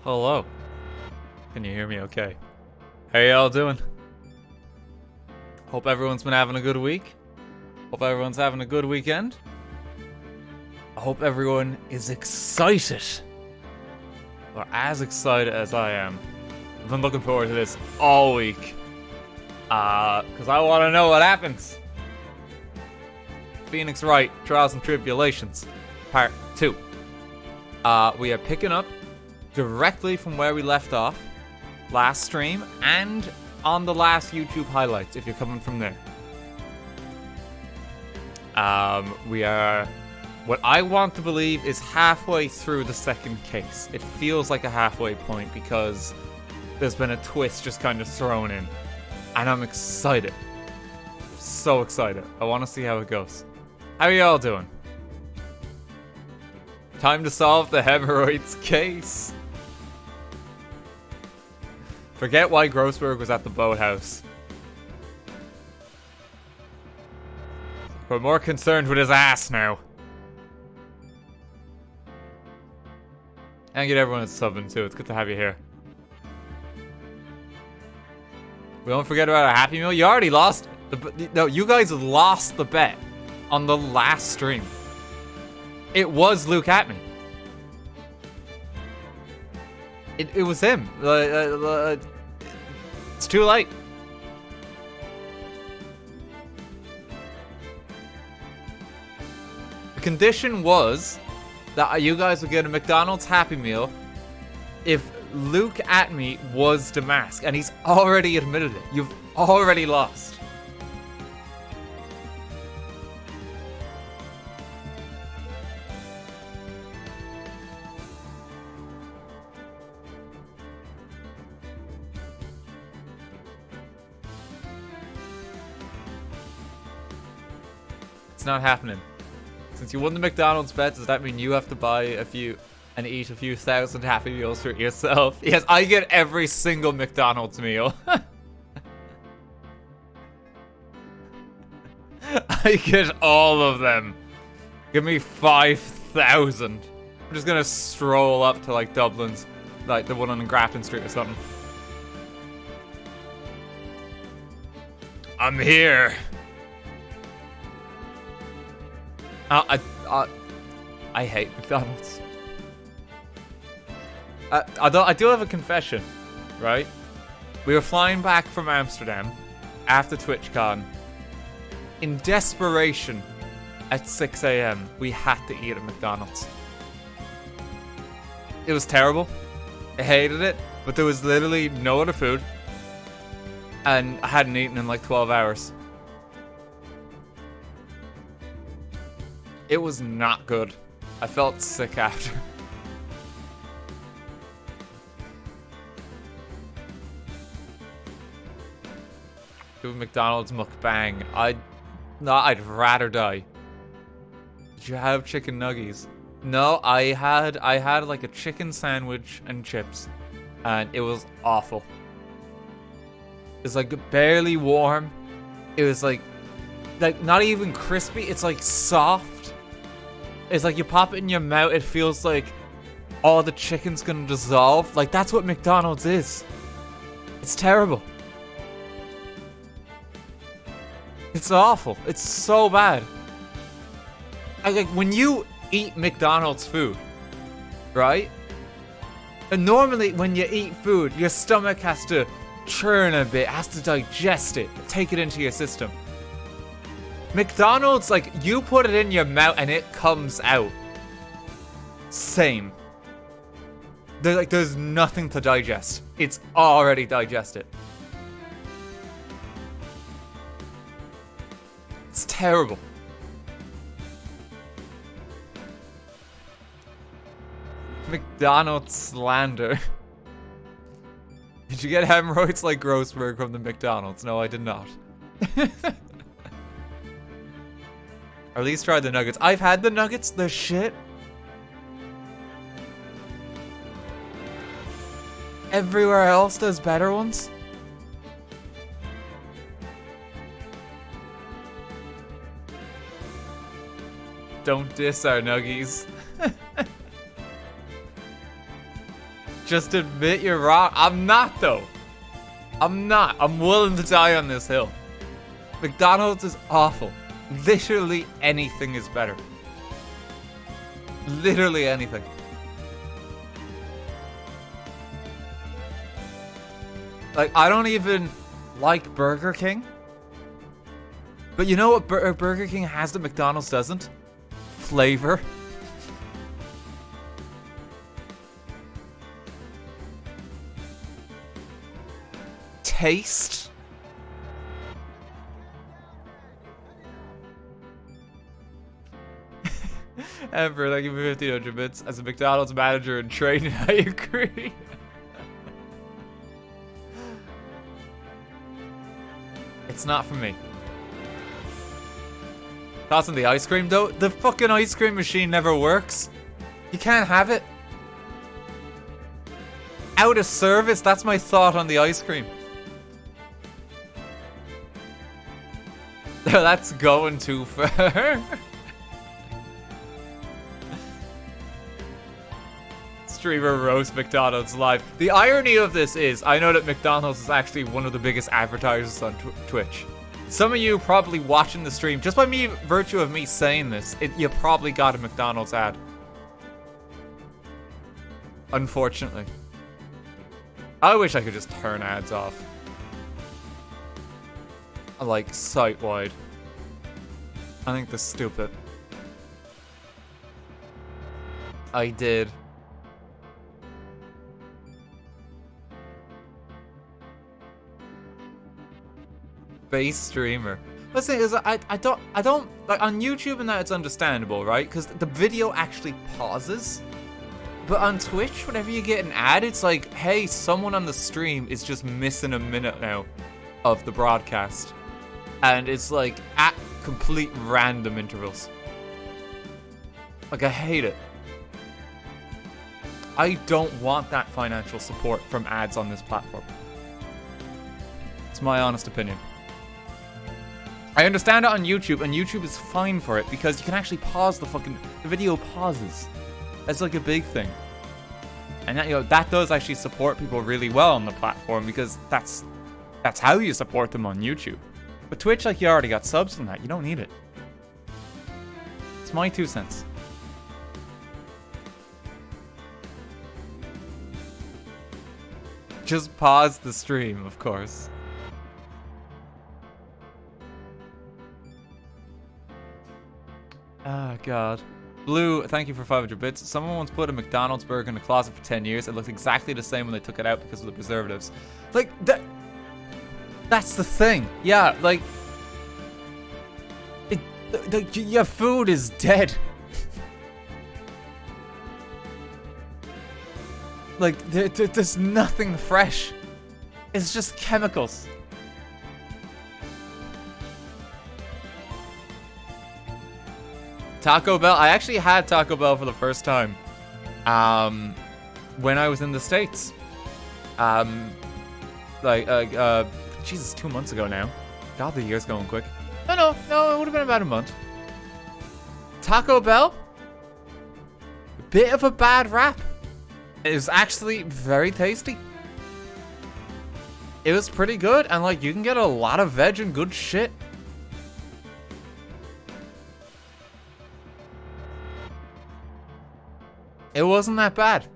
Hello. Can you hear me okay? How y'all doing? Hope everyone's been having a good week. Hope everyone's having a good weekend. I hope everyone is excited. Or as excited as I am. I've been looking forward to this all week. Because I want to know what happens. Phoenix Wright, Trials and Tribulations, Part 2. We are picking up directly from where we left off last stream and on the last YouTube highlights if you're coming from there. We are what I want to believe is halfway through the second case. It feels like a halfway point because there's been a twist just kind of thrown in, and I'm excited. So excited. I want to see how it goes. How are y'all doing? Time to solve the hemorrhoids case. Forget why Grossberg was at the boathouse. We're more concerned with his ass now. And get everyone that's subbing too. It's good to have you here. We don't forget about a Happy Meal. You already lost. No, you guys lost the bet on the last stream. It was Luke at me. It was him. It's too late. The condition was that you guys would get a McDonald's Happy Meal if Luke at me was Damask, and he's already admitted it. You've already lost. It's not happening. Since you won the McDonald's bet, does that mean you have to buy a few and eat a few thousand Happy Meals for yourself? Yes, I get every single McDonald's meal. I get all of them. Give me 5,000. I'm just gonna stroll up to like Dublin's, like the one on Grafton Street or something. I'm here. I hate McDonald's. I do have a confession, right? We were flying back from Amsterdam after TwitchCon. In desperation, at 6 a.m., we had to eat at McDonald's. It was terrible. I hated it, but there was literally no other food. And I hadn't eaten in like 12 hours. It was not good. I felt sick after. Do a McDonald's mukbang. I'd rather die. Did you have chicken nuggies? No, I had like a chicken sandwich and chips, and it was awful. It was like barely warm. It was like not even crispy. It's like soft. It's like you pop it in your mouth, it feels like all the chicken's gonna dissolve. Like, that's what McDonald's is. It's terrible. It's awful. It's so bad. Like, when you eat McDonald's food, right? And normally when you eat food, your stomach has to churn a bit, has to digest it, take it into your system. McDonald's, like, you put it in your mouth and it comes out. Same. There's nothing to digest. It's already digested. It's terrible. McDonald's slander. Did you get hemorrhoids like Grossberg from the McDonald's? No, I did not. Or at least try the nuggets. I've had the nuggets. They're shit. Everywhere else there's better ones. Don't diss our nuggies. Just admit you're wrong. I'm not, though. I'm not. I'm willing to die on this hill. McDonald's is awful. Literally anything is better. Literally anything. Like, I don't even like Burger King. But you know what Burger King has that McDonald's doesn't? Flavor. Taste. Emperor, thank you for 1500 bits. As a McDonald's manager in training, I agree. It's not for me. Thoughts on the ice cream, though? The fucking ice cream machine never works. You can't have it. Out of service, that's my thought on the ice cream. That's going too far. Streamer roast McDonald's live. The irony of this is, I know that McDonald's is actually one of the biggest advertisers on Twitch. Some of you probably watching the stream, just by virtue of me saying this, you probably got a McDonald's ad. Unfortunately. I wish I could just turn ads off. Like, site-wide. I think they're stupid. I did. Base streamer. The thing is, I don't like on YouTube and that it's understandable, right? Because the video actually pauses. But on Twitch, whenever you get an ad, it's like, hey, someone on the stream is just missing a minute now of the broadcast. And it's like at complete random intervals. Like, I hate it. I don't want that financial support from ads on this platform. It's my honest opinion. I understand it on YouTube, and YouTube is fine for it because you can actually pause the video pauses. That's like a big thing. And that, you know, that does actually support people really well on the platform because that's how you support them on YouTube. But Twitch, like, you already got subs from that. You don't need it. It's my 2 cents. Just pause the stream, of course. Ah, God. Blue, thank you for 500 bits. Someone once put a McDonald's burger in a closet for 10 years. It looked exactly the same when they took it out because of the preservatives. Like, that's the thing. Yeah, like... your food is dead. Like, there's nothing fresh. It's just chemicals. Taco Bell. I actually had Taco Bell for the first time when I was in the States. Jesus, 2 months ago now. God, the year's going quick. No, it would have been about a month. Taco Bell? Bit of a bad rap. It was actually very tasty. It was pretty good, and like, you can get a lot of veg and good shit. It wasn't that bad.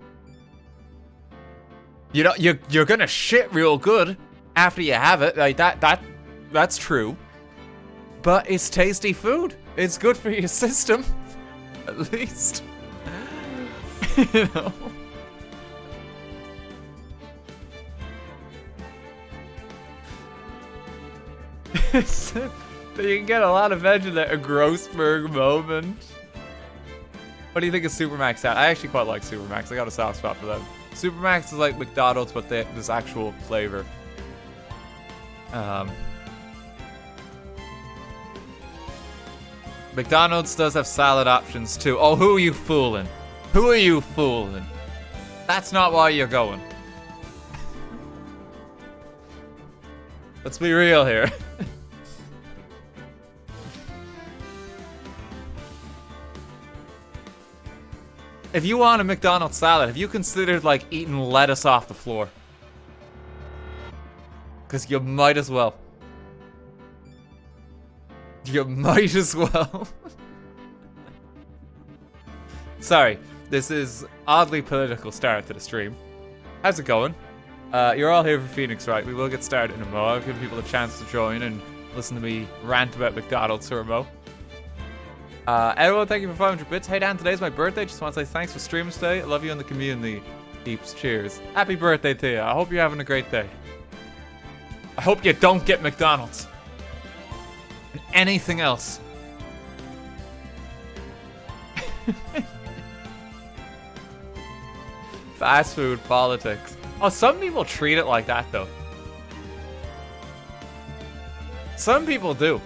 You know, you're gonna shit real good after you have it. Like that's true. But it's tasty food. It's good for your system, at least. You know. You can get a lot of veg in that. A Grossberg moment. What do you think of Supermax at? I actually quite like Supermax. I got a soft spot for them. Supermax is like McDonald's, but there's actual flavor. McDonald's does have salad options too. Oh, who are you fooling? Who are you fooling? That's not why you're going. Let's be real here. If you want a McDonald's salad, have you considered, like, eating lettuce off the floor? Because you might as well. You might as well. Sorry, this is oddly political start to the stream. How's it going? You're all here for Phoenix, right? We will get started in a mo. I'll give people a chance to join and listen to me rant about McDonald's for a mo. Everyone, thank you for 500 bits. Hey Dan, today's my birthday. Just want to say thanks for streaming today. I love you in the community. Heaps cheers. Happy birthday to you. I hope you're having a great day. I hope you don't get McDonald's. And anything else. Fast food politics. Oh, some people treat it like that, though. Some people do.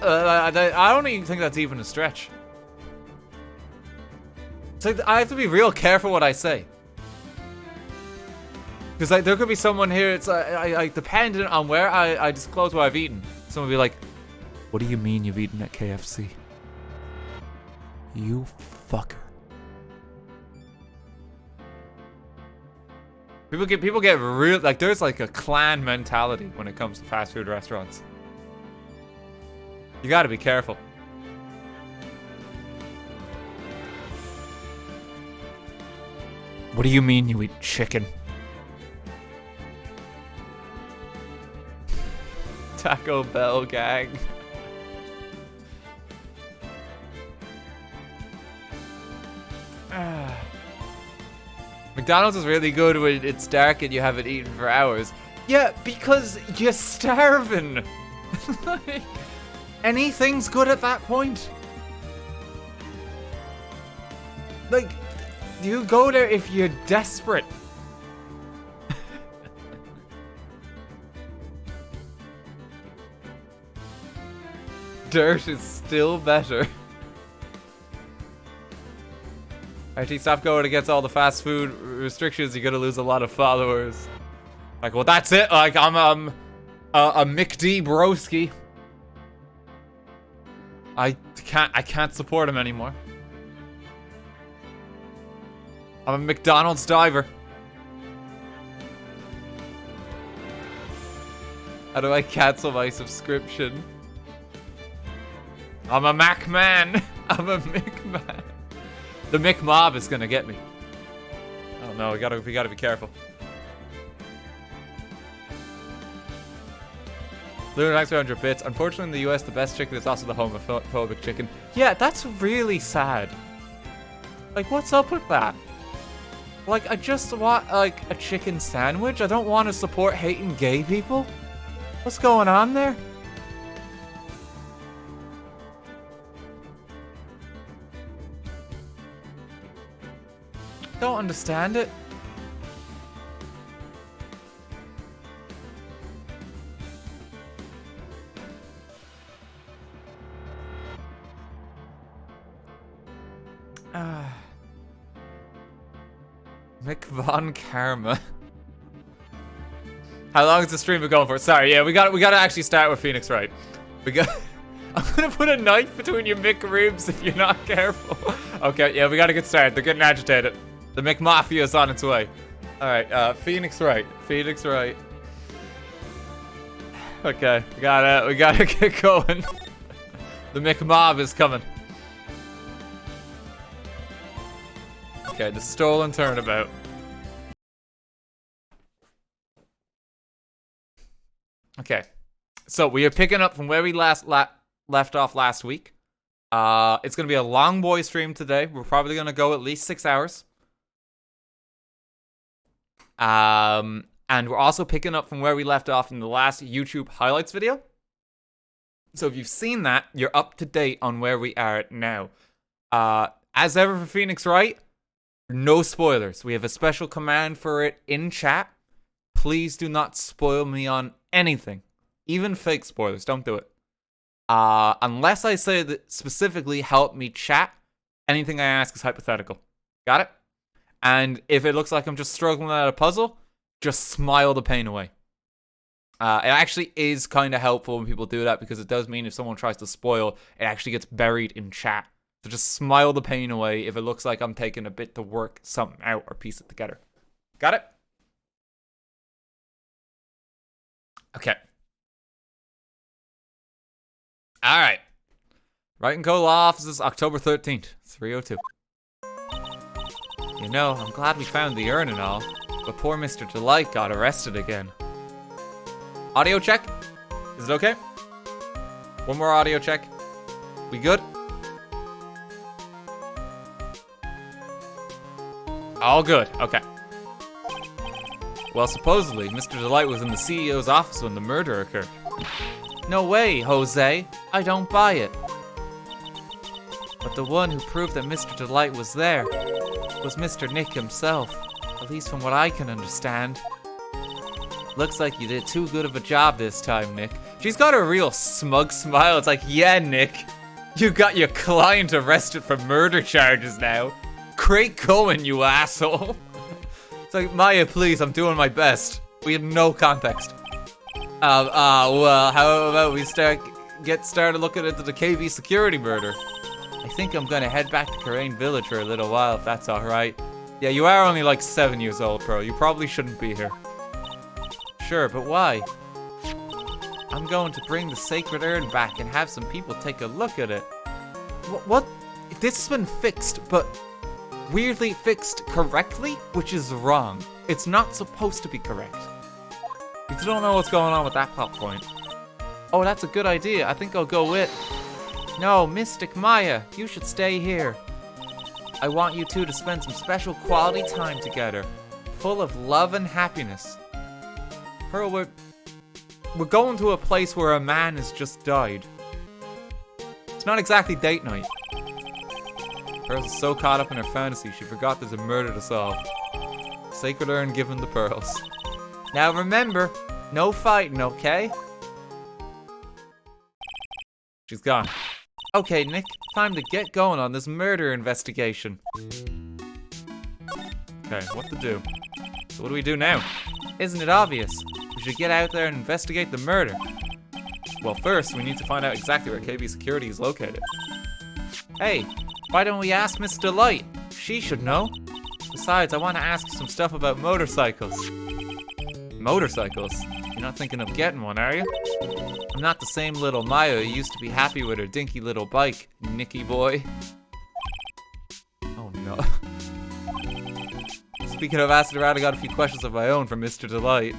I don't even think that's even a stretch. It's like, I have to be real careful what I say. Because like, there could be someone here, it's dependent on where I disclose what I've eaten. Someone will be like, what do you mean you've eaten at KFC? You fucker. People get real, like there's like a clan mentality when it comes to fast food restaurants. You gotta be careful. What do you mean you eat chicken? Taco Bell gang. McDonald's is really good when it's dark and you haven't eaten for hours. Yeah, because you're starving. Like, anything's good at that point. Like, you go there if you're desperate. Dirt is still better. RT, stop going against all the fast food restrictions. You're gonna lose a lot of followers. Like, well, that's it. Like, I'm a McD broski. I can't support him anymore. I'm a McDonald's diver. How do I cancel my subscription? I'm a Mac man. I'm a Mick man. The Mick mob is gonna get me. Oh no, we gotta be careful. Lunar, thanks for 100 bits. Unfortunately, in the US, the best chicken is also the homophobic chicken. Yeah, that's really sad. Like, what's up with that? Like, I just want, like, a chicken sandwich? I don't want to support hating gay people? What's going on there? Don't understand it. Mick Von Karma. How long is the stream been going for? Sorry, yeah, we gotta actually start with Phoenix Wright. I'm gonna put a knife between your Mick ribs if you're not careful. Okay, yeah, we gotta get started. They're getting agitated. The Mick Mafia is on its way. Alright, Phoenix Wright. Phoenix Wright. Okay, we gotta get going. The Mick Mob is coming. Okay, the stolen turnabout. Okay, so we are picking up from where we left off last week. It's gonna be a long boy stream today. We're probably gonna go at least 6 hours. And we're also picking up from where we left off in the last YouTube highlights video. So if you've seen that, you're up to date on where we are now. As ever for Phoenix Wright, no spoilers. We have a special command for it in chat. Please do not spoil me on anything. Even fake spoilers, don't do it. Unless I say that specifically help me chat, anything I ask is hypothetical. Got it? And if it looks like I'm just struggling at a puzzle, just smile the pain away. It actually is kind of helpful when people do that because it does mean if someone tries to spoil, it actually gets buried in chat. To just smile the pain away if it looks like I'm taking a bit to work something out or piece it together. Got it? Okay. Alright. Wright and Co. Law Offices, October 13th, 3:02. You know, I'm glad we found the urn and all, but poor Mr. Delight got arrested again. Audio check? Is it okay? One more audio check. We good? All good, okay. Well, supposedly, Mr. Delight was in the CEO's office when the murder occurred. No way, Jose. I don't buy it. But the one who proved that Mr. Delight was there was Mr. Nick himself, at least from what I can understand. Looks like you did too good of a job this time, Nick. She's got a real smug smile. It's like, yeah, Nick, you got your client arrested for murder charges now. Great going, you asshole. It's like, Maya, please, I'm doing my best. We had no context. Well, how about we get started looking into the KV security murder? I think I'm gonna head back to Karain Village for a little while, if that's alright. Yeah, you are only like 7 years old, bro. You probably shouldn't be here. Sure, but why? I'm going to bring the sacred urn back and have some people take a look at it. What? This has been fixed, but weirdly fixed correctly, which is wrong. It's not supposed to be correct. You don't know what's going on with that plot point. Oh, that's a good idea. I think I'll go with... No, Mystic Maya, you should stay here. I want you two to spend some special quality time together, full of love and happiness. Pearl, we're going to a place where a man has just died. It's not exactly date night. Pearl's so caught up in her fantasy, she forgot there's a murder to solve. Sacred urn given the pearls. Now remember, no fighting, okay? She's gone. Okay, Nick, time to get going on this murder investigation. Okay, what to do? So what do we do now? Isn't it obvious? We should get out there and investigate the murder. Well, first, we need to find out exactly where KB Security is located. Hey, why don't we ask Miss Delight? She should know. Besides, I want to ask some stuff about motorcycles. Motorcycles? You're not thinking of getting one, are you? I'm not the same little Maya who used to be happy with her dinky little bike, Nicky boy. Oh no. Speaking of asking around, I got a few questions of my own from Mr. Delight.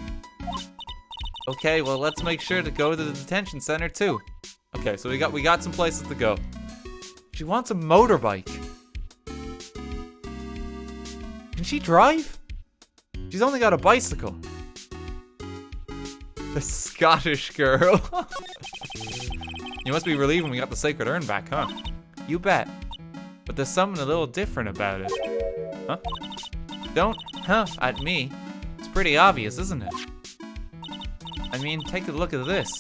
Okay, well, let's make sure to go to the detention center too. Okay, so we got some places to go. She wants a motorbike. Can she drive? She's only got a bicycle. The Scottish girl. You must be relieved when we got the sacred urn back, huh? You bet. But there's something a little different about it. Huh? Don't at me. It's pretty obvious, isn't it? I mean, take a look at this.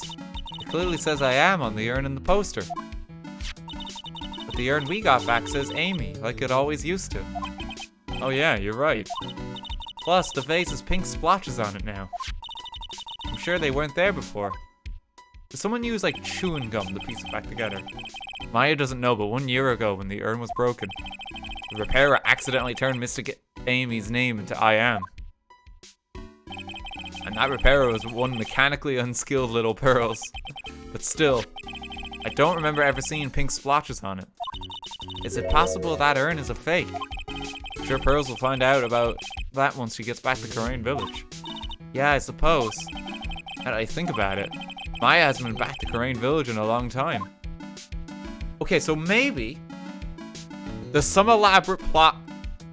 It clearly says I am on the urn in the poster. But the urn we got back says Amy, like it always used to. Oh yeah, you're right. Plus, the vase has pink splotches on it now. I'm sure they weren't there before. Did someone use like chewing gum to piece it back together? Maya doesn't know, but 1 year ago when the urn was broken, the repairer accidentally turned Mystic Amy's name into I am. And that repairer was one mechanically unskilled little pearls. But still, I don't remember ever seeing pink splotches on it. Is it possible that urn is a fake? I'm sure Pearls will find out about that once she gets back to Karain Village. Yeah, I suppose. Now that I think about it, Maya hasn't been back to Karain Village in a long time. Okay, so maybe there's some elaborate plot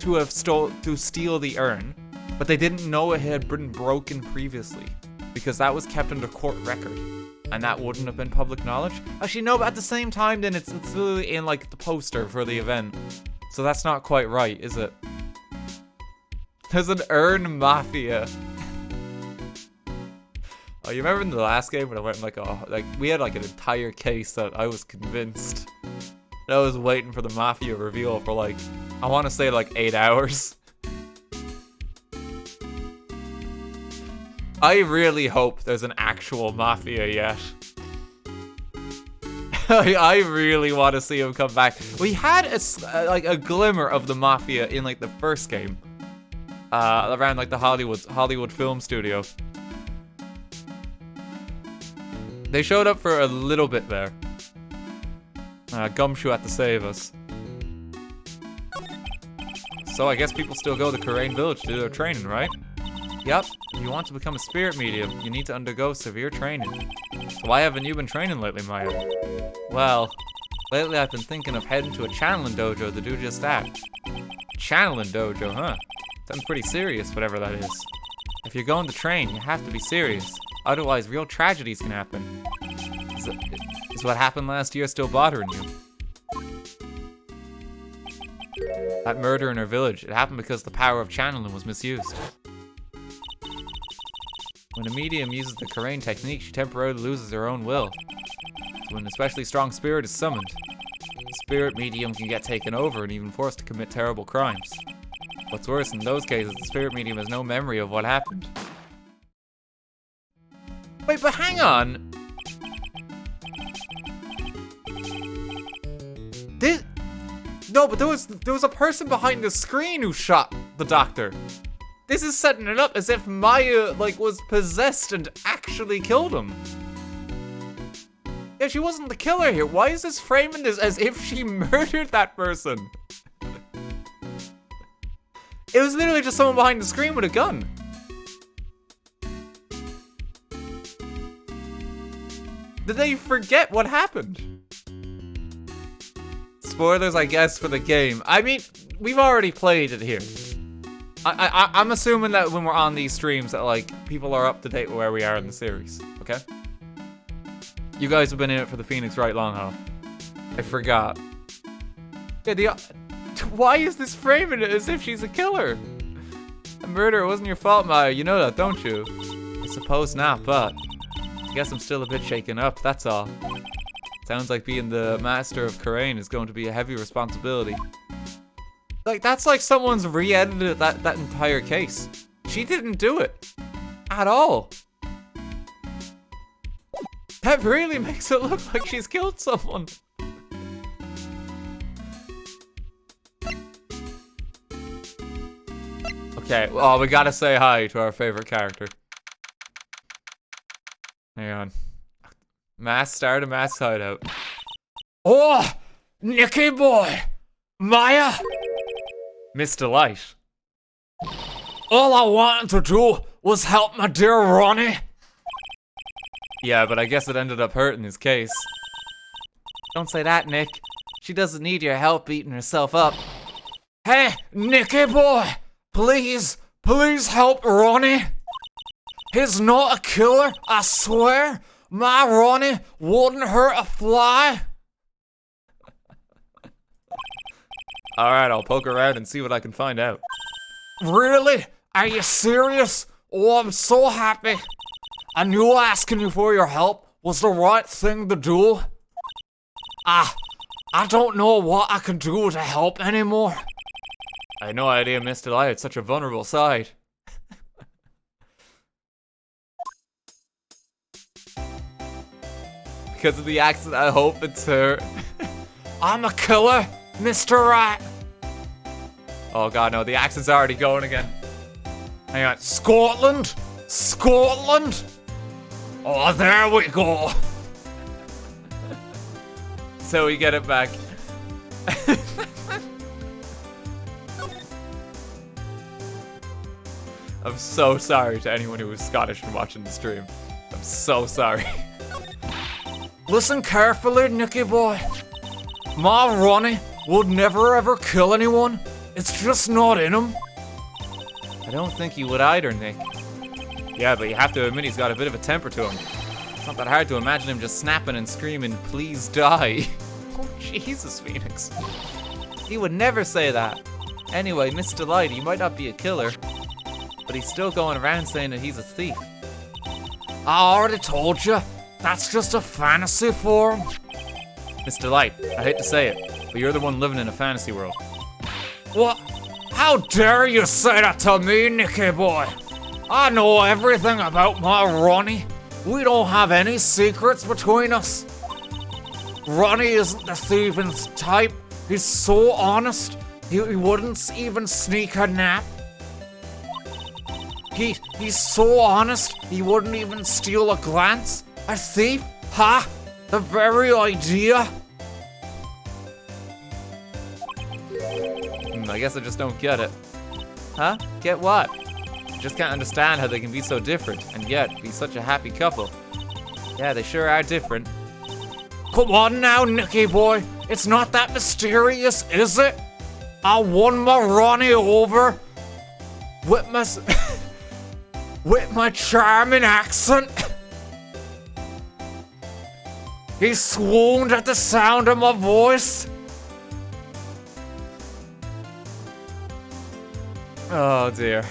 to steal the urn, but they didn't know it had been broken previously because that was kept under court record, and that wouldn't have been public knowledge. Actually, no, but at the same time, then it's literally in like the poster for the event, so that's not quite right, is it? There's an urn mafia. Oh, you remember in the last game when I went like, oh, like we had like an entire case that I was convinced that I was waiting for the mafia reveal for like, I want to say like 8 hours. I really hope there's an actual mafia yet. I really want to see him come back. We had a glimmer of the Mafia in like the first game. Around like the Hollywood film studio. They showed up for a little bit there. Gumshoe had to save us. So I guess people still go to Karain Village to do their training, right? Yep, if you want to become a spirit medium, you need to undergo severe training. So why haven't you been training lately, Maya? Well, lately I've been thinking of heading to a channeling dojo to do just that. Channeling dojo, huh? Sounds pretty serious, whatever that is. If you're going to train, you have to be serious. Otherwise, real tragedies can happen. Is what happened last year still bothering you? That murder in her village, it happened because the power of channeling was misused. When a medium uses the Karain technique, she temporarily loses her own will. So when an especially strong spirit is summoned, the spirit medium can get taken over and even forced to commit terrible crimes. What's worse, in those cases, the spirit medium has no memory of what happened. Wait, but hang on! No, but there was a person behind the screen who shot the doctor. This is setting it up as if Maya, like, was possessed and actually killed him. Yeah, she wasn't the killer here. Why is this framing this as if she murdered that person? It was literally just someone behind the screen with a gun. Did they forget what happened? Spoilers, I guess, for the game. I mean, we've already played it here. I'm assuming that when we're on these streams that, like, people are up to date with where we are in the series, okay? You guys have been in it for the Phoenix Wright long haul. I forgot. Yeah, why is this framing it as if she's a killer? A murder wasn't your fault, Maya. You know that, don't you? I suppose not, but I guess I'm still a bit shaken up, that's all. Sounds like being the master of Karain is going to be a heavy responsibility. Like, that's like someone's re-edited that entire case. She didn't do it. At all. That really makes it look like she's killed someone. Okay, well, we gotta say hi to our favorite character. Hang on. Start a mass hideout. Oh, Nicky boy, Maya, Miss Delight. All I wanted to do was help my dear Ronnie. Yeah, but I guess it ended up hurting his case. Don't say that, Nick. She doesn't need your help beating herself up. Hey, Nicky boy, please help Ronnie. He's not a killer, I swear. My Ronnie wouldn't hurt a fly. Alright, I'll poke around and see what I can find out. Really? Are you serious? Oh, I'm so happy. I knew asking you for your help was the right thing to do. I don't know what I can do to help anymore. I had no idea Miss Delight had such a vulnerable side. Because of the accent, I hope it's her. I'm a killer, Mr. Wright. Oh god, no, the accent's already going again. Hang on, Scotland? Scotland? Oh, there we go. So we get it back. I'm so sorry to anyone who was Scottish and watching the stream. I'm so sorry. Listen carefully, Nicky boy. My Ronnie would never ever kill anyone. It's just not in him. I don't think he would either, Nick. Yeah, but you have to admit he's got a bit of a temper to him. It's not that hard to imagine him just snapping and screaming, please die. Oh, Jesus, Phoenix. He would never say that. Anyway, Miss Delight, he might not be a killer, but he's still going around saying that he's a thief. I already told you. That's just a fantasy for him. Miss Delight, I hate to say it, but you're the one living in a fantasy world. What? How dare you say that to me, Nicky boy? I know everything about my Ronnie. We don't have any secrets between us. Ronnie isn't the thieving type. He's so honest. He wouldn't even sneak a nap. He's so honest. He wouldn't even steal a glance. A thief? Ha! The very idea. I guess I just don't get it. Huh? Get what? I just can't understand how they can be so different and yet be such a happy couple. Yeah, they sure are different. Come on now, Nicky boy. It's not that mysterious, is it? I won my Ronnie over with my with my charming accent. He swooned at the sound of my voice. Oh dear.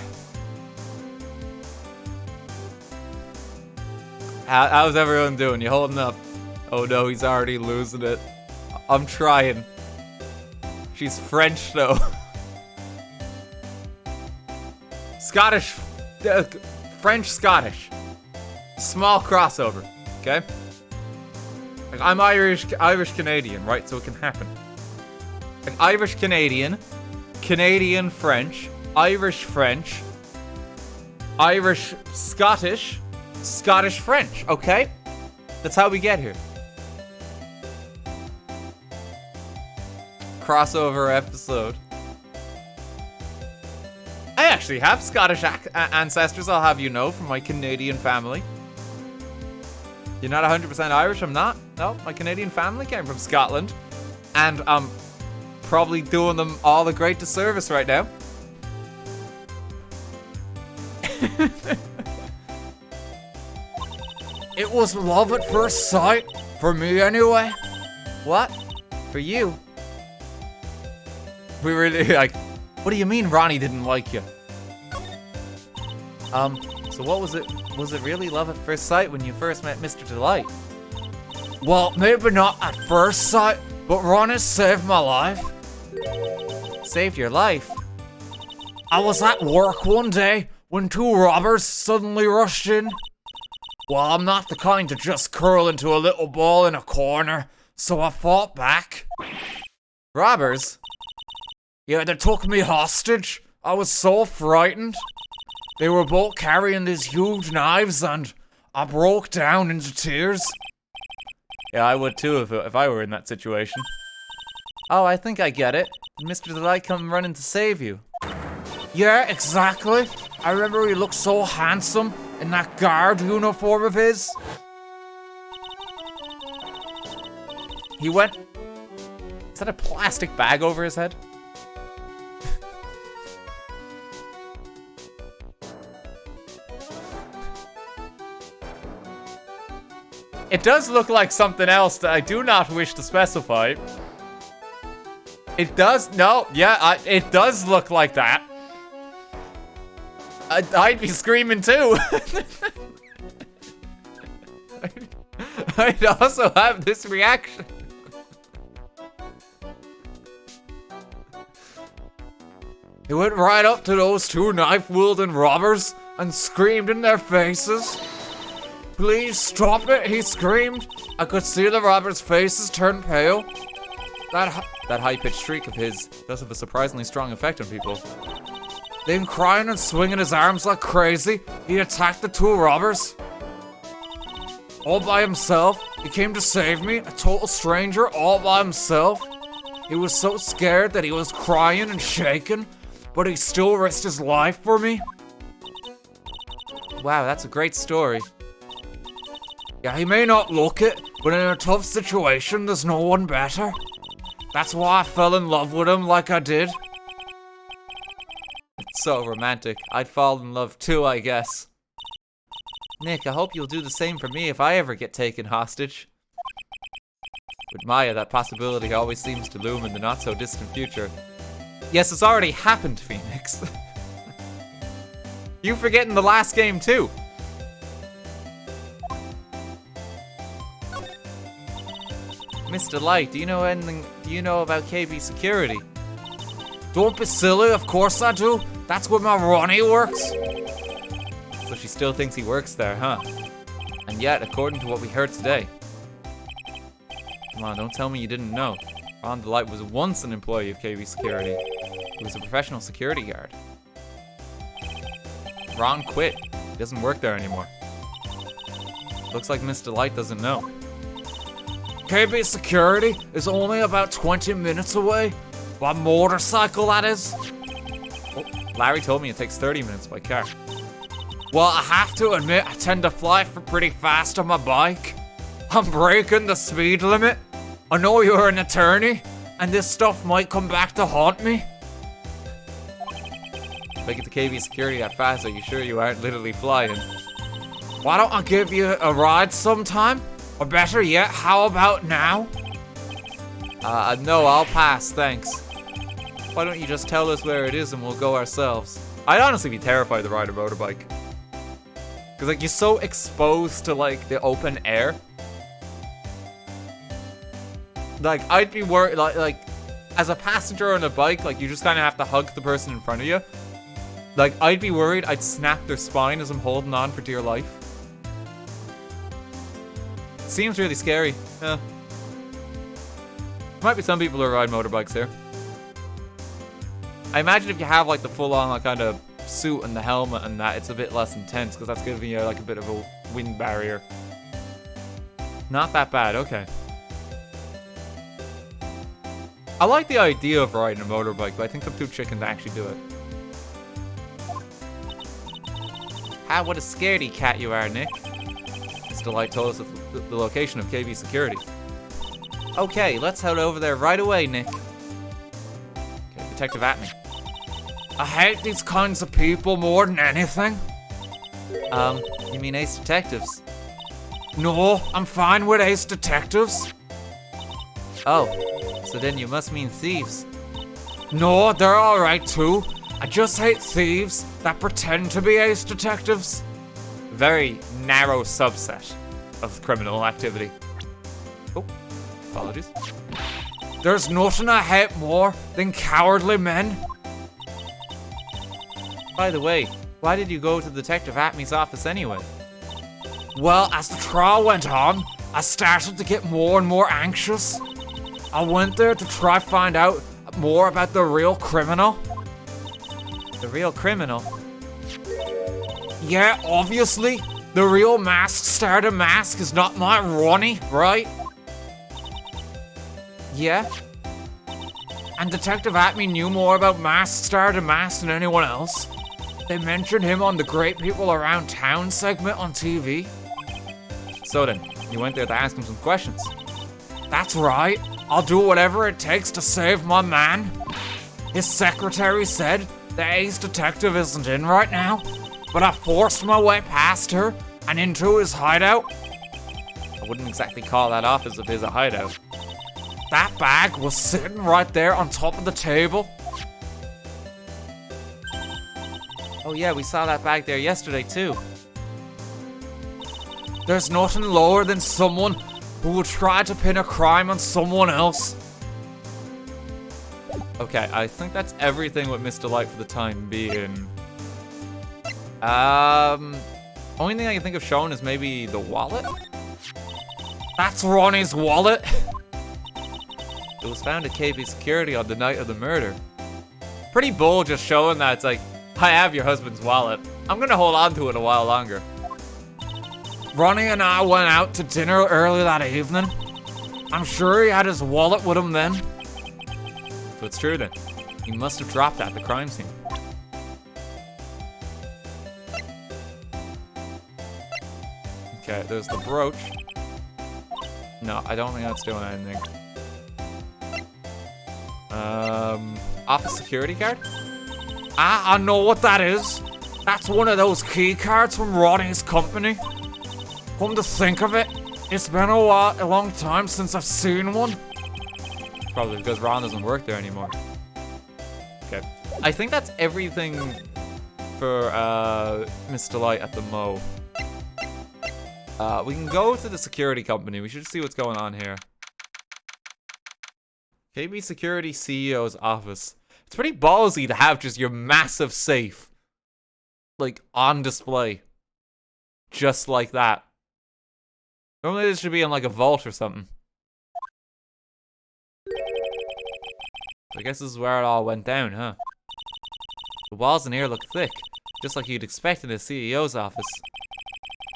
How's everyone doing? You holding up? Oh no, he's already losing it. I'm trying. She's French though. Scottish. French-Scottish. Small crossover, okay? Like, I'm Irish-Canadian, right? So it can happen. Like, Irish-Canadian, Canadian-French, Irish-French, Irish-Scottish, Scottish-French, okay? That's how we get here. Crossover episode. I actually have Scottish ancestors, I'll have you know, from my Canadian family. You're not 100% Irish? I'm not. No, my Canadian family came from Scotland. And I'm probably doing them all a great disservice right now. It was love at first sight. For me, anyway. What? For you? We really, like... What do you mean Ronnie didn't like you? So what was it? Was it really love at first sight when you first met Mr. Delight? Well, maybe not at first sight, but Ronnie saved my life. Saved your life? I was at work one day when two robbers suddenly rushed in. Well, I'm not the kind to just curl into a little ball in a corner, so I fought back. Robbers? Yeah, they took me hostage. I was so frightened. They were both carrying these huge knives and I broke down into tears. Yeah, I would too if I were in that situation. Oh, I think I get it. Did Mr. Delight come running to save you? Yeah, exactly. I remember he looked so handsome in that guard uniform of his. He went... Is that a plastic bag over his head? It does look like something else that I do not wish to specify. It does, no, yeah, it does look like that. I'd be screaming too. I'd also have this reaction. He went right up to those two knife-wielding robbers and screamed in their faces. Please stop it, he screamed. I could see the robbers' faces turn pale. That high-pitched shriek of his does have a surprisingly strong effect on people. Then crying and swinging his arms like crazy, he attacked the two robbers. All by himself, he came to save me, a total stranger all by himself. He was so scared that he was crying and shaking, but he still risked his life for me. Wow, that's a great story. Yeah, he may not look it, but in a tough situation, there's no one better. That's why I fell in love with him like I did. It's so romantic. I'd fall in love too, I guess. Nick, I hope you'll do the same for me if I ever get taken hostage. With Maya, that possibility always seems to loom in the not-so-distant future. Yes, it's already happened, Phoenix. You forgetting the last game, too. Mr. Light, do you know anything? Do you know about KB security? Don't be silly, of course I do. That's where my Ronnie works. So she still thinks he works there, huh? And yet, according to what we heard today, Come on, don't tell me you didn't know. Ron DeLite was once an employee of KB Security. He was a professional security guard. Ron quit. He doesn't work there anymore. Looks like Miss DeLite doesn't know. KB Security is only about 20 minutes away. By motorcycle, that is. Oh, Larry told me it takes 30 minutes by car. Well, I have to admit, I tend to fly pretty fast on my bike. I'm breaking the speed limit. I know you're an attorney, and this stuff might come back to haunt me. If I get to KB Security that fast, are you sure you aren't literally flying? Why don't I give you a ride sometime? Or better yet, how about now? No, I'll pass, thanks. Why don't you just tell us where it is and we'll go ourselves? I'd honestly be terrified to ride a motorbike. Cause like, you're so exposed to like, the open air. Like, I'd be worried, like, as a passenger on a bike, like, you just kind of have to hug the person in front of you. Like, I'd be worried I'd snap their spine as I'm holding on for dear life. Seems really scary. Yeah. Might be some people who ride motorbikes here. I imagine if you have, like, the full-on, like, kind of suit and the helmet and that, it's a bit less intense, because that's giving you, like, a bit of a wind barrier. Not that bad, okay. I like the idea of riding a motorbike, but I think I'm too chicken to actually do it. Ah, what a scaredy cat you are, Nick. Miss DeLite told us the location of KB Security. Okay, let's head over there right away, Nick. Okay, Detective Atney. I hate these kinds of people more than anything. You mean Ace Detectives? No, I'm fine with Ace Detectives. Oh, so then you must mean thieves. No, they're alright too. I just hate thieves that pretend to be Ace Detectives. Very narrow subset of criminal activity. Oh, apologies. There's nothing I hate more than cowardly men. By the way, why did you go to Detective Atney's office anyway? Well, as the trial went on, I started to get more and more anxious. I went there to try find out more about the real criminal. The real criminal? Yeah, obviously. The real mask star to mask is not my Ronnie, right? Yeah. And Detective Atney knew more about Mask Star to Mask than anyone else. They mentioned him on the Great People Around Town segment on TV. So then, you went there to ask him some questions. That's right. I'll do whatever it takes to save my man. His secretary said the Ace Detective isn't in right now, but I forced my way past her and into his hideout. I wouldn't exactly call that office of his a hideout. That bag was sitting right there on top of the table. Oh yeah, we saw that bag there yesterday too. There's nothing lower than someone who would try to pin a crime on someone else. Okay, I think that's everything with Miss DeLite for the time being. Only thing I can think of showing is maybe the wallet? That's Ronnie's wallet! It was found at KB Security on the night of the murder. Pretty bold just showing that it's like, I have your husband's wallet. I'm gonna hold on to it a while longer. Ronnie and I went out to dinner early that evening. I'm sure he had his wallet with him then. So it's true then. He must have dropped that at the crime scene. Okay, there's the brooch. No, I don't think that's doing anything. Office security card? I know what that is. That's one of those key cards from Ronnie's company. Come to think of it, it's been a long time since I've seen one. Probably because Ron doesn't work there anymore. Okay. I think that's everything for Miss DeLite at the Mo. We can go to the security company. We should see what's going on here. KB Security CEO's office. It's pretty ballsy to have just your massive safe, like, on display. Just like that. Normally this should be in, like, a vault or something. I guess this is where it all went down, huh? The walls in here look thick, just like you'd expect in a CEO's office.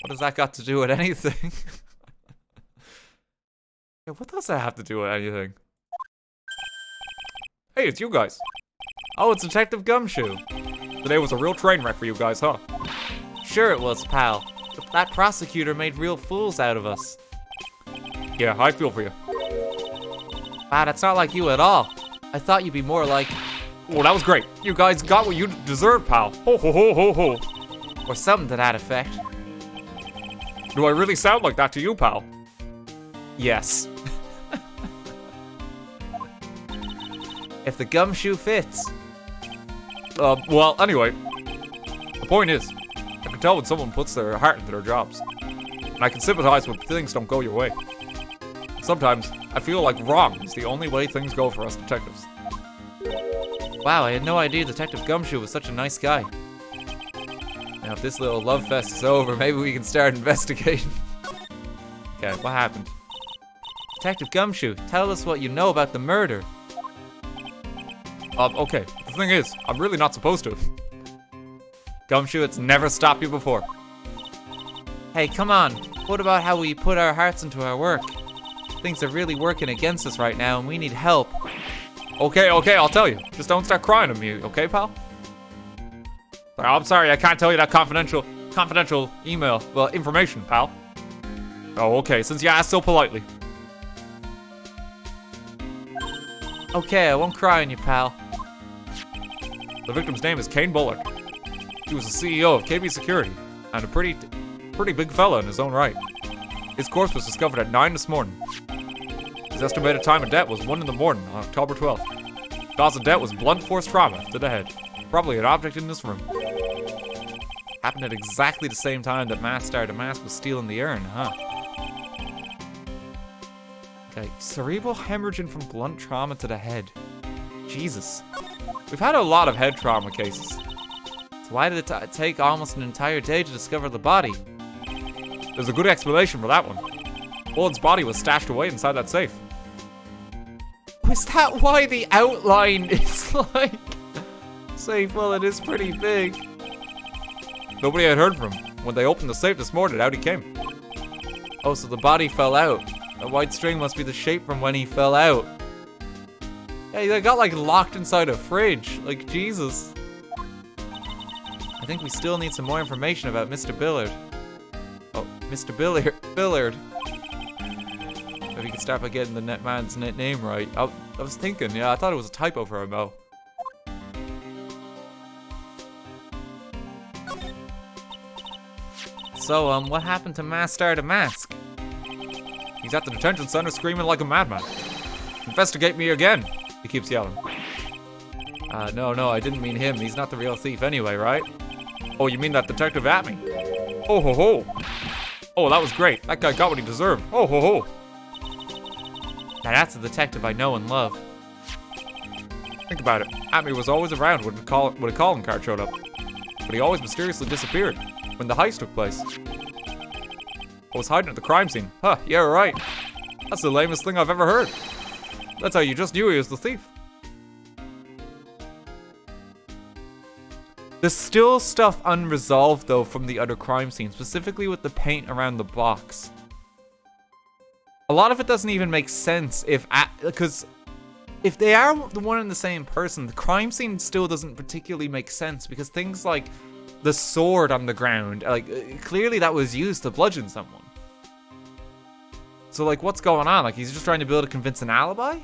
What has that got to do with anything? Yeah, what does that have to do with anything? Hey, it's you guys. Oh, it's Detective Gumshoe. Today was a real train wreck for you guys, huh? Sure it was, pal. But that prosecutor made real fools out of us. Yeah, I feel for you. Wow, that's not like you at all. I thought you'd be more like... Oh, that was great. You guys got what you deserved, pal. Ho, ho, ho, ho, ho. Or something to that effect. Do I really sound like that to you, pal? Yes. If the gumshoe fits. Well, anyway. The point is, I can tell when someone puts their heart into their jobs. And I can sympathize when things don't go your way. Sometimes, I feel like wrong is the only way things go for us detectives. Wow, I had no idea Detective Gumshoe was such a nice guy. Now, if this little love fest is over, maybe we can start investigating. Okay, what happened? Detective Gumshoe, tell us what you know about the murder. Okay. The thing is, I'm really not supposed to. Gumshoe, it's never stopped you before. Hey, come on. What about how we put our hearts into our work? Things are really working against us right now, and we need help. Okay, I'll tell you. Just don't start crying on me, okay, pal? I'm sorry, I can't tell you that confidential email, well, information, pal. Oh, okay, since you asked so politely. Okay, I won't cry on you, pal. The victim's name is Kane Bullard. He was the CEO of KB Security, and a pretty big fella in his own right. His corpse was discovered at 9 this morning. His estimated time of death was 1 in the morning on October 12th. Cause of death was blunt force trauma to the head. Probably an object in this room. Happened at exactly the same time that Master Damask was stealing the urn, huh? Okay, cerebral hemorrhaging from blunt trauma to the head. Jesus. We've had a lot of head trauma cases. So why did it take almost an entire day to discover the body? There's a good explanation for that one. Bullard's body was stashed away inside that safe. Is that why the outline is like... safe? Well, it is pretty big. Nobody had heard from him. When they opened the safe this morning, out he came. Oh, so the body fell out. The white string must be the shape from when he fell out. Yeah, they got like locked inside a fridge. Like, Jesus. I think we still need some more information about Mr. Billard. Oh, Mr. Billard. Maybe we can start by getting the net man's name right. I was thinking, yeah, I thought it was a typo for a mo. So, what happened to Master Damask? He's at the detention center screaming like a madman. Investigate me again, he keeps yelling. No, I didn't mean him. He's not the real thief anyway, right? Oh, you mean that detective at me? Oh, ho, ho. Oh, that was great. That guy got what he deserved. Oh, ho, ho. Now that's the detective I know and love. Think about it. Atme was always around when a calling card showed up. But he always mysteriously disappeared when the heist took place. I was hiding at the crime scene. Huh, yeah, right. That's the lamest thing I've ever heard. That's how you just knew he was the thief. There's still stuff unresolved, though, from the other crime scene, specifically with the paint around the box. A lot of it doesn't even make sense because if they are the one and the same person, the crime scene still doesn't particularly make sense because things like the sword on the ground, like, clearly that was used to bludgeon someone. So, like, what's going on? Like, he's just trying to build a convincing alibi?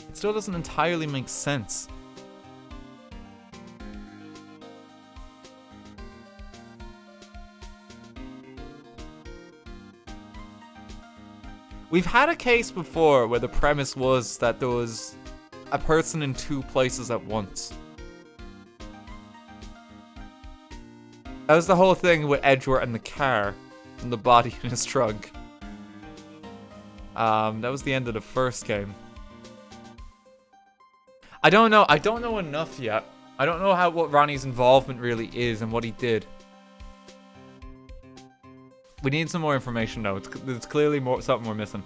It still doesn't entirely make sense. We've had a case before where the premise was that there was a person in 2 places at once. That was the whole thing with Edgeworth and the car and the body in his trunk. That was the end of the first game. I don't know enough yet. I don't know what Ronnie's involvement really is and what he did. We need some more information, though. It's clearly something we're missing.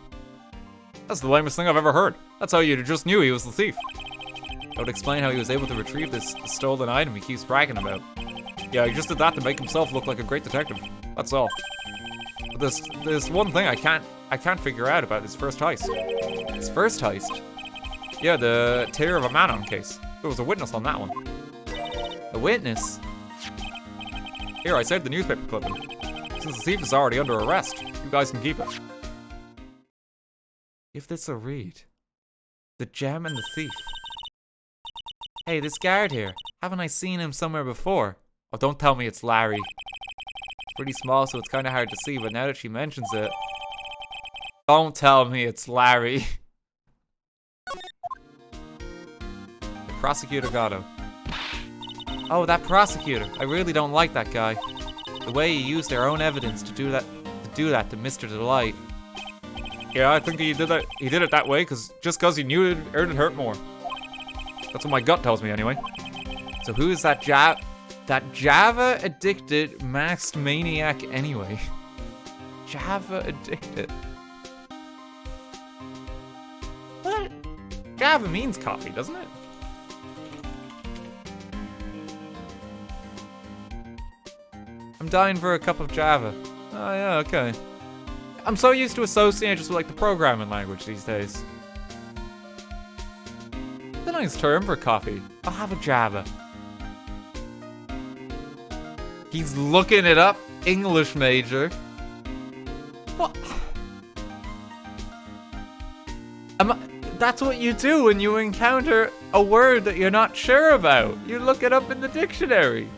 That's the lamest thing I've ever heard. That's how you just knew he was the thief. That would explain how he was able to retrieve this stolen item he keeps bragging about. Yeah, he just did that to make himself look like a great detective. That's all. But there's one thing I can't figure out about his first heist. His first heist? Yeah, the tear of a Manon case. There was a witness on that one. A witness? Here, I saved the newspaper clipping. Since the thief is already under arrest, you guys can keep it. Give this a read. The gem and the thief. Hey, this guard here. Haven't I seen him somewhere before? Oh, don't tell me it's Larry. It's pretty small, so it's kind of hard to see, but now that she mentions it... Don't tell me it's Larry. The prosecutor got him. Oh, that prosecutor. I really don't like that guy. The way he used their own evidence to do that to Mr. Delight. Yeah, I think he did that. He did it that way just because he knew it'd hurt more. That's what my gut tells me, anyway. So who is that Java addicted masked maniac anyway? Java addicted. What? Java means coffee, doesn't it? I'm dying for a cup of Java. Oh yeah, okay. I'm so used to associating just with like the programming language these days. It's a nice term for coffee. I'll have a Java. He's looking it up. English major. What? That's what you do when you encounter a word that you're not sure about. You look it up in the dictionary.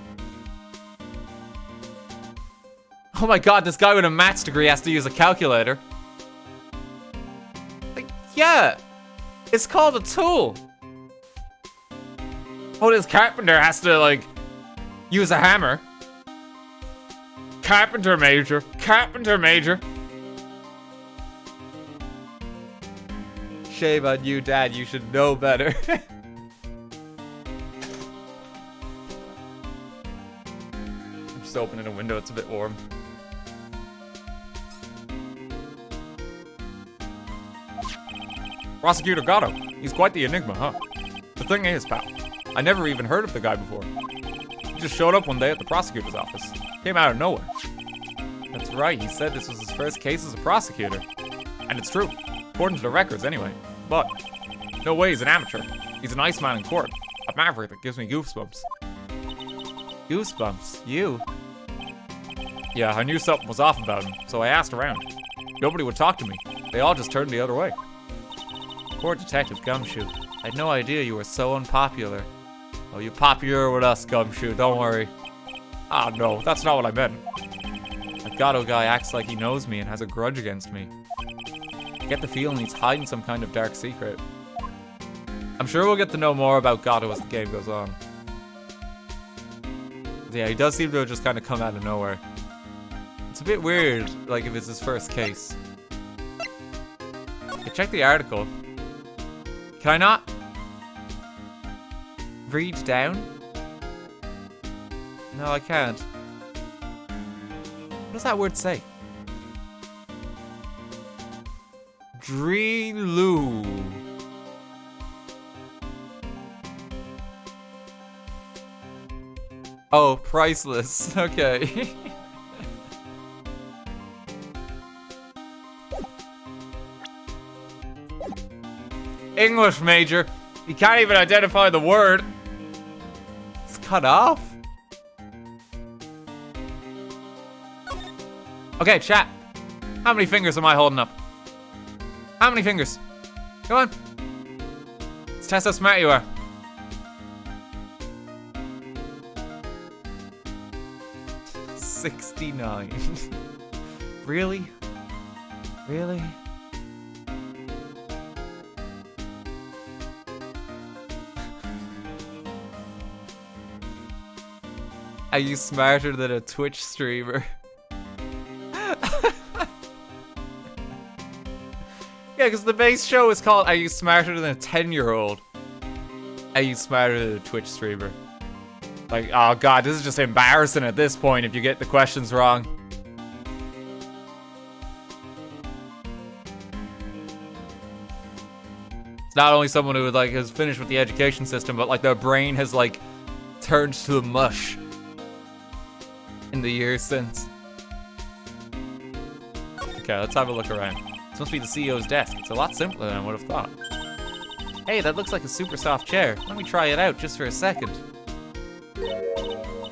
Oh my god, this guy with a maths degree has to use a calculator. Like, yeah. It's called a tool. Oh, this carpenter has to, like, use a hammer. Carpenter major. Carpenter major. Shame on you, Dad. You should know better. I'm just opening a window. It's a bit warm. Prosecutor got him. He's quite the enigma, huh? The thing is, pal, I never even heard of the guy before. He just showed up one day at the prosecutor's office. Came out of nowhere. That's right, he said this was his first case as a prosecutor. And it's true, according to the records anyway. But, no way he's an amateur. He's an Iceman in court. A maverick that gives me goosebumps. Goosebumps? You? Yeah, I knew something was off about him, so I asked around. Nobody would talk to me. They all just turned the other way. Poor Detective Gumshoe. I had no idea you were so unpopular. Oh, you're popular with us, Gumshoe, don't worry. Ah, no, that's not what I meant. That Gatto guy acts like he knows me and has a grudge against me. I get the feeling he's hiding some kind of dark secret. I'm sure we'll get to know more about Gatto as the game goes on. Yeah, he does seem to have just kind of come out of nowhere. It's a bit weird, like, if it's his first case. Okay, check the article. Can I not read down? No, I can't. What does that word say? Dreelu. Oh, priceless. Okay. English major. You can't even identify the word. It's cut off. Okay, chat. How many fingers am I holding up? How many fingers? Come on. Let's test how smart you are. $69. Really? Really? Are you smarter than a Twitch streamer? Yeah, because the base show is called Are You Smarter Than a 10-year-old? Are you smarter than a Twitch streamer? Like, oh god, this is just embarrassing at this point if you get the questions wrong. Not only someone who like has finished with the education system, but like their brain has like turned to mush in the years since. Okay, let's have a look around. This must be the CEO's desk. It's a lot simpler than I would have thought. Hey, that looks like a super soft chair. Let me try it out just for a second.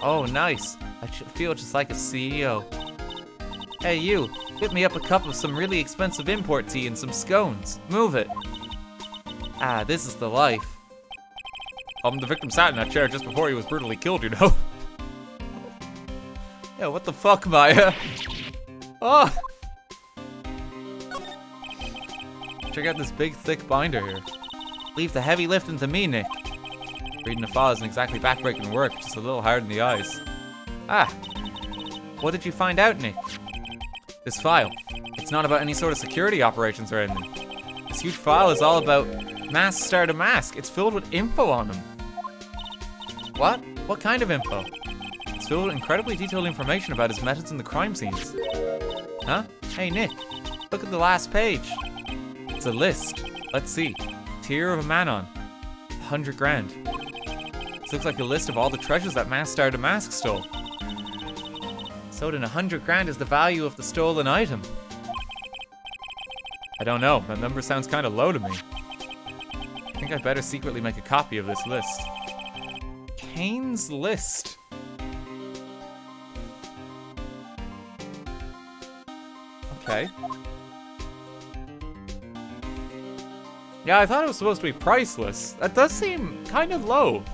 Oh, nice. I feel just like a CEO. Hey, you. Whip me up a cup of some really expensive import tea and some scones. Move it. Ah, this is the life. The victim sat in that chair just before he was brutally killed, you know? Yeah, what the fuck, Maya? Oh! Check out this big, thick binder here. Leave the heavy lifting to me, Nick. Reading a file isn't exactly backbreaking work, just a little hard in the eyes. Ah! What did you find out, Nick? This file. It's not about any sort of security operations or anything. This huge file is all about Mask Star to Mask. It's filled with info on him. What? What kind of info? It's filled with incredibly detailed information about his methods in the crime scenes. Huh? Hey, Nick. Look at the last page. It's a list. Let's see. Tier of a Manon. 100 grand. This looks like a list of all the treasures that Mask Star to Mask stole. So then 100 grand is the value of the stolen item. I don't know. That number sounds kind of low to me. I think I'd better secretly make a copy of this list. Kane's list. Okay. Yeah, I thought it was supposed to be priceless. That does seem kind of low.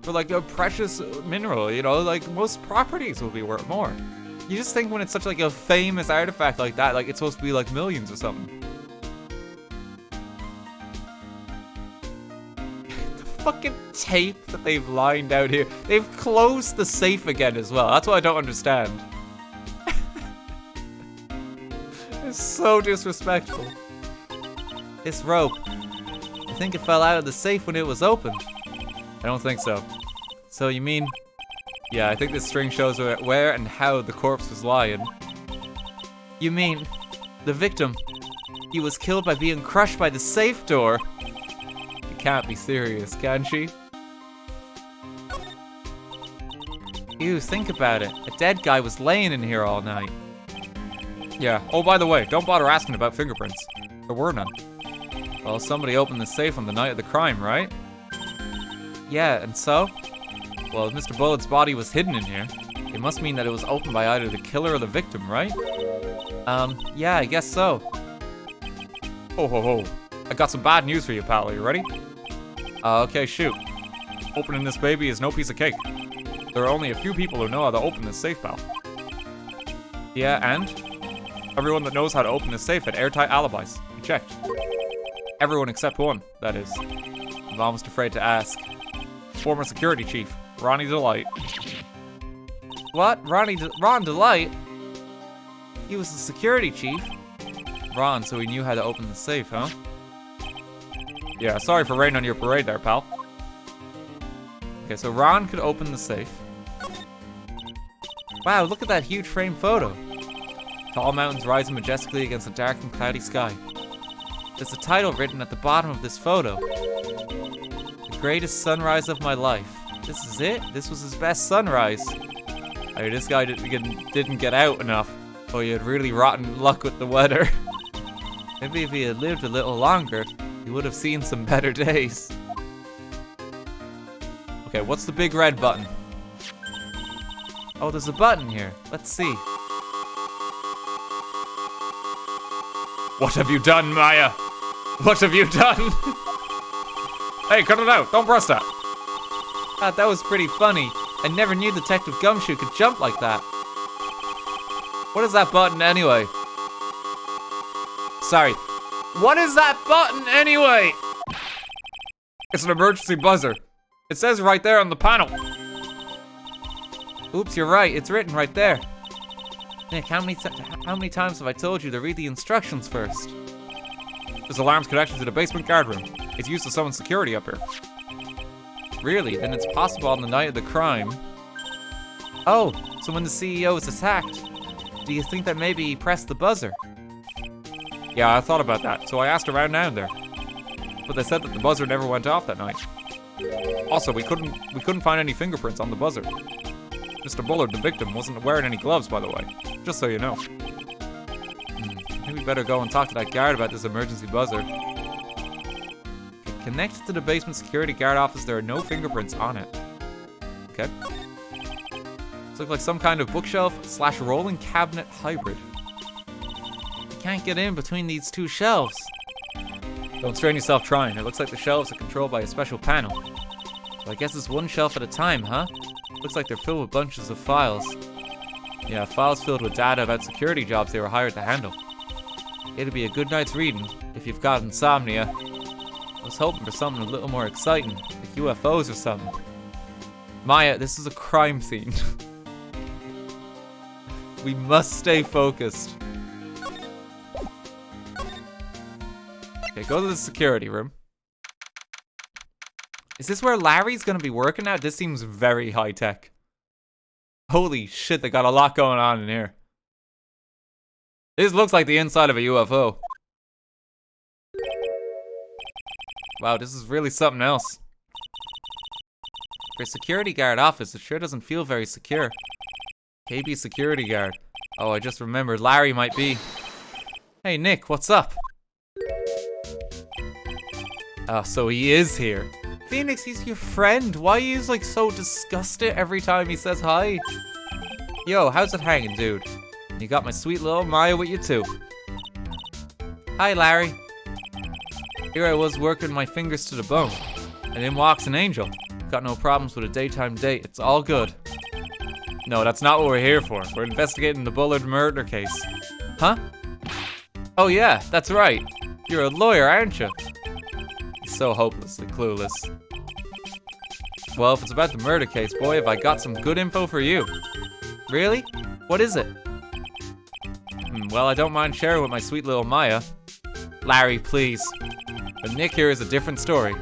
For like a precious mineral, you know, like most properties will be worth more. You just think when it's such like a famous artifact like that, like it's supposed to be like millions or something. The fucking tape that they've lined out here. They've closed the safe again as well. That's what I don't understand. It's so disrespectful. This rope. I think it fell out of the safe when it was opened. I don't think so. So you mean... Yeah, I think this string shows where and how the corpse was lying. You mean... the victim... he was killed by being crushed by the safe door? She can't be serious, can she? Ew, think about it. A dead guy was laying in here all night. Yeah. Oh, by the way, don't bother asking about fingerprints. There were none. Well, somebody opened the safe on the night of the crime, right? Yeah, and so? Well, if Mr. Bullett's body was hidden in here, it must mean that it was opened by either the killer or the victim, right? Yeah, I guess so. Ho ho ho. I got some bad news for you, pal. Are you ready? Okay, shoot. Opening this baby is no piece of cake. There are only a few people who know how to open this safe, pal. Yeah, and? Everyone that knows how to open this safe had airtight alibis. We checked. Everyone except one, that is. I'm almost afraid to ask. Former security chief, Ronnie Delight. What? Ron Delight? He was the security chief? Ron, so he knew how to open the safe, huh? Yeah, sorry for raining on your parade there, pal. Okay, so Ron could open the safe. Wow, look at that huge frame photo. Tall mountains rising majestically against a dark and cloudy sky. There's a title written at the bottom of this photo. The greatest sunrise of my life. This is it? This was his best sunrise. I mean, this guy didn't get out enough. Oh, he had really rotten luck with the weather. Maybe if he had lived a little longer, he would have seen some better days. Okay, what's the big red button? Oh, there's a button here. Let's see. What have you done, Maya? What have you done? Hey, cut it out. Don't press that. That was pretty funny. I never knew Detective Gumshoe could jump like that. What is that button anyway? Sorry. What is that button anyway? It's an emergency buzzer. It says right there on the panel. Oops, you're right. It's written right there. Nick, how many times have I told you to read the instructions first? This alarm's connection to the basement guard room. It's used to summon security up here. Really? Then it's possible on the night of the crime. Oh, so when the CEO was attacked, do you think that maybe he pressed the buzzer? Yeah, I thought about that, so I asked around down there. But they said that the buzzer never went off that night. Also, we couldn't find any fingerprints on the buzzer. Mr. Bullard, the victim, wasn't wearing any gloves, by the way. Just so you know. Maybe we better go and talk to that guard about this emergency buzzer. Connected to the basement security guard office, there are no fingerprints on it. Okay. This looks like some kind of bookshelf / rolling cabinet hybrid. You can't get in between these two shelves. Don't strain yourself trying. It looks like the shelves are controlled by a special panel. So I guess it's one shelf at a time, huh? Looks like they're filled with bunches of files. Yeah, files filled with data about security jobs they were hired to handle. It'll be a good night's reading if you've got insomnia. I was hoping for something a little more exciting, like UFOs or something. Maya, this is a crime scene. We must stay focused. Okay, go to the security room. Is this where Larry's gonna be working at? This seems very high tech. Holy shit, they got a lot going on in here. This looks like the inside of a UFO. Wow, this is really something else. For a security guard office, it sure doesn't feel very secure. KB security guard. Oh, I just remembered Larry might be. Hey Nick, what's up? Oh, so he is here. Phoenix, he's your friend. Why are you like so disgusted every time he says hi? Yo, how's it hanging, dude? You got my sweet little Maya with you too. Hi, Larry. Here I was working my fingers to the bone, and in walks an angel. Got no problems with a daytime date. It's all good. No, that's not what we're here for. We're investigating the Bullard murder case. Huh? Oh yeah, that's right. You're a lawyer, aren't you? He's so hopelessly clueless. Well, if it's about the murder case, boy, have I got some good info for you. Really? What is it? Well, I don't mind sharing with my sweet little Maya. Larry, please. But Nick here is a different story.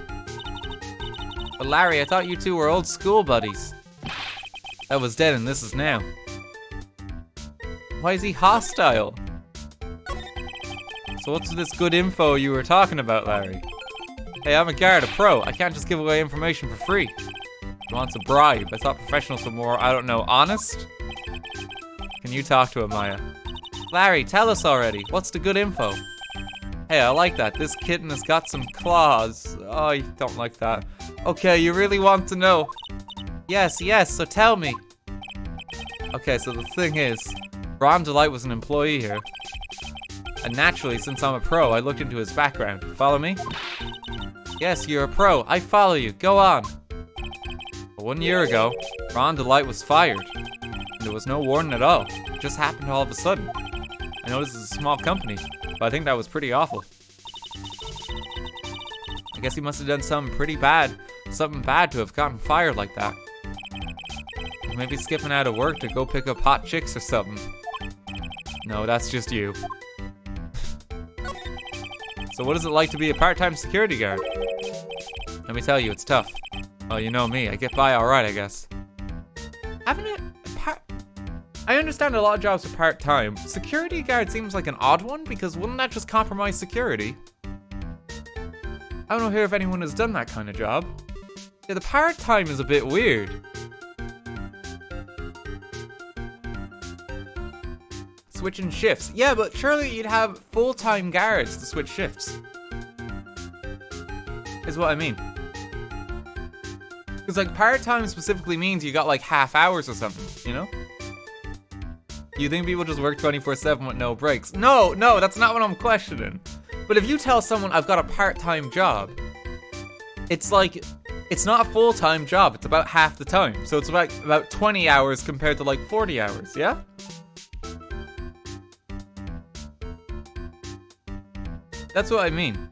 But Larry, I thought you two were old school buddies. That was then and this is now. Why is he hostile? So what's this good info you were talking about, Larry? Hey, I'm a guard, a pro. I can't just give away information for free. He wants a bribe. I thought professionals were more, I don't know, honest? Can you talk to him, Maya? Larry, tell us already. What's the good info? Hey, I like that. This kitten has got some claws. Oh, I don't like that. Okay, you really want to know? Yes, so tell me. Okay, so the thing is, Ron Delight was an employee here. And naturally, since I'm a pro, I looked into his background. Follow me? Yes, you're a pro. I follow you. Go on. But 1 year ago, Ron Delight was fired. And there was no warning at all. It just happened all of a sudden. I know this is a small company, but I think that was pretty awful. I guess he must have done something pretty bad. Something bad to have gotten fired like that. Maybe skipping out of work to go pick up hot chicks or something. No, that's just you. So what is it like to be a part-time security guard? Let me tell you, it's tough. Oh, you know me, I get by alright, I guess. I understand a lot of jobs are part-time. Security guard seems like an odd one, because wouldn't that just compromise security? I don't know here if anyone has done that kind of job. Yeah, the part-time is a bit weird. Switching shifts. Yeah, but surely you'd have full-time guards to switch shifts. Is what I mean. Because like part-time specifically means you got like half hours or something, you know? You think people just work 24/7 with no breaks? No, that's not what I'm questioning. But if you tell someone I've got a part-time job, it's like, it's not a full-time job, it's about half the time. So it's about 20 hours compared to like 40 hours, yeah? That's what I mean.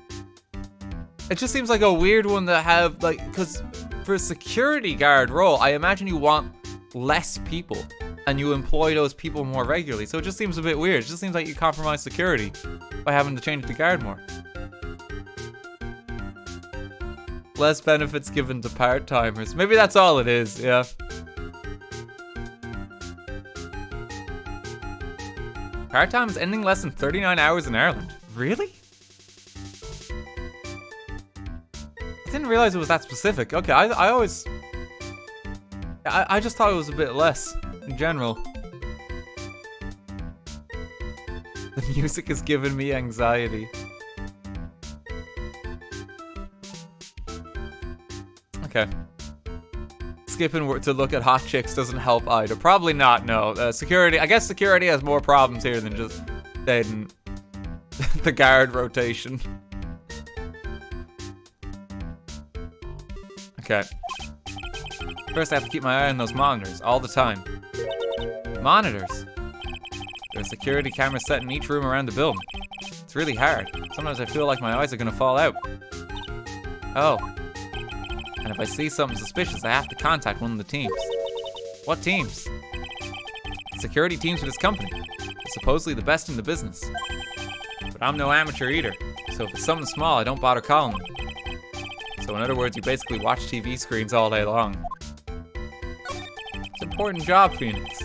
It just seems like a weird one to have, like, because for a security guard role, I imagine you want less people and you employ those people more regularly. So it just seems a bit weird. It just seems like you compromise security by having to change the guard more. Less benefits given to part-timers. Maybe that's all it is, yeah. Part-time is ending less than 39 hours in Ireland. Really? I didn't realize it was that specific. Okay, I always... I just thought it was a bit less, in general. The music is giving me anxiety. Okay. Skipping to look at hot chicks doesn't help either. Probably not, no. Security, I guess security has more problems here than just dating the guard rotation. Okay. First I have to keep my eye on those monitors all the time. Monitors? There's security cameras set in each room around the building. It's really hard. Sometimes I feel like my eyes are gonna fall out. Oh. And if I see something suspicious, I have to contact one of the teams. What teams? Security teams for this company. It's supposedly the best in the business. But I'm no amateur either, so if it's something small, I don't bother calling them. So in other words, you basically watch TV screens all day long. It's an important job, Phoenix.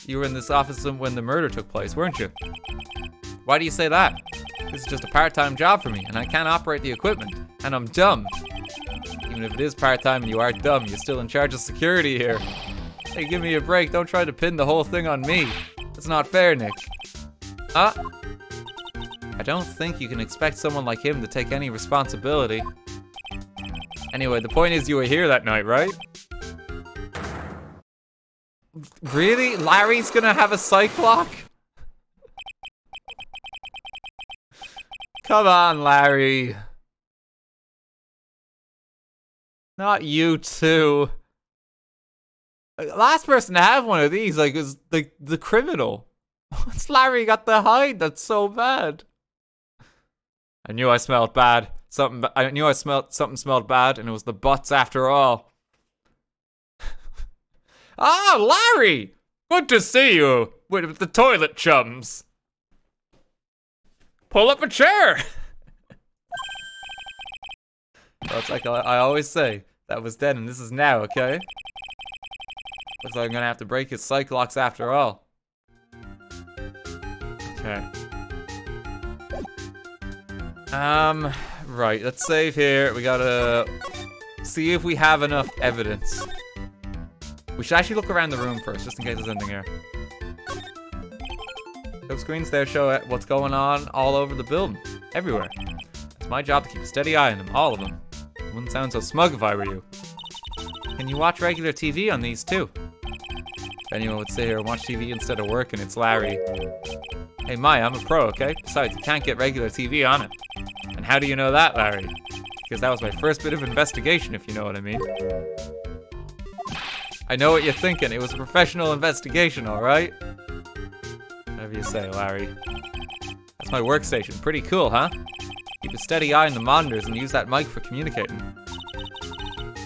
You were in this office when the murder took place, weren't you? Why do you say that? This is just a part-time job for me, and I can't operate the equipment, and I'm dumb. Even if it is part-time and you are dumb, you're still in charge of security here. Hey, give me a break. Don't try to pin the whole thing on me. That's not fair, Nick. I don't think you can expect someone like him to take any responsibility. Anyway, the point is you were here that night, right? Really? Larry's gonna have a psych lock? Come on, Larry. Not you too. Last person to have one of these, like, is the criminal. What's Larry got to hide? That's so bad. I knew I smelled bad. Something smelled bad, and it was the butts after all. Ah, Larry! Good to see you with the toilet chums. Pull up a chair. Well, it's like I always say, that was then and this is now, okay? Looks like I'm gonna have to break his psych locks after all. Okay. Right, let's save here. We gotta see if we have enough evidence. We should actually look around the room first, just in case there's anything here. Those screens there show what's going on all over the building. Everywhere. It's my job to keep a steady eye on them, all of them. I wouldn't sound so smug if I were you. Can you watch regular TV on these too? If anyone would sit here and watch TV instead of working, it's Larry. Hey Maya, I'm a pro, okay? Besides, you can't get regular TV on it. And how do you know that, Larry? Because that was my first bit of investigation, if you know what I mean. I know what you're thinking. It was a professional investigation, alright? Whatever you say, Larry. That's my workstation. Pretty cool, huh? Keep a steady eye on the monitors and use that mic for communicating.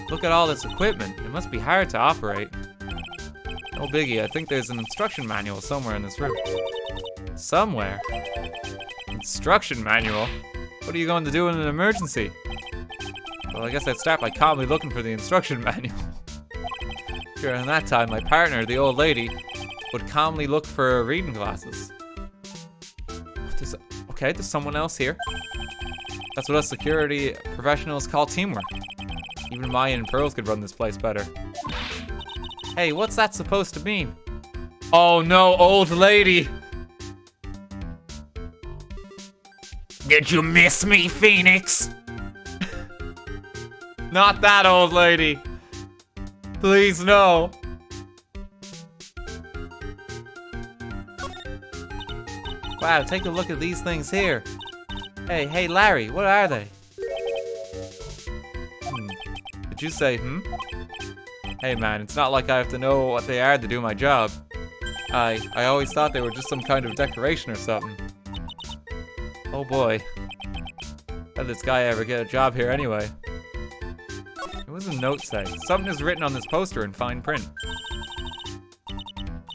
Look at all this equipment. It must be hard to operate. No biggie. I think there's an instruction manual somewhere in this room. Somewhere? Instruction manual? What are you going to do in an emergency? Well, I guess I'd start by calmly looking for the instruction manual. During that time, my partner, the old lady, would calmly look for reading glasses. Okay, there's someone else here. That's what us security professionals call teamwork. Even Maya and Pearls could run this place better. Hey, what's that supposed to mean? Oh no, old lady! Did you miss me, Phoenix? Not that old lady. Please, no. Wow, take a look at these things here. Hey, Larry, what are they? Did you say, Hey man, it's not like I have to know what they are to do my job. I always thought they were just some kind of decoration or something. Oh boy. How did this guy ever get a job here anyway? What does the note say? Something is written on this poster in fine print.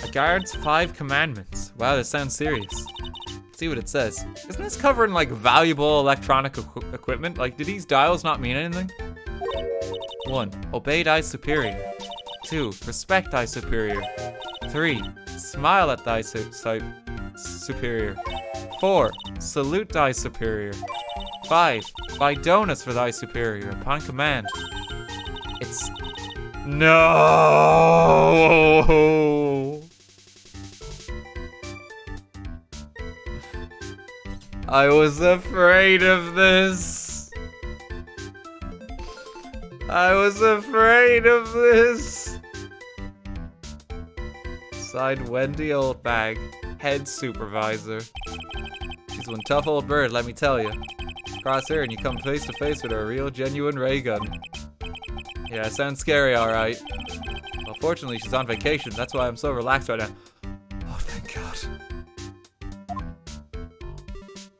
A guard's 5 commandments. Wow, this sounds serious. Let's see what it says. Isn't this covering like valuable electronic equipment? Like, do these dials not mean anything? 1. Obey thy superior. 2. Respect thy superior. 3. Smile at thy superior. 4. Salute thy superior. 5. Buy donuts for thy superior upon command. It's... No! I was afraid of this. I was afraid of this. Signed, Wendy Oldbag, head supervisor. She's one tough old bird, let me tell you. Cross her and you come face to face with a real genuine ray gun. Yeah, sounds scary, alright. Well, fortunately, she's on vacation. That's why I'm so relaxed right now. Oh, thank God.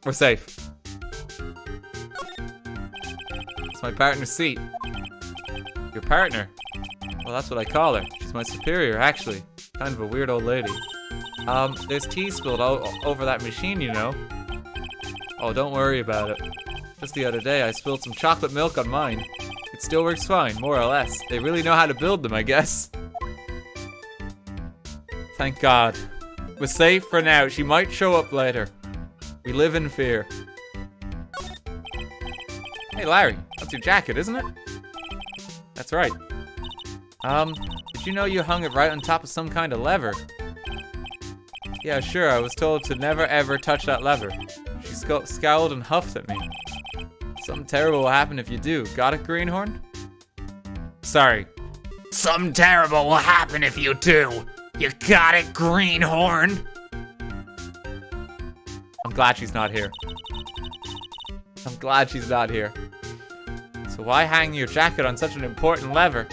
We're safe. It's my partner's seat. Your partner? Well, that's what I call her. She's my superior, actually. Kind of a weird old lady. There's tea spilled over that machine, you know. Oh, don't worry about it. Just the other day, I spilled some chocolate milk on mine. It still works fine, more or less. They really know how to build them, I guess. Thank God. We're safe for now. She might show up later. We live in fear. Hey, Larry. That's your jacket, isn't it? That's right. Did you know you hung it right on top of some kind of lever? Yeah, sure. I was told to never ever touch that lever. She scowled and huffed at me. Something terrible will happen if you do. Got it, Greenhorn? Sorry. Something terrible will happen if you do. You got it, Greenhorn? I'm glad she's not here. I'm glad she's not here. So why hang your jacket on such an important lever?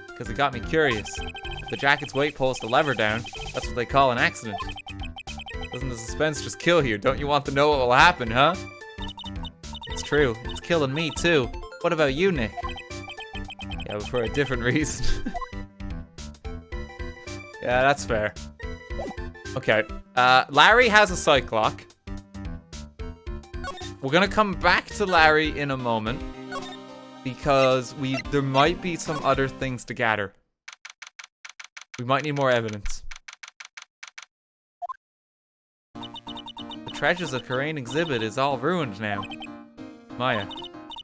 Because it got me curious. If the jacket's weight pulls the lever down, that's what they call an accident. Doesn't the suspense just kill you? Don't you want to know what will happen, huh? It's true. It's killing me, too. What about you, Nick? Yeah, but for a different reason. Yeah, that's fair. Okay. Larry has a psych lock. We're gonna come back to Larry in a moment. Because there might be some other things to gather. We might need more evidence. The treasures of Karain exhibit is all ruined now. Maya,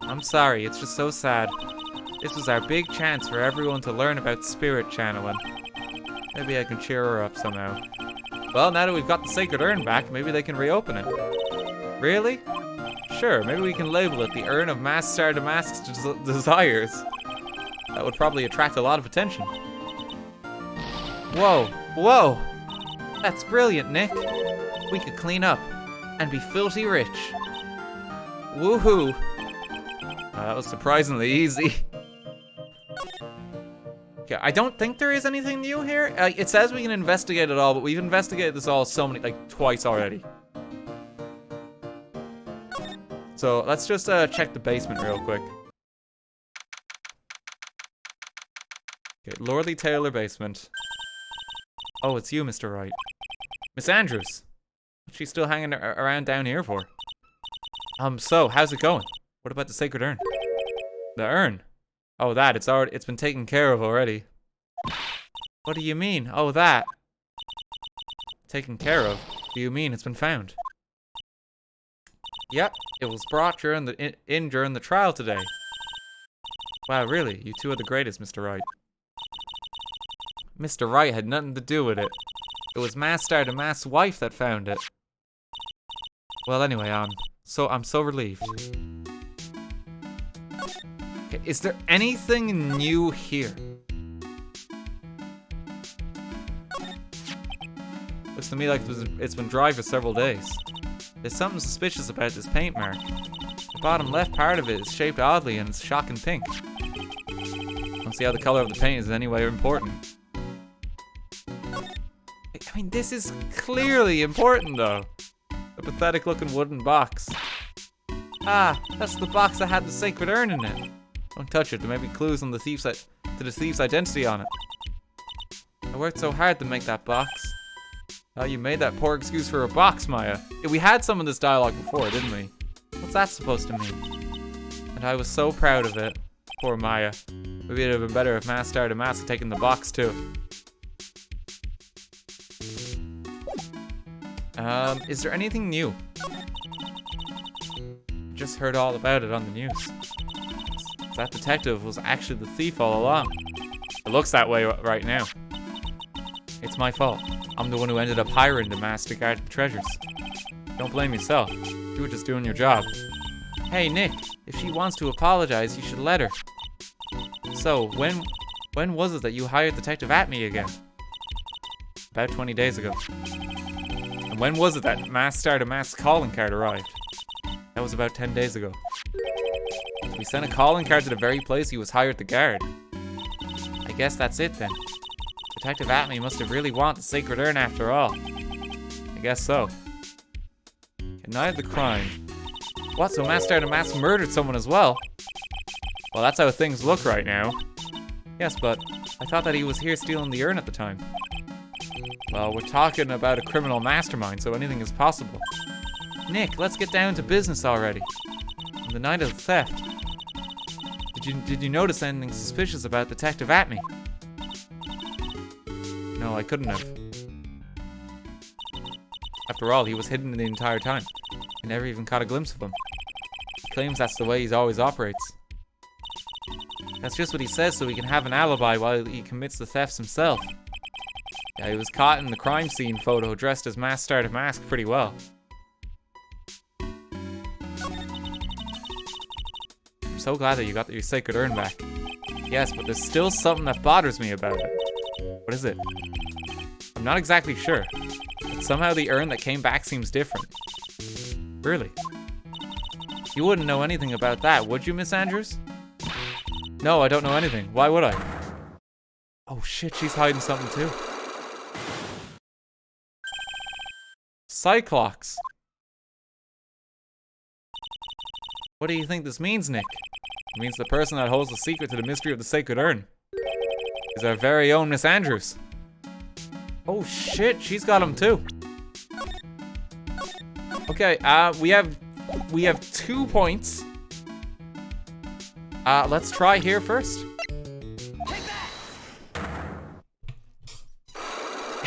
I'm sorry, it's just so sad. This was our big chance for everyone to learn about spirit channeling. Maybe I can cheer her up somehow. Well, now that we've got the sacred urn back, maybe they can reopen it. Really? Sure, maybe we can label it the Urn of Master Damask's Desires. That would probably attract a lot of attention. Whoa, whoa! That's brilliant, Nick. We could clean up and be filthy rich. Woohoo! That was surprisingly easy. Okay, I don't think there is anything new here. It says we can investigate it all, but we've investigated this all twice already. So let's just check the basement real quick. Okay, Lordly Taylor basement. Oh, it's you, Mr. Wright. Miss Andrews. What's she still hanging around down here for? So, how's it going? What about the sacred urn? The urn? Oh, it's been taken care of already. What do you mean? Oh, that. Taken care of? Do you mean it's been found? Yep, it was brought during the trial today. Wow, really? You two are the greatest, Mr. Wright. Mr. Wright had nothing to do with it. It was Master Damask's wife that found it. Well, anyway, I'm so relieved. Okay, is there anything new here? Looks to me like it's been dry for several days. There's something suspicious about this paint mark. The bottom left part of it is shaped oddly and it's shocking pink. Don't see how the color of the paint is in any way important. I mean, this is clearly important, though. The pathetic looking wooden box. Ah, that's the box that had the sacred urn in it. Don't touch it, there may be clues on the thief's identity on it. I worked so hard to make that box. Oh, you made that poor excuse for a box, Maya. Yeah, we had some of this dialogue before, didn't we? What's that supposed to mean? And I was so proud of it. Poor Maya. Maybe it'd have been better if Master Damask had taken the box too. Is there anything new? Just heard all about it on the news. That detective was actually the thief all along. It looks that way right now. It's my fault. I'm the one who ended up hiring the master to guard the treasures. Don't blame yourself. You were just doing your job. Hey, Nick, if she wants to apologize, you should let her. So, when was it that you hired Detective Atme again? About 20 days ago. And when was it that Master calling card arrived? That was about 10 days ago. We sent a calling card to the very place he was hired to guard. I guess that's it then. Detective Atme must have really wanted the sacred urn after all. I guess so. Denied the crime. What, so Master murdered someone as well? Well, that's how things look right now. Yes, but I thought that he was here stealing the urn at the time. Well, we're talking about a criminal mastermind, so anything is possible. Nick, let's get down to business already. On the night of the theft, did you notice anything suspicious about Detective Atme? No, I couldn't have. After all, he was hidden the entire time. I never even caught a glimpse of him. He claims that's the way he always operates. That's just what he says so he can have an alibi while he commits the thefts himself. Yeah, he was caught in the crime scene photo dressed as Master pretty well. I'm so glad that you got your sacred urn back. Yes, but there's still something that bothers me about it. What is it? I'm not exactly sure, but somehow the urn that came back seems different. Really? You wouldn't know anything about that, would you, Miss Andrews? No, I don't know anything. Why would I? Oh shit, she's hiding something too. Cyclops. What do you think this means, Nick? It means the person that holds the secret to the mystery of the sacred urn is our very own Miss Andrews. Oh shit, she's got him too. Okay, we have 2 points. Let's try here first.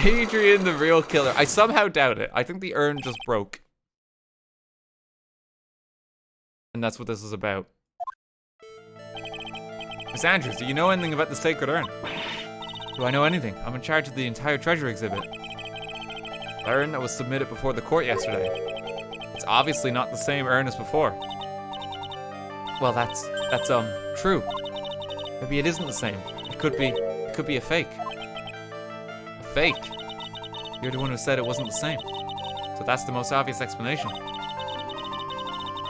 Adrian, the real killer. I somehow doubt it. I think the urn just broke. And that's what this is about. Miss Andrews, do you know anything about the sacred urn? Do I know anything? I'm in charge of the entire treasure exhibit. The urn that was submitted before the court yesterday. It's obviously not the same urn as before. Well, that's true. Maybe it isn't the same. It could be a fake. A fake? You're the one who said it wasn't the same. So that's the most obvious explanation. Do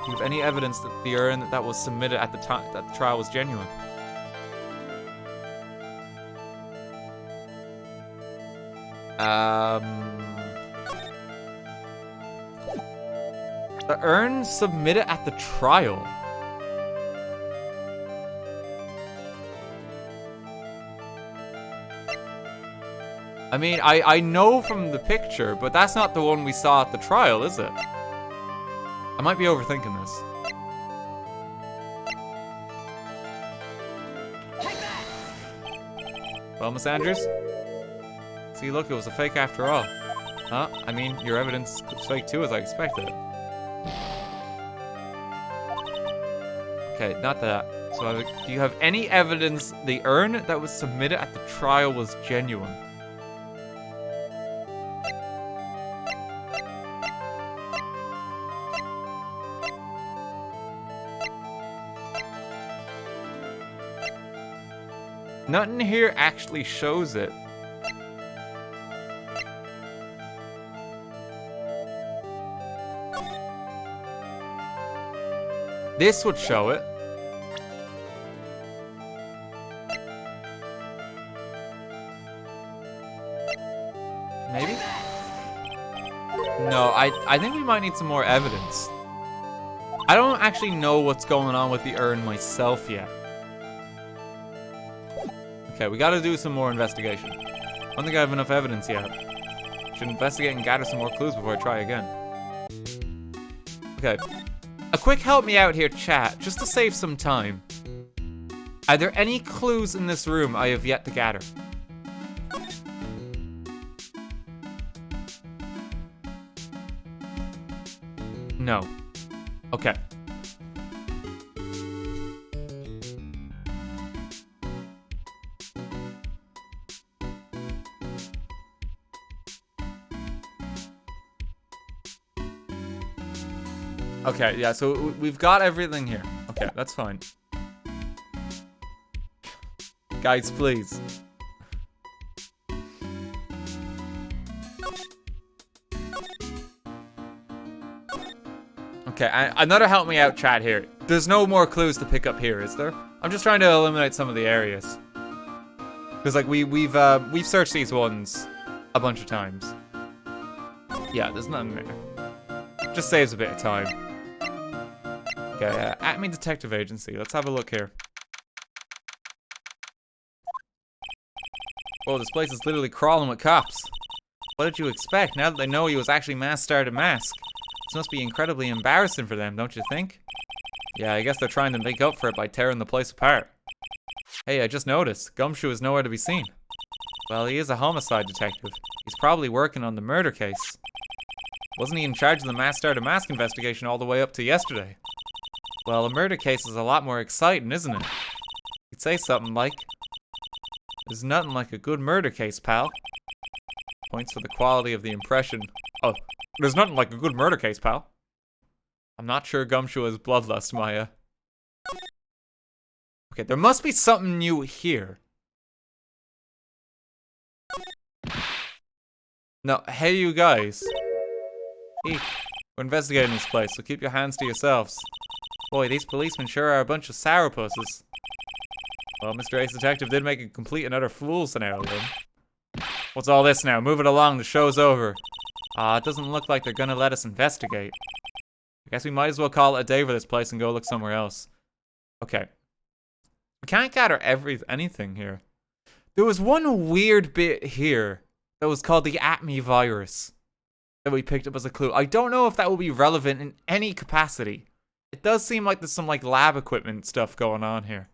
you have any evidence that the urn that was submitted at the time that the trial was genuine? The urn submitted at the trial. I mean, I know from the picture, but that's not the one we saw at the trial, is it? I might be overthinking this. Well, Miss Andrews? See, look, it was a fake after all. Huh? I mean, your evidence was fake too, as I expected. Okay, not that. So, do you have any evidence the urn that was submitted at the trial was genuine? Nothing here actually shows it. This would show it. Maybe? No, I think we might need some more evidence. I don't actually know what's going on with the urn myself yet. Okay, we gotta do some more investigation. I don't think I have enough evidence yet. Should investigate and gather some more clues before I try again. Okay. A quick help me out here, chat, just to save some time. Are there any clues in this room I have yet to gather? No. Okay. Okay, yeah, so we've got everything here. Okay, that's fine. Guys, please. Okay, another help me out chat here. There's no more clues to pick up here, is there? I'm just trying to eliminate some of the areas. Because like we've searched these ones a bunch of times. Yeah, there's nothing there. Just saves a bit of time. Okay, Acme Detective Agency. Let's have a look here. Whoa, this place is literally crawling with cops. What did you expect? Now that they know he was actually masked to mask. This must be incredibly embarrassing for them, don't you think? Yeah, I guess they're trying to make up for it by tearing the place apart. Hey, I just noticed. Gumshoe is nowhere to be seen. Well, he is a homicide detective. He's probably working on the murder case. Wasn't he in charge of the masked to mask investigation all the way up to yesterday? Well, a murder case is a lot more exciting, isn't it? You'd say something like, there's nothing like a good murder case, pal. Points for the quality of the impression. Oh, there's nothing like a good murder case, pal. I'm not sure Gumshoe is bloodlust, Maya. Okay, there must be something new here. No, hey you guys. Eek, we're investigating this place, so keep your hands to yourselves. Boy, these policemen sure are a bunch of sourpusses. Well, Mr. Ace Detective did make a complete and utter fool scenario. What's all this now? Move it along, the show's over. It doesn't look like they're gonna let us investigate. I guess we might as well call it a day for this place and go look somewhere else. Okay. We can't gather anything here. There was one weird bit here that was called the Acme virus that we picked up as a clue. I don't know if that will be relevant in any capacity. It does seem like there's some like lab equipment stuff going on here.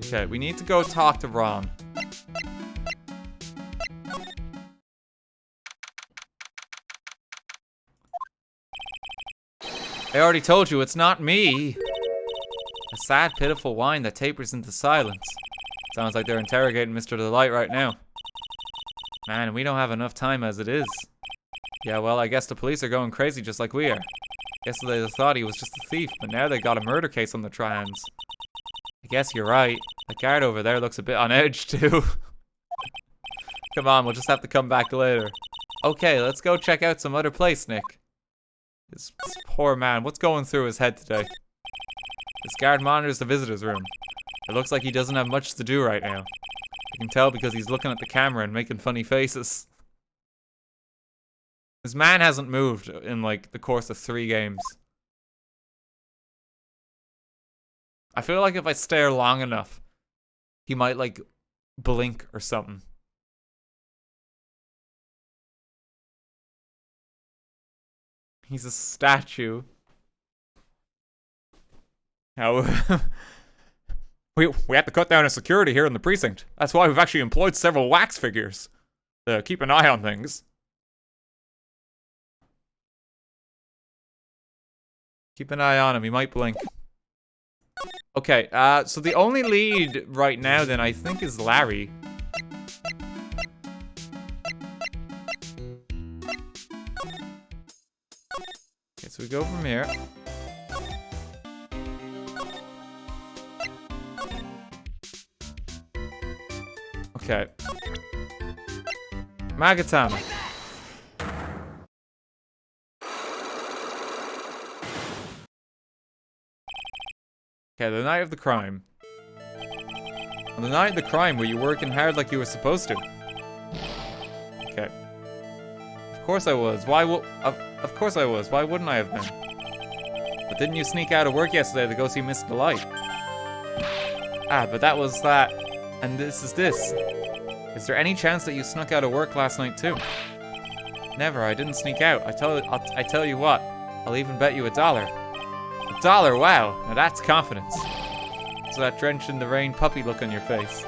Okay, we need to go talk to Ron. I already told you, it's not me. A sad, pitiful whine that tapers into silence. Sounds like they're interrogating Mr. Delight right now. Man, we don't have enough time as it is. Yeah, well, I guess the police are going crazy just like we are. Yesterday they thought he was just a thief, but now they got a murder case on their hands. I guess you're right. The guard over there looks a bit on edge, too. Come on, we'll just have to come back later. Okay, let's go check out some other place, Nick. This poor man, what's going through his head today? This guard monitors the visitor's room. It looks like he doesn't have much to do right now. You can tell because he's looking at the camera and making funny faces. This man hasn't moved in, like, the course of 3 games. I feel like if I stare long enough, he might, like, blink or something. He's a statue. Now, we have to cut down on security here in the precinct. That's why we've actually employed several wax figures to keep an eye on things. Keep an eye on him, he might blink. Okay, so the only lead right now then I think is Larry. Okay, so we go from here. Okay. Magatama. Okay, the night of the crime. On the night of the crime, were you working hard like you were supposed to? Okay. Of course I was. Of course I was. Why wouldn't I have been? But didn't you sneak out of work yesterday to go see Mr. Delight? But that was that. And this is this. Is there any chance that you snuck out of work last night too? Never, I didn't sneak out. I tell you what. I'll even bet you $1. $1, wow. Now that's confidence. So that drenched in the rain puppy look on your face.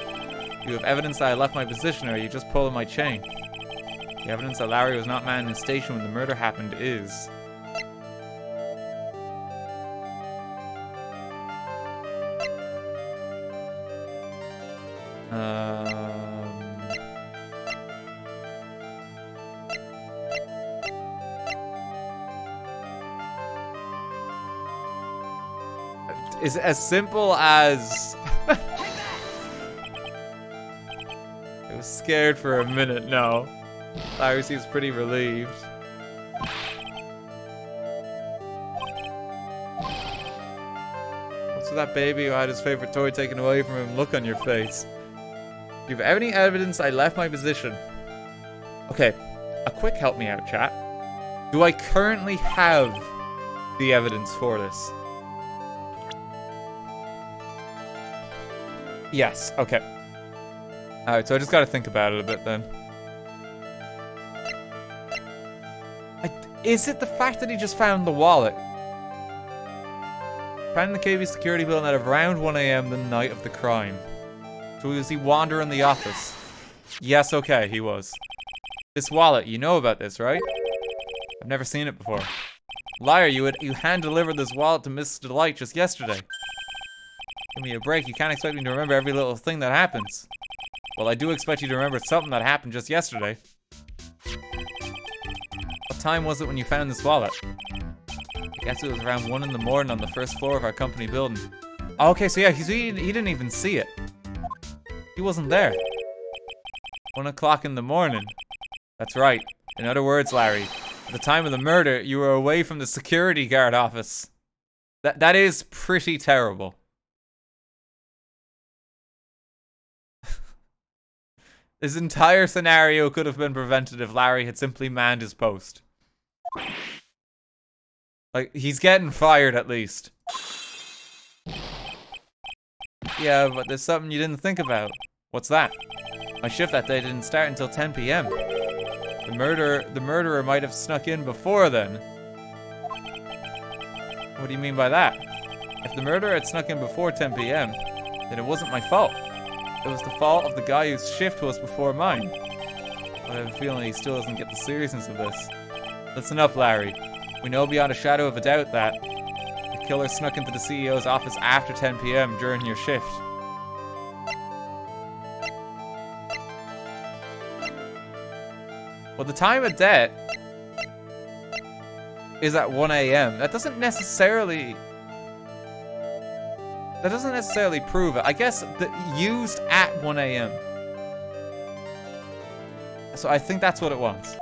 You have evidence that I left my position, or are you just pulling my chain? The evidence that Larry was not man in his station when the murder happened is... Is as simple as... I was scared for a minute, no. Larry seems pretty relieved. What's with that baby who had his favorite toy taken away from him look on your face? Do you have any evidence I left my position? Okay, a quick help me out, chat. Do I currently have the evidence for this? Yes, okay. Alright, so I just gotta think about it a bit then. Is it the fact that he just found the wallet? Found the KV security building at around 1 AM the night of the crime. So was he wandering the office? Yes, okay, he was. This wallet, you know about this, right? I've never seen it before. Liar, you hand-delivered this wallet to Miss Delight just yesterday. Give me a break, you can't expect me to remember every little thing that happens. Well, I do expect you to remember something that happened just yesterday. What time was it when you found this wallet? I guess it was around 1 in the morning on the first floor of our company building. Okay, so yeah, he didn't even see it. He wasn't there. 1 o'clock in the morning. That's right. In other words, Larry, at the time of the murder, you were away from the security guard office. That is pretty terrible. This entire scenario could have been prevented if Larry had simply manned his post. Like, he's getting fired at least. Yeah, but there's something you didn't think about. What's that? My shift that day didn't start until 10 PM. The murderer might have snuck in before then. What do you mean by that? If the murderer had snuck in before 10 PM, then it wasn't my fault. It was the fault of the guy whose shift was before mine. I have a feeling he still doesn't get the seriousness of this. Listen up, Larry. We know beyond a shadow of a doubt that the killer snuck into the CEO's office after 10 PM during your shift. Well, the time of death is at 1 AM. That doesn't necessarily prove it. I guess used at 1 AM. So I think that's what it was.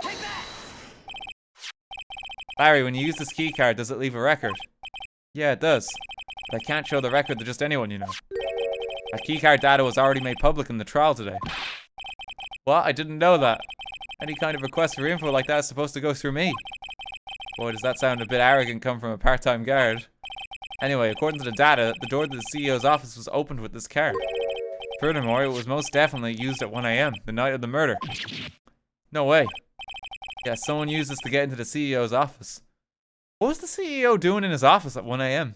Larry, when you use this key card, does it leave a record? Yeah, it does. But I can't show the record to just anyone, you know. That key card data was already made public in the trial today. What? I didn't know that. Any kind of request for info like that is supposed to go through me. Boy, does that sound a bit arrogant come from a part-time guard. Anyway, according to the data, the door to the CEO's office was opened with this card. Furthermore, it was most definitely used at 1 AM, the night of the murder. No way. Yeah, someone used this to get into the CEO's office. What was the CEO doing in his office at 1 AM?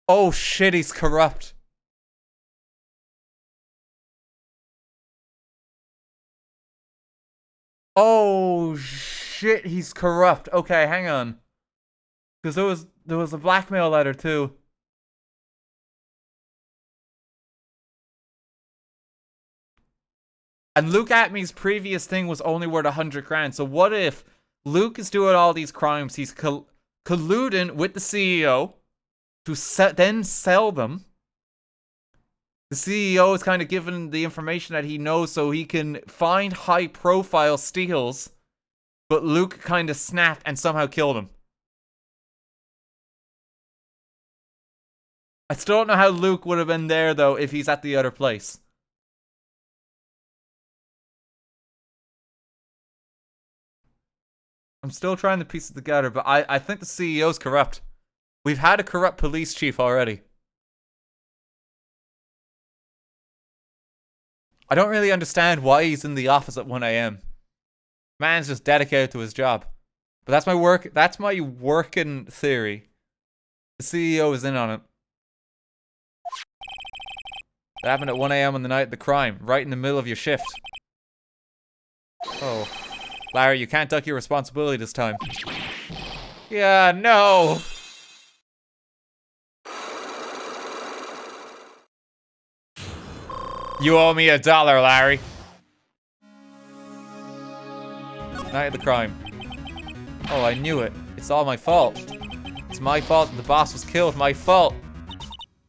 Oh shit, he's corrupt. Oh shit, he's corrupt. Okay, hang on. Because there was a blackmail letter too. And Luke Atmey's previous thing was only worth 100 grand. So what if Luke is doing all these crimes, he's colluding with the CEO to then sell them. The CEO is kind of given the information that he knows so he can find high-profile steals, but Luke kind of snapped and somehow killed him. I still don't know how Luke would have been there, though, if he's at the other place. I'm still trying to piece it together, but I think the CEO's corrupt. We've had a corrupt police chief already. I don't really understand why he's in the office at 1 AM. Man's just dedicated to his job. But that's my working theory. The The CEO is in on it. That happened at 1 a.m. on the night of the crime, right in the middle of your shift. Oh. Larry, you can't duck your responsibility this time. Yeah, no! You owe me $1, Larry. Night of the crime. Oh, I knew it. It's all my fault. It's my fault that the boss was killed. My fault.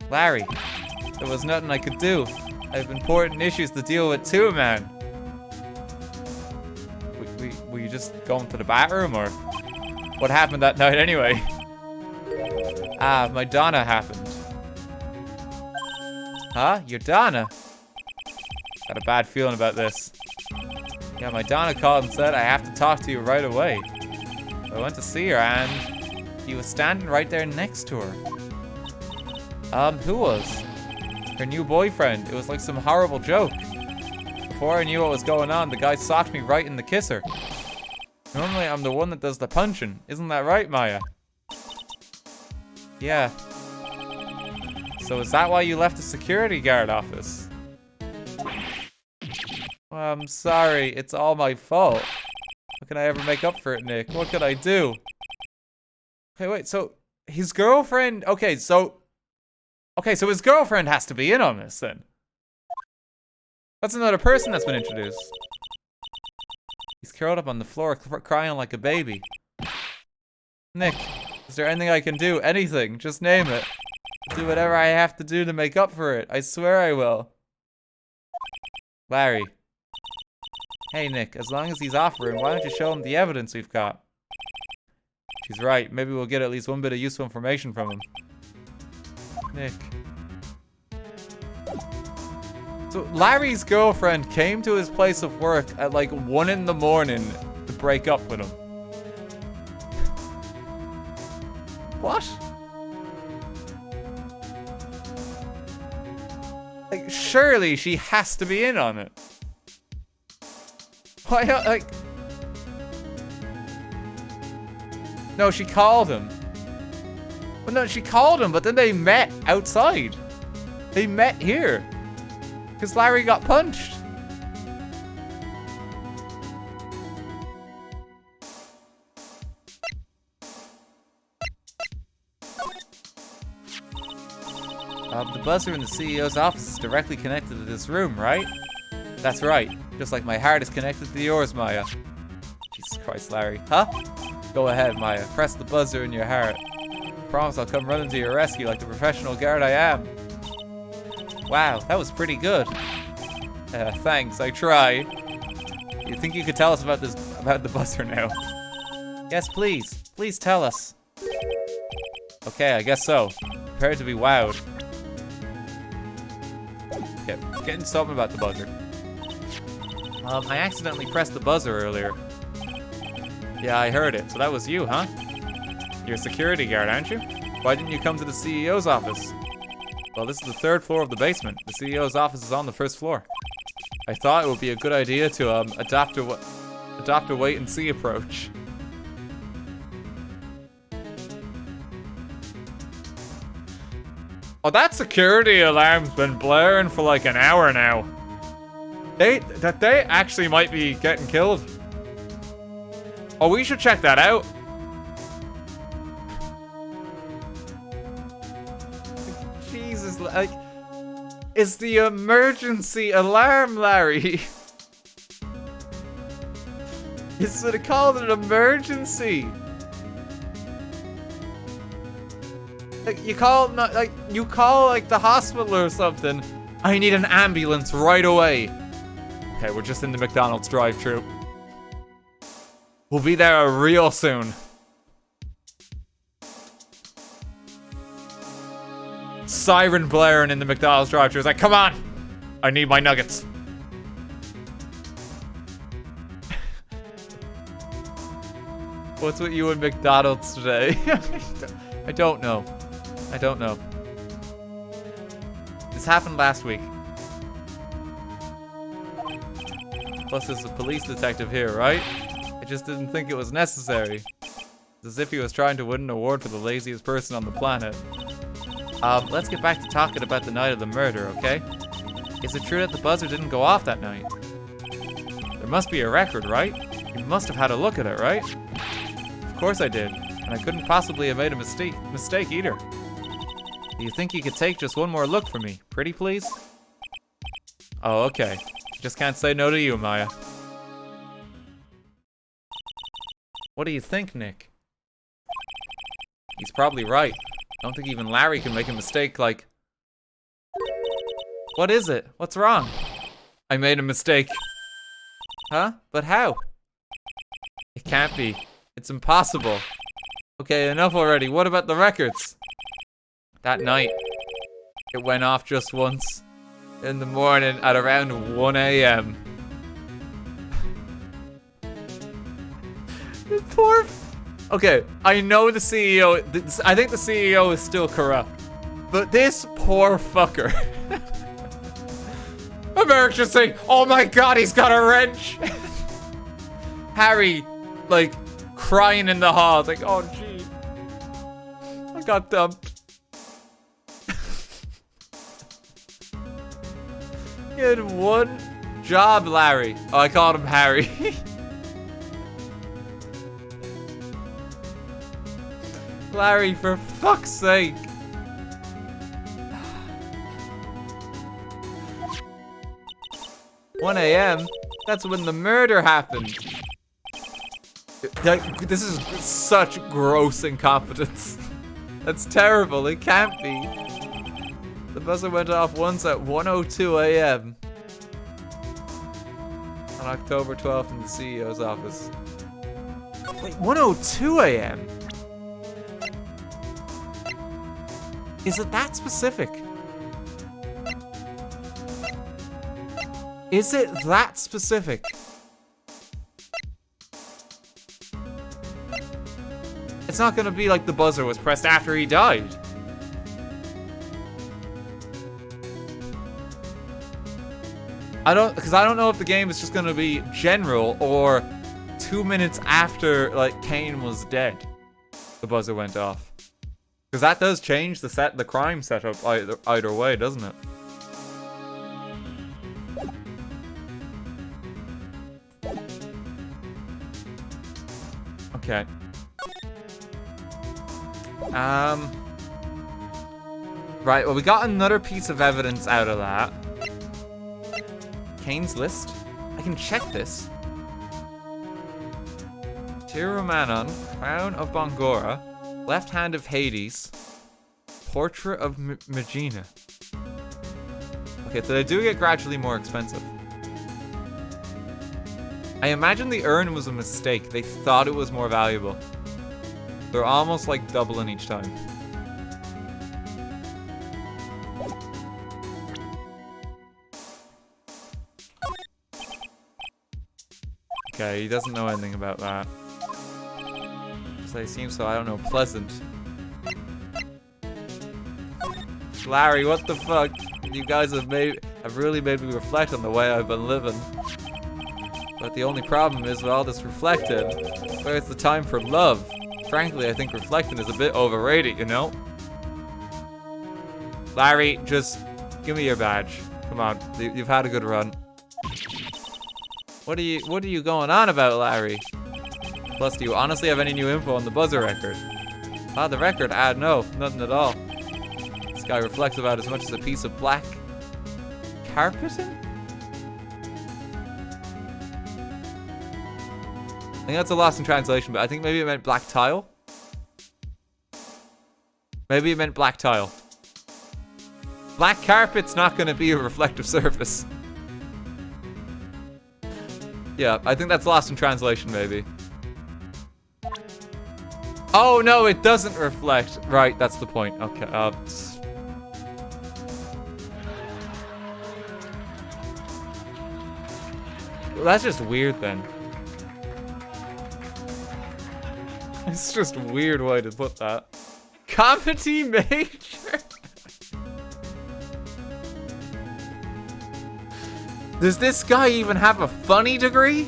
Larry, there was nothing I could do. I have important issues to deal with too, man. Were you just going to the bathroom, or what happened that night anyway? Ah, my Donna happened. Huh? Your Donna? Got a bad feeling about this. Yeah, my Donna called and said I have to talk to you right away. I went to see her and he was standing right there next to her. Who was? Her new boyfriend. It was like some horrible joke. Before I knew what was going on, the guy socked me right in the kisser. Normally I'm the one that does the punching. Isn't that right, Maya? Yeah. So is that why you left the security guard office? Well, I'm sorry. It's all my fault. How can I ever make up for it, Nick? What could I do? Okay, wait, so his girlfriend... Okay, so his girlfriend has to be in on this, then. That's another person that's been introduced. He's curled up on the floor, crying like a baby. Nick, is there anything I can do? Anything. Just name it. I'll do whatever I have to do to make up for it. I swear I will. Larry. Hey, Nick, as long as he's offering, why don't you show him the evidence we've got? She's right. Maybe we'll get at least one bit of useful information from him. Nick. So, Larry's girlfriend came to his place of work at like 1 in the morning to break up with him. What? Like, surely she has to be in on it. Why, like... No, she called him. Well, no, she called him, but then they met outside. They met here. Because Larry got punched. The buzzer in the CEO's office is directly connected to this room, right? That's right. Just like my heart is connected to yours, Maya. Jesus Christ, Larry. Huh? Go ahead, Maya. Press the buzzer in your heart. I promise I'll come running to your rescue like the professional guard I am. Wow, that was pretty good. Thanks, I try. You think you could tell us about the buzzer now? Yes, please. Please tell us. Okay, I guess so. Prepare to be wowed. Okay, getting something about the buzzer. I accidentally pressed the buzzer earlier. Yeah, I heard it. So that was you, huh? You're a security guard, aren't you? Why didn't you come to the CEO's office? Well, this is the 3rd floor of the basement. The CEO's office is on the 1st floor. I thought it would be a good idea to adopt a wait and see approach. Oh, that security alarm's been blaring for like an hour now. They actually might be getting killed. Oh, we should check that out. Jesus, like, it's the emergency alarm, Larry. You should have called it an emergency. Like, you call like the hospital or something. I need an ambulance right away. Okay, we're just in the McDonald's drive-thru. We'll be there real soon. Siren blaring in the McDonald's drive-thru. It's like, come on! I need my nuggets. What's with you and McDonald's today? I don't know. I don't know. This happened last week. Plus, there's a police detective here, right? I just didn't think it was necessary. as if he was trying to win an award for the laziest person on the planet. Let's get back to talking about the night of the murder, okay? Is it true that the buzzer didn't go off that night? There must be a record, right? You must have had a look at it, right? Of course I did, and I couldn't possibly have made a mistake either. Do you think you could take just one more look for me? Pretty please? Oh, okay. Just can't say no to you, Maya. What do you think, Nick? He's probably right. I don't think even Larry can make a mistake like... What is it? What's wrong? I made a mistake. Huh? But how? It can't be. It's impossible. Okay, enough already. What about the records? That night, it went off just once. In the morning at around 1 a.m. Poor... Okay, I know the CEO... I think the CEO is still corrupt. But this poor fucker... America's just saying, oh my god, he's got a wrench! Harry, like, crying in the hall. It's like, oh gee. I got dumped. You had one job, Larry. Oh, I called him Harry. Larry, for fuck's sake. "1 a.m.? That's when the murder happened." This is such gross incompetence. That's terrible. It can't be. The buzzer went off once at 1:02 a.m. on October 12th in the CEO's office. Wait, 1:02 a.m.? Is it that specific? Is it that specific? It's not gonna be like the buzzer was pressed after he died. I don't know if the game is just gonna be general or 2 minutes after, like, Kane was dead, the buzzer went off. Because that does change the crime setup either way, doesn't it? Okay. Right, well, we got another piece of evidence out of that. Kane's list? I can check this. Tirumanon, Crown of Bongora, Left Hand of Hades, Portrait of Megina. Okay, so they do get gradually more expensive. I imagine the urn was a mistake. They thought it was more valuable. They're almost like doubling each time. Okay, he doesn't know anything about that. They seem so, I don't know, pleasant. Larry, what the fuck? You guys have really made me reflect on the way I've been living. But the only problem is with all this reflecting, where's the time for love? Frankly, I think reflecting is a bit overrated, you know? Larry, just give me your badge. Come on, you've had a good run. What are you going on about, Larry? Plus, do you honestly have any new info on the buzzer record? Ah, the record? Ah, no, nothing at all. This guy reflects about as much as a piece of black carpeting? I think that's a loss in translation, but I think maybe it meant black tile. Maybe it meant black tile. Black carpet's not going to be a reflective surface. Yeah, I think that's lost in translation, maybe. Oh, no, it doesn't reflect. Right, that's the point. Okay, well, that's just weird, then. It's just a weird way to put that. Comedy major? Does this guy even have a funny degree?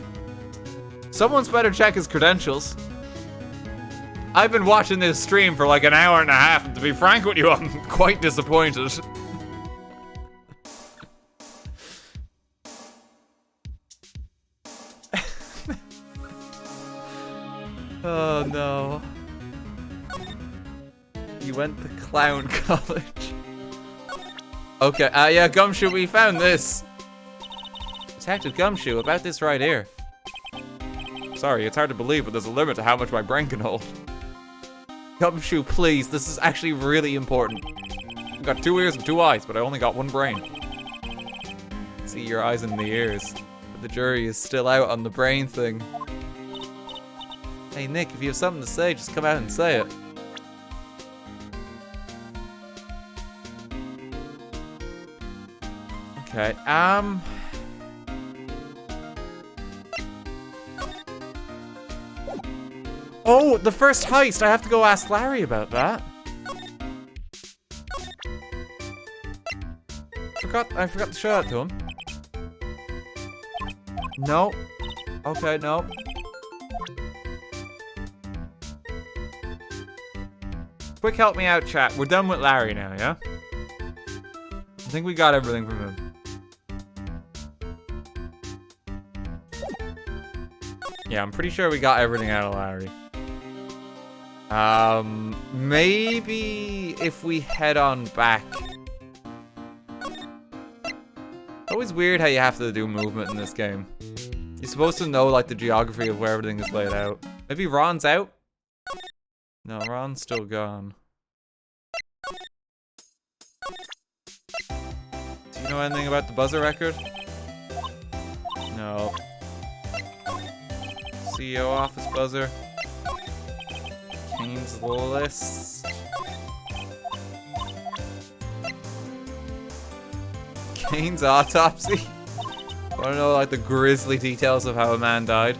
Someone's better check his credentials. I've been watching this stream for like an hour and a half, and to be frank with you, I'm quite disappointed. Oh no. You went to clown college. Okay, yeah, Gumshoe, we found this. Detective Gumshoe, about this right here. Sorry, it's hard to believe, but there's a limit to how much my brain can hold. Gumshoe, please, this is actually really important. I've got 2 ears and 2 eyes, but I only got 1 brain. See your eyes and the ears. But the jury is still out on the brain thing. Hey Nick, if you have something to say, just come out and say it. Okay, Oh, the first heist! I have to go ask Larry about that. I forgot to show that to him. No. Okay, no. Quick help me out, chat. We're done with Larry now, yeah? I think we got everything from him. Yeah, I'm pretty sure we got everything out of Larry. Maybe if we head on back. Always weird how you have to do movement in this game. You're supposed to know, like, the geography of where everything is laid out. Maybe Ron's out? No, Ron's still gone. Do you know anything about the buzzer record? No. CEO office buzzer. Kane's list. Kane's autopsy. I want to know like the grisly details of how a man died.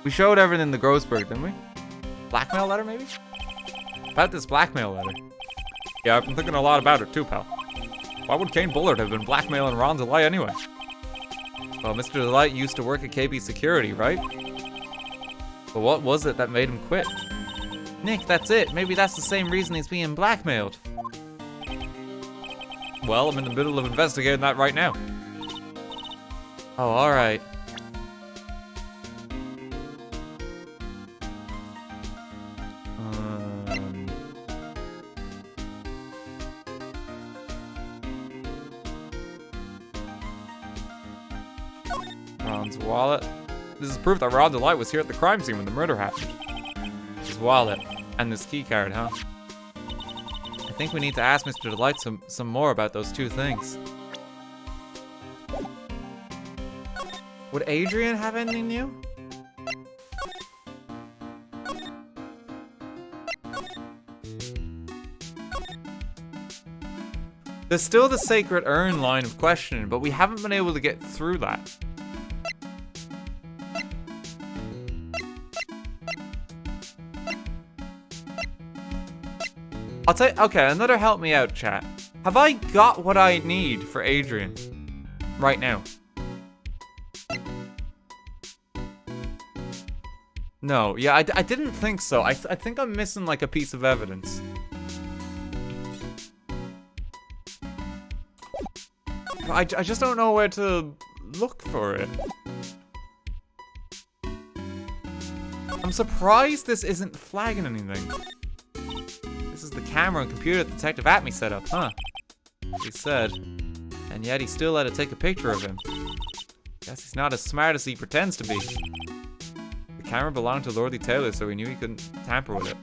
We showed everything in the Grossberg, didn't we? Blackmail letter, maybe? About this blackmail letter. Yeah, I've been thinking a lot about it too, pal. Why would Kane Bullard have been blackmailing Ron Delight anyway? Well, Mr. Delight used to work at KB Security, right? But what was it that made him quit? Nick, that's it. Maybe that's the same reason he's being blackmailed. Well, I'm in the middle of investigating that right now. Oh, alright. Ron's wallet. This is proof that Ron Delight was here at the crime scene when the murder happened. His wallet. And this key card, huh? I think we need to ask Mr. Delight some more about those 2 things. Would Adrian have anything new? There's still the sacred urn line of questioning, but we haven't been able to get through that. I'll tell you, okay, another help me out, chat. Have I got what I need for Adrian right now? No, yeah, I didn't think so. I think I'm missing like a piece of evidence. I just don't know where to look for it. I'm surprised this isn't flagging anything. This is the camera and computer that Detective Atme set up, huh? He said. And yet he still had to take a picture of him. Guess he's not as smart as he pretends to be. The camera belonged to Lordly Taylor, so he knew he couldn't tamper with it.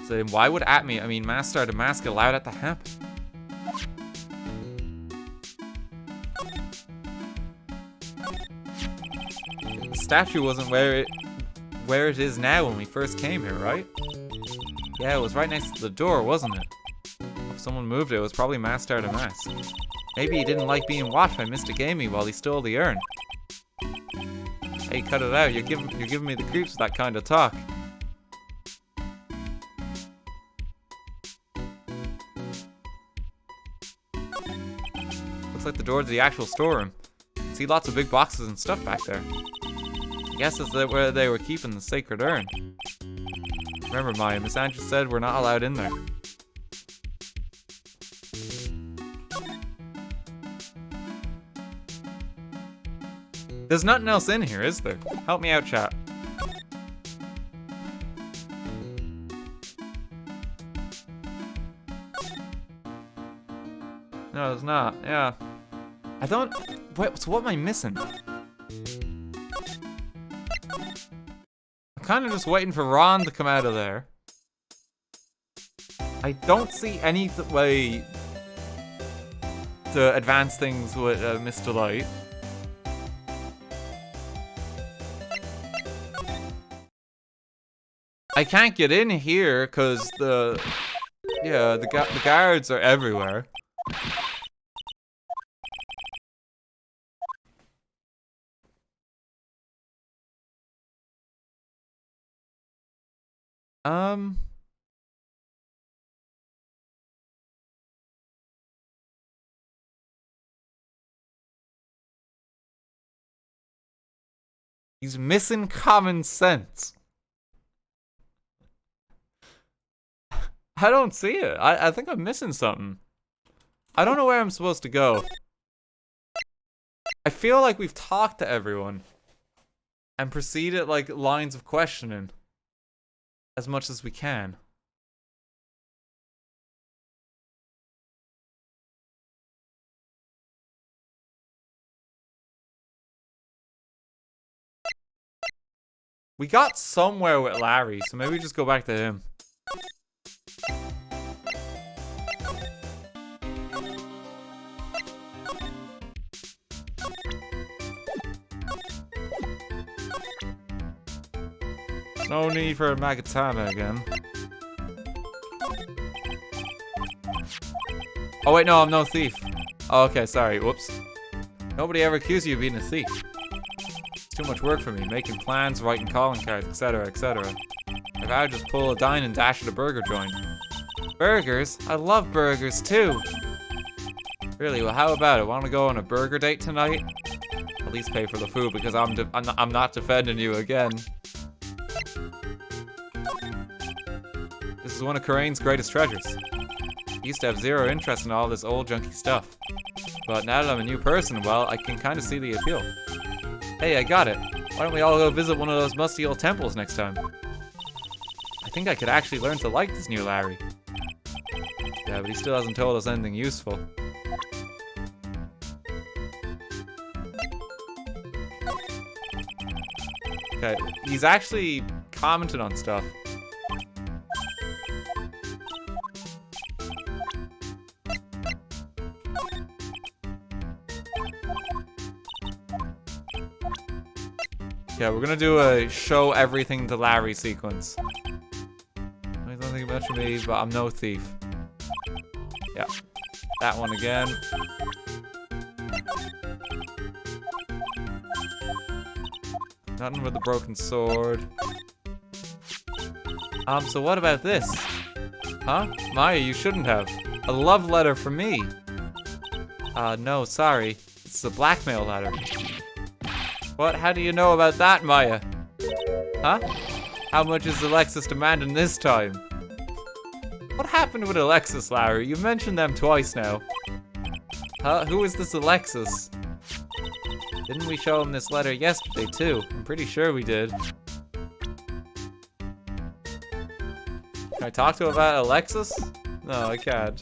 So then why would Master to Mask allow that to happen? The statue wasn't where it is now when we first came here, right? Yeah, it was right next to the door, wasn't it? If someone moved it, it was probably Master to Mask. Maybe he didn't like being watched by Mr. Gamey while he stole the urn. Hey, cut it out. You're giving me the creeps with that kind of talk. Looks like the door to the actual storeroom. See lots of big boxes and stuff back there. I guess that's where they were keeping the sacred urn. Remember, Maya, Miss Andrews said we're not allowed in there. There's nothing else in here, is there? Help me out, chat. No, there's not. Yeah. I don't... Wait, so what am I missing? I'm kind of just waiting for Ron to come out of there. I don't see any way to advance things with Mr. Light. I can't get in here because the guards are everywhere. He's missing common sense. I don't see it. I think I'm missing something. I don't know where I'm supposed to go. I feel like we've talked to everyone and proceeded like lines of questioning as much as we can. We got somewhere with Larry, so maybe we just go back to him. No need for a Magatama again. Oh wait, no, I'm no thief. Oh, okay, sorry, whoops. Nobody ever accused you of being a thief. It's too much work for me, making plans, writing calling cards, etc, etc. If I would just pull a dine and dash at a burger joint. Burgers? I love burgers too! Really, well how about it? Want to go on a burger date tonight? At least pay for the food because I'm not defending you again. This is one of Karane's greatest treasures. He used to have zero interest in all this old junky stuff. But now that I'm a new person, well, I can kind of see the appeal. Hey, I got it. Why don't we all go visit one of those musty old temples next time? I think I could actually learn to like this new Larry. Yeah, but he still hasn't told us anything useful. Okay, he's actually commented on stuff. Yeah, we're gonna do a show everything to Larry sequence. I don't think much of me, but I'm no thief. Yeah, that one again. Nothing with the broken sword. So what about this? Huh? Maya, you shouldn't have. A love letter from me. No, sorry. It's a blackmail letter. What? How do you know about that, Maya? Huh? How much is Alexis demanding this time? What happened with Alexis, Larry? You mentioned them twice now. Huh? Who is this Alexis? Didn't we show him this letter yesterday, too? I'm pretty sure we did. Can I talk to him about Alexis? No, I can't.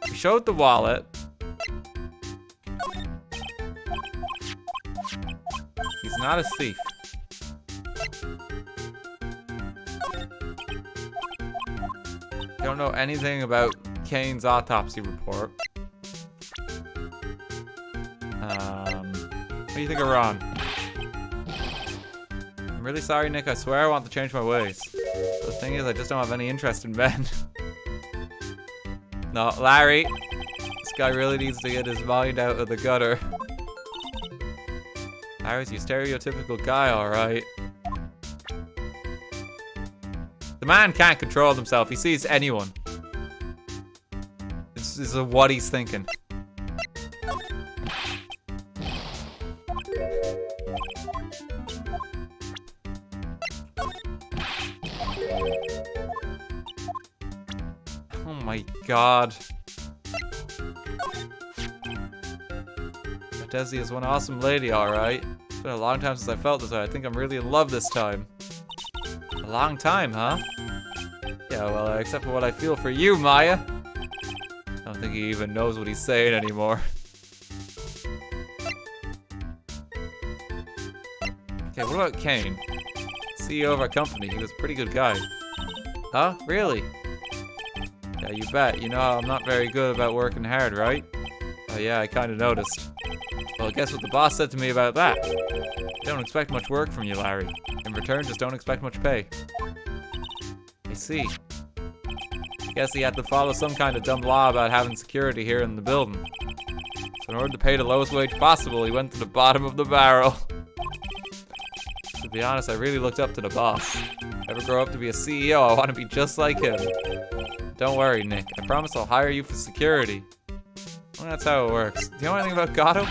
We showed the wallet. He's not a thief. Don't know anything about Kane's autopsy report. What do you think of Ron? I'm really sorry, Nick. I swear I want to change my ways. But the thing is, I just don't have any interest in men. No, Larry. This guy really needs to get his mind out of the gutter. Larry's your stereotypical guy, alright. The man can't control himself. He sees anyone. This is what he's thinking. Oh my god. Desi is one awesome lady, alright. It's been a long time since I felt this way. I think I'm really in love this time. A long time, huh? Yeah, well, except for what I feel for you, Maya. I don't think he even knows what he's saying anymore. Okay, what about Kane? CEO of our company. He was a pretty good guy. Huh? Really? Yeah, you bet. You know I'm not very good about working hard, right? Oh yeah, I kinda noticed. Well, guess what the boss said to me about that? Don't expect much work from you, Larry. In return, just don't expect much pay. I see. I guess he had to follow some kind of dumb law about having security here in the building. So in order to pay the lowest wage possible, he went to the bottom of the barrel. To be honest, I really looked up to the boss. If I ever grow up to be a CEO, I want to be just like him. Don't worry, Nick. I promise I'll hire you for security. Well, that's how it works. Do you know anything about Gato?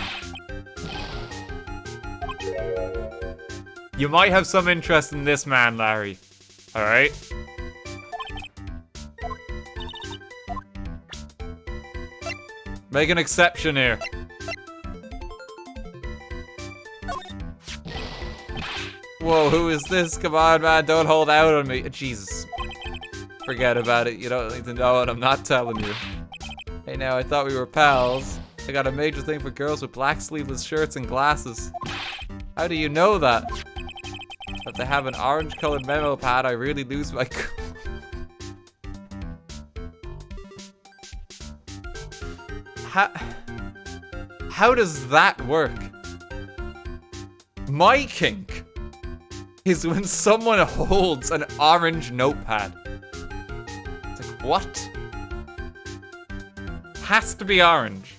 You might have some interest in this man, Larry. Alright? Make an exception here. Whoa, who is this? Come on, man, don't hold out on me. Jesus. Forget about it. You don't need to know it. I'm not telling you. Hey, now, I thought we were pals. I got a major thing for girls with black sleeveless shirts and glasses. How do you know that? If they have an orange-colored memo pad, I really lose my cool. How does that work? My kink is when someone holds an orange notepad. It's like, what? Has to be orange.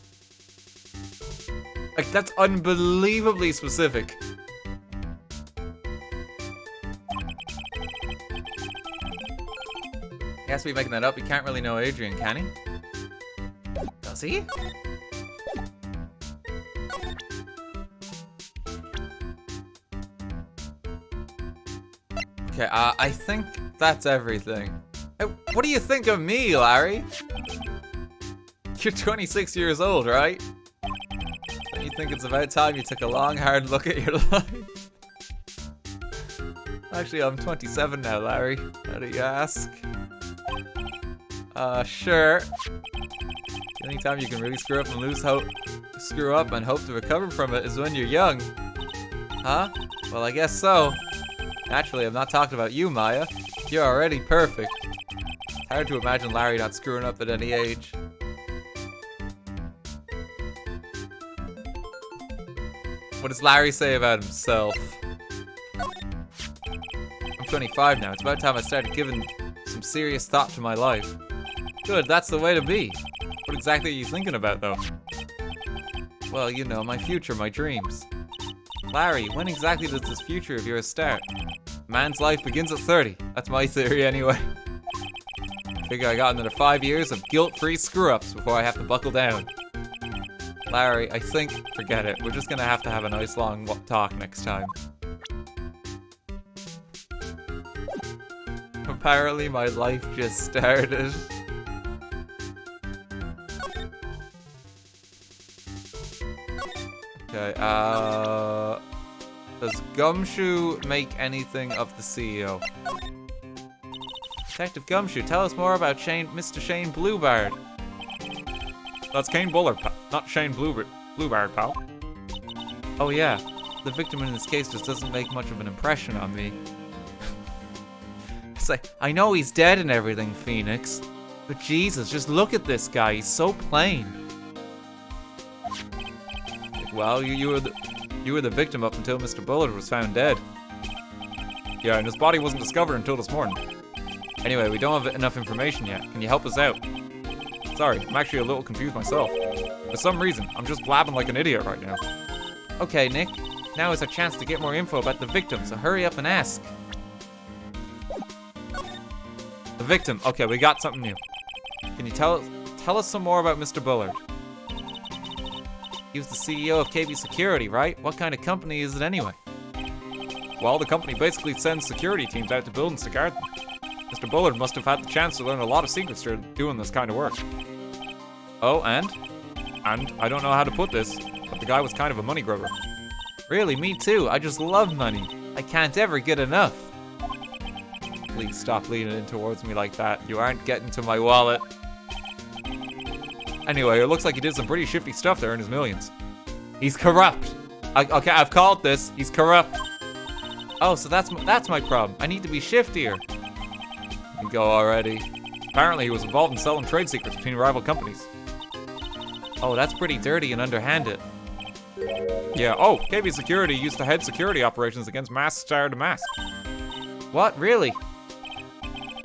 Like, that's unbelievably specific. He has to be making that up. He can't really know Adrian, can he? Does he? Okay, I think that's everything. Hey, what do you think of me, Larry? You're 26 years old, right? Don't you think it's about time you took a long, hard look at your life? Actually, I'm 27 now, Larry. How do you ask? Sure. The only time you can really screw up and hope to recover from it is when you're young. Huh? Well, I guess so. Naturally, I'm not talking about you, Maya. You're already perfect. It's hard to imagine Larry not screwing up at any age. What does Larry say about himself? I'm 25 now. It's about time I started giving some serious thought to my life. Good, that's the way to be. What exactly are you thinking about, though? Well, you know, my future, my dreams. Larry, when exactly does this future of yours start? A man's life begins at 30. That's my theory, anyway. I figure I got another 5 years of guilt-free screw-ups before I have to buckle down. Larry, I think, forget it. We're just gonna have to have a nice long talk next time. Apparently, my life just started. Okay, does Gumshoe make anything of the CEO? Detective Gumshoe, tell us more about Mr. Shane Bluebard. That's Kane Bullard, not Shane Bluebard, pal. Oh yeah, the victim in this case just doesn't make much of an impression on me. It's like, I know he's dead and everything, Phoenix, but Jesus, just look at this guy, he's so plain. Well, you were the victim up until Mr. Bullard was found dead. Yeah, and his body wasn't discovered until this morning. Anyway, we don't have enough information yet. Can you help us out? Sorry, I'm actually a little confused myself. For some reason, I'm just blabbing like an idiot right now. Okay, Nick. Now is our chance to get more info about the victim, so hurry up and ask. The victim. Okay, we got something new. Can you tell us some more about Mr. Bullard? He was the CEO of KB Security, right? What kind of company is it anyway? Well, the company basically sends security teams out to buildings to guard them. Mr. Bullard must have had the chance to learn a lot of secrets through doing this kind of work. Oh, and I don't know how to put this, but the guy was kind of a money grubber. Really, me too. I just love money. I can't ever get enough. Please stop leaning in towards me like that. You aren't getting to my wallet. Anyway, it looks like he did some pretty shifty stuff to earn his millions. He's corrupt. Okay, I've called this. He's corrupt. Oh, so that's my problem. I need to be shiftier. Let me go already. Apparently, he was involved in selling trade secrets between rival companies. Oh, that's pretty dirty and underhanded. Yeah, oh, KB Security used to head security operations against Mask Star to Mask. What, really?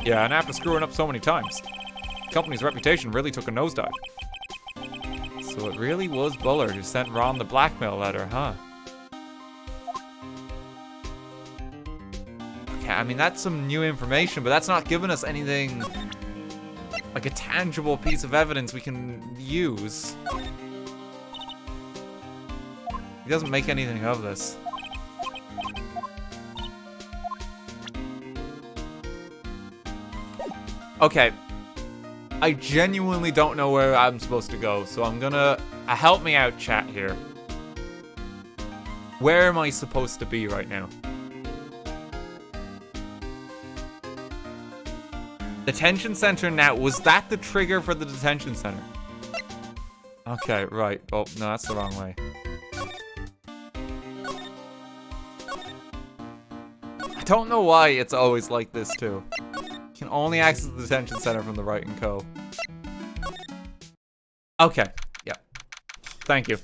Yeah, and after screwing up so many times, the company's reputation really took a nosedive. So it really was Bullard who sent Ron the blackmail letter, huh? Okay, I mean, that's some new information, but that's not giving us anything like a tangible piece of evidence we can use. He doesn't make anything of this. Okay. I genuinely don't know where I'm supposed to go, so I'm gonna... help me out, chat, here. Where am I supposed to be right now? Detention center now. Was that the trigger for the detention center? Okay, right. Oh, no, that's the wrong way. I don't know why it's always like this, too. You can only access the detention center from the Wright & Co. Okay, yep. Thank you.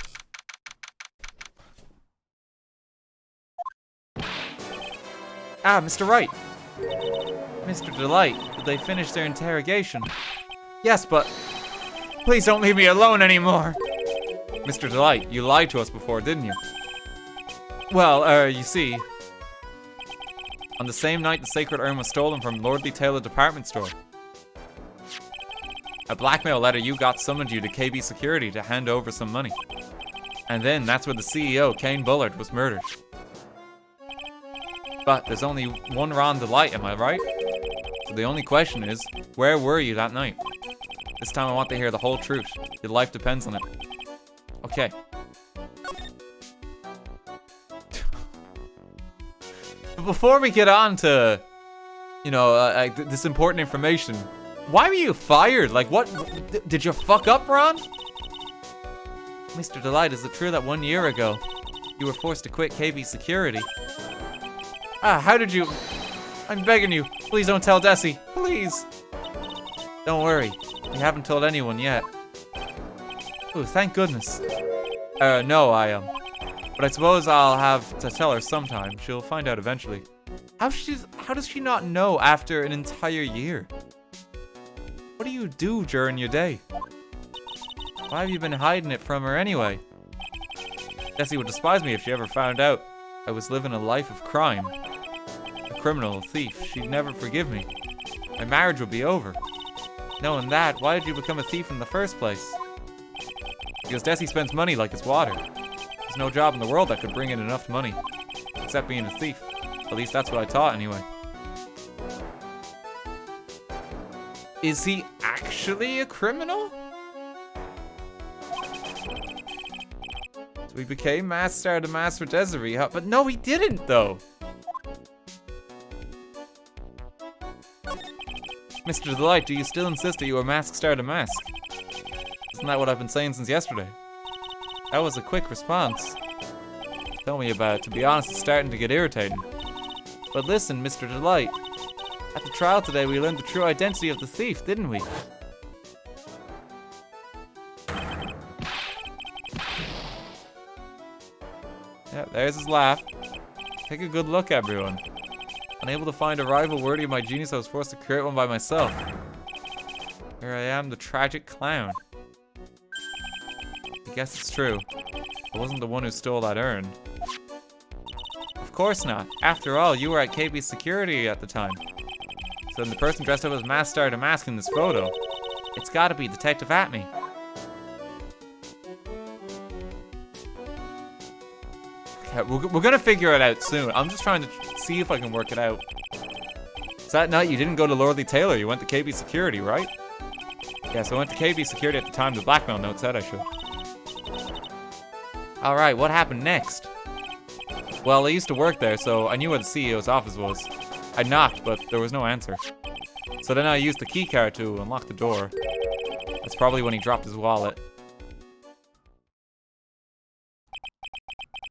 Ah, Mr. Wright. Mr. Delight, did they finish their interrogation? Yes, but please don't leave me alone anymore. Mr. Delight, you lied to us before, didn't you? Well, you see, on the same night the sacred urn was stolen from Lordly Taylor department store, a blackmail letter you got summoned you to KB Security to hand over some money. And then that's where the CEO, Kane Bullard, was murdered. But there's only one Ron Delight, am I right? So the only question is, where were you that night? This time I want to hear the whole truth. Your life depends on it. Okay. But before we get on to, you know, this important information, why were you fired? Like, what? Did you fuck up, Ron? Mr. Delight, is it true that 1 year ago, you were forced to quit KB Security? Ah, how did you... I'm begging you, please don't tell Desi, please. Don't worry, we haven't told anyone yet. Ooh, thank goodness. No, but I suppose I'll have to tell her sometime. She'll find out eventually. How does she not know after an entire year? What do you do during your day? Why have you been hiding it from her anyway? Desi would despise me if she ever found out I was living a life of crime. A criminal, a thief. She'd never forgive me. My marriage would be over. Knowing that, why did you become a thief in the first place? Because Desi spends money like it's water. There's no job in the world that could bring in enough money. Except being a thief. At least that's what I taught anyway. Is he actually a criminal? So he became Master Star to Master Desiree, huh? But no, he didn't, though. Mr. Delight, do you still insist that you were Mask Star to Mask? Isn't that what I've been saying since yesterday? That was a quick response. Tell me about it. To be honest, it's starting to get irritating. But listen, Mr. Delight. At the trial today, we learned the true identity of the thief, didn't we? Yep, there's his laugh. Take a good look, everyone. Unable to find a rival worthy of my genius, I was forced to create one by myself. Here I am, the tragic clown. I guess it's true. I wasn't the one who stole that urn. course not. After all, you were at KB Security at the time. So then the person dressed up as Masked Star Damask in this photo. It's gotta be Detective Atme. Okay, we're gonna figure it out soon. I'm just trying to see if I can work it out. So that night you didn't go to Lordly Taylor, you went to KB Security, right? Yeah, so I went to KB Security at the time. The blackmail note said I should. Alright, what happened next? Well, I used to work there, so I knew where the CEO's office was. I knocked, but there was no answer. So then I used the key card to unlock the door. That's probably when he dropped his wallet.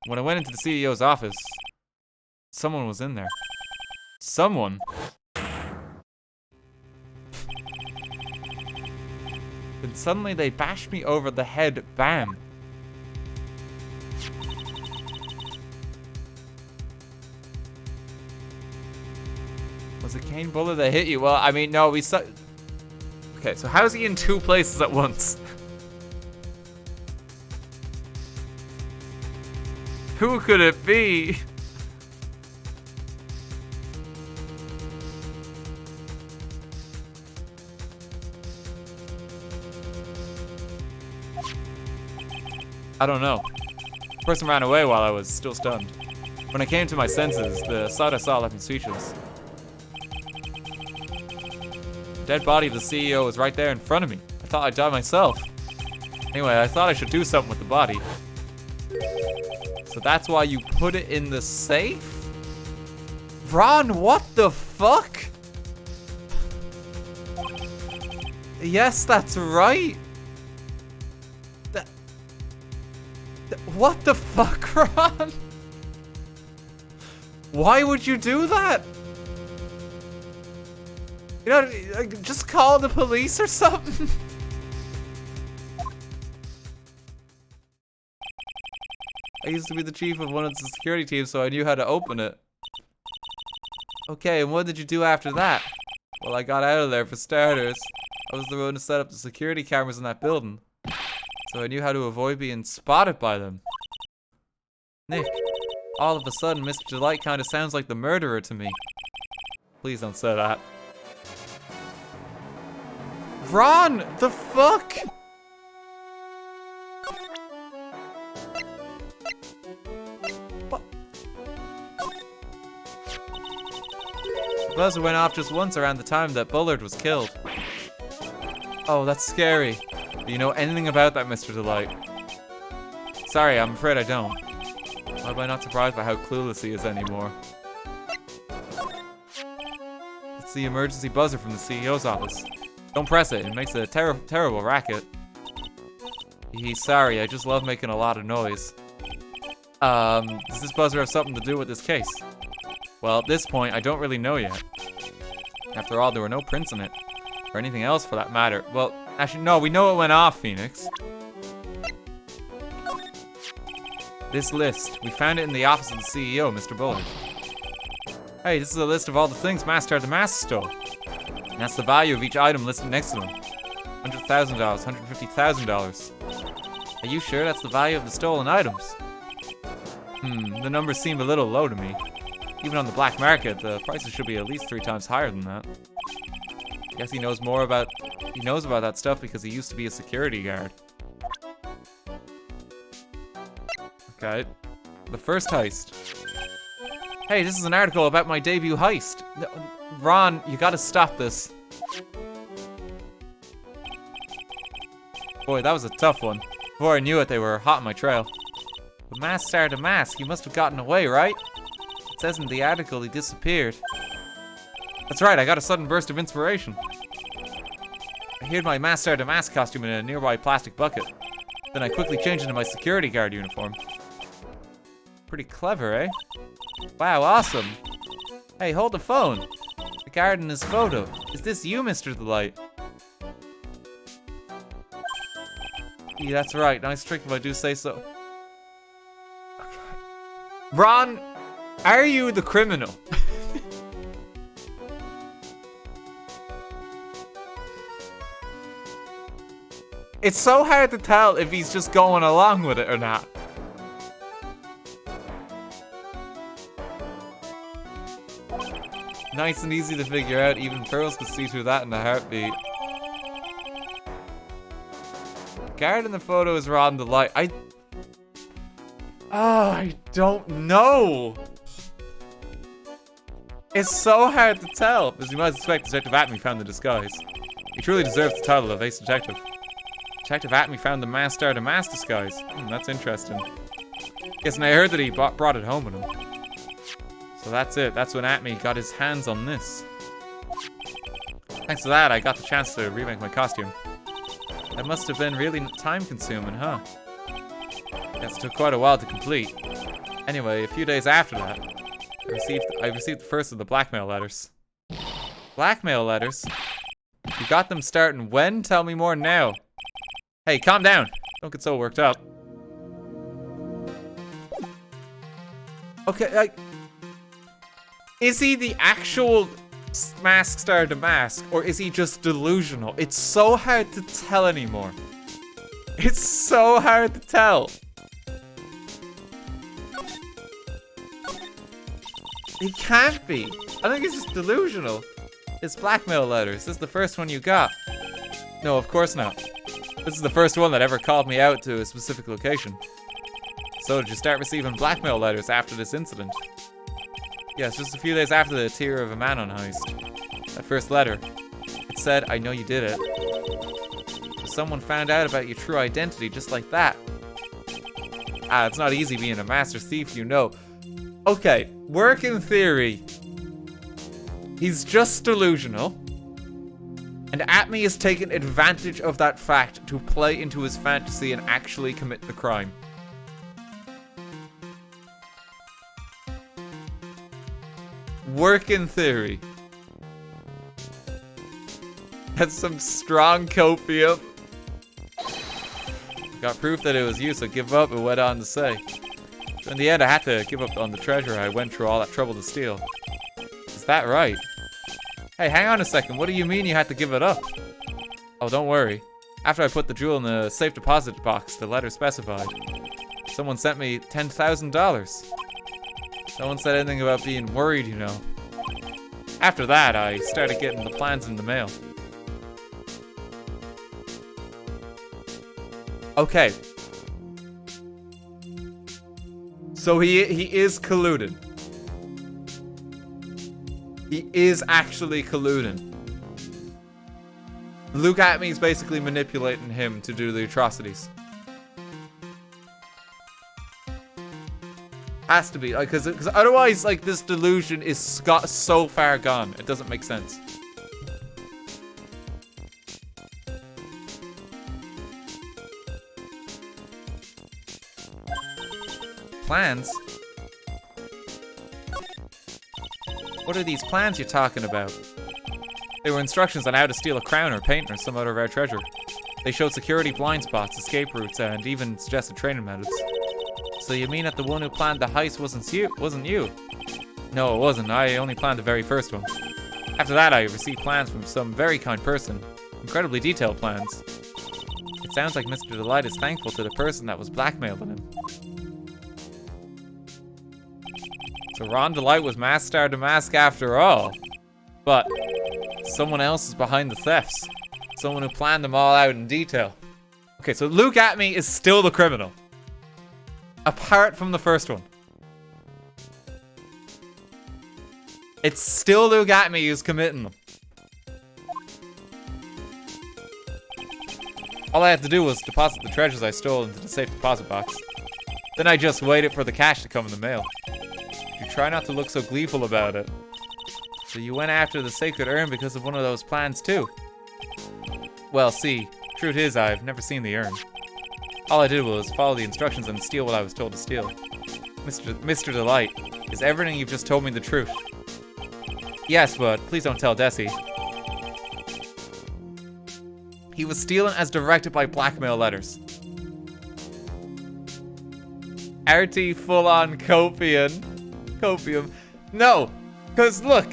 When I went into the CEO's office, someone was in there. Someone? Then suddenly they bashed me over the head, bam. Was it cane bullet that hit you? Well, I mean, no, we saw... Okay, so how is he in two places at once? Who could it be? I don't know. The person ran away while I was still stunned. When I came to my senses, the sight I saw left me speechless. The dead body of the CEO was right there in front of me. I thought I'd die myself. Anyway, I thought I should do something with the body. So that's why you put it in the safe? Ron, what the fuck? Yes, that's right. What the fuck, Ron? Why would you do that? You know, just call the police or something. I used to be the chief of one of the security teams, so I knew how to open it. Okay, and what did you do after that? Well, I got out of there for starters. I was the one to set up the security cameras in that building. So I knew how to avoid being spotted by them. Nick, all of a sudden, Mr. Delight kind of sounds like the murderer to me. Please don't say that. Ron, the fuck? What? The buzzer went off just once around the time that Bullard was killed. Oh, that's scary. Do you know anything about that, Mr. Delight? Sorry, I'm afraid I don't. Why am I not surprised by how clueless he is anymore? It's the emergency buzzer from the CEO's office. Don't press it, it makes a terrible racket. He's sorry, I just love making a lot of noise. Does this buzzer have something to do with this case? Well, at this point, I don't really know yet. After all, there were no prints in it. Or anything else for that matter. Well, actually, no, we know it went off, Phoenix. This list. We found it in the office of the CEO, Mr. Bullard. Hey, this is a list of all the things Masked Star Damask stole. And that's the value of each item listed next to them. $100,000, $150,000. Are you sure that's the value of the stolen items? The numbers seem a little low to me. Even on the black market, the prices should be at least 3 times higher than that. Guess he knows about that stuff because he used to be a security guard. Okay. The first heist. Hey, this is an article about my debut heist. Ron, you gotta stop this. Boy, that was a tough one. Before I knew it, they were hot on my trail. But Masked Star Damask, he must have gotten away, right? It says in the article he disappeared. That's right, I got a sudden burst of inspiration. I hid my Masked Star Damask costume in a nearby plastic bucket. Then I quickly changed into my security guard uniform. Pretty clever, eh? Wow, awesome. Hey, hold the phone. The guard in his photo. Is this you, Mr. Delight? Yeah, that's right. Nice trick if I do say so. Okay. Ron, are you the criminal? It's so hard to tell if he's just going along with it or not. Nice and easy to figure out. Even pearls could see through that in a heartbeat. Guard in the photo is Ron the Light. I don't know. It's so hard to tell. As you might suspect, Detective Atme found the disguise. He truly deserves the title of Ace Detective. Detective Atme found the masked star to mask disguise. That's interesting. Yes, and I heard that he brought it home with him. So that's it. That's when Atme got his hands on this. Thanks to that, I got the chance to remake my costume. That must have been really time-consuming, huh? Yes, it took quite a while to complete. Anyway, a few days after that, I received the first of the blackmail letters. Blackmail letters? You got them starting when? Tell me more now. Hey, calm down. Don't get so worked up. Okay, is he the actual mask star to mask, or is he just delusional? It's so hard to tell anymore. It's so hard to tell. He can't be. I think he's just delusional. It's blackmail letters. This is the first one you got. No, of course not. This is the first one that ever called me out to a specific location. So did you start receiving blackmail letters after this incident? Yes, just a few days after the Tear of a Manon heist. That first letter. It said, I know you did it. So someone found out about your true identity just like that. It's not easy being a master thief, you know. Okay, working theory. He's just delusional. And Atme is taking advantage of that fact to play into his fantasy and actually commit the crime. Working theory. That's some strong copium. Got proof that it was you, so give up, and went on to say. So in the end, I had to give up on the treasure I went through all that trouble to steal. Is that right? Hey, hang on a second. What do you mean you had to give it up? Oh, don't worry. After I put the jewel in the safe deposit box the letter specified, someone sent me $10,000. No one said anything about being worried, you know. After that, I started getting the plans in the mail. Okay. So he is colluding. He is actually colluding. Luke Atme is basically manipulating him to do the atrocities. Has to be, like, because otherwise, like, this delusion is so far gone, it doesn't make sense. Plans? What are these plans you're talking about? They were instructions on how to steal a crown or paint or some other rare treasure. They showed security blind spots, escape routes, and even suggested training methods. So you mean that the one who planned the heist wasn't you? No, it wasn't. I only planned the very first one. After that, I received plans from some very kind person. Incredibly detailed plans. It sounds like Mr. Delight is thankful to the person that was blackmailing him. So Ron Delight was masked star to mask after all. But someone else is behind the thefts. Someone who planned them all out in detail. Okay, so Luke Atme is still the criminal. Apart from the first one. It's still Luke Atme who's committing them. All I had to do was deposit the treasures I stole into the safe deposit box. Then I just waited for the cash to come in the mail. You try not to look so gleeful about it. So you went after the sacred urn because of one of those plans too. Well, see, truth is I've never seen the urn. All I did was follow the instructions and steal what I was told to steal. Mr. Delight, is everything you've just told me the truth? Yes, but please don't tell Desi. He was stealing as directed by blackmail letters. RT full-on copium. No, because look.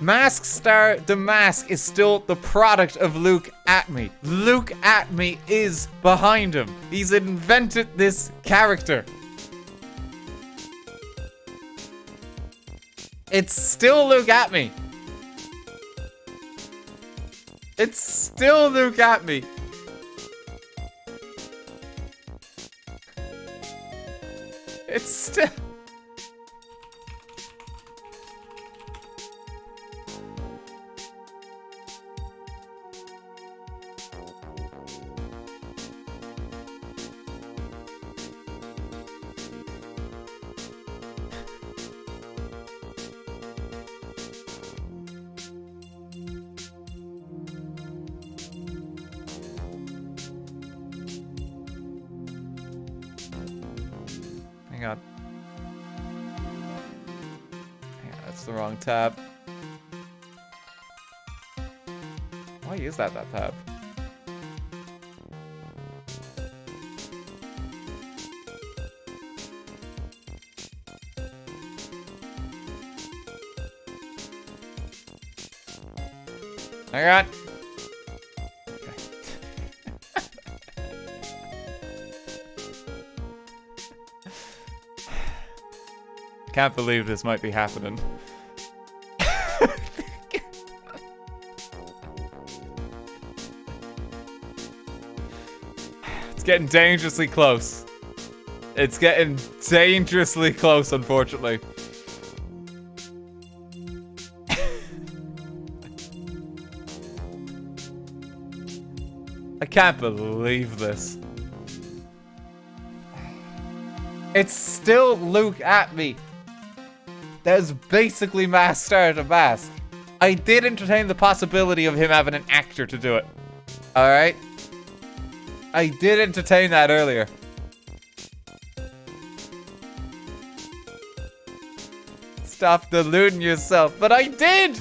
Mask Star Damask is still the product of Luke Atme. Luke Atme is behind him. He's invented this character. It's still Luke at me. It's still Luke at me. It's still... Hang on. That's the wrong tab. Why is that tab? Hang on. Can't believe this might be happening. It's getting dangerously close. It's getting dangerously close, unfortunately. I can't believe this. It's still Luke at me. There's basically mask star to mask. I did entertain the possibility of him having an actor to do it. Alright? I did entertain that earlier. Stop deluding yourself, but I did!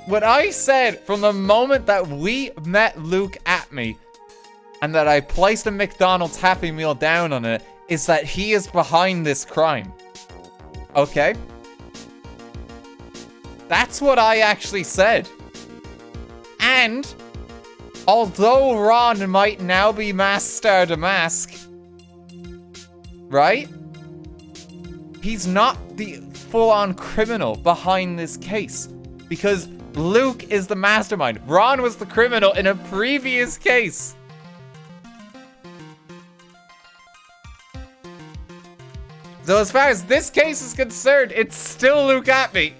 What I said from the moment that we met Luke at me and that I placed a McDonald's Happy Meal down on it is that he is behind this crime. Okay? That's what I actually said. And although Ron might now be mask star to mask, right? He's not the full-on criminal behind this case because Luke is the mastermind. Ron was the criminal in a previous case. So as far as this case is concerned, it's still Luke at me.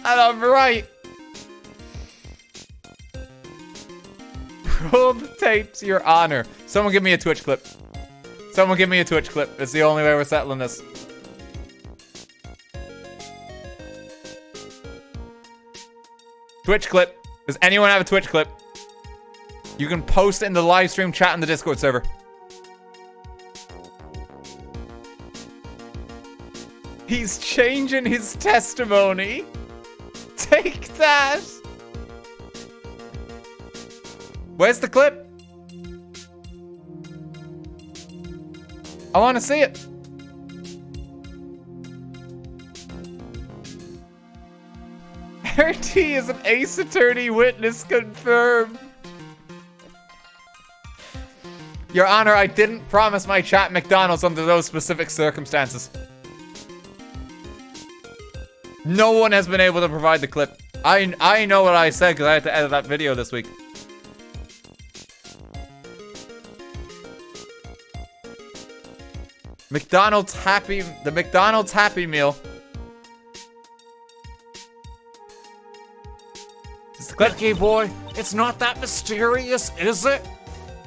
And I'm right. Roll the tapes, Your Honor. Someone give me a Twitch clip. Someone give me a Twitch clip. It's the only way we're settling this. Twitch clip. Does anyone have a Twitch clip? You can post it in the live stream chat in the Discord server. He's changing his testimony. Take that. Where's the clip? I want to see it. RT is an Ace Attorney witness confirmed. Your Honor, I didn't promise my chat McDonald's under those specific circumstances. No one has been able to provide the clip. I know what I said because I had to edit that video this week. The McDonald's Happy Meal. Clicky boy, it's not that mysterious, is it?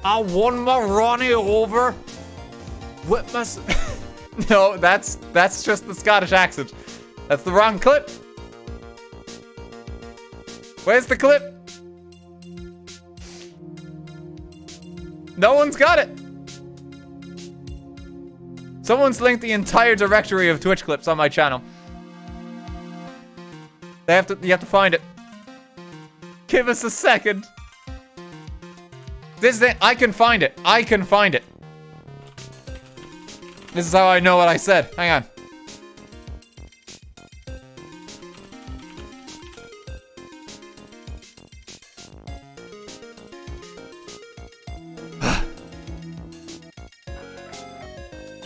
I won my Ronnie over. With my... No, that's just the Scottish accent. That's the wrong clip. Where's the clip? No one's got it. Someone's linked the entire directory of Twitch clips on my channel. You have to find it. Give us a second. This is it. I can find it. I can find it. This is how I know what I said. Hang on.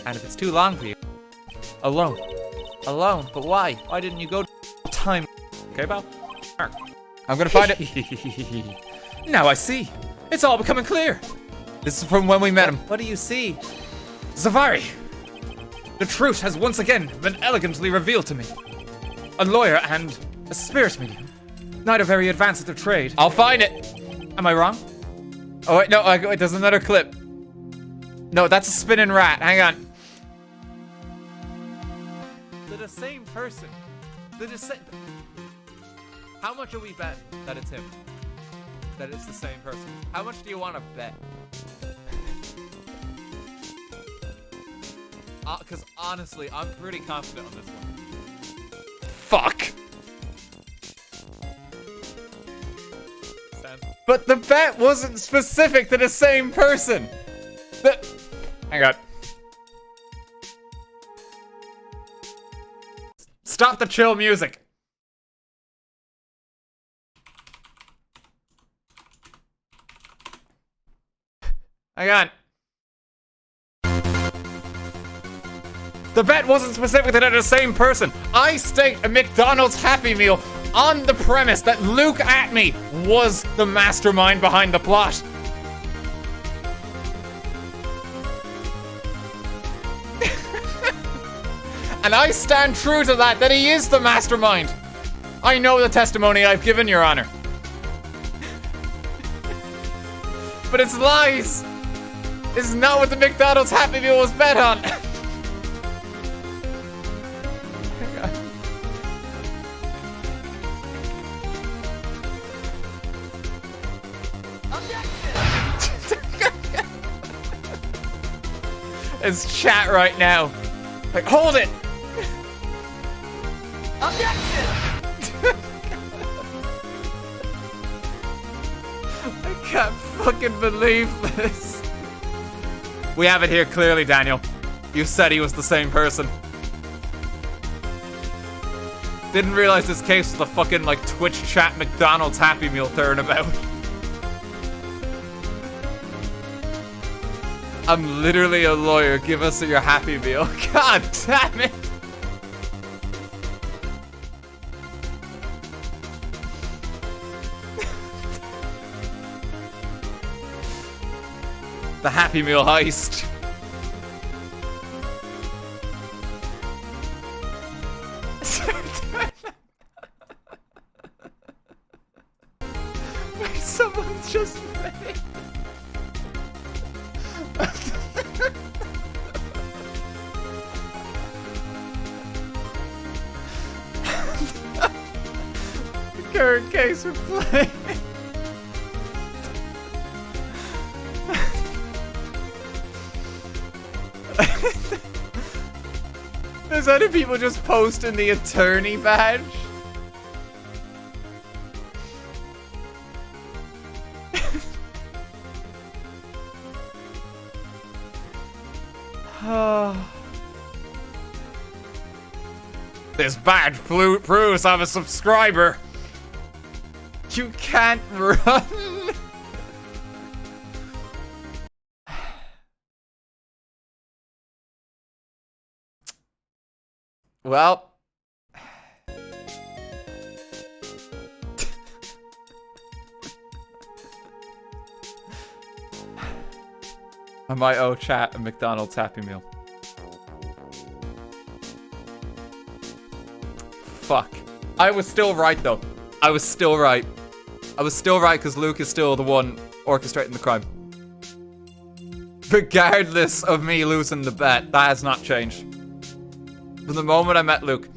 And if it's too long for you, alone. Alone, but why? Why didn't you go to time? Okay, pal? I'm gonna find it. Now I see. It's all becoming clear. This is from when we met him. What do you see? Zavari. The truth has once again been elegantly revealed to me. A lawyer and a spirit medium. Neither very advanced at their trade. I'll find it. Am I wrong? Oh wait, no, wait, there's another clip. No, that's a spinning rat. Hang on. They're the same person. They're the same. How much are we bet that it's him? That it's the same person? How much do you want to bet? Because honestly, I'm pretty confident on this one. Fuck! But the bet wasn't specific to the same person! Hang on. Stop the chill music! Hang on. The bet wasn't specific to the same person. I staked a McDonald's Happy Meal on the premise that Luke Atme was the mastermind behind the plot. And I stand true to that he is the mastermind. I know the testimony I've given, Your Honor. But it's lies. This is not what the McDonald's Happy Meal was bet on. It's chat right now. Like, hold it! Objection! I can't fucking believe this. We have it here clearly, Daniel. You said he was the same person. Didn't realize this case was the fucking, like, Twitch chat McDonald's Happy Meal turnabout. I'm literally a lawyer. Give us your Happy Meal. God damn it. The Happy Meal heist. Wait, someone's just made. The current case we're playing. There's other people just posting the attorney badge. This badge proves I'm a subscriber. You can't run. Well. I might owe chat a McDonald's Happy Meal. Fuck. I was still right, though. I was still right. I was still right because Luke is still the one orchestrating the crime. Regardless of me losing the bet, that has not changed. From the moment I met Luke.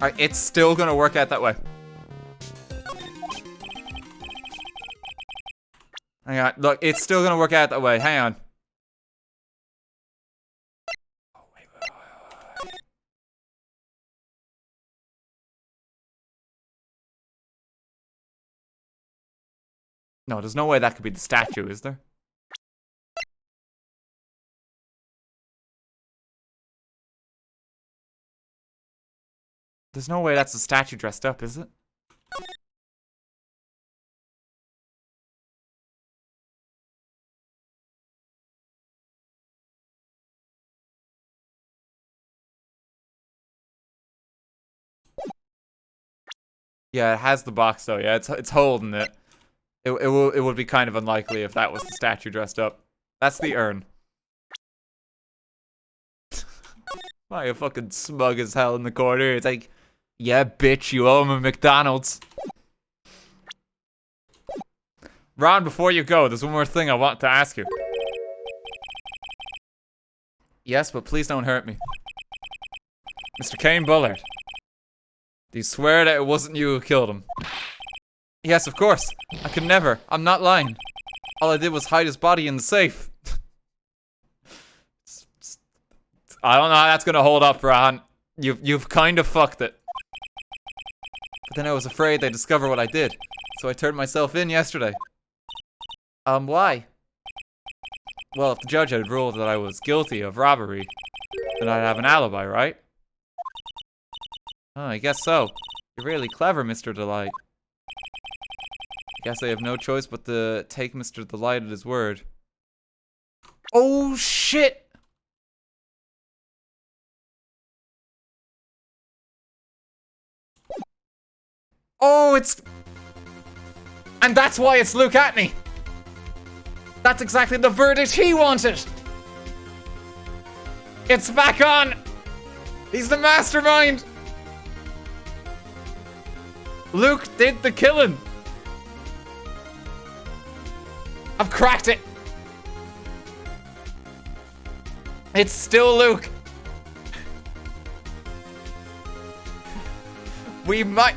Alright, it's still gonna work out that way. Hang on, look, it's still gonna work out that way. Hang on. Oh, wait. No, there's no way that could be the statue, is there? There's no way that's a statue dressed up, is it? Yeah, it has the box though. Yeah, it's holding it. It would be kind of unlikely if that was the statue dressed up. That's the urn. Why you fucking smug as hell in the corner? It's like, yeah, bitch, you owe me McDonald's. Ron, before you go, there's one more thing I want to ask you. Yes, but please don't hurt me. Mr. Kane Bullard. Do you swear that it wasn't you who killed him? Yes, of course. I could never. I'm not lying. All I did was hide his body in the safe. I don't know how that's gonna hold up, Ron. You've kind of fucked it. But then I was afraid they'd discover what I did, so I turned myself in yesterday. Why? Well, if the judge had ruled that I was guilty of robbery, then I'd have an alibi, right? Oh, I guess so. You're really clever, Mr. Delight. Guess I have no choice but to take Mr. Delight at his word. Oh, shit! Oh, it's... And that's why it's Luke Atney! That's exactly the verdict he wanted! It's back on! He's the mastermind! Luke did the killing! I've cracked it! It's still Luke! We might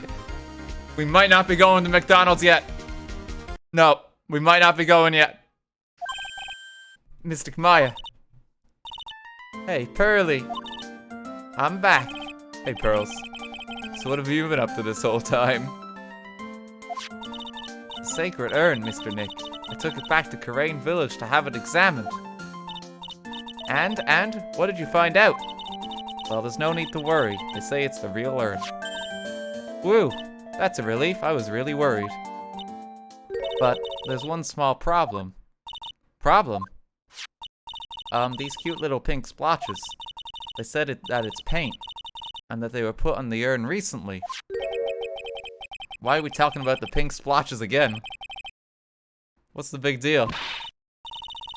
not be going to McDonald's yet. No, we might not be going yet. Mystic Maya. Hey, Pearly. I'm back. Hey, Pearls. So what have you been up to this whole time? The sacred urn, Mr. Nick. I took it back to Karain Village to have it examined. And, what did you find out? Well, there's no need to worry. They say it's the real urn. Woo! That's a relief. I was really worried. But there's one small problem. Problem? These cute little pink splotches. They said that it's paint, and that they were put on the urn recently. Why are we talking about the pink splotches again? What's the big deal?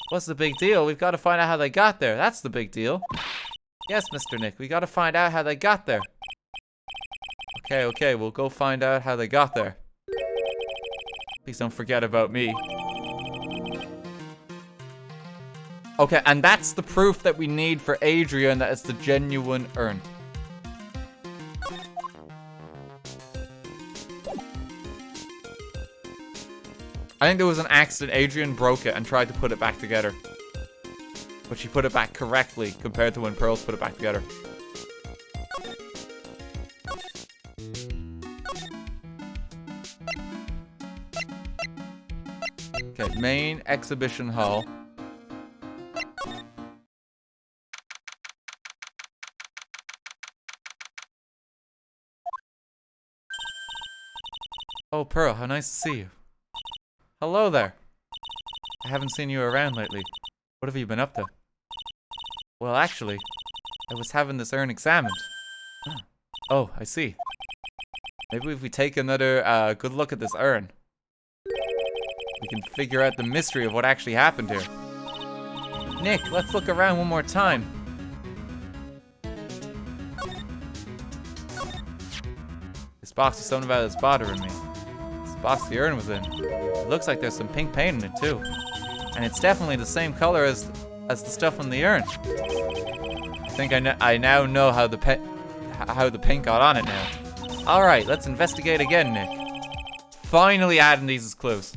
What's the big deal? We've got to find out how they got there. That's the big deal. Yes, Mr. Nick, we got to find out how they got there. Okay, we'll go find out how they got there. Please don't forget about me. Okay, and that's the proof that we need for Adrian that it's the genuine urn. I think there was an accident. Adrian broke it and tried to put it back together. But she put it back correctly compared to when Pearls put it back together. Okay, main exhibition hall. Oh, Pearl, how nice to see you. Hello there. I haven't seen you around lately. What have you been up to? Well, actually, I was having this urn examined. Oh, I see. Maybe if we take another good look at this urn, we can figure out the mystery of what actually happened here. Nick, let's look around one more time. This box is something about it's bothering me. This box the urn was in. It looks like there's some pink paint in it too. And it's definitely the same color as the stuff on the urn. I think I now know how the paint got on it now. Alright, let's investigate again, Nick. Finally adding these as clues.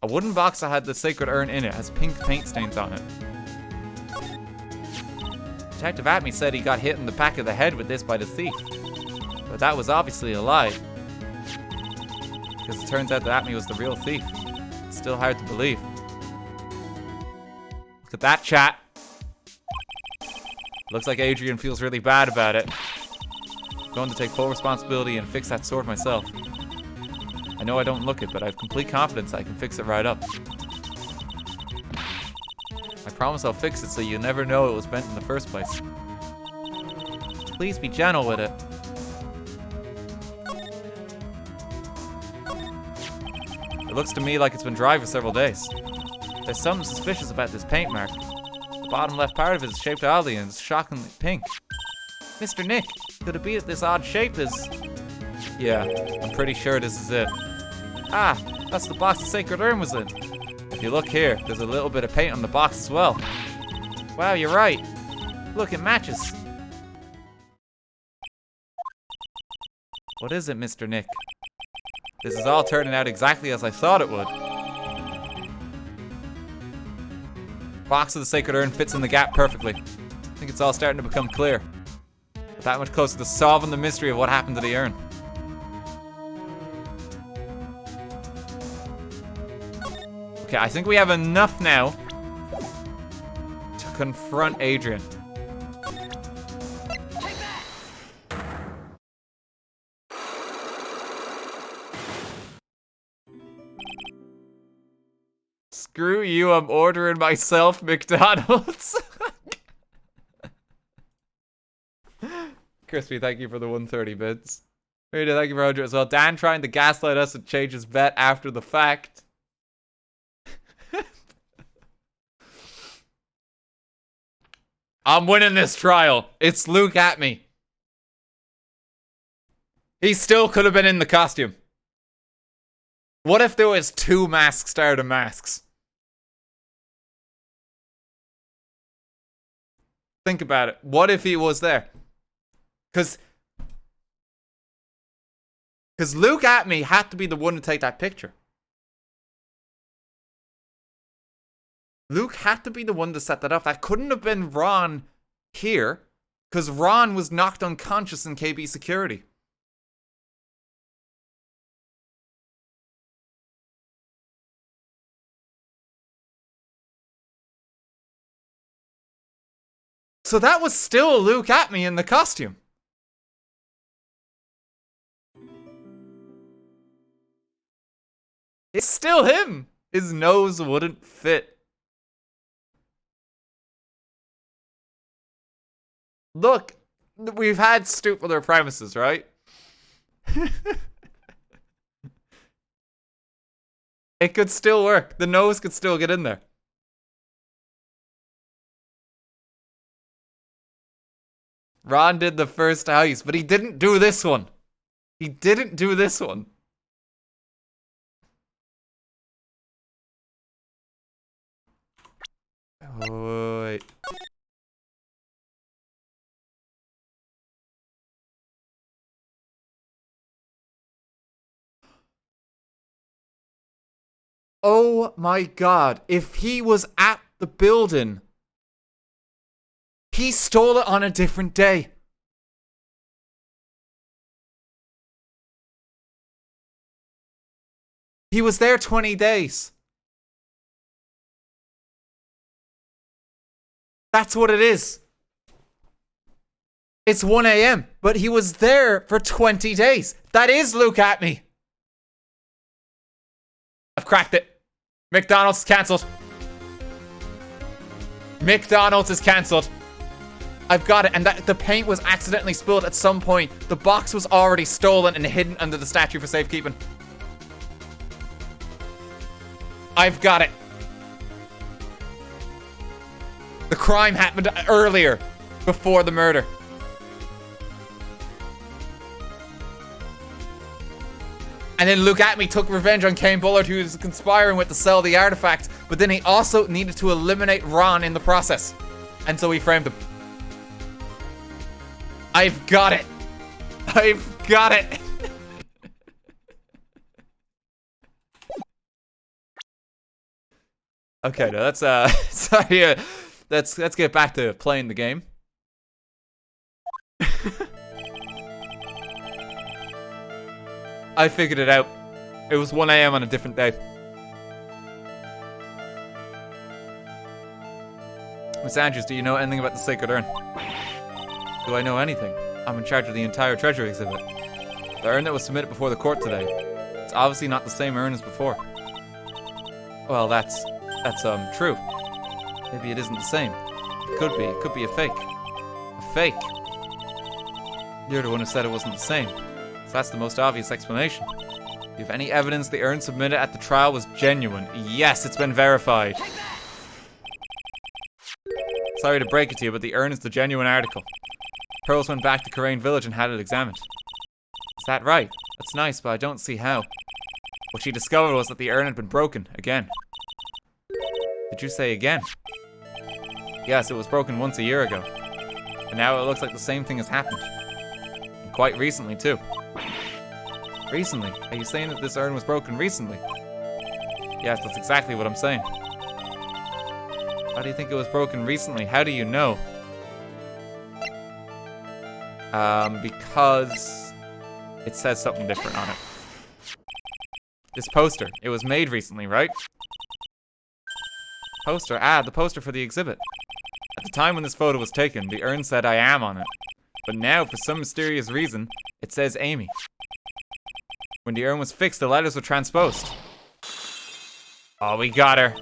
A wooden box that had the sacred urn in it has pink paint stains on it. Detective Atme said he got hit in the back of the head with this by the thief. But that was obviously a lie. Because it turns out that Atme was the real thief. It's still hard to believe. Look at that, chat. Looks like Adrian feels really bad about it. going to take full responsibility and fix that sword myself. I know I don't look it, but I have complete confidence I can fix it right up. I promise I'll fix it so you never know it was bent in the first place. Please be gentle with it. It looks to me like it's been dry for several days. There's something suspicious about this paint mark. The bottom left part of it is shaped oddly and it's shockingly pink. Mr. Nick, could it be that this odd shape is... Yeah, I'm pretty sure this is it. Ah, that's the box the Sacred Urn was in. If you look here, there's a little bit of paint on the box as well. Wow, you're right. Look, it matches. What is it, Mr. Nick? This is all turning out exactly as I thought it would. Box of the Sacred Urn fits in the gap perfectly. I think it's all starting to become clear. But that much closer to solving the mystery of what happened to the urn. Okay, I think we have enough now to confront Adrian. Screw you, I'm ordering myself McDonald's. Crispy, thank you for the 130 bits. Rita, thank you for 100 as well. Dan trying to gaslight us and change his bet after the fact. I'm winning this trial. It's Luke at me. He still could have been in the costume. What if there was 2 masks starred in masks? Think about it. What if he was there? Because Luke at me had to be the one to take that picture. Luke had to be the one to set that up. That couldn't have been Ron here, because Ron was knocked unconscious in KB security. So that was still Luke at me in the costume. It's still him. His nose wouldn't fit. Look, we've had stupider premises, right? It could still work. The nose could still get in there. Ron did the first heist, but he didn't do this one. He didn't do this one. Oh, wait. Oh my god, if he was at the building, he stole it on a different day. He was there 20 days. That's what it is. It's 1 a.m., but he was there for 20 days. That is Luke at me. I've cracked it. McDonald's is cancelled. McDonald's is cancelled. I've got it, and the paint was accidentally spilled at some point. The box was already stolen and hidden under the statue for safekeeping. I've got it. The crime happened earlier, before the murder. And then Luke at me took revenge on Kane Bullard, who was conspiring with to sell the artifact, but then he also needed to eliminate Ron in the process. And so he framed him. I've got it. I've got it. Okay, no, that's sorry. Let's get back to playing the game. I figured it out. It was 1 a.m. on a different day. Miss Andrews, do you know anything about the Sacred Urn? Do I know anything? I'm in charge of the entire treasure exhibit. The urn that was submitted before the court today. It's obviously not the same urn as before. Well, that's true. Maybe it isn't the same. It could be. It could be a fake. A fake. You're the one who said it wasn't the same. So that's the most obvious explanation. Do you have any evidence the urn submitted at the trial was genuine? Yes, it's been verified. Sorry to break it to you, but the urn is the genuine article. Pearls went back to Karain village and had it examined. Is that right? That's nice, but I don't see how. What she discovered was that the urn had been broken, again. Did you say again? Yes, it was broken once a year ago. And now it looks like the same thing has happened. And quite recently, too. Recently? Are you saying that this urn was broken recently? Yes, that's exactly what I'm saying. How do you think it was broken recently? How do you know? Because it says something different on it. This poster, it was made recently, right? Poster? Ah, the poster for the exhibit. At the time when this photo was taken, the urn said I am on it. But now, for some mysterious reason, it says Amy. When the urn was fixed, the letters were transposed. Oh, we got her.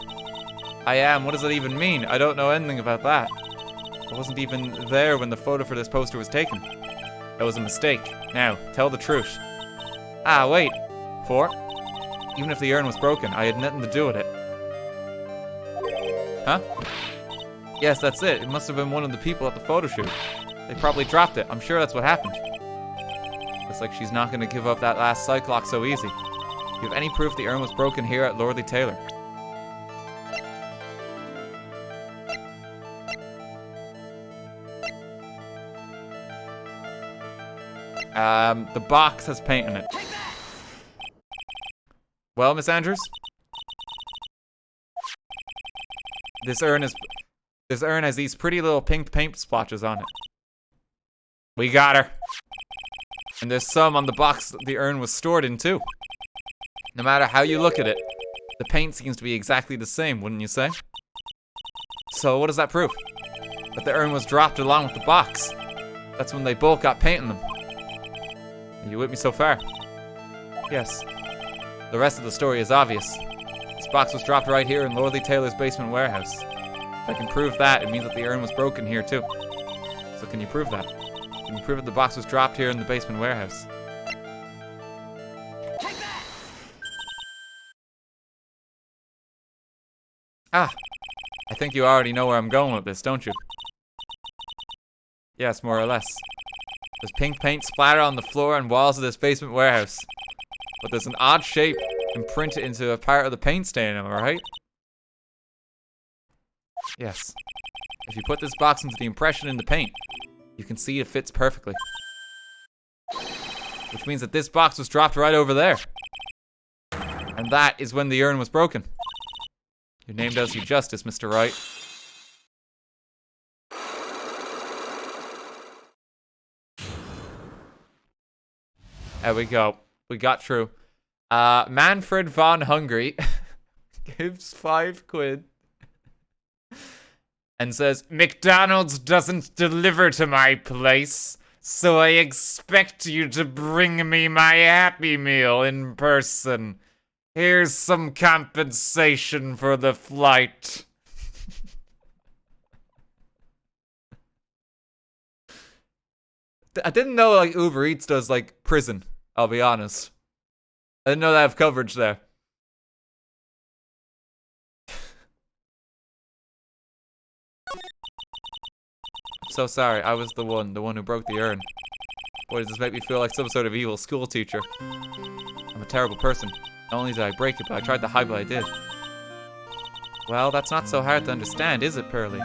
I am, what does that even mean? I don't know anything about that. I wasn't even there when the photo for this poster was taken. That was a mistake. Now, tell the truth. Ah, wait. Even if the urn was broken, I had nothing to do with it. Huh? Yes, that's it. It must have been one of the people at the photo shoot. They probably dropped it. I'm sure that's what happened. Looks like she's not going to give up that last cyclock so easy. Do you have any proof the urn was broken here at Lordly Taylor? The box has paint in it. Well, Miss Andrews? This urn has these pretty little pink paint splotches on it. We got her. And there's some on the box the urn was stored in too. No matter how you look at it, the paint seems to be exactly the same, wouldn't you say? So what does that prove? That the urn was dropped along with the box. That's when they both got paint in them. Are you with me so far? Yes. The rest of the story is obvious. This box was dropped right here in Lordly Taylor's basement warehouse. If I can prove that, it means that the urn was broken here too. So can you prove that? Can you prove that the box was dropped here in the basement warehouse? Ah! I think you already know where I'm going with this, don't you? Yes, more or less. There's pink paint splattered on the floor and walls of this basement warehouse. But there's an odd shape imprinted into a part of the paint stain, am I right? Yes. If you put this box into the impression in the paint, you can see it fits perfectly. Which means that this box was dropped right over there. And that is when the urn was broken. Your name does you justice, Mr. Wright. There we go. We got through. Manfred von Hungry gives 5 quid and says, McDonald's doesn't deliver to my place, so I expect you to bring me my Happy Meal in person. Here's some compensation for the flight. I didn't know like Uber Eats does like prison, I'll be honest. I didn't know they have coverage there. I'm so sorry, I was the one who broke the urn. Boy, does this make me feel like some sort of evil school teacher. I'm a terrible person. Not only did I break it, but I tried to hide what I did. Well, that's not so hard to understand, is it, Pearly?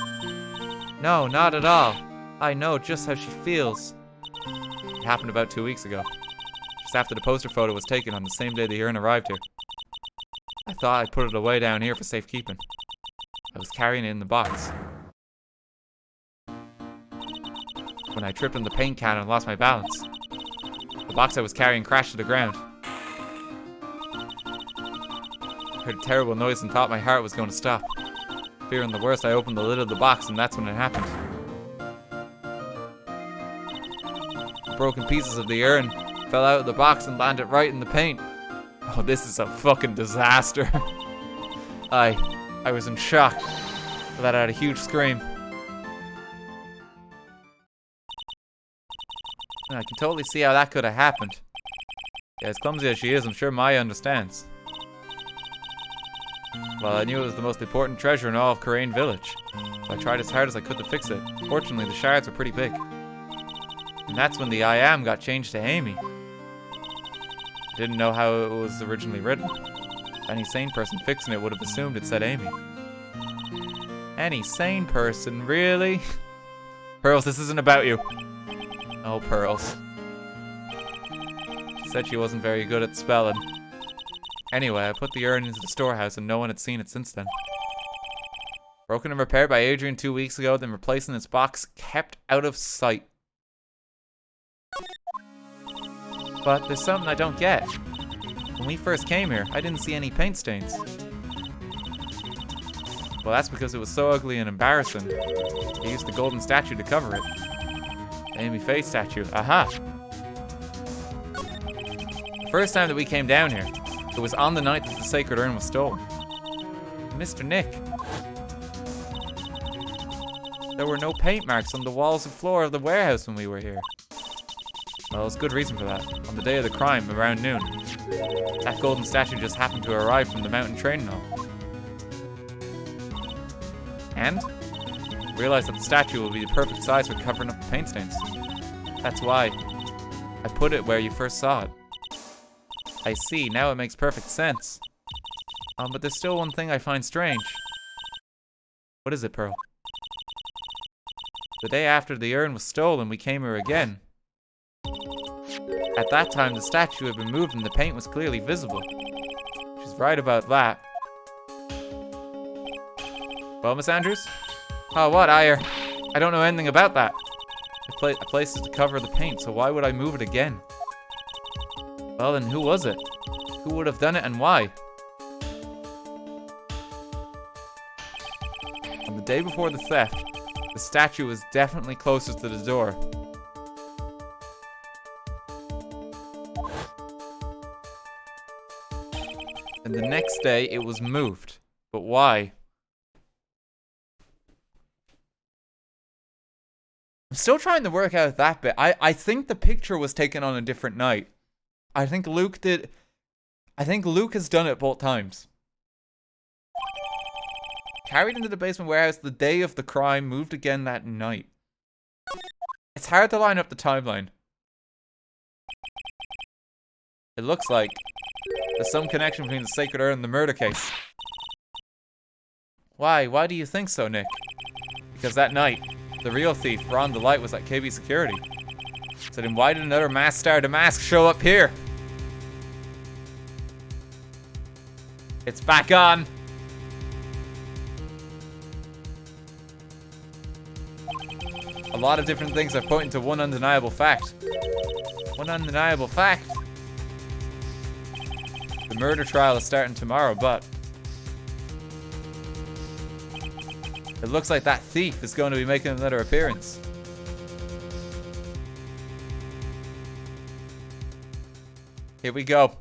No, not at all. I know just how she feels. It happened about 2 weeks ago. Just after the poster photo was taken on the same day the urn arrived here. I thought I'd put it away down here for safekeeping. I was carrying it in the box. When I tripped on the paint can and lost my balance. The box I was carrying crashed to the ground. I heard a terrible noise and thought my heart was going to stop. Fearing the worst, I opened the lid of the box and that's when it happened. The broken pieces of the urn fell out of the box and landed right in the paint. Oh, this is a fucking disaster. I was in shock. I let out a huge scream. I can totally see how that could have happened. Yeah, as clumsy as she is, I'm sure Maya understands. Well, I knew it was the most important treasure in all of Karain Village, so I tried as hard as I could to fix it. Fortunately, the shards were pretty big. And that's when the I am got changed to Amy. I didn't know how it was originally written. Any sane person fixing it would have assumed it said Amy. Any sane person, really? Pearls, this isn't about you. Oh, Pearls. She said she wasn't very good at spelling. Anyway, I put the urn into the storehouse and no one had seen it since then. Broken and repaired by Adrian 2 weeks ago, then replaced in its box, kept out of sight. But there's something I don't get. When we first came here, I didn't see any paint stains. Well, that's because it was so ugly and embarrassing. They used the golden statue to cover it. The Amy Faye statue. Aha! The first time that we came down here, it was on the night that the sacred urn was stolen. Mr. Nick. There were no paint marks on the walls and floor of the warehouse when we were here. Well, there's good reason for that. On the day of the crime, around noon, that golden statue just happened to arrive from the mountain train hall. And realized that the statue will be the perfect size for covering up the paint stains. That's why I put it where you first saw it. I see, now it makes perfect sense. But there's still one thing I find strange. What is it, Pearl? The day after the urn was stolen, we came here again. At that time, the statue had been moved and the paint was clearly visible. She's right about that. Well, Miss Andrews? Oh, what, I don't know anything about that. I placed it to cover the paint, so why would I move it again? Well, then who was it? Who would have done it and why? On the day before the theft, the statue was definitely closest to the door. And the next day, it was moved. But why? I'm still trying to work out that bit. I think the picture was taken on a different night. I think Luke has done it both times. Carried into the basement warehouse the day of the crime, moved again that night. It's hard to line up the timeline. It looks like there's some connection between the sacred urn and the murder case. Why? Why do you think so, Nick? Because that night, the real thief, Ron the Light, was at KB Security. So then why did another masked star Damask show up here? It's back on! A lot of different things are pointing to one undeniable fact. One undeniable fact. The murder trial is starting tomorrow, but it looks like that thief is going to be making another appearance. Here we go.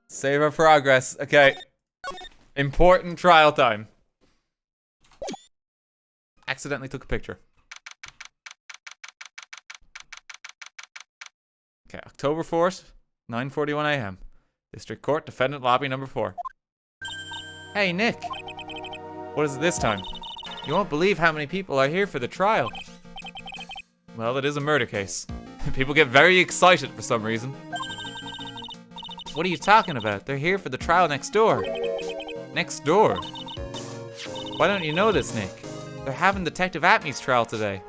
Save our progress. Okay. Important trial time. Accidentally took a picture. Okay, October 4th, 9:41 a.m. District Court, Defendant Lobby number 4. Hey, Nick. What is it this time? You won't believe how many people are here for the trial. Well, it is a murder case. People get very excited for some reason. What are you talking about? They're here for the trial next door. Next door? Why don't you know this, Nick? They're having Detective Atmy's trial today.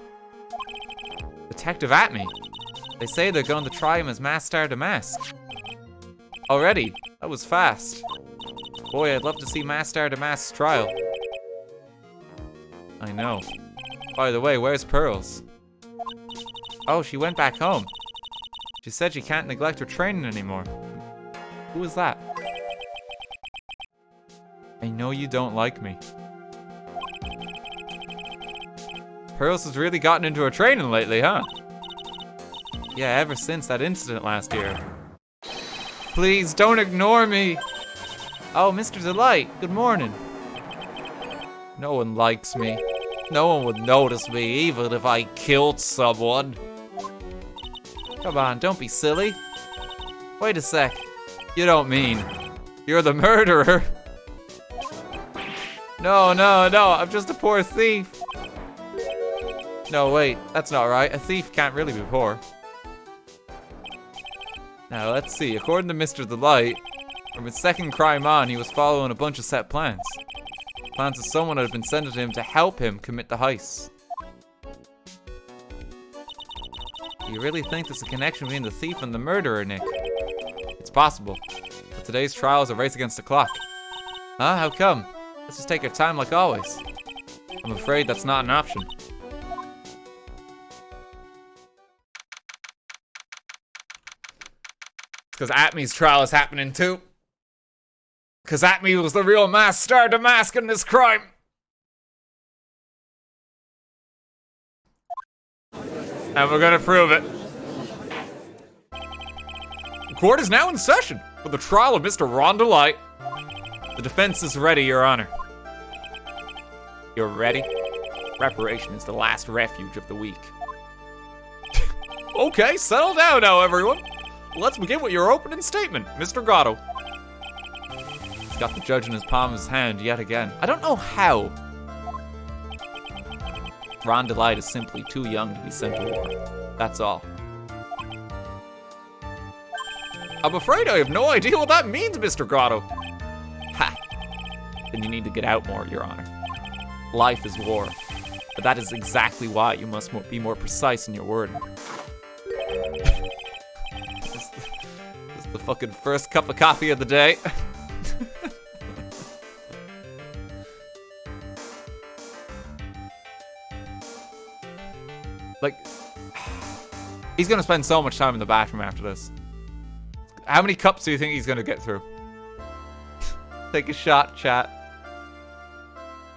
Detective Atmy? They say they're going to try him as Masked Star Damask. Already? That was fast. Boy, I'd love to see Masked Star Damask's trial. I know. By the way, where's Pearls? Oh, she went back home. She said she can't neglect her training anymore. Who is that? I know you don't like me. Pearls has really gotten into her training lately, huh? Yeah, ever since that incident last year. Please, don't ignore me. Oh, Mr. Delight, good morning. No one likes me. No one would notice me, even if I killed someone. Come on, don't be silly. Wait a sec. You don't mean you're the murderer? No, I'm just a poor thief. No, wait, that's not right. A thief can't really be poor. Now, let's see. According to Mr. Delight, from his second crime on, he was following a bunch of set plans. Plans that someone had been sent to him to help him commit the heist. Do you really think there's a connection between the thief and the murderer, Nick? It's possible. But today's trial is a race against the clock. Huh? How come? Let's just take our time like always. I'm afraid that's not an option. Because Atme's trial is happening too. Because Atme was the real master to masking this crime. And we're gonna prove it. The court is now in session for the trial of Mr. Ron Delight. The defense is ready, Your Honor. You're ready? Preparation is the last refuge of the weak. Okay, settle down now, everyone. Let's begin with your opening statement, Mr. Gatto. He's got the judge in his palm of his hand yet again. I don't know how. Ron Delight is simply too young to be sent to war. That's all. I'm afraid I have no idea what that means, Mr. Gatto. Ha! Then you need to get out more, Your Honor. Life is war. But that is exactly why you must be more precise in your wording. This is the fucking first cup of coffee of the day. Like, he's gonna spend so much time in the bathroom after this. How many cups do you think he's gonna get through? Take a shot, chat.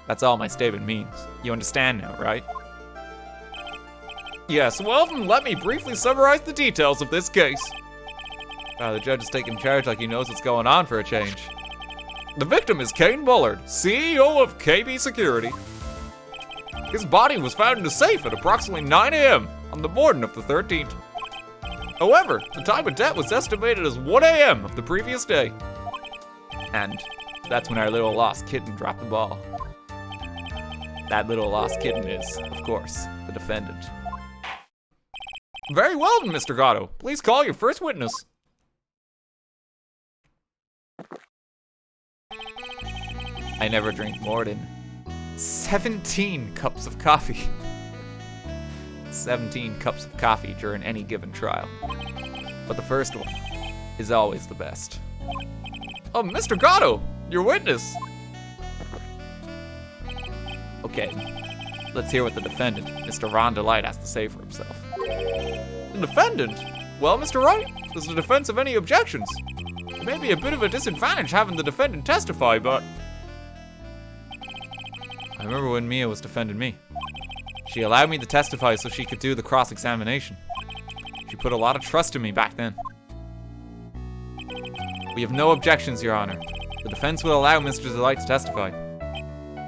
That's all my statement means. You understand now, right? Yes, well then let me briefly summarize the details of this case. The judge is taking charge like he knows what's going on for a change. The victim is Kane Bullard, CEO of KB Security. His body was found in a safe at approximately 9 a.m. on the morning of the 13th. However, the time of death was estimated as 1 a.m. of the previous day. And that's when our little lost kitten dropped the ball. That little lost kitten is, of course, the defendant. Very well then, Mr. Gatto. Please call your first witness. I never drink more than 17 cups of coffee. 17 cups of coffee during any given trial. But the first one is always the best. Oh, Mr. Gatto, your witness. Okay, let's hear what the defendant, Mr. Ron Delight, has to say for himself. The defendant? Well, Mr. Wright, does the defense have any objections? It may be a bit of a disadvantage having the defendant testify, but... I remember when Mia was defending me. She allowed me to testify so she could do the cross-examination. She put a lot of trust in me back then. We have no objections, Your Honor. The defense will allow Mr. Delight to testify.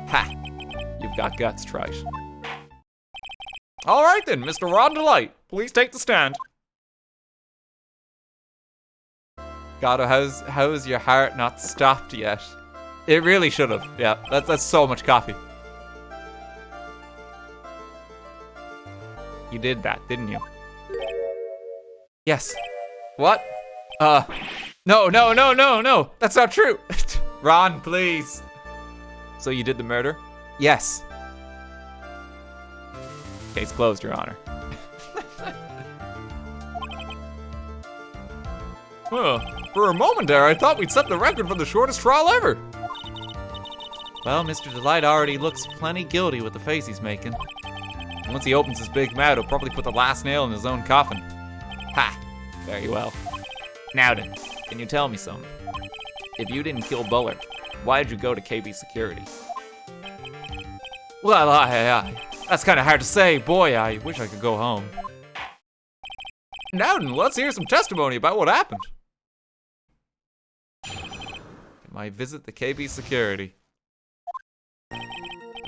Ha! You've got guts, Trite. All right then, Mr. Ron Delight, please take the stand. God, how has your heart not stopped yet? It really should have. Yeah, that's so much coffee. You did that, didn't you? Yes. What? No. That's not true. Ron, please. So you did the murder? Yes. Case closed, Your Honor. For a moment there, I thought we'd set the record for the shortest trial ever. Well, Mr. Delight already looks plenty guilty with the face he's making. And once he opens his big mouth, he'll probably put the last nail in his own coffin. Ha! Very well. Now then, can you tell me something? If you didn't kill Bullard, why did you go to KB Security? Well, that's kind of hard to say. Boy, I wish I could go home. Now then, let's hear some testimony about what happened. I visit the KB security.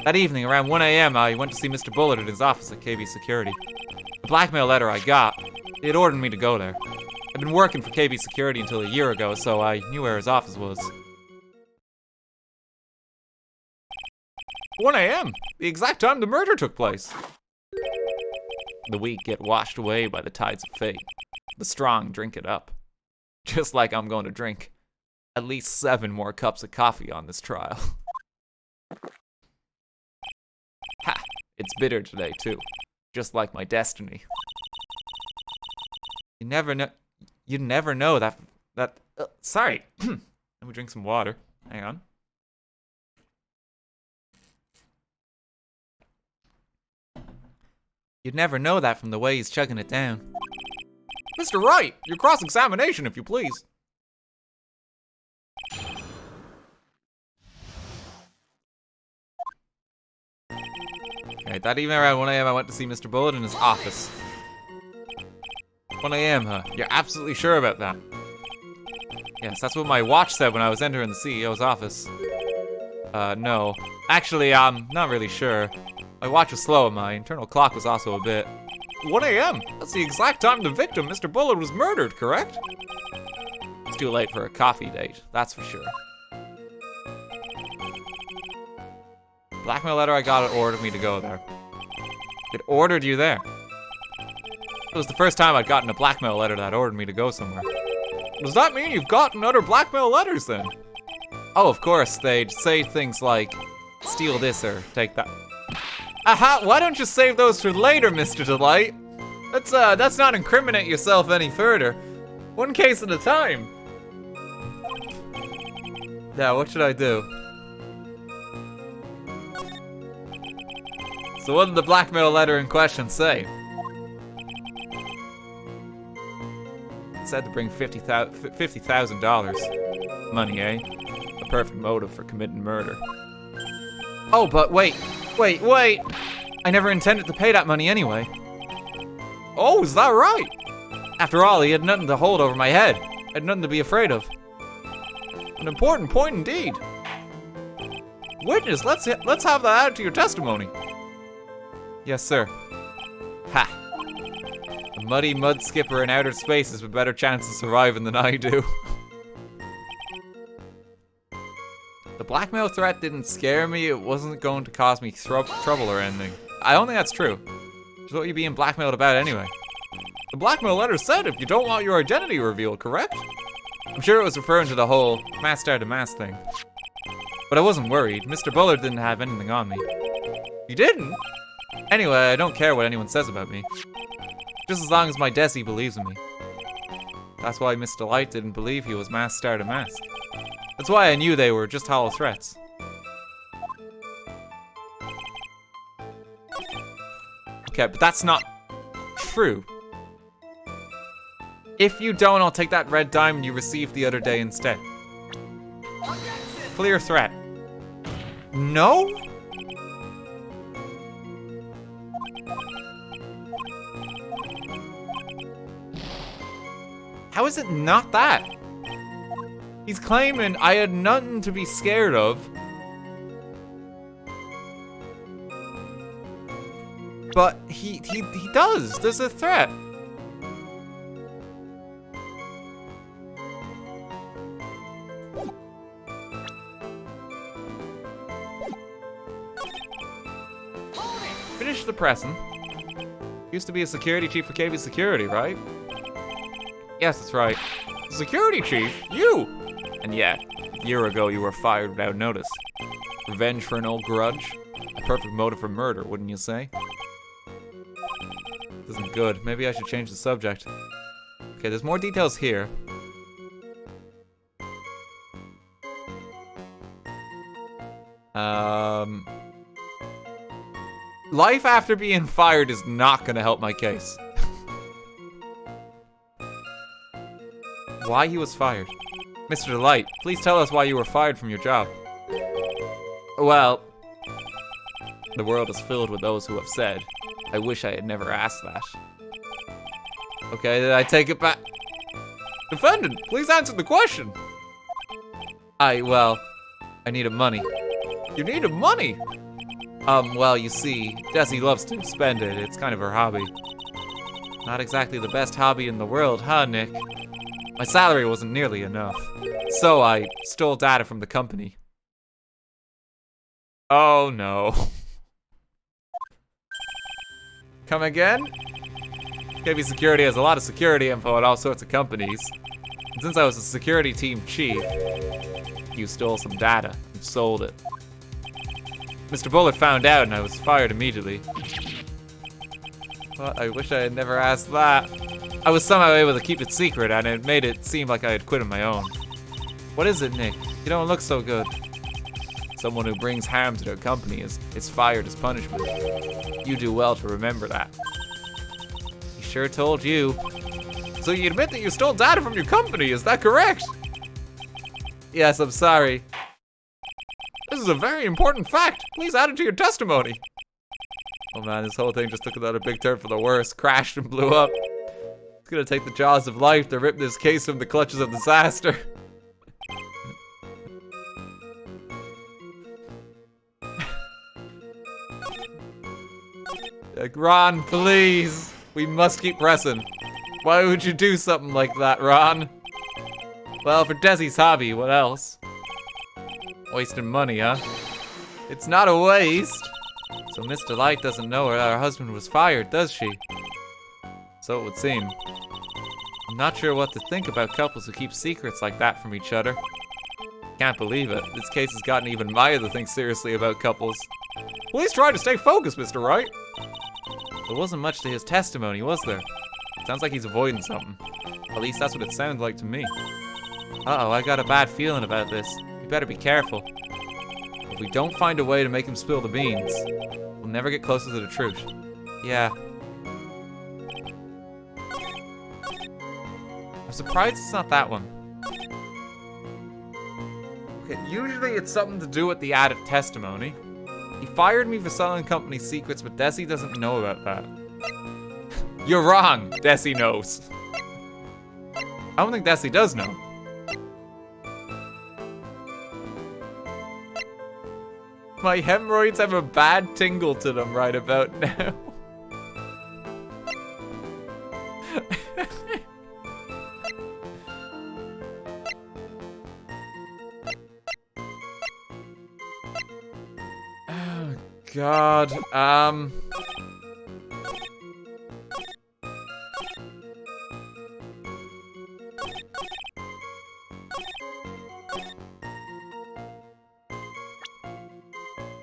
That evening, around 1 a.m., I went to see Mr. Bullard at his office at KB security. The blackmail letter I got, he had ordered me to go there. I'd been working for KB security until a year ago, so I knew where his office was. 1 a.m., the exact time the murder took place. The weak get washed away by the tides of fate. The strong drink it up. Just like I'm going to drink at least 7 more cups of coffee on this trial. Ha! It's bitter today, too. Just like my destiny. You never know that sorry. Let me drink some water. Hang on. You'd never know that from the way he's chugging it down. Mr. Wright, your cross-examination, if you please. Okay, that evening around 1 a.m. I went to see Mr. Bullard in his office. 1 a.m., huh? You're absolutely sure about that? Yes, that's what my watch said when I was entering the CEO's office. No. Actually, I'm not really sure. My watch was slow and my internal clock was also a bit. 1 a.m.? That's the exact time the victim, Mr. Bullard, was murdered, correct? It's too late for a coffee date, that's for sure. Blackmail letter I got ordered me to go there. It ordered you there. It was the first time I'd gotten a blackmail letter that ordered me to go somewhere. Does that mean you've gotten other blackmail letters then? Oh, of course, they'd say things like, steal this or take that. Aha, why don't you save those for later, Mr. Delight? Let's not incriminate yourself any further. One case at a time. Yeah, what should I do? So what did the blackmail letter in question say? It said to bring $50,000. Money, eh? A perfect motive for committing murder. Oh, but wait. I never intended to pay that money anyway. Oh, is that right? After all, he had nothing to hold over my head. I had nothing to be afraid of. An important point indeed. Witness, let's have that added to your testimony. Yes, sir. Ha! A muddy mud skipper in outer space has a better chance of surviving than I do. The blackmail threat didn't scare me. It wasn't going to cause me trouble or anything. I don't think that's true. It's what you're being blackmailed about anyway. The blackmail letter said if you don't want your identity revealed, correct? I'm sure it was referring to the whole master to mask thing. But I wasn't worried. Mr. Bullard didn't have anything on me. He didn't? Anyway, I don't care what anyone says about me. Just as long as my Desi believes in me. That's why Mr. Light didn't believe he was master to mask. That's why I knew they were just hollow threats. Okay, but that's not true. If you don't, I'll take that red diamond you received the other day instead. Clear threat. No? How is it not that? He's claiming I had nothing to be scared of. But he does. There's a threat. Finish the pressing. Used to be a security chief for KB Security, right? Yes, that's right. Security chief? You! And yeah, a year ago you were fired without notice. Revenge for an old grudge? A perfect motive for murder, wouldn't you say? This isn't good. Maybe I should change the subject. Okay, there's more details here. Life after being fired is not gonna help my case. Why he was fired? Mr. Delight, please tell us why you were fired from your job. Well, The world is filled with those who have said, I wish I had never asked that. Okay, then I take it back. Defendant, please answer the question. Well, I needed money. You needed money? Well, you see, Desi loves to spend it. It's kind of her hobby. Not exactly the best hobby in the world, huh, Nick? My salary wasn't nearly enough. So I stole data from the company. Oh, no. Come again? KB Security has a lot of security info at all sorts of companies. And since I was a security team chief, you stole some data and sold it. Mr. Bullard found out and I was fired immediately. Well, I wish I had never asked that. I was somehow able to keep it secret and it made it seem like I had quit on my own. What is it, Nick? You don't look so good. Someone who brings harm to their company is fired as punishment. You do well to remember that. He sure told you. So you admit that you stole data from your company, is that correct? Yes, I'm sorry. This is a very important fact. Please add it to your testimony. Oh man, this whole thing just took another big turn for the worse. Crashed and blew up. It's gonna take the jaws of life to rip this case from the clutches of disaster. Ron, please. We must keep pressing. Why would you do something like that, Ron? Well, for Desi's hobby, what else? Wasting money, huh? It's not a waste. So Miss Delight doesn't know her husband was fired, does she? So it would seem. I'm not sure what to think about couples who keep secrets like that from each other. Can't believe it. This case has gotten even Maya to think seriously about couples. Please try to stay focused, Mr. Wright. There wasn't much to his testimony, was there? Sounds like he's avoiding something. At least that's what it sounded like to me. Uh-oh, I got a bad feeling about this. We better be careful. If we don't find a way to make him spill the beans, we'll never get closer to the truth. Yeah. I'm surprised it's not that one. Okay, usually it's something to do with the added testimony. He fired me for selling company secrets, but Desi doesn't know about that. You're wrong, Desi knows. I don't think Desi does know. My hemorrhoids have a bad tingle to them right about now. Oh, God.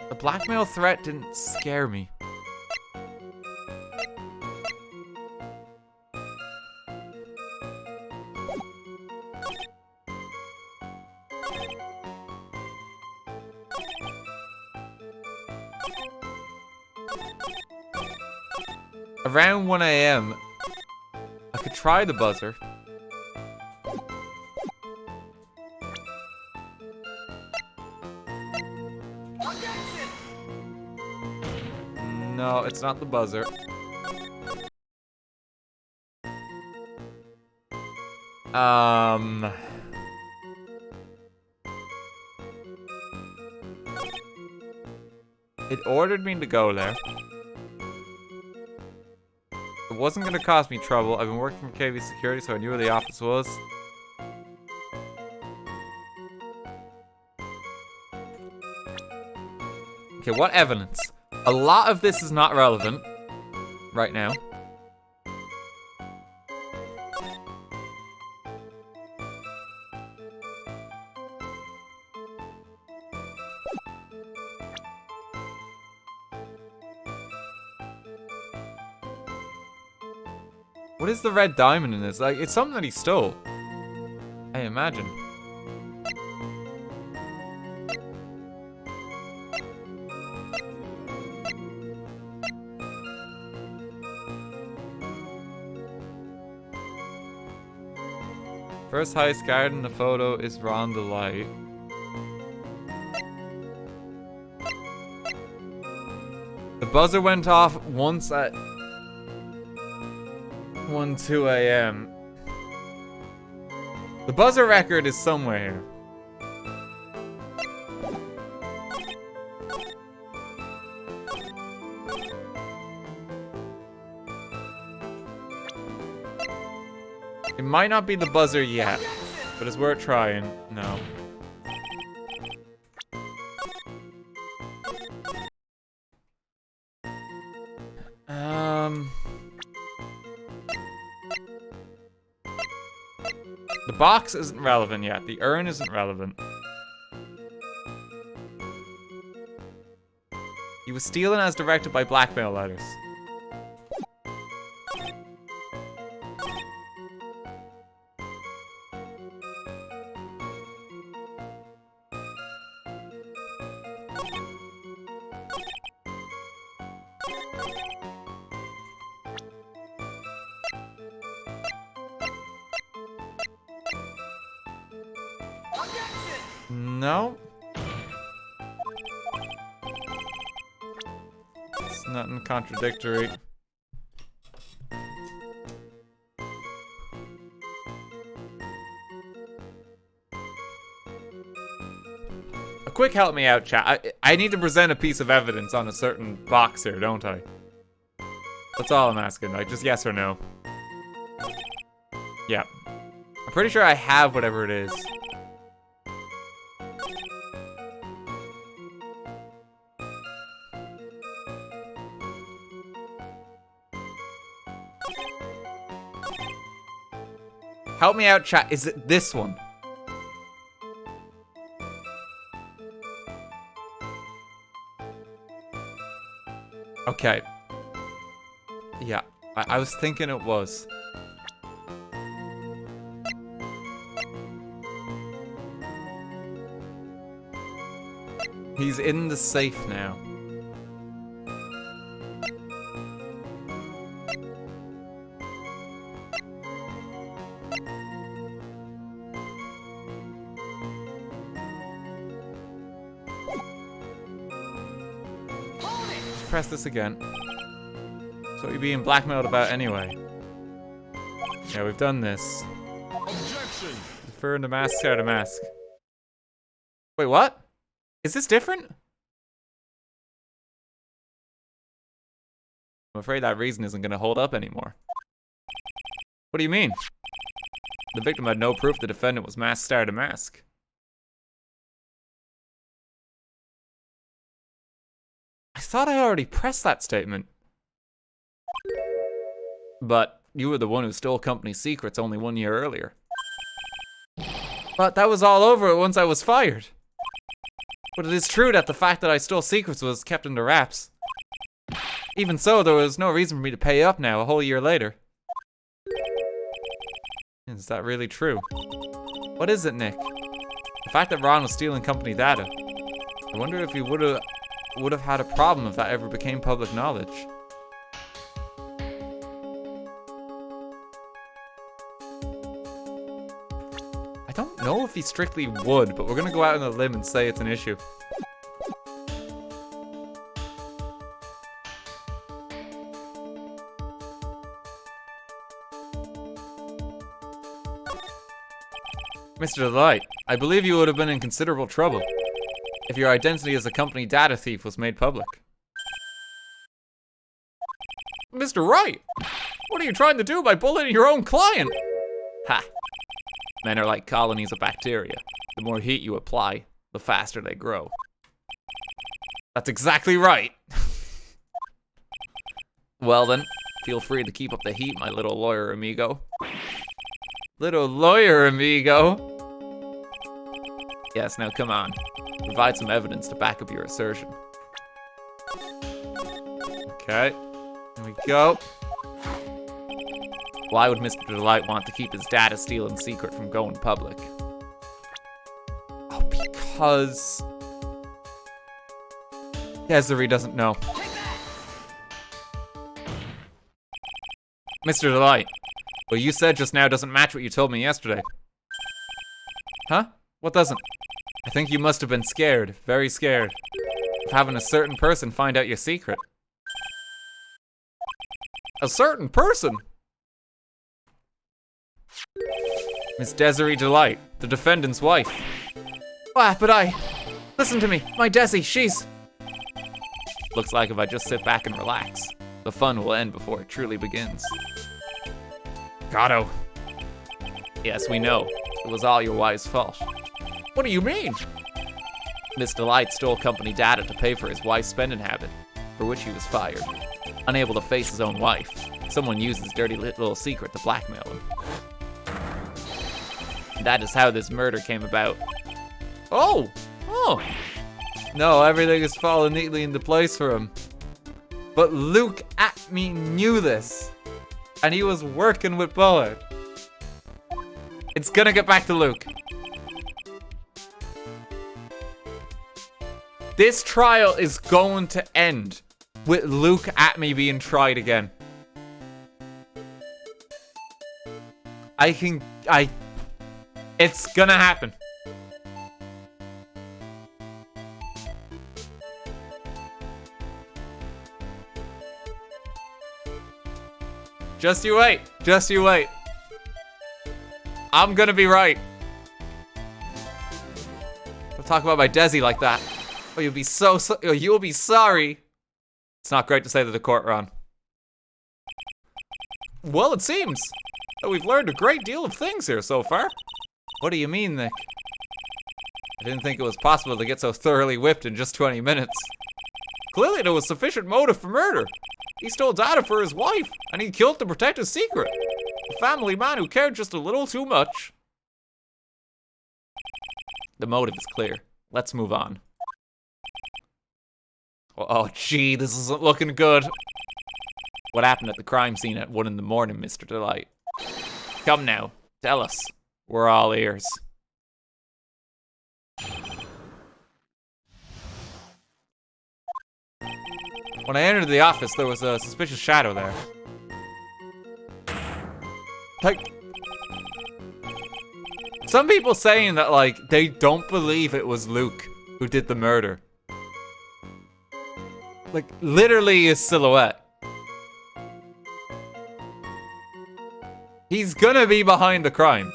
The blackmail threat didn't scare me. Around 1 AM, I could try the buzzer. No, it's not the buzzer. It ordered me to go there. It wasn't gonna cost me trouble. I've been working for KV Security, so I knew where the office was. Okay, what evidence? A lot of this is not relevant right now. What is the red diamond in this? Like, it's something that he stole, I imagine. First highest card in the photo is Ron the Light. The buzzer went off once at 2 a.m. The buzzer record is somewhere here. It might not be the buzzer yet, but it's worth trying. No. The box isn't relevant yet. The urn isn't relevant. He was stealing as directed by blackmail letters. No. It's nothing contradictory. A quick help me out, chat. I need to present a piece of evidence on a certain box here, don't I? That's all I'm asking, like just yes or no. Yeah. I'm pretty sure I have whatever it is. Help me out, chat. Is it this one? Okay. Yeah, I was thinking it was. He's in the safe now. Press this again. That's what you're being blackmailed about anyway. Yeah, we've done this. Objection. Deferring the mask, start a mask. Wait, what? Is this different? I'm afraid that reason isn't going to hold up anymore. What do you mean? The victim had no proof the defendant was mask, start a mask. I thought I already pressed that statement. But you were the one who stole company secrets only 1 year earlier. But that was all over once I was fired. But it is true that the fact that I stole secrets was kept under wraps. Even so, there was no reason for me to pay up now, a whole year later. Is that really true? What is it, Nick? The fact that Ron was stealing company data. I wonder if he would have had a problem if that ever became public knowledge. I don't know if he strictly would, but we're gonna go out on a limb and say it's an issue. Mr. Delight, I believe you would have been in considerable trouble if your identity as a company data thief was made public. Mr. Wright, what are you trying to do by bullying your own client? Ha! Men are like colonies of bacteria. The more heat you apply, the faster they grow. That's exactly right. Well then, feel free to keep up the heat, my little lawyer amigo. Little lawyer amigo? Yes, now come on. Provide some evidence to back up your assertion. Okay, here we go. Why would Mr. Delight want to keep his data stealing secret from going public? Oh, because Desiree doesn't know. Mr. Delight, what you said just now doesn't match what you told me yesterday. Huh? What doesn't? I think you must have been scared, very scared, of having a certain person find out your secret. A certain person. Miss Desiree Delight, the defendant's wife. Ah, but listen to me, my Desi, she's... Looks like if I just sit back and relax, the fun will end before it truly begins. Gato. Yes, we know. It was all your wife's fault. What do you mean? Miss Delight stole company data to pay for his wife's spending habit, for which he was fired. Unable to face his own wife, someone used his dirty little secret to blackmail him. That is how this murder came about. Oh! No, everything is falling neatly into place for him. But Luke at me knew this. And he was working with Bullard. It's gonna get back to Luke. This trial is going to end with Luke at me being tried again. It's gonna happen. Just you wait. Just you wait. I'm gonna be right. Don't talk about my Desi like that. Oh, you'll be you'll be sorry. It's not great to say to the court, Ron. Well, it seems that we've learned a great deal of things here so far. What do you mean, Nick? I didn't think it was possible to get so thoroughly whipped in just 20 minutes. Clearly there was sufficient motive for murder. He stole data for his wife, and he killed to protect his secret. A family man who cared just a little too much. The motive is clear. Let's move on. Oh, gee, this isn't looking good. What happened at the crime scene at 1 in the morning, Mr. Delight? Come now, tell us. We're all ears. When I entered the office, there was a suspicious shadow there. Like, some people saying that, like, they don't believe it was Luke who did the murder. Like, literally his silhouette. He's gonna be behind the crime.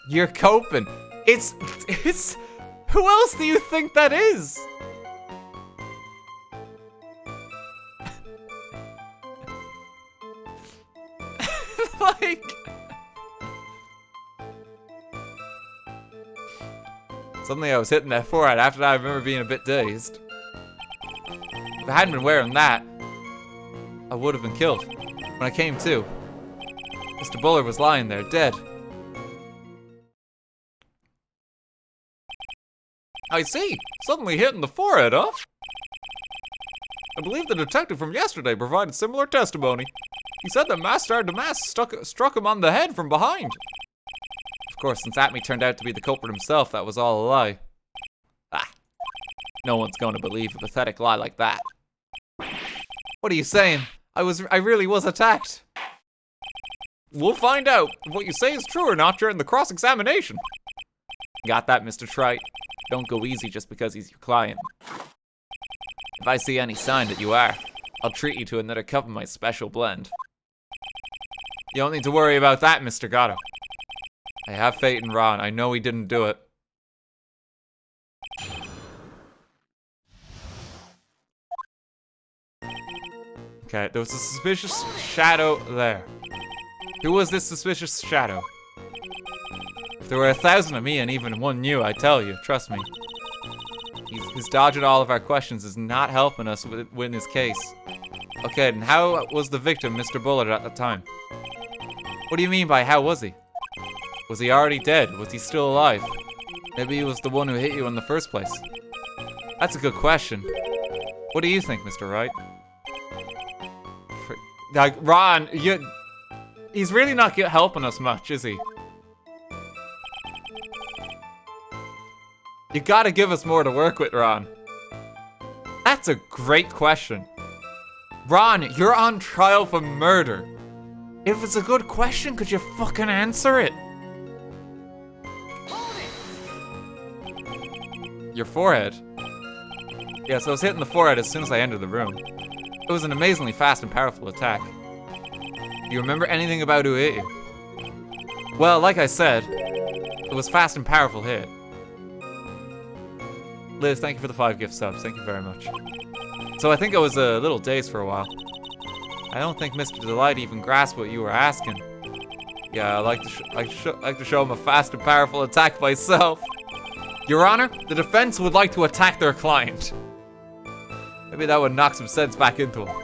You're coping. It's, who else do you think that is? Like, suddenly I was hitting that forehead. After that, I remember being a bit dazed. If I hadn't been wearing that, I would have been killed. When I came to, Mr. Bullard was lying there, dead. I see. Suddenly hitting the forehead, huh? I believe the detective from yesterday provided similar testimony. He said that Master Damas struck him on the head from behind. Of course, since Atme turned out to be the culprit himself, that was all a lie. Ah, no one's going to believe a pathetic lie like that. What are you saying? I really was attacked. We'll find out if what you say is true or not during the cross-examination. Got that, Mr. Wright? Don't go easy just because he's your client. If I see any sign that you are, I'll treat you to another cup of my special blend. You don't need to worry about that, Mr. Gatto. I have faith in Ron. I know he didn't do it. Okay, there was a suspicious shadow there. Who was this suspicious shadow? If there were 1,000 of me and even one new, I tell you, trust me. He's dodging all of our questions is not helping us win this case. Okay, and how was the victim Mr. Bullard at the time? What do you mean by how was he? Was he already dead? Was he still alive? Maybe he was the one who hit you in the first place. That's a good question. What do you think, Mr. Wright? Like, Ron, he's really not helping us much, is he? You gotta give us more to work with, Ron. That's a great question. Ron, you're on trial for murder. If it's a good question, could you fucking answer it? Your forehead. Yeah, so I was hitting the forehead as soon as I entered the room. It was an amazingly fast and powerful attack. Do you remember anything about who hit you? Well, like I said, it was fast and powerful hit. Liz, thank you for the 5 gift subs. Thank you very much. So I think I was a little dazed for a while. I don't think Mr. Delight even grasped what you were asking. Yeah, I like to show him a fast and powerful attack myself. Your Honor, the defense would like to attack their client. Maybe that would knock some sense back into him.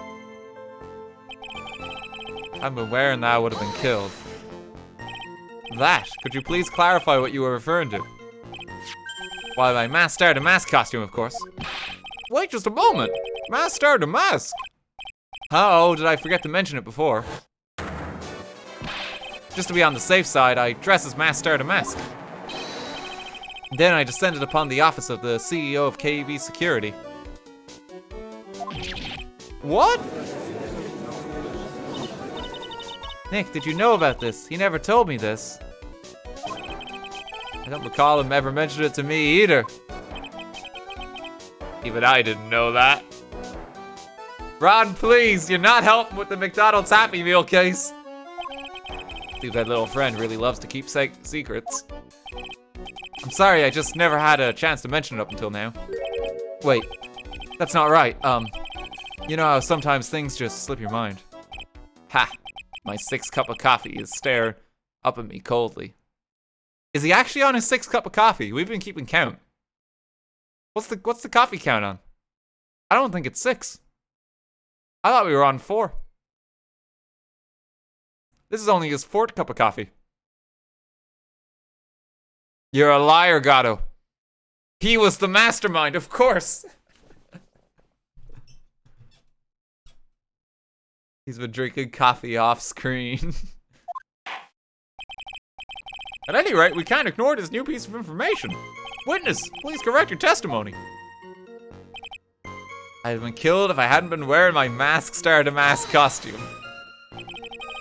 If I'd been wearing that, I would have been killed. That, could you please clarify what you were referring to? Why, my mask star to mask costume, of course. Wait just a moment. Mask star to mask. Oh, did I forget to mention it before? Just to be on the safe side, I dress as mask star to mask. Then I descended upon the office of the CEO of KEB Security. What? Nick, did you know about this? He never told me this. I don't recall him ever mentioning it to me either. Even I didn't know that. Ron, please, you're not helping with the McDonald's Happy Meal case. Dude, that little friend really loves to keep secrets. I'm sorry, I just never had a chance to mention it up until now. Wait, that's not right. You know how sometimes things just slip your mind. Ha, my 6th cup of coffee is staring up at me coldly. Is he actually on his 6th cup of coffee? We've been keeping count. What's the coffee count on? I don't think it's 6. I thought we were on 4. This is only his 4th cup of coffee. You're a liar, Gato. He was the mastermind, of course. He's been drinking coffee off screen. At any rate, we can't ignore this new piece of information. Witness, please correct your testimony. I'd have been killed if I hadn't been wearing my mask star to mask costume.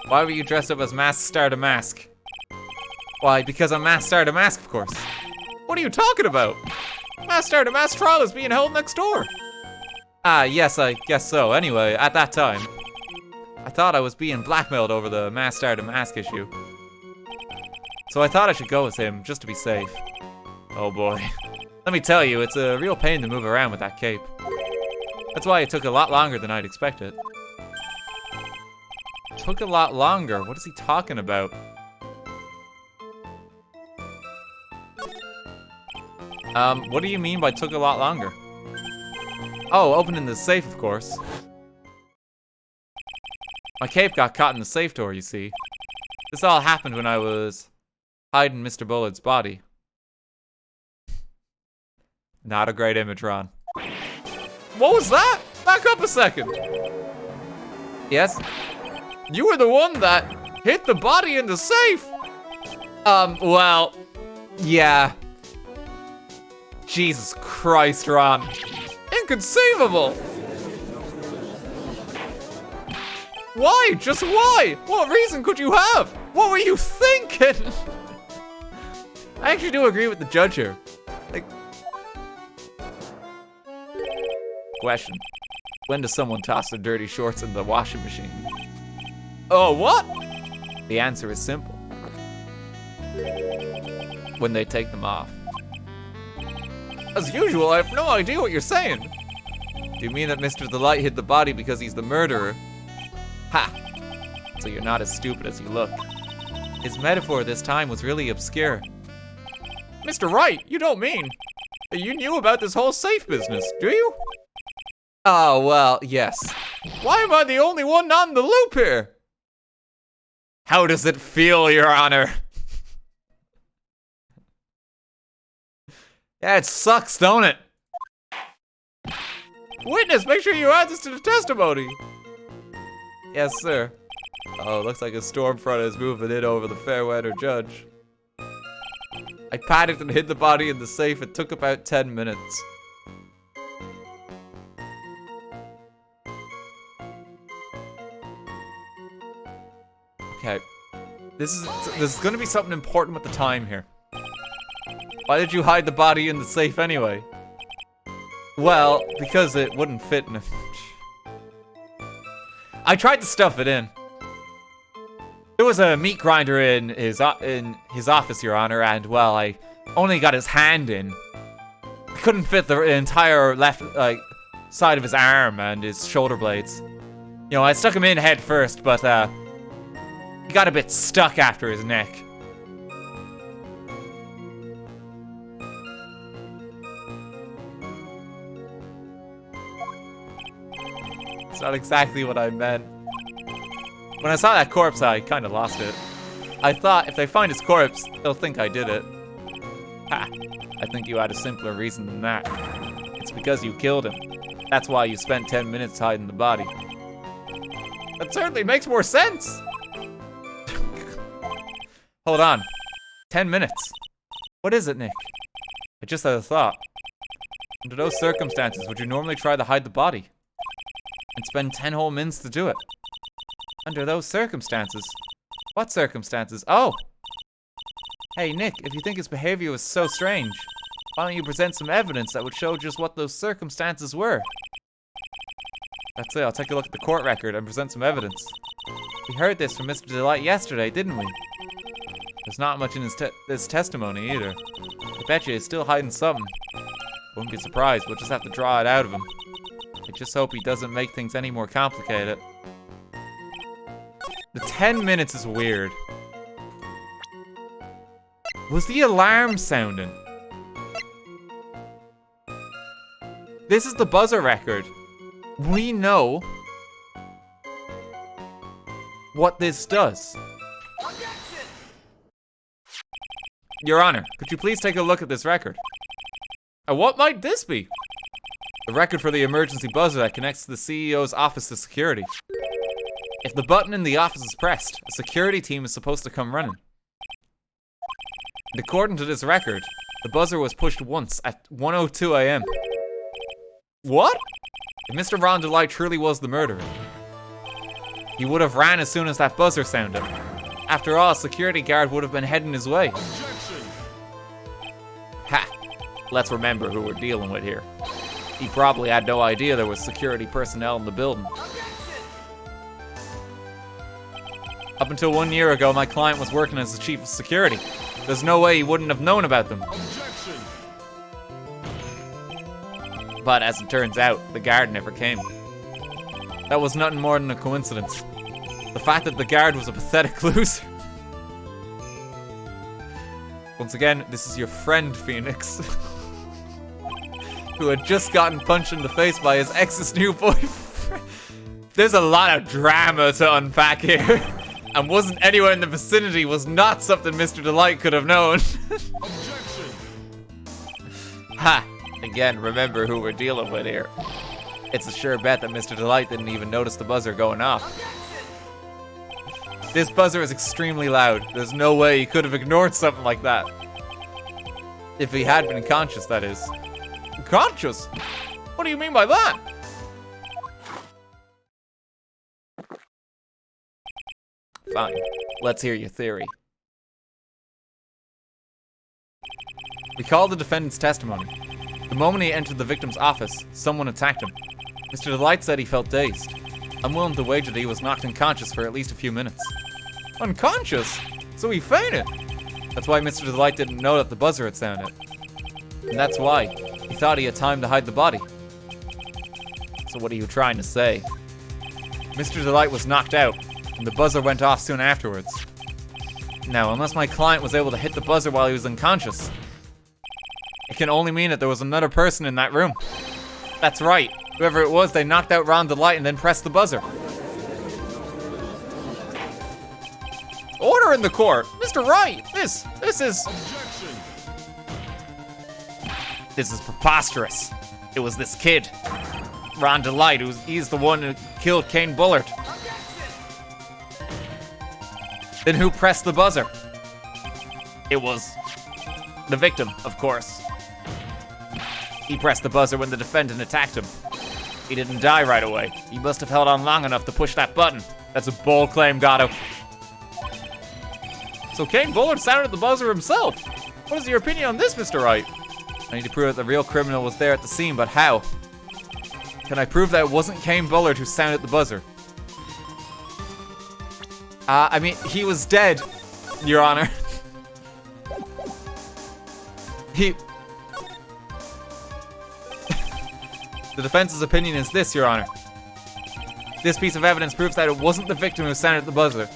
Why were you dressed up as mask star to mask? Why, because I'm mask star to mask, of course. What are you talking about? Mask star to mask trial is being held next door. Ah, yes, I guess so. Anyway, at that time, I thought I was being blackmailed over the mask star to mask issue. So I thought I should go with him, just to be safe. Oh boy. Let me tell you, it's a real pain to move around with that cape. That's why it took a lot longer than I'd expected. It took a lot longer? What is he talking about? What do you mean by took a lot longer? Oh, opening the safe, of course. My cape got caught in the safe door, you see. This all happened when I was hiding Mr. Bullard's body. Not a great image, Ron. What was that? Back up a second. Yes? You were the one that hit the body in the safe. Well, yeah. Jesus Christ, Ron. Inconceivable. Why? Just why? What reason could you have? What were you thinking? I actually do agree with the judge here. Like, question. When does someone toss their dirty shorts in the washing machine? Oh, what? The answer is simple. When they take them off. As usual, I have no idea what you're saying. Do you mean that Mr. Delight hid the body because he's the murderer? Ha! So you're not as stupid as you look. His metaphor this time was really obscure. Mr. Wright, you don't mean that you knew about this whole safe business, do you? Oh, well, yes. Why am I the only one not in the loop here? How does it feel, Your Honor? Yeah, it sucks, don't it? Witness, make sure you add this to the testimony. Yes, sir. Oh, looks like a storm front is moving in over the fair weather judge. I panicked and hid the body in the safe. It took about 10 minutes. Okay. This is gonna be something important with the time here. Why did you hide the body in the safe anyway? Well, because it wouldn't fit in a... I tried to stuff it in. There was a meat grinder in his office, Your Honor, and, well, I only got his hand in. I couldn't fit the entire left, side of his arm and his shoulder blades. You know, I stuck him in head first, but, he got a bit stuck after his neck. It's not exactly what I meant. When I saw that corpse, I kind of lost it. I thought, if they find his corpse, they'll think I did it. Ha! I think you had a simpler reason than that. It's because you killed him. That's why you spent 10 minutes hiding the body. That certainly makes more sense! Hold on. 10 minutes. What is it, Nick? I just had a thought. Under those circumstances, would you normally try to hide the body? And spend 10 whole minutes to do it? Under those circumstances? What circumstances? Oh! Hey, Nick, if you think his behavior was so strange, why don't you present some evidence that would show just what those circumstances were? That's it, I'll take a look at the court record and present some evidence. We heard this from Mr. Delight yesterday, didn't we? There's not much in his testimony either. I bet you he's still hiding something. Wouldn't be surprised, we'll just have to draw it out of him. I just hope he doesn't make things any more complicated. The 10 minutes is weird. Was the alarm sounding? This is the buzzer record. We know what this does. Your Honor, could you please take a look at this record? And what might this be? The record for the emergency buzzer that connects the CEO's office to security. If the button in the office is pressed, a security team is supposed to come running. And according to this record, the buzzer was pushed once at 1:02 a.m. What? If Mr. Ron Delight truly was the murderer, he would have ran as soon as that buzzer sounded. After all, a security guard would have been heading his way. Objection. Ha! Let's remember who we're dealing with here. He probably had no idea there was security personnel in the building. Up until 1 year ago, my client was working as the chief of security. There's no way he wouldn't have known about them. Objection. But as it turns out, the guard never came. That was nothing more than a coincidence. The fact that the guard was a pathetic loser. Once again, this is your friend, Phoenix. Who had just gotten punched in the face by his ex's new boyfriend. There's a lot of drama to unpack here. And wasn't anywhere in the vicinity was not something Mr. Delight could have known. Objection. Ha! Again, remember who we're dealing with here. It's a sure bet that Mr. Delight didn't even notice the buzzer going off. This buzzer is extremely loud. There's no way he could have ignored something like that. If he had been conscious, that is. Conscious? What do you mean by that? Fine. Let's hear your theory. Recall the defendant's testimony. The moment he entered the victim's office, someone attacked him. Mr. Delight said he felt dazed. I'm willing to wager that he was knocked unconscious for at least a few minutes. Unconscious? So he fainted? That's why Mr. Delight didn't know that the buzzer had sounded. And that's why he thought he had time to hide the body. So what are you trying to say? Mr. Delight was knocked out, and the buzzer went off soon afterwards. Now, unless my client was able to hit the buzzer while he was unconscious, it can only mean that there was another person in that room. That's right. Whoever it was, they knocked out Ron Delight and then pressed the buzzer. Order in the court! Mr. Wright! This is... Objection. This is preposterous. It was this kid, Ron Delight, he's the one who killed Kane Bullard. Then who pressed the buzzer? It was the victim, of course. He pressed the buzzer when the defendant attacked him. He didn't die right away. He must have held on long enough to push that button. That's a bold claim, Gatto. So Kane Bullard sounded the buzzer himself. What is your opinion on this, Mr. Wright? I need to prove that the real criminal was there at the scene, but how? Can I prove that it wasn't Kane Bullard who sounded the buzzer? I mean, he was dead, Your Honor. The defense's opinion is this, Your Honor. This piece of evidence proves that it wasn't the victim who sounded the buzzer.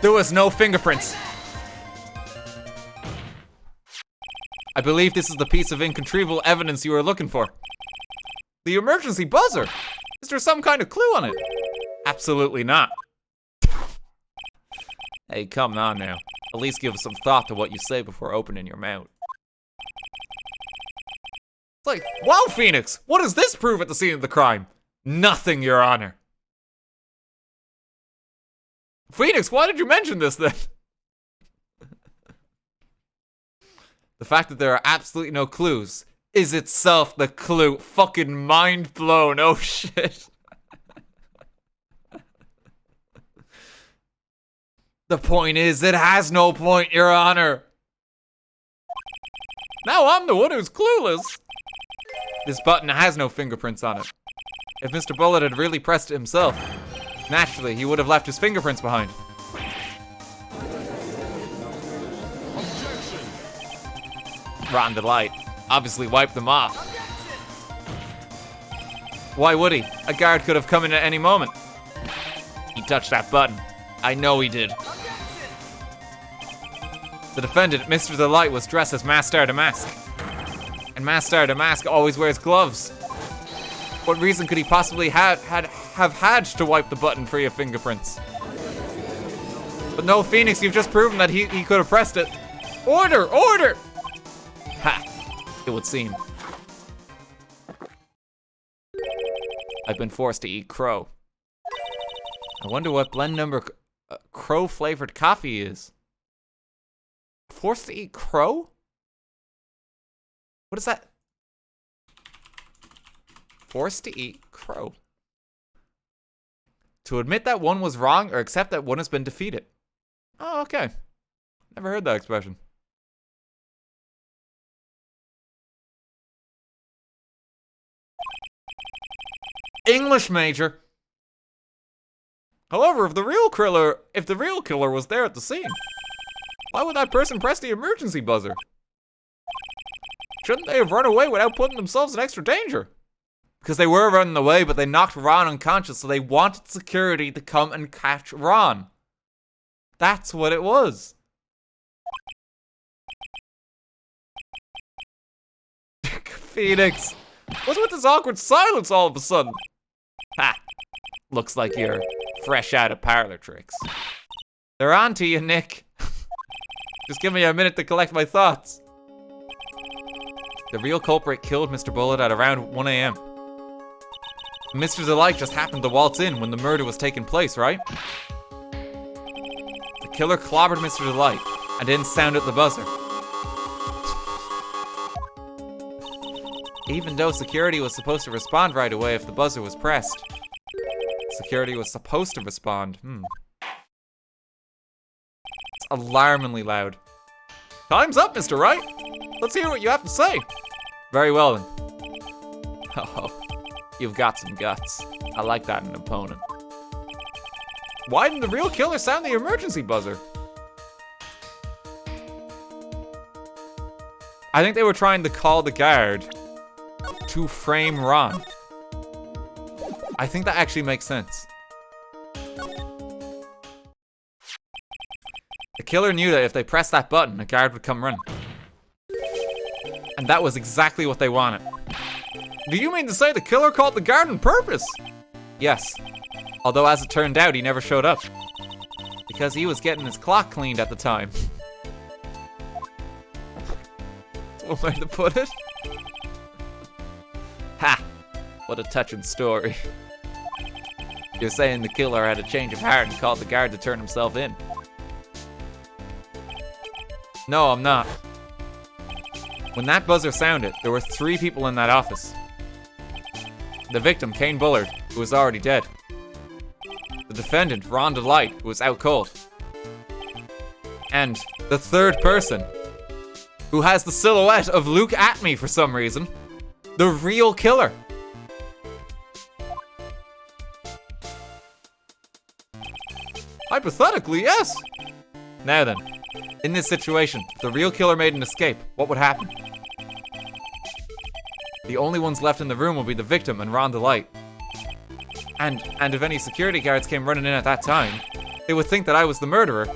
There was no fingerprints. I believe this is the piece of incontrovertible evidence you were looking for. The emergency buzzer! Is there some kind of clue on it? Absolutely not. Hey, come on now. At least give some thought to what you say before opening your mouth. It's like, wow, Phoenix! What does this prove at the scene of the crime? Nothing, Your Honor. Phoenix, why did you mention this then? The fact that there are absolutely no clues is itself the clue. Fucking mind blown. Oh shit. The point is, it has no point, Your Honor. Now I'm the one who's clueless. This button has no fingerprints on it. If Mr. Bullet had really pressed it himself, naturally, he would have left his fingerprints behind. Rotten delight. Obviously wiped them off. Why would he? A guard could have come in at any moment. He touched that button. I know he did. The defendant, Mr. Delight, was dressed as Master Damask. And Master Damask always wears gloves. What reason could he possibly have had to wipe the button free of fingerprints? But no, Phoenix, you've just proven that he could have pressed it. Order! Order! Ha! It would seem. I've been forced to eat crow. I wonder what blend number crow flavored coffee is. Forced to eat crow? What is that? Forced to eat crow. To admit that one was wrong or accept that one has been defeated. Oh, okay. Never heard that expression. English major. However, if the real killer was there at the scene, why would that person press the emergency buzzer? Shouldn't they have run away without putting themselves in extra danger? Because they were running away, but they knocked Ron unconscious, so they wanted security to come and catch Ron. That's what it was. Phoenix, what's with this awkward silence all of a sudden? Ha! Looks like you're fresh out of parlor tricks. They're on to you, Nick. Just give me a minute to collect my thoughts. The real culprit killed Mr. Bullet at around 1 a.m. Mr. Delight just happened to waltz in when the murder was taking place, right? The killer clobbered Mr. Delight and didn't sound at the buzzer. Even though security was supposed to respond right away if the buzzer was pressed. Security was supposed to respond. It's alarmingly loud. Time's up, Mr. Wright. Let's hear what you have to say. Very well then. Oh, you've got some guts. I like that in an opponent. Why didn't the real killer sound the emergency buzzer? I think they were trying to call the guard to frame Ron. I think that actually makes sense. The killer knew that if they pressed that button, a guard would come running. And that was exactly what they wanted. Do you mean to say the killer called the guard on purpose? Yes. Although as it turned out, he never showed up. Because he was getting his clock cleaned at the time. That's one way to put it. Ha! What a touching story. You're saying the killer had a change of heart and called the guard to turn himself in. No, I'm not. When that buzzer sounded, there were 3 people in that office. The victim, Kane Bullard, who was already dead. The defendant, Ron Delight, who was out cold. And the 3rd person, who has the silhouette of Luke Atme for some reason. The real killer. Hypothetically, yes. Now then, in this situation, if the real killer made an escape, what would happen? The only ones left in the room will be the victim and Ron DeLite. And if any security guards came running in at that time, they would think that I was the murderer.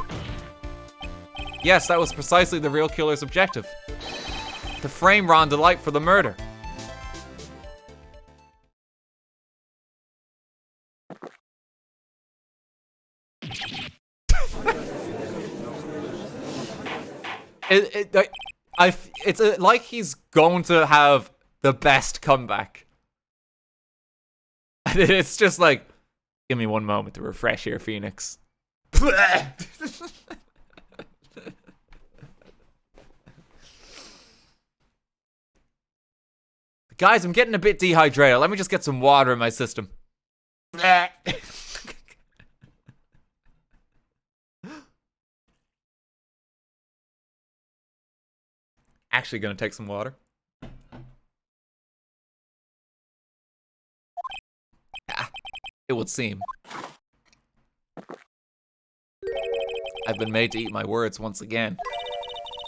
Yes, that was precisely the real killer's objective. To frame Ron DeLite for the murder. It's like he's going to have the best comeback. And it's just like, give me one moment to refresh here, Phoenix. Guys, I'm getting a bit dehydrated. Let me just get some water in my system. Actually gonna take some water. It would seem. I've been made to eat my words once again.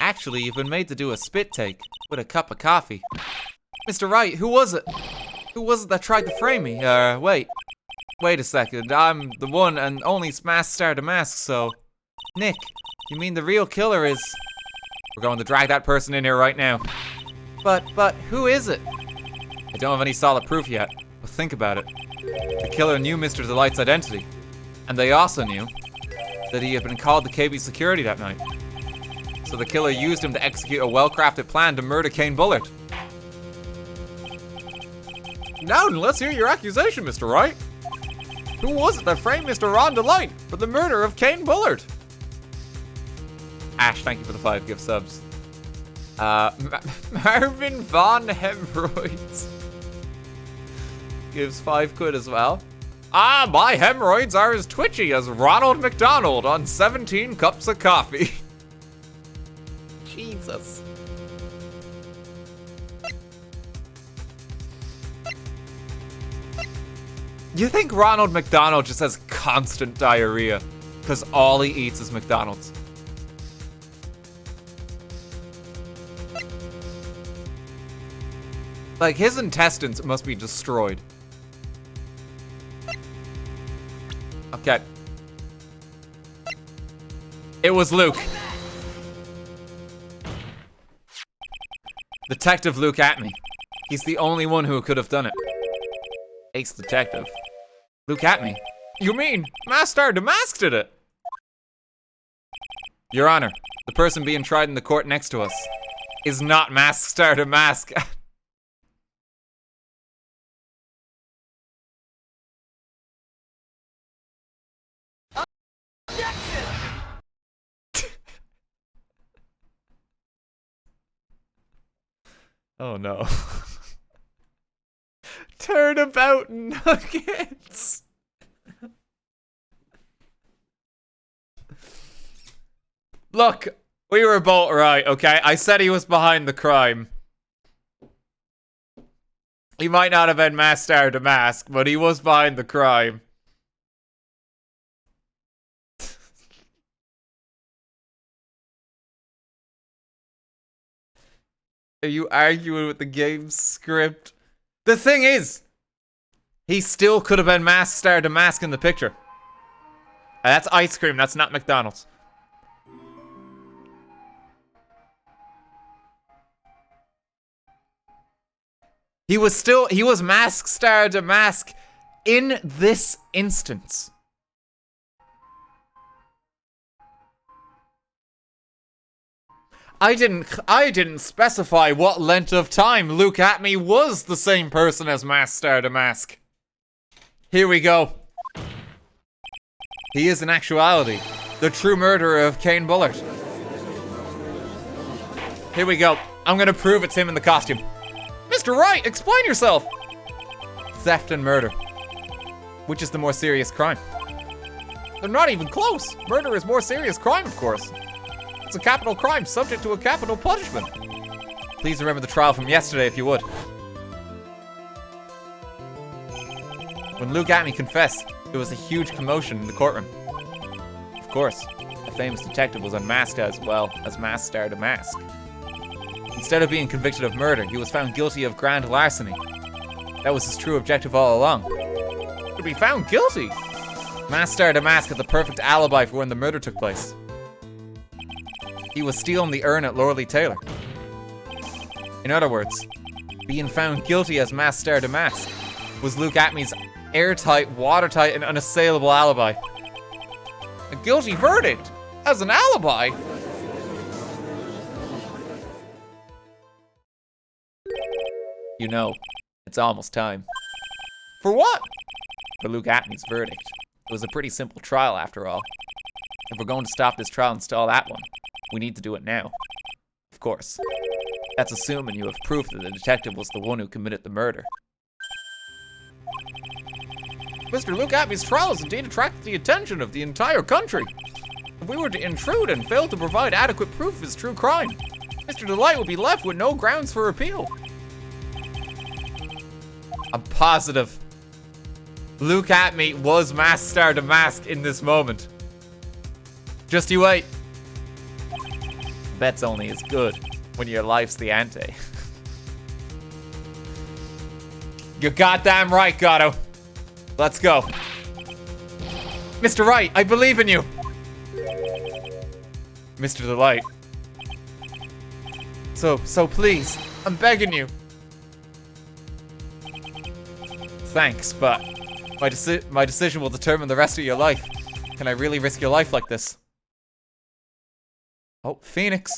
Actually, you've been made to do a spit take with a cup of coffee. Mr. Wright, who was it? Who was it that tried to frame me? Wait a second. I'm the one and only Mask Star Damask, so... Nick, you mean the real killer is... We're going to drag that person in here right now. But, who is it? I don't have any solid proof yet, but think about it. The killer knew Mr. DeLite's identity, and they also knew that he had been called to KB security that night. So the killer used him to execute a well-crafted plan to murder Kane Bullard. Now then, let's hear your accusation, Mr. Wright. Who was it that framed Mr. Ron DeLite for the murder of Kane Bullard? Ash, thank you for the 5 gift subs. Marvin Von Hemorrhoids gives 5 quid as well. Ah, my hemorrhoids are as twitchy as Ronald McDonald on 17 cups of coffee. Jesus. You think Ronald McDonald just has constant diarrhea because all he eats is McDonald's? Like, his intestines must be destroyed. Okay. It was Luke. Detective Luke Atme. He's the only one who could have done it. Ace Detective. Luke Atme. You mean Mask Star Damask did it? Your Honor, the person being tried in the court next to us is not Mask Star Damask. Oh no. Turnabout nuggets. Look, we were both right, okay? I said he was behind the crime. He might not have been Mask Star Damask, but he was behind the crime. Are you arguing with the game's script? The thing is, he still could have been Mask Star Damask in the picture. That's ice cream, that's not McDonald's. He was Mask Star Damask in this instance. I didn't specify what length of time Luke Atme was the same person as Mask Star Damask. Here we go. He is in actuality the true murderer of Kane Bullard. Here we go. I'm gonna prove it's him in the costume. Mr. Wright, explain yourself! Theft and murder. Which is the more serious crime? They're not even close. Murder is more serious crime, of course. It's a capital crime subject to a capital punishment. Please remember the trial from yesterday if you would. When Luke Atme confessed, there was a huge commotion in the courtroom. Of course, a famous detective was unmasked as well as masked star to mask. Instead of being convicted of murder, he was found guilty of grand larceny. That was his true objective all along. To be found guilty? Masked star to mask had the perfect alibi for when the murder took place. He was stealing the urn at Lorley Taylor. In other words, being found guilty as masked star to mask was Luke Atme's airtight, watertight, and unassailable alibi. A guilty verdict as an alibi? You know, it's almost time. For what? For Luke Atme's verdict. It was a pretty simple trial after all. If we're going to stop this trial and stall that one, we need to do it now. Of course. That's assuming you have proof that the detective was the one who committed the murder. Mr. Luke Atme's trial has indeed attracted the attention of the entire country. If we were to intrude and fail to provide adequate proof of his true crime, Mr. Delight would be left with no grounds for appeal. I'm positive Luke Atme was masked star to mask in this moment. Just you wait. Bet's only as good when your life's the ante. You're goddamn right, Gatto. Let's go. Mr. Wright, I believe in you. Mr. Delight. So please, I'm begging you. Thanks, but my decision will determine the rest of your life. Can I really risk your life like this? Oh, Phoenix.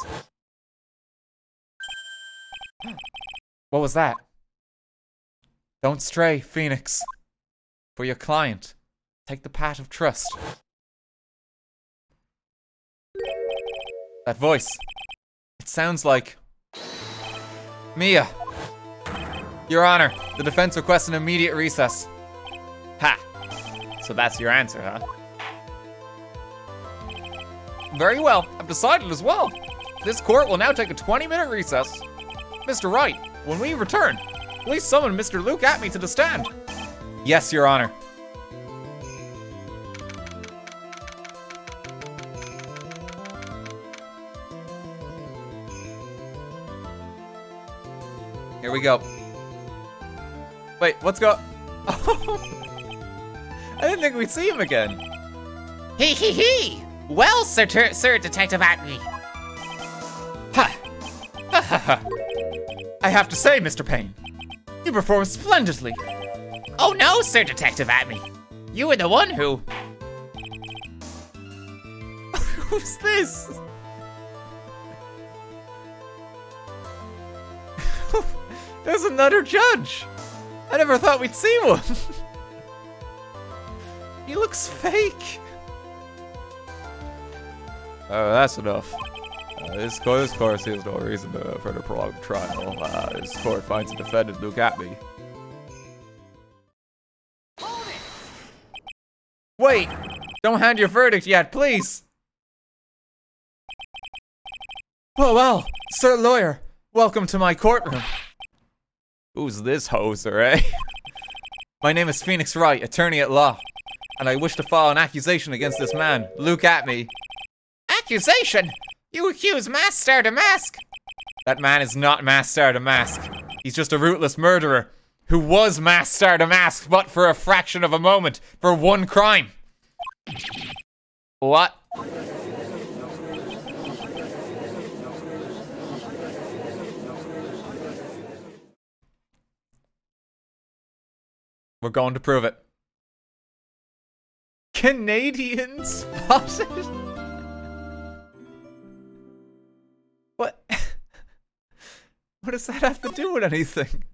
What was that? Don't stray, Phoenix. For your client, take the path of trust. That voice. It sounds like... Mia. Your Honor, the defense requests an immediate recess. Ha! So that's your answer, huh? Very well, I've decided as well. This court will now take a 20-minute recess. Mr. Wright, when we return, please summon Mr. Luke Atme to the stand. Yes, Your Honor. Here we go. Wait, what's go? I didn't think we'd see him again. Hee hee hee! Well, Sir Detective Atme. Ha! Ha ha ha! I have to say, Mr. Payne, you performed splendidly. Oh no, Sir Detective Atme. You were the one who... Who's this? There's another judge. I never thought we'd see one. He looks fake. Oh, that's enough. This court sees no reason to further prolong the trial. This court finds the defendant Luke Atme. Wait! Don't hand your verdict yet, please! Well, Sir Lawyer, welcome to my courtroom. Who's this hoser, eh? My name is Phoenix Wright, attorney at law, and I wish to file an accusation against this man, Luke Atme. Accusation? You accuse Masked Star to Mask? That man is not Masked Star to Mask. He's just a rootless murderer who was Masked Star to Mask, but for a fraction of a moment, for one crime. What? We're going to prove it. Canadian spotted? What? What does that have to do with anything?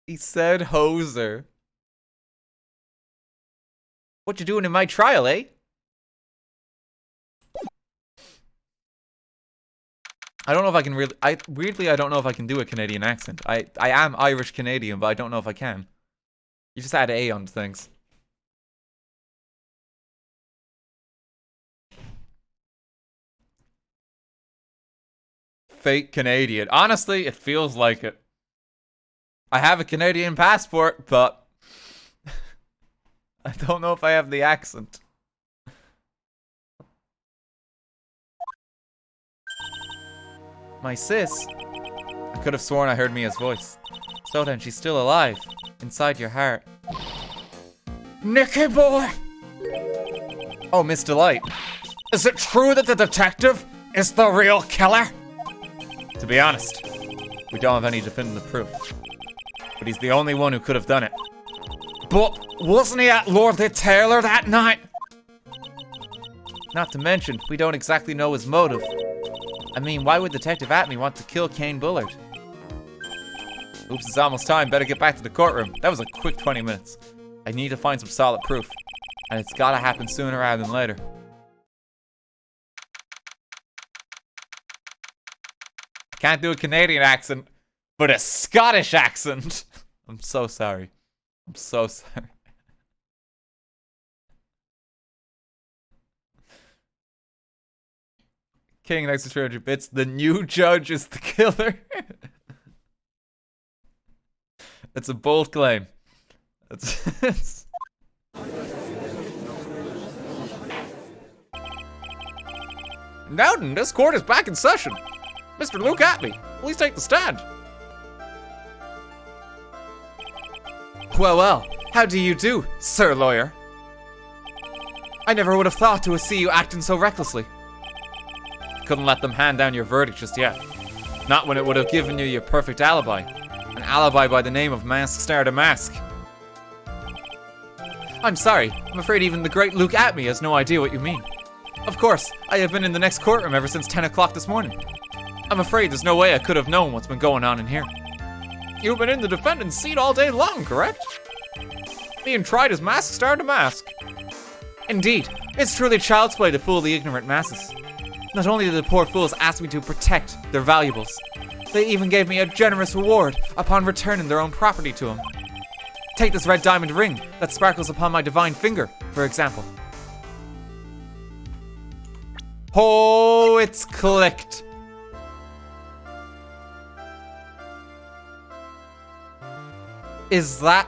He said hoser. What you doing in my trial, eh? I don't know if I can really... Weirdly, I don't know if I can do a Canadian accent. I am Irish Canadian, but I don't know if I can. You just add A on things. Fake Canadian. Honestly, it feels like it. I have a Canadian passport, but I don't know if I have the accent. My sis. I could have sworn I heard Mia's voice. So then, she's still alive. Inside your heart. Nicky boy! Oh, Miss Delight. Is it true that the detective is the real killer? To be honest, we don't have any definitive proof. But he's the only one who could have done it. But wasn't he at Lord the Tailor that night? Not to mention, we don't exactly know his motive. I mean, why would Detective Atme want to kill Kane Bullard? Oops, it's almost time. Better get back to the courtroom. That was a quick 20 minutes. I need to find some solid proof. And it's gotta happen sooner rather than later. Can't do a Canadian accent, but a Scottish accent. I'm so sorry. I'm so sorry. King next to 300 bits. The new judge is the killer. It's a bold claim. It's Nowden, this court is back in session. Mr. Luke Atme, please take the stand. Well, how do you do, sir lawyer? I never would have thought to see you acting so recklessly. Couldn't let them hand down your verdict just yet. Not when it would have given you your perfect alibi. An alibi by the name of Mask Star Damask. I'm sorry, I'm afraid even the great Luke Atme has no idea what you mean. Of course, I have been in the next courtroom ever since 10 o'clock this morning. I'm afraid there's no way I could have known what's been going on in here. You've been in the defendant's seat all day long, correct? Being tried as Mask Star Damask. Indeed, it's truly child's play to fool the ignorant masses. Not only did the poor fools ask me to protect their valuables, they even gave me a generous reward upon returning their own property to them. Take this red diamond ring that sparkles upon my divine finger, for example. Oh, it's clicked. Is that...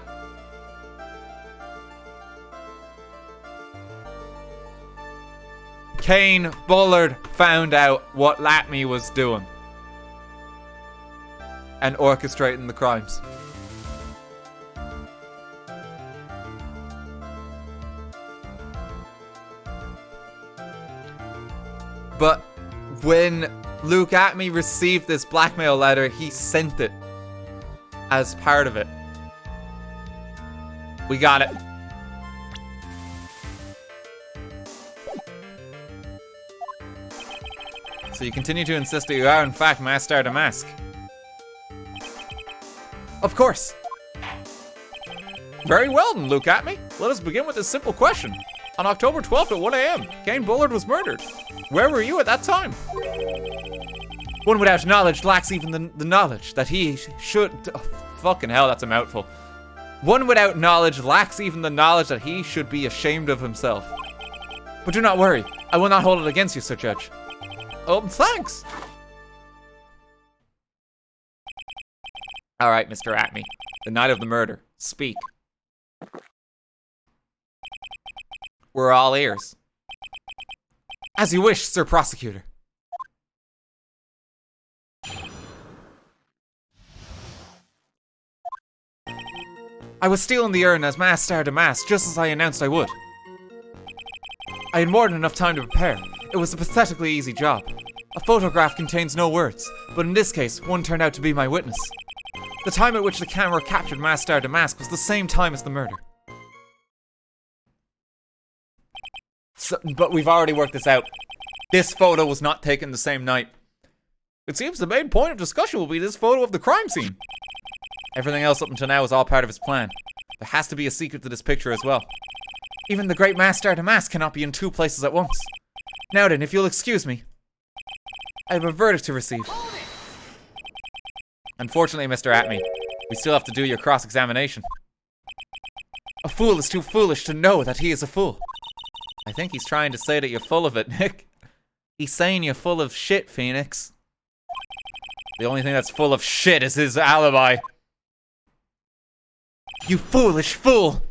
Kane Bullard found out what Latme was doing and orchestrating the crimes. But when Luke Atme received this blackmail letter, he sent it as part of it. We got it. So you continue to insist that you are in fact Mask Star Damask. Of course. Very well then, Luke Atme. Let us begin with this simple question. On October 12th at 1 a.m., Kane Bullard was murdered. Where were you at that time? One without knowledge lacks even the knowledge that he should... Oh, fucking hell, that's a mouthful. One without knowledge lacks even the knowledge that he should be ashamed of himself. But do not worry. I will not hold it against you, Sir Judge. Oh, thanks. All right, Mr. Atme. The night of the murder. Speak. We're all ears. As you wish, Sir Prosecutor. I was stealing the urn as Mask Star Damask, just as I announced I would. I had more than enough time to prepare. It was a pathetically easy job. A photograph contains no words, but in this case, one turned out to be my witness. The time at which the camera captured Mask Star Damask was the same time as the murder. So, but we've already worked this out. This photo was not taken the same night. It seems the main point of discussion will be this photo of the crime scene. Everything else up until now is all part of his plan. There has to be a secret to this picture as well. Even the great Mask Star Damask cannot be in two places at once. Now then, if you'll excuse me, I have a verdict to receive. Unfortunately, Mr. Atme, we still have to do your cross-examination. A fool is too foolish to know that he is a fool. I think he's trying to say that you're full of it, Nick. He's saying you're full of shit, Phoenix. The only thing that's full of shit is his alibi. You foolish fool!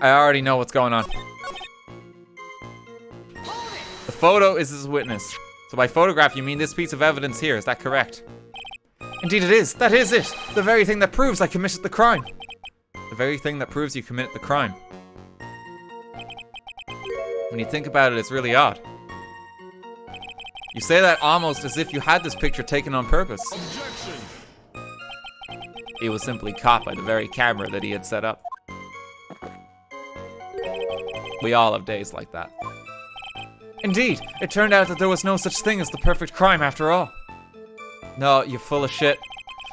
I already know what's going on. The photo is his witness. So by photograph, you mean this piece of evidence here, is that correct? Indeed it is. That is it. The very thing that proves I committed the crime. The very thing that proves you committed the crime. When you think about it, it's really odd. You say that almost as if you had this picture taken on purpose. Objection. He was simply caught by the very camera that he had set up. We all have days like that. Indeed, it turned out that there was no such thing as the perfect crime after all. No, you're full of shit.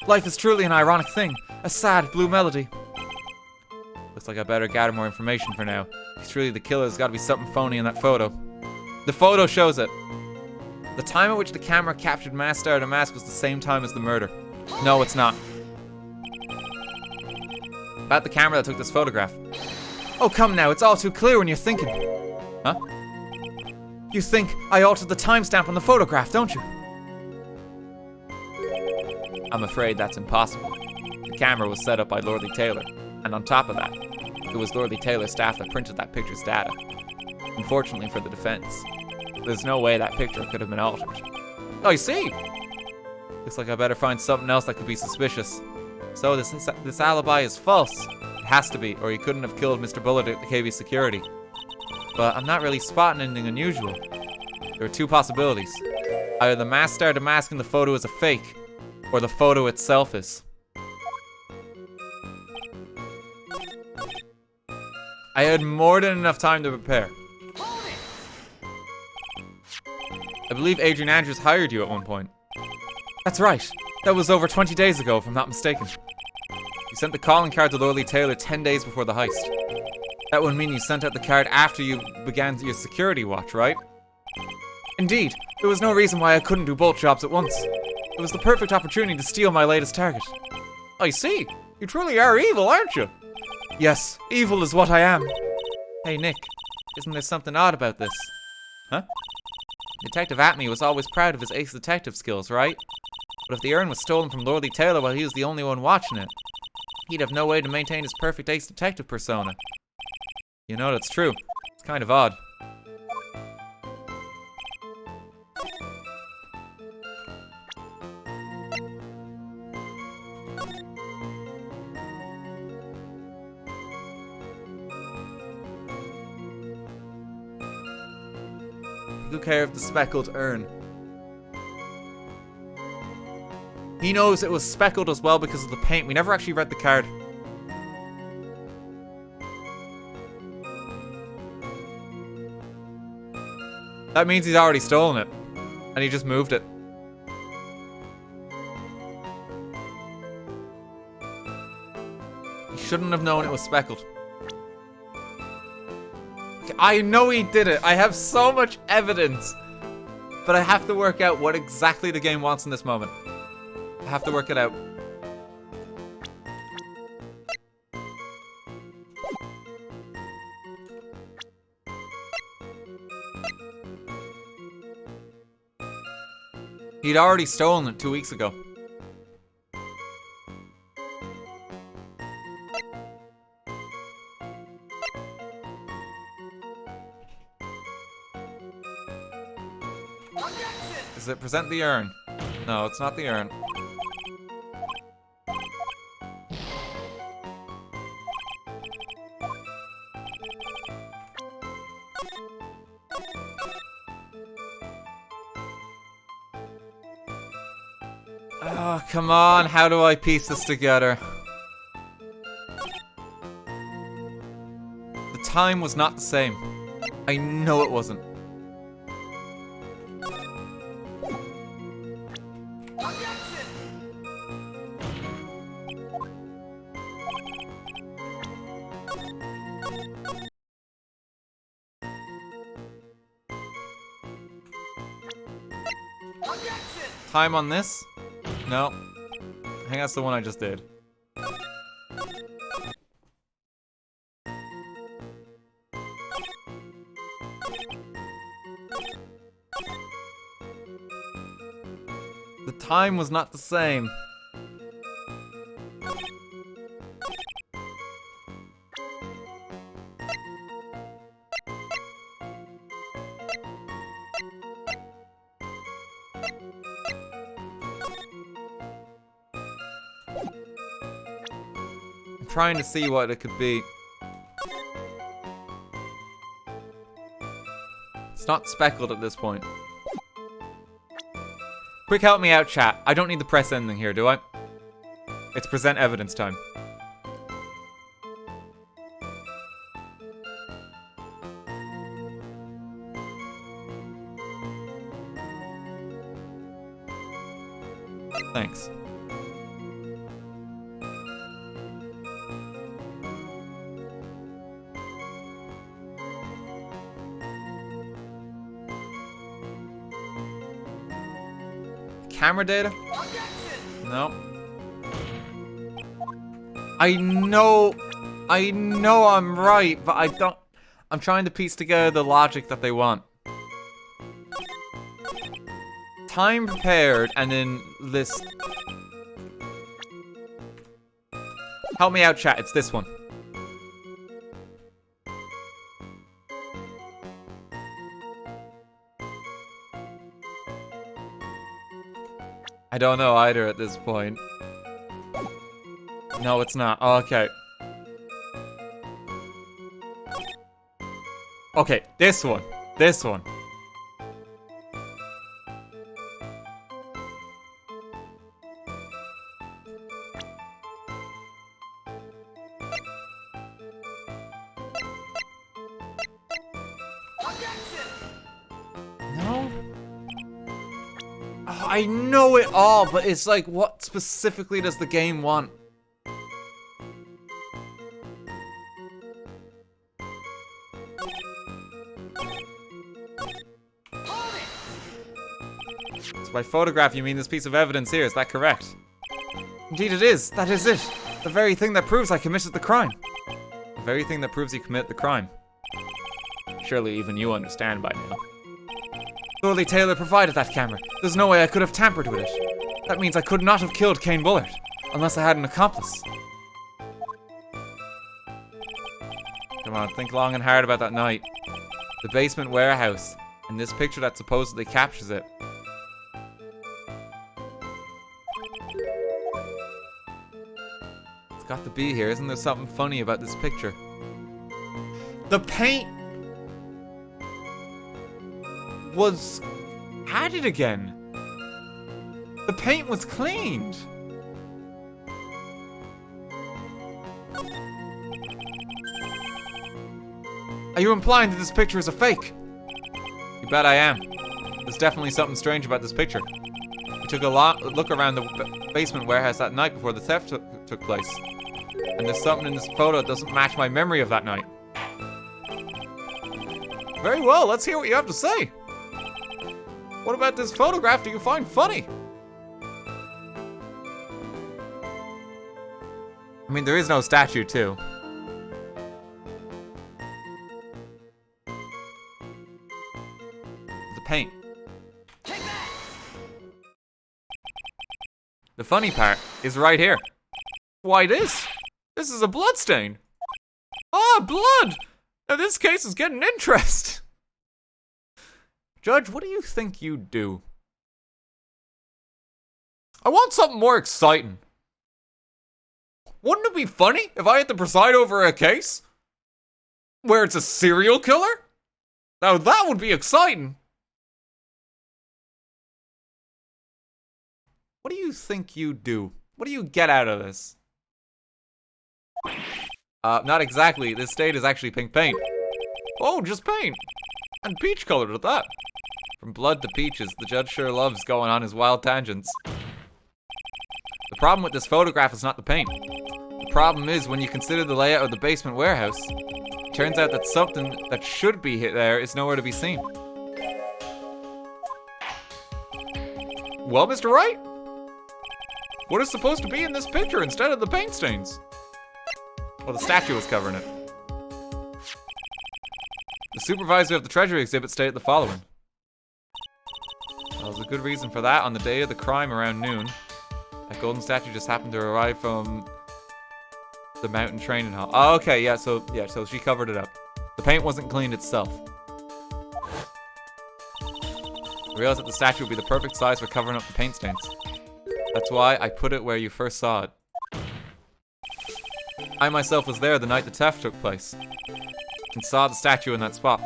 Life is truly an ironic thing. A sad blue melody. Looks like I better gather more information for now. If truly the killer's gotta be something phony in that photo. The photo shows it. The time at which the camera captured Master the Mask was the same time as the murder. No, it's not. About the camera that took this photograph. Oh, come now, it's all too clear when you're thinking. Huh? You think I altered the timestamp on the photograph, don't you? I'm afraid that's impossible. The camera was set up by Lordly Taylor, and on top of that, it was Lordly Taylor's staff that printed that picture's data. Unfortunately for the defense, there's no way that picture could have been altered. Oh, you see? Looks like I better find something else that could be suspicious. So this alibi is false. It has to be, or he couldn't have killed Mr. Bullet at the KB security. But I'm not really spotting anything unusual. There are two possibilities. Either the Master the Mask in the photo is a fake, or the photo itself is. I had more than enough time to prepare. I believe Adrian Andrews hired you at one point. That's right. That was over 20 days ago, if I'm not mistaken. You sent the calling card to Lordly Taylor 10 days before the heist. That would mean you sent out the card after you began your security watch, right? Indeed. There was no reason why I couldn't do both jobs at once. It was the perfect opportunity to steal my latest target. I see. You truly are evil, aren't you? Yes, evil is what I am. Hey, Nick. Isn't there something odd about this? Huh? Detective Atme was always proud of his ace detective skills, right? But if the urn was stolen from Lordly Taylor while he was the only one watching it, he'd have no way to maintain his perfect ace detective persona. You know, that's true. It's kind of odd. Took care of the speckled urn. He knows it was speckled as well because of the paint. We never actually read the card. That means he's already stolen it. And he just moved it. He shouldn't have known it was speckled. I know he did it. I have so much evidence. But I have to work out what exactly the game wants in this moment. I have to work it out. He'd already stolen it 2 weeks ago. Does it present the urn? No, it's not the urn. Oh, come on. How do I piece this together? The time was not the same. I know it wasn't. Time on this? No. I think that's the one I just did. The Time was not the same. I'm trying to see what it could be. It's not speckled at this point. Quick help me out, chat. I don't need the press ending here, do I? It's present evidence time. Thanks. Camera data? No. I know I'm right, but I don't. I'm trying to piece together the logic that they want. Time prepared and then list. Help me out, chat. It's this one. I don't know either at this point. No, it's not. Oh, okay. Okay, this one. This one. No? Oh, I know it all, but it's like, what specifically does the game want? So by photograph, you mean this piece of evidence here, is that correct? Indeed it is, that is it. The very thing that proves I committed the crime. The very thing that proves you commit the crime. Surely even you understand by now. Surely Taylor provided that camera. There's no way I could have tampered with it. That means I could not have killed Kane Bullard, unless I had an accomplice. Come on, think long and hard about that night. The basement warehouse, and this picture that supposedly captures it. It's got to be here. Isn't there something funny about this picture? The paint was added again. The paint was cleaned. Are you implying that this picture is a fake? You bet I am. There's definitely something strange about this picture. I took a look around the basement warehouse that night before the theft took place. And there's something in this photo that doesn't match my memory of that night. Very well, let's hear what you have to say. What about this photograph do you find funny? I mean, there is no statue, too. The paint. The funny part is right here. Why this? This is a blood stain. Ah, blood! Now this case is getting interest. Judge, what do you think you'd do? I want something more exciting. Wouldn't it be funny if I had to preside over a case where it's a serial killer? Now that would be exciting. What do you think you'd do? What do you get out of this? Not exactly. This state is actually pink paint. Oh, just paint. And peach colored at that. From blood to peaches, the judge sure loves going on his wild tangents. The problem with this photograph is not the paint. The problem is when you consider the layout of the basement warehouse, it turns out that something that should be there is nowhere to be seen. Well, Mr. Wright? What is supposed to be in this picture instead of the paint stains? Well, the statue was covering it. The supervisor of the treasury exhibit stated the following. Well, there's a good reason for that. On the day of the crime around noon, that golden statue just happened to arrive from the mountain training hall. Oh, okay, yeah, so she covered it up. The paint wasn't cleaned itself. I realized that the statue would be the perfect size for covering up the paint stains. That's why I put it where you first saw it. I myself was there the night the theft took place, and saw the statue in that spot.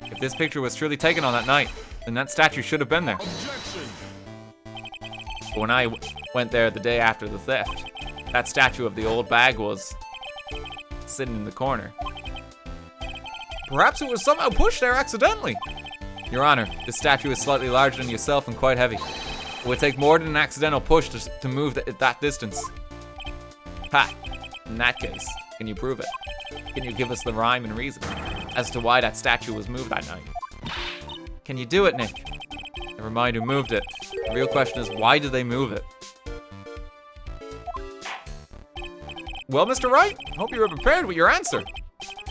If this picture was truly taken on that night, then that statue should have been there. Objection. But when I went there the day after the theft, that statue of the old bag was sitting in the corner. Perhaps it was somehow pushed there accidentally. Your Honor, this statue is slightly larger than yourself and quite heavy. It would take more than an accidental push to move it that distance. Ha! In that case, can you prove it? Can you give us the rhyme and reason as to why that statue was moved that night? Can you do it, Nick? Never mind who moved it. The real question is, why did they move it? Well, Mr. Wright, hope you were prepared with your answer.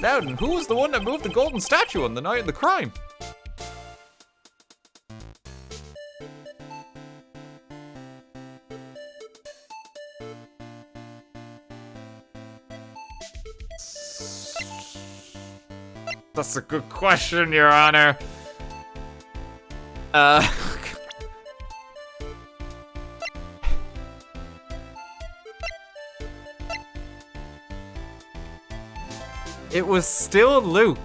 Now then, who was the one that moved the golden statue on the night of the crime? That's a good question, Your Honor. It was still Luke.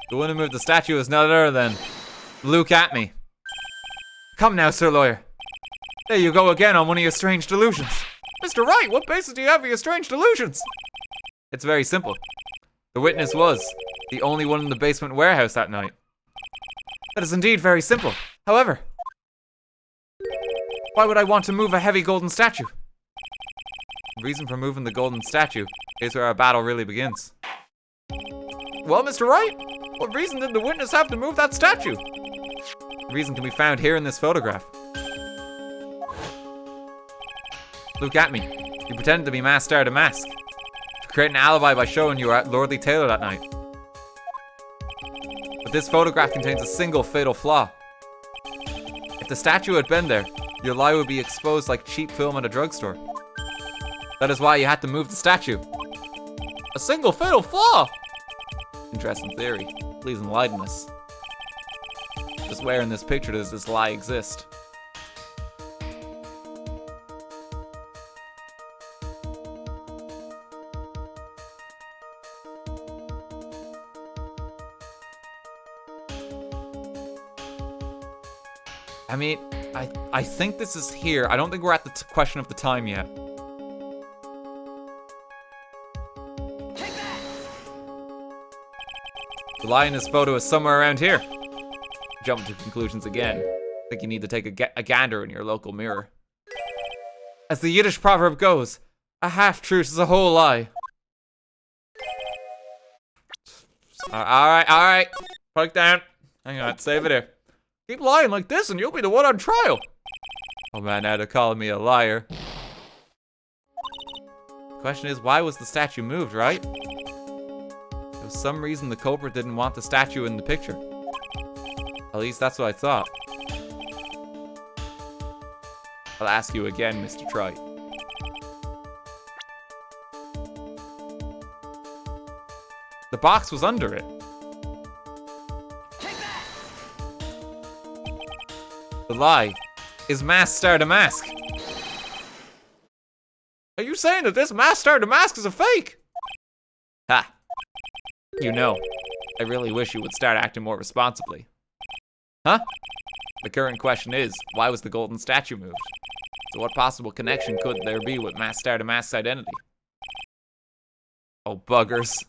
The one who moved the statue is none other than Luke at me. Come now, Sir Lawyer. There you go again on one of your strange delusions. Mr. Wright, what basis do you have for your strange delusions? It's very simple. The witness was the only one in the basement warehouse that night. That is indeed very simple. However, why would I want to move a heavy golden statue? The reason for moving the golden statue is where our battle really begins. Well, Mr. Wright, what reason did the witness have to move that statue? The reason can be found here in this photograph. Look at me. You pretended to be Master Damask to create an alibi by showing you were at Lordly Taylor that night. But this photograph contains a single fatal flaw. If the statue had been there, your lie would be exposed like cheap film at a drugstore. That is why you had to move the statue. A single fatal flaw! Interesting theory. Please enlighten us. Just where in this picture does this lie exist? I mean, I think this is here. I don't think we're at the question of the time yet. The lie in this photo is somewhere around here. Jump to conclusions again. I think you need to take a gander in your local mirror. As the Yiddish proverb goes, a half-truth is a whole lie. Alright. Put down. Hang on, save it here. Keep lying like this and you'll be the one on trial. Oh man, now they're calling me a liar. The question is, why was the statue moved, right? There was some reason the culprit didn't want the statue in the picture. At least that's what I thought. I'll ask you again, Mr. Trite. The box was under it. The lie is Master Damask. Are you saying that this Master Damask is a fake? Ha. You know, I really wish you would start acting more responsibly. Huh? The current question is, why was the golden statue moved? So what possible connection could there be with Master Damask's identity? Oh, buggers.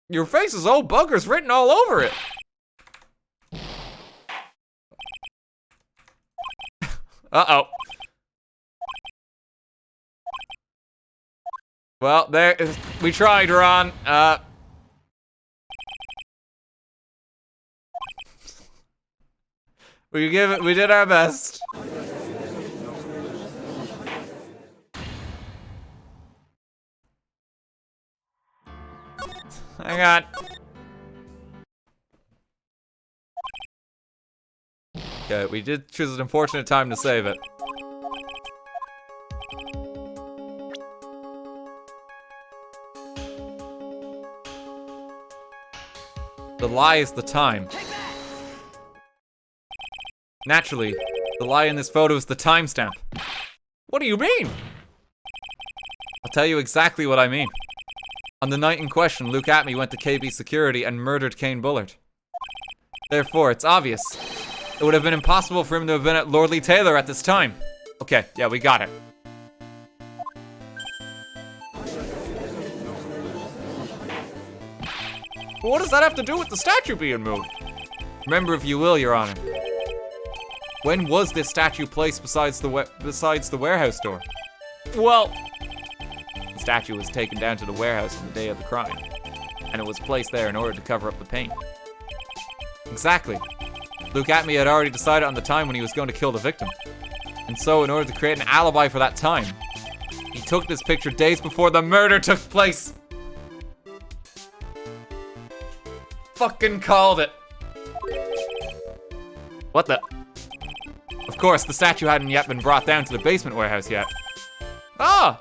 Your face is oh buggers written all over it. Uh-oh. Well, we tried, Ron. We did our best. Hang on. Okay, we did choose an unfortunate time to save it. The lie is the time. Naturally, the lie in this photo is the timestamp. What do you mean? I'll tell you exactly what I mean. On the night in question, Luke Atme went to KB Security and murdered Kane Bullard. Therefore, it's obvious. It would have been impossible for him to have been at Lordly Taylor at this time. Okay, yeah, we got it. What does that have to do with the statue being moved? Remember, if you will, Your Honor. When was this statue placed besides the warehouse door? Well, the statue was taken down to the warehouse on the day of the crime, and it was placed there in order to cover up the paint. Exactly. Luke Atme had already decided on the time when he was going to kill the victim. And so, in order to create an alibi for that time, he took this picture days before the murder took place. Fucking called it. What the? Of course, the statue hadn't yet been brought down to the basement warehouse yet. Ah!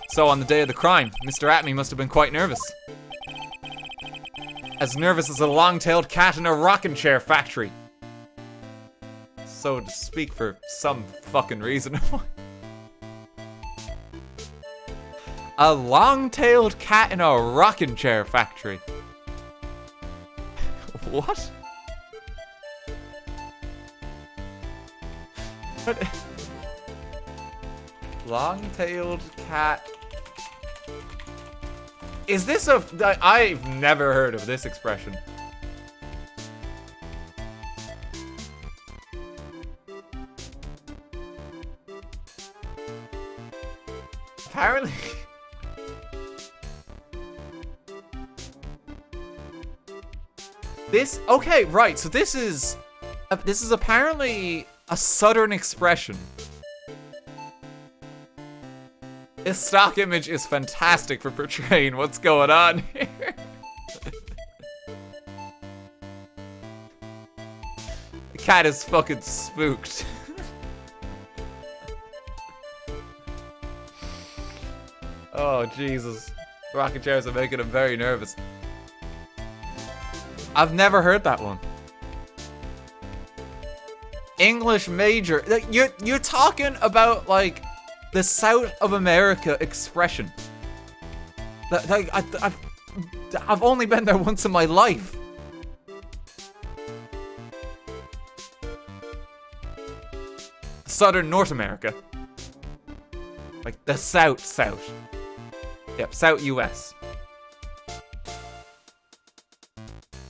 So on the day of the crime, Mr. Atme must have been quite nervous. As nervous as a long-tailed cat in a rocking chair factory. So to speak, for some fucking reason. A long-tailed cat in a rocking chair factory. What? What? Long-tailed cat. Is this a... I've never heard of this expression. Apparently... This... Okay, right, so this is apparently a Southern expression. This stock image is fantastic for portraying what's going on here. The cat is fucking spooked. Oh, Jesus. Rocking chairs are making him very nervous. I've never heard that one. English major. You're talking about, like, the South of America expression. Like, I've only been there once in my life. Southern North America. Like, the South. Yep, South US.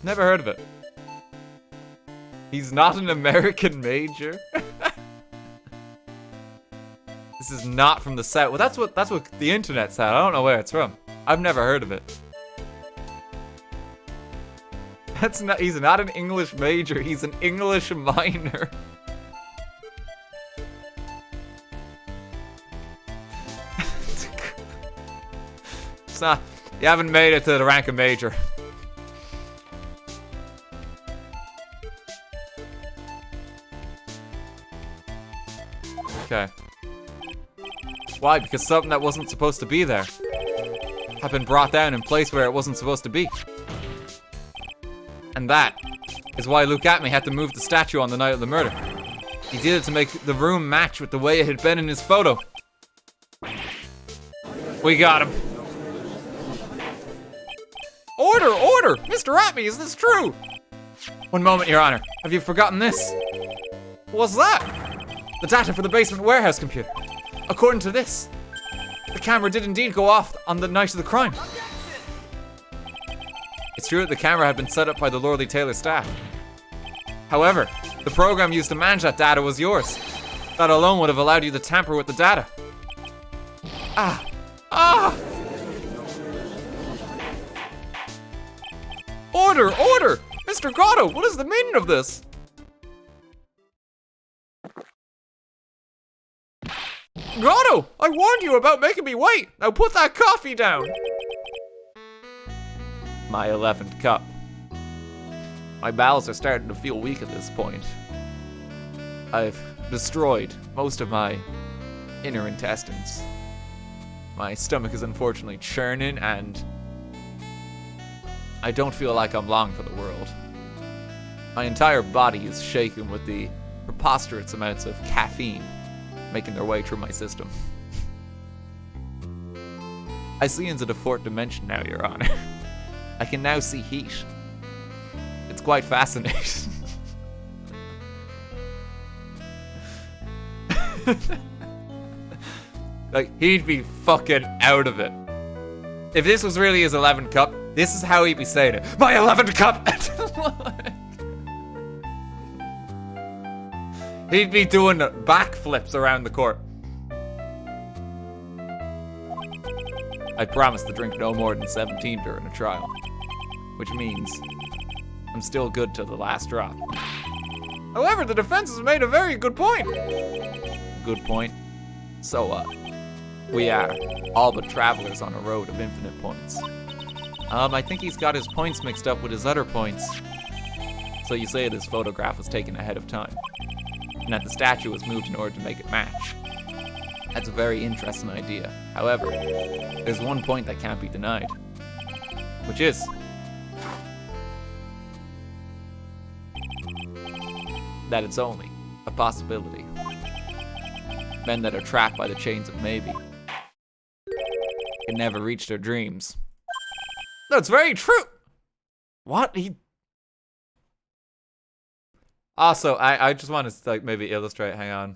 Never heard of it. He's not an American major. This is not from the South. Well, that's what the internet said. I don't know where it's from. I've never heard of it. He's not an English major. He's an English minor. It's not. You haven't made it to the rank of major. Okay. Why? Because something that wasn't supposed to be there had been brought down in place where it wasn't supposed to be. And that is why Luke Atme had to move the statue on the night of the murder. He did it to make the room match with the way it had been in his photo. We got him. Order! Mr. Atme, is this true? One moment, Your Honor. Have you forgotten this? What's that? The data for the basement warehouse computer. According to this, the camera did indeed go off on the night of the crime. It's true that the camera had been set up by the Lordly Taylor staff. However, the program used to manage that data was yours. That alone would have allowed you to tamper with the data. Ah! Order! Mr. Grotto, what is the meaning of this? Grotto, I warned you about making me wait. Now put that coffee down. My 11th cup. My bowels are starting to feel weak at this point. I've destroyed most of my inner intestines. My stomach is unfortunately churning, and I don't feel like I'm long for the world. My entire body is shaken with the preposterous amounts of caffeine making their way through my system. I see into the fourth dimension now, Your Honor. I can now see heat. It's quite fascinating. Like, he'd be fucking out of it. If this was really his 11th cup, this is how he'd be saying it. My 11th cup! He'd be doing backflips around the court. I promise to drink no more than 17 during a trial. Which means I'm still good till the last drop. However, the defense has made a very good point. Good point? So what? We are all but travelers on a road of infinite points. I think he's got his points mixed up with his other points. So you say this photograph was taken ahead of time, and that the statue was moved in order to make it match. That's a very interesting idea. However, there's one point that can't be denied, which is that it's only a possibility. Men that are trapped by the chains of maybe can never reach their dreams. That's very true. What? Also, I just want to like maybe illustrate. Hang on.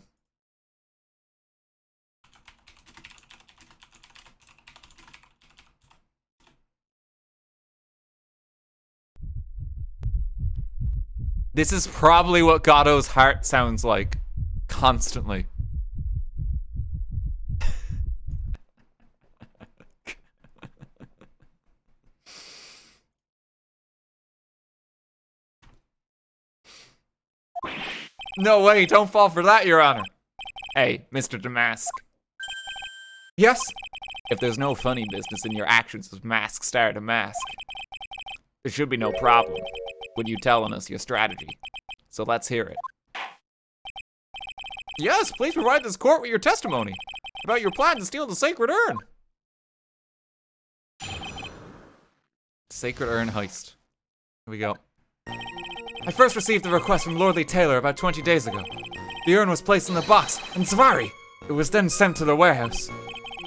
This is probably what Gatto's heart sounds like constantly. No way, don't fall for that, Your Honor. Hey, Mr. Damask. Yes? If there's no funny business in your actions as Mask Star Damask, there should be no problem with you telling us your strategy. So let's hear it. Yes, please provide this court with your testimony about your plan to steal the Sacred Urn. Sacred Urn heist. Here we go. I first received the request from Lordly Taylor about 20 days ago. The urn was placed in the box, and Zavari! It was then sent to the warehouse.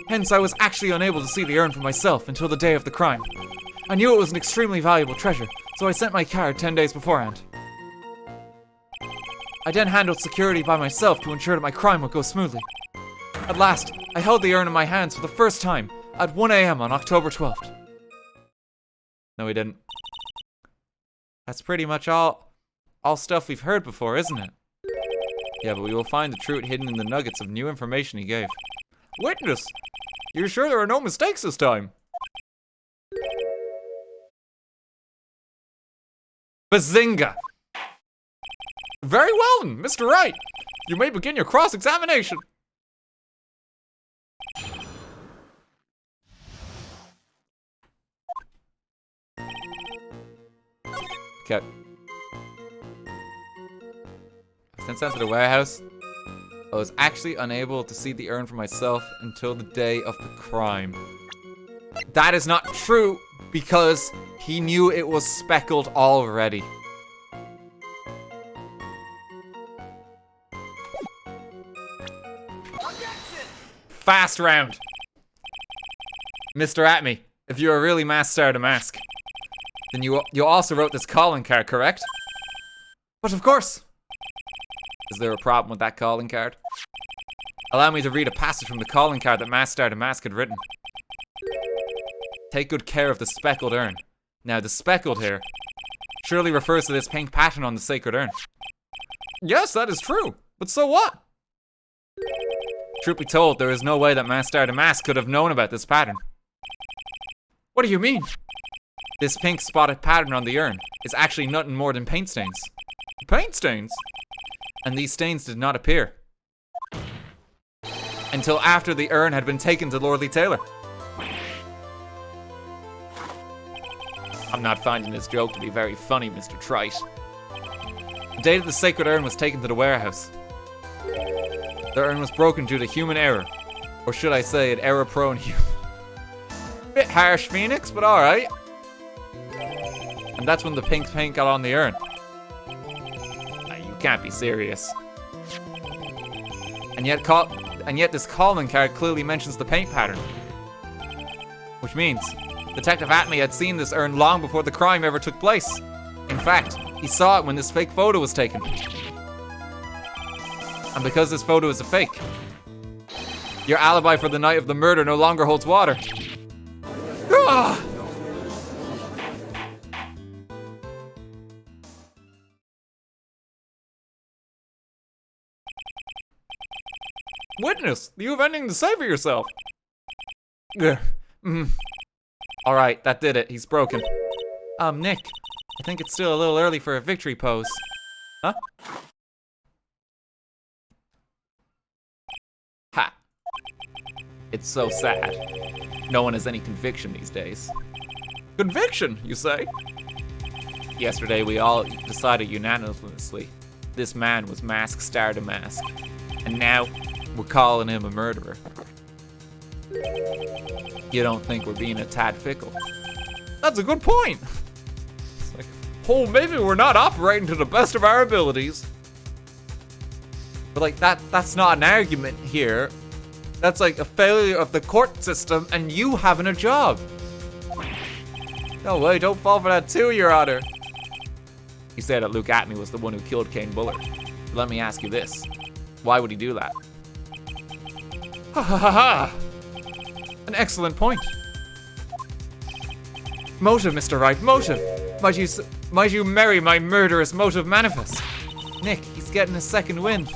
Hence, I was actually unable to see the urn for myself until the day of the crime. I knew it was an extremely valuable treasure, so I sent my card 10 days beforehand. I then handled security by myself to ensure that my crime would go smoothly. At last, I held the urn in my hands for the first time at 1 a.m. on October 12th. No, he didn't. That's pretty much all stuff we've heard before, isn't it? Yeah, but we will find the truth hidden in the nuggets of new information he gave. Witness! You're sure there are no mistakes this time? Bazinga! Very well then, Mr. Wright. You may begin your cross-examination. Okay. Sent to the warehouse. I was actually unable to see the urn for myself until the day of the crime. That is not true because he knew it was speckled already. Fast round. Mr. Atme, if you are really Mask Star Damask, then you also wrote this calling card, correct? But of course. Is there a problem with that calling card? Allow me to read a passage from the calling card that Mask Star Damask had written. Take good care of the speckled urn. Now, the speckled here surely refers to this pink pattern on the sacred urn. Yes, that is true. But so what? Truth be told, there is no way that Mask Star Damask could have known about this pattern. What do you mean? This pink spotted pattern on the urn is actually nothing more than paint stains. Paint stains? And these stains did not appear until after the urn had been taken to Lordly Taylor. I'm not finding this joke to be very funny, Mr. Trite. The day that the sacred urn was taken to the warehouse, the urn was broken due to human error. Or should I say, an error-prone human. Bit harsh, Phoenix, but alright. And that's when the pink paint got on the urn. Nah, you can't be serious. And yet this calling card clearly mentions the paint pattern. Which means, Detective Atme had seen this urn long before the crime ever took place. In fact, he saw it when this fake photo was taken. And because this photo is a fake, your alibi for the night of the murder no longer holds water. Ah! Witness, you have anything to say for yourself? Alright, that did it. He's broken. Nick, I think it's still a little early for a victory pose. Huh? Ha. It's so sad. No one has any conviction these days. Conviction, you say? Yesterday we all decided unanimously this man was Mask Star to Mask. And now we're calling him a murderer. You don't think we're being a tad fickle? That's a good point. It's like, oh, maybe we're not operating to the best of our abilities. But like that's not an argument here. That's like a failure of the court system and you having a job. No way, don't fall for that too, Your Honor. You say that Luke Atme was the one who killed Kane Bullard. Let me ask you this. Why would he do that? Ha ha ha ha! An excellent point. Motive, Mr. Wright, motive. Might you marry my murderous motive manifest? Nick, he's getting a second wind.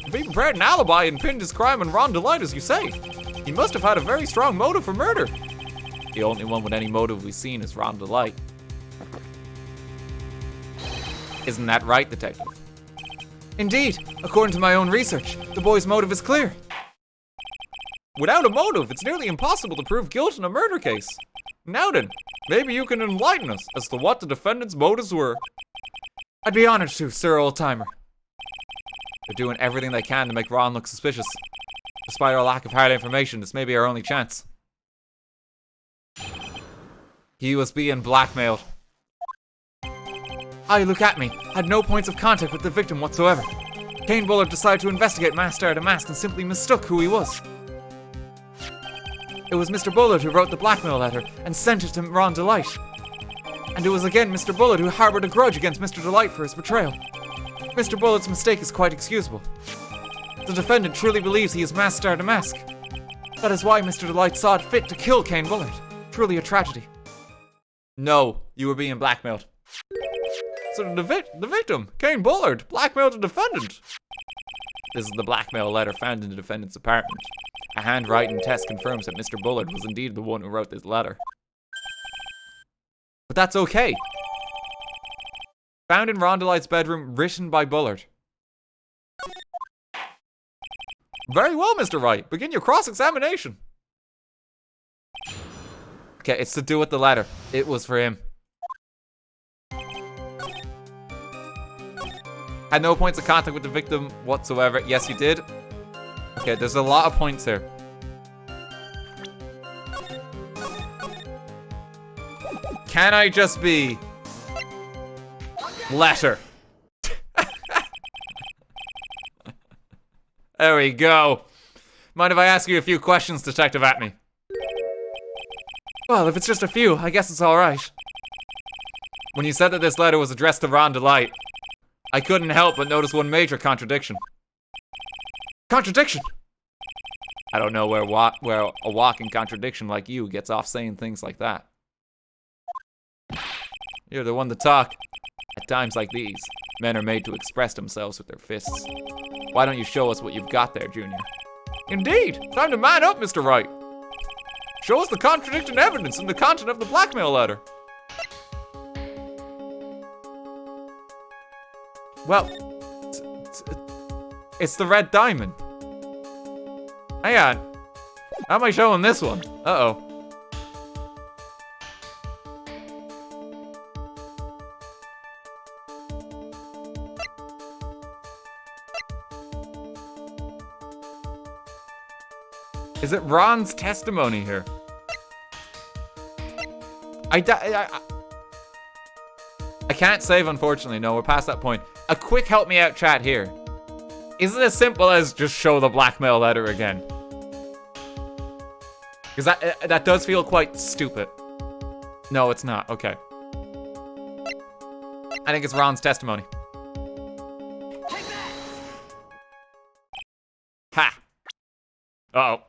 If he prepared an alibi and pinned his crime on Ron Delight, as you say, he must have had a very strong motive for murder. The only one with any motive we've seen is Ron Delight. Isn't that right, Detective? Indeed, according to my own research, the boy's motive is clear. Without a motive, it's nearly impossible to prove guilt in a murder case. Now then, maybe you can enlighten us as to what the defendant's motives were. I'd be honored to, Sir Old-Timer. They're doing everything they can to make Ron look suspicious. Despite our lack of hard information, this may be our only chance. He was being blackmailed. Look at me. Had no points of contact with the victim whatsoever. Kane Bullard decided to investigate Mask Star to Mask and simply mistook who he was. It was Mr. Bullard who wrote the blackmail letter and sent it to Ron Delight. And it was again Mr. Bullard who harbored a grudge against Mr. Delight for his betrayal. Mr. Bullard's mistake is quite excusable. The defendant truly believes he is Mask Star to Mask. That is why Mr. Delight saw it fit to kill Kane Bullard. Truly a tragedy. No, you were being blackmailed. So the victim, Kane Bullard, blackmailed the defendant. This is the blackmail letter found in the defendant's apartment. A handwriting test confirms that Mr. Bullard was indeed the one who wrote this letter. But that's okay. Found in Ron Delight's bedroom, written by Bullard. Very well, Mr. Wright. Begin your cross-examination. Okay, it's to do with the letter. It was for him. Had no points of contact with the victim whatsoever. Yes, you did. Okay, there's a lot of points here. Can I just be... letter? There we go. Mind if I ask you a few questions, Detective Atme? Well, if it's just a few, I guess it's alright. When you said that this letter was addressed to Ron Delight, I couldn't help but notice one major contradiction. Contradiction? I don't know where a walking contradiction like you gets off saying things like that. You're the one to talk. At times like these, men are made to express themselves with their fists. Why don't you show us what you've got there, Junior? Indeed! Time to man up, Mr. Wright! Show us the contradicting evidence in the content of the blackmail letter. Well, it's the red diamond. Hang on. How am I showing this one? Uh-oh. Is it Ron's testimony here? I can't save, unfortunately. No, we're past that point. A quick help me out chat here. Is it as simple as just show the blackmail letter again? Because that does feel quite stupid. No, it's not. Okay. I think it's Ron's testimony. Ha! Uh-oh.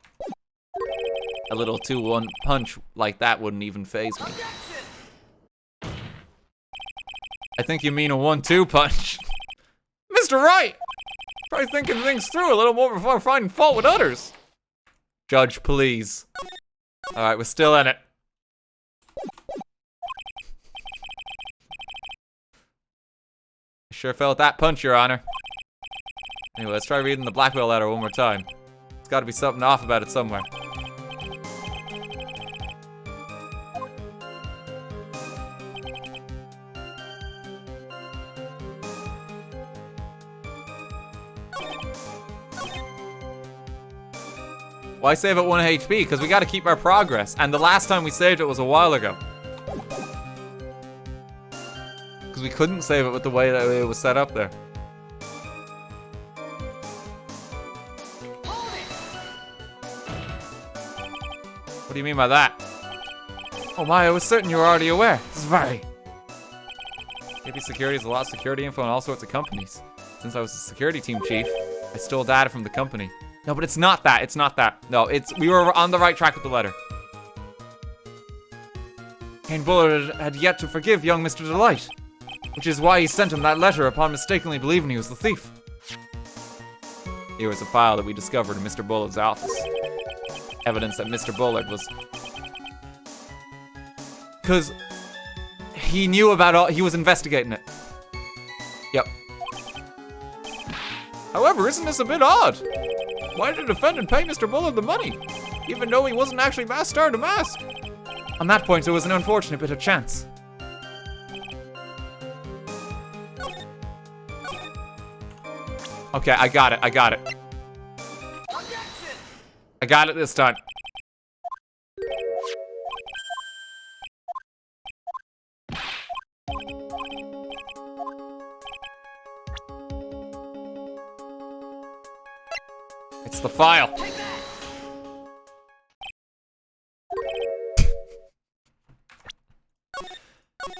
A little 2-1 punch like that wouldn't even faze me. I think you mean a 1-2 punch. Mr. Wright! Try thinking things through a little more before finding fault with others. Judge, please. Alright, we're still in it. I sure felt that punch, Your Honor. Anyway, let's try reading the blackmail letter one more time. There's gotta be something off about it somewhere. Why save at 1 HP? Because we gotta keep our progress. And the last time we saved it was a while ago. Because we couldn't save it with the way that it was set up there. What do you mean by that? Oh my, I was certain you were already aware. This is very... KP Security has a lot of security info on all sorts of companies. Since I was the security team chief, I stole data from the company. No, but it's not that. It's not that. No, we were on the right track with the letter. Kane Bullard had yet to forgive young Mr. Delight, which is why he sent him that letter upon mistakenly believing he was the thief. Here was a file that we discovered in Mr. Bullard's office. Evidence that Mr. Bullard was... Because he knew about all... He was investigating it. Yep. However, isn't this a bit odd? Why did the defendant pay Mr. Bullard the money, even though he wasn't actually master to mask? On that point, it was an unfortunate bit of chance. Okay, I got it. I got it. I got it this time. It's the file.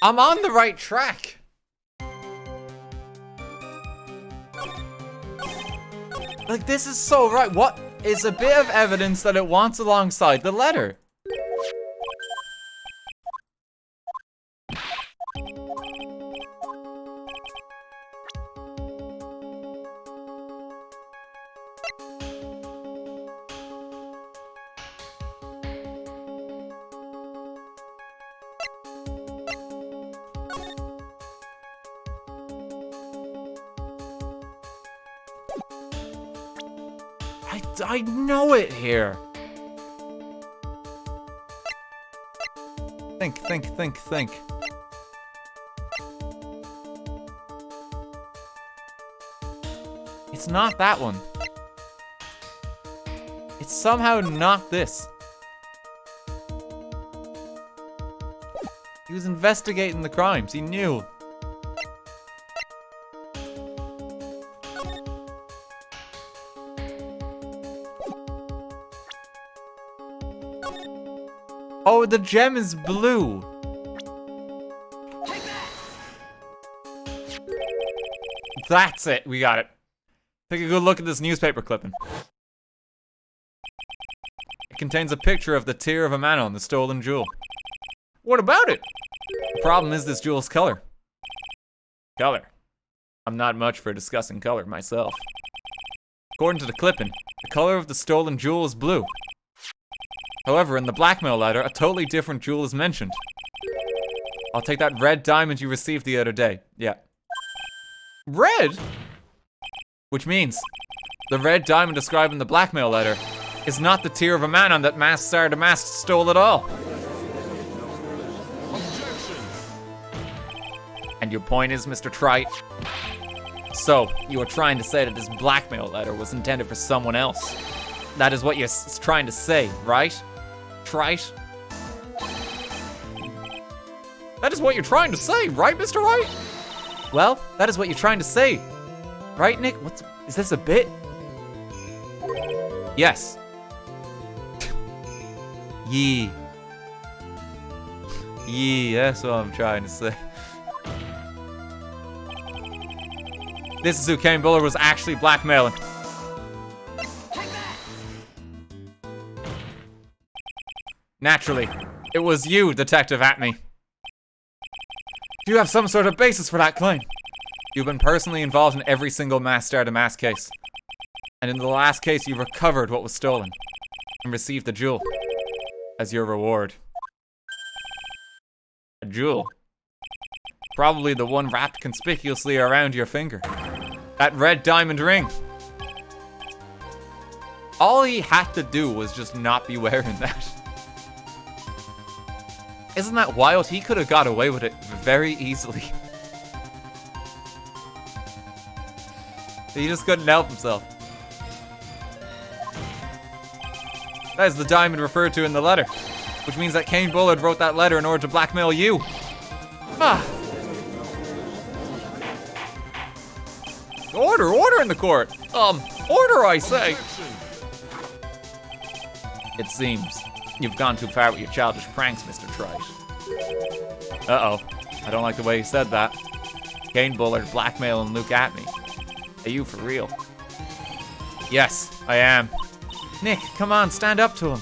I'm on the right track. Like, this is so right. What is a bit of evidence that it wants alongside the letter? I know it here. Think. It's not that one. It's somehow not this. He was investigating the crimes. He knew. Oh, the gem is blue. That's it. We got it. Take a good look at this newspaper clipping. It contains a picture of the tear of a man on the stolen jewel. What about it? The problem is this jewel's color. Color. I'm not much for discussing color myself. According to the clipping, the color of the stolen jewel is blue. However, in the blackmail letter, a totally different jewel is mentioned. I'll take that red diamond you received the other day. Yeah. Red? Which means, the red diamond described in the blackmail letter is not the tear of a man on that masked Sarah Damask stole at all. And your point is, Mr. Trite? So, you are trying to say that this blackmail letter was intended for someone else? That is what you're trying to say, right? Trite? That is what you're trying to say, right, Mr. Wright? Well, that is what you're trying to say. Right, Nick? Is this a bit? Yes. Yee. Yee, that's what I'm trying to say. This is who Kane Bullard was actually blackmailing. Naturally, it was you, Detective Atme. Do you have some sort of basis for that claim? You've been personally involved in every single mass star-to-mass case. And in the last case, you recovered what was stolen and received a jewel as your reward. A jewel? Probably the one wrapped conspicuously around your finger. That red diamond ring. All he had to do was just not be wearing that. Isn't that wild? He could have got away with it very easily. He just couldn't help himself. That is the diamond referred to in the letter, which means that Kane Bullard wrote that letter in order to blackmail you. Ah. Order in the court. Order, I say. It seems you've gone too far with your childish pranks, Mr. Trite. Uh-oh. I don't like the way you said that. Kane Bullard blackmailing Luke Atme. Are you for real? Yes, I am. Nick, come on, stand up to him.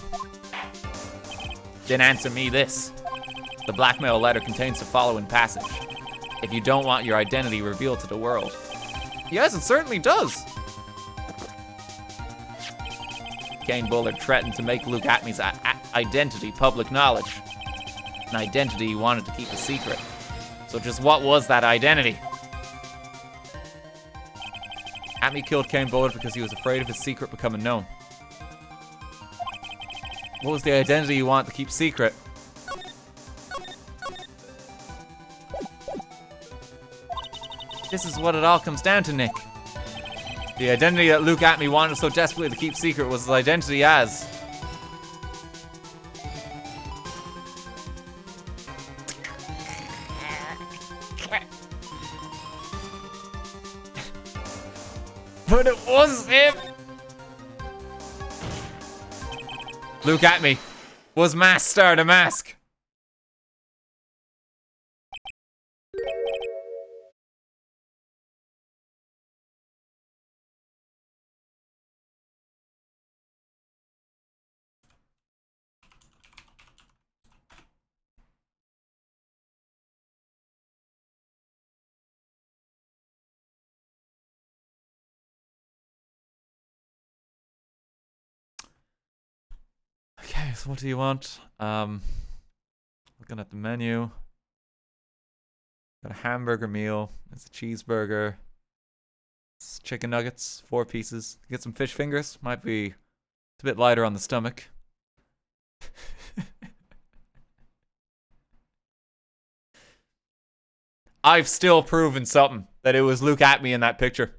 Then answer me this. The blackmail letter contains the following passage. If you don't want your identity revealed to the world. Yes, it certainly does. Kane Bullard threatened to make Luke Atme's identity public knowledge. An identity he wanted to keep a secret. So just what was that identity? Atme killed Kane Bullard because he was afraid of his secret becoming known. What was the identity you wanted to keep secret? This is what it all comes down to, Nick. The identity that Luke Atme wanted so desperately to keep secret was his identity as... But it was him! Luke Atme was Mass Star-to-Mask. Okay, so what do you want? Looking at the menu. Got a hamburger meal. There's a cheeseburger. It's chicken nuggets, 4 pieces. Get some fish fingers. Might be it's a bit lighter on the stomach. I've still proven something. That it was Luke Atme in that picture.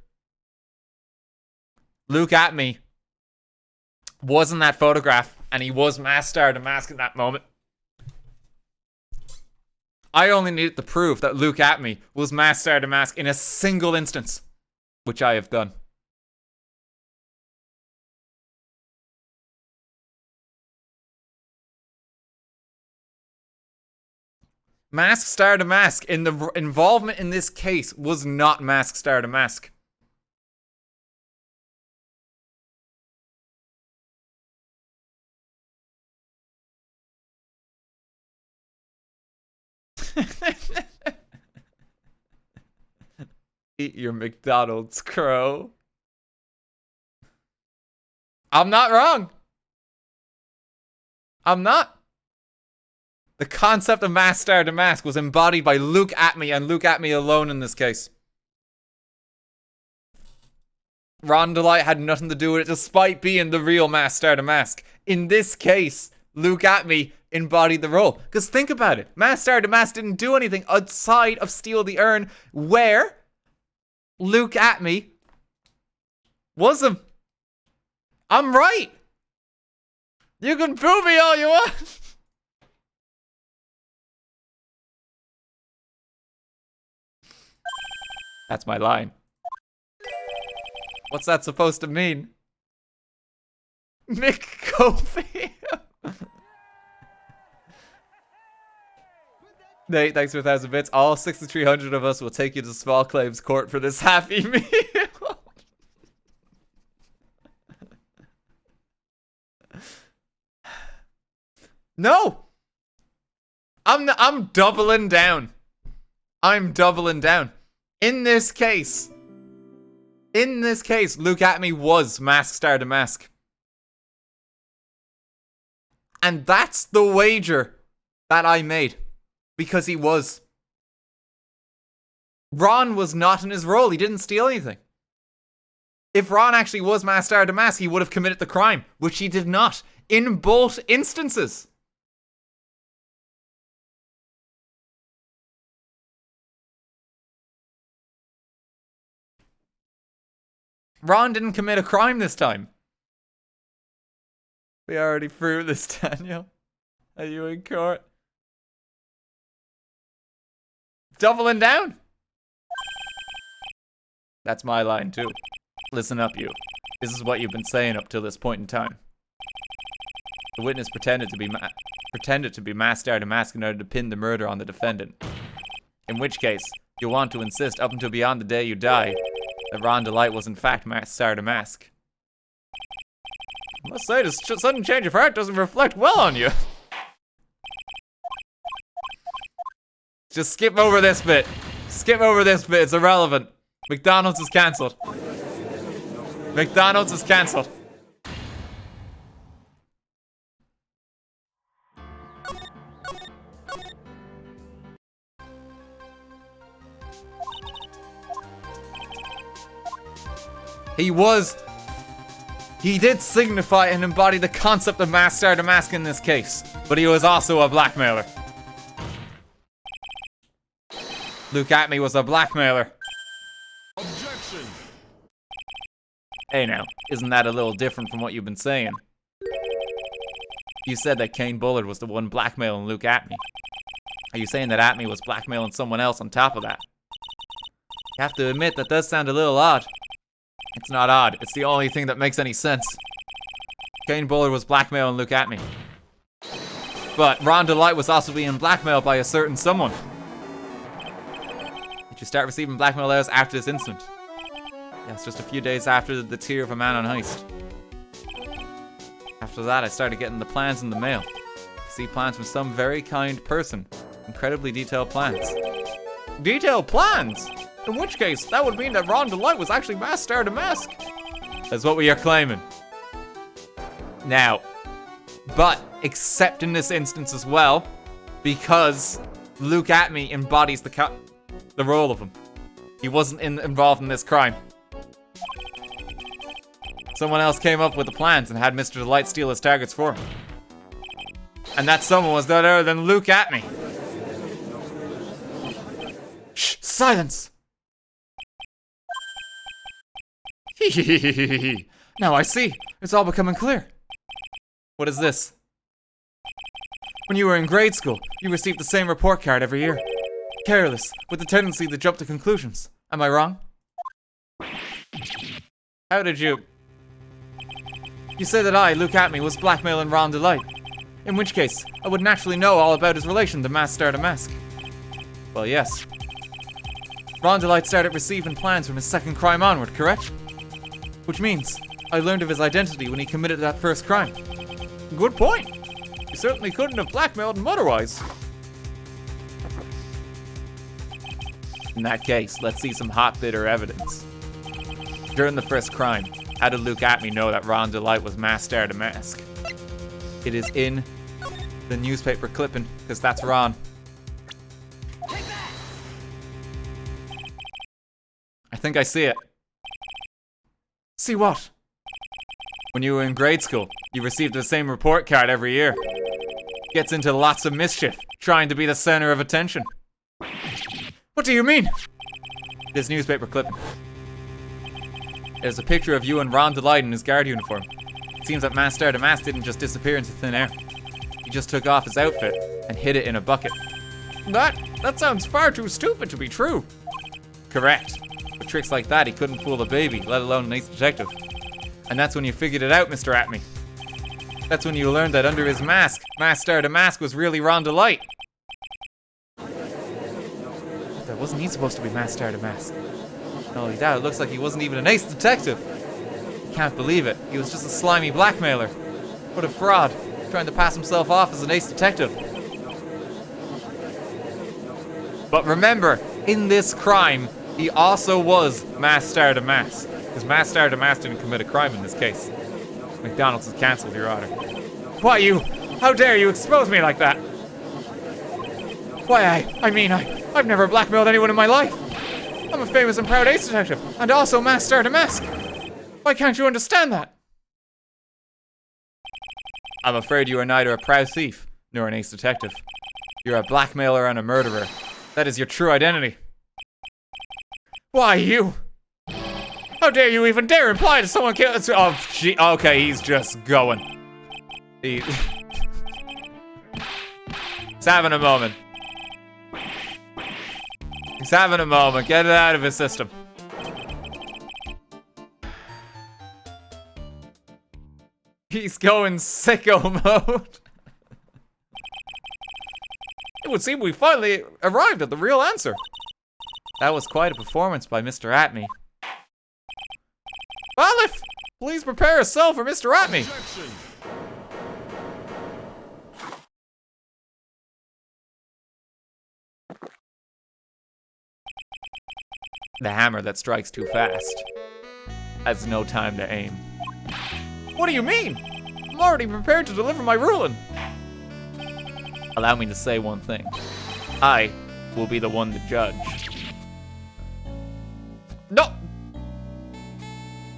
Luke Atme was in that photograph, and he was Mass Star-to-Mask in that moment. I only needed to prove that Luke Atme was Mass Star-to-Mask in a single instance, which I have done. Mask Star-to-Mask in the involvement in this case was not Mask Star-to-Mask. Eat your McDonald's, crow. I'm not wrong. I'm not. The concept of Mass Star-to-Mask was embodied by Luke Atme and Luke Atme alone in this case. Rondelite had nothing to do with it despite being the real Mass Star-to-Mask. In this case, Luke Atme embodied the role. Because think about it. Mass Star-to-Mask didn't do anything outside of steal the urn where Luke Atme was him. I'm right. You can boo me all you want. That's my line. What's that supposed to mean? Mick Kofi. Nate, thanks for 1,000 bits. All 6,300 of us will take you to small claims court for this happy meal. No! I'm doubling down. I'm doubling down. In this case, Luke Atme was Mask Star to Mask. And that's the wager that I made. Because he was. Ron was not in his role. He didn't steal anything. If Ron actually was Mask Star to Mask, he would have committed the crime, which he did not. In both instances. Ron didn't commit a crime this time. We already threw this, Daniel. Are you in court? Doubling down? That's my line too. Listen up, you. This is what you've been saying up till this point in time. The witness pretended to be Mask Star to Mask in order to pin the murder on the defendant. In which case, you'll want to insist up until beyond the day you die that Ron Delight was in fact Mask Star to Mask. I must say, this sudden change of heart doesn't reflect well on you. Just skip over this bit. Skip over this bit, it's irrelevant. McDonald's is cancelled. McDonald's is cancelled. He did signify and embody the concept of Mask Star to Mask in this case, but he was also a blackmailer. Luke Atme was a blackmailer. Objection. Hey now, isn't that a little different from what you've been saying? You said that Kane Bullard was the one blackmailing Luke Atme. Are you saying that Atme was blackmailing someone else on top of that? You have to admit that does sound a little odd. It's not odd, it's the only thing that makes any sense. Kane Bullard was blackmailing Luke Atme. But Ron Delight was also being blackmailed by a certain someone. Did you start receiving blackmail letters after this incident? Yes, just a few days after the Tear of a Man on Heist. After that, I started getting the plans in the mail. See plans from some very kind person. Incredibly detailed plans. Detailed plans? In which case, that would mean that Ron Delight was actually Mask Star to Mask. That's what we are claiming. Now, but except in this instance as well, because Luke Atme embodies the role of him. He wasn't involved in this crime. Someone else came up with the plans and had Mr. Delight steal his targets for him. And that someone was none other than Luke Atme. Shh! Silence! Now I see. It's all becoming clear. What is this? When you were in grade school, you received the same report card every year. Careless, with the tendency to jump to conclusions. Am I wrong? How did you... You say that I, Luke Atme, was blackmailing Ron Delight. In which case, I would naturally know all about his relation to Mask Star to Mask. Well, yes. Ron Delight started receiving plans from his second crime onward, correct? Which means, I learned of his identity when he committed that first crime. Good point. You certainly couldn't have blackmailed him otherwise. In that case, let's see some hot bitter evidence. During the first crime, how did Luke Atme know that Ron Delight was Mask Star to Mask? It is in the newspaper clipping, because that's Ron. I think I see it. See what? When you were in grade school, you received the same report card every year. Gets into lots of mischief, trying to be the center of attention. What do you mean? This newspaper clipping. There's a picture of you and Ron Delight in his guard uniform. It seems that Master Damas didn't just disappear into thin air. He just took off his outfit and hid it in a bucket. That sounds far too stupid to be true. Correct. With tricks like that, he couldn't fool a baby, let alone an ace detective. And that's when you figured it out, Mr. Atme. That's when you learned that under his mask, Master Damas was really Ron Delight. That wasn't he supposed to be Master Damas? Not only that, it looks like he wasn't even an ace detective. Can't believe it. He was just a slimy blackmailer. What a fraud, trying to pass himself off as an ace detective. But remember, in this crime, he also was Master Damas. Because Master Damas didn't commit a crime in this case. McDonald's has cancelled, Your Honor. Why, you? How dare you expose me like that? Why, I've never blackmailed anyone in my life. I'm a famous and proud ace detective, and also Master Damas. Why can't you understand that? I'm afraid you are neither a proud thief, nor an ace detective. You're a blackmailer and a murderer. That is your true identity. Why, you? How dare you even dare imply that someone killed— Oh, gee, okay, he's just going. He's having a moment. He's having a moment. Get it out of his system. He's going sicko mode. It would seem we finally arrived at the real answer. That was quite a performance by Mr. Atme. Bailiff, please prepare a cell for Mr. Atme. The hammer that strikes too fast has no time to aim. What do you mean? I'm already prepared to deliver my ruling. Allow me to say one thing. I will be the one to judge. No!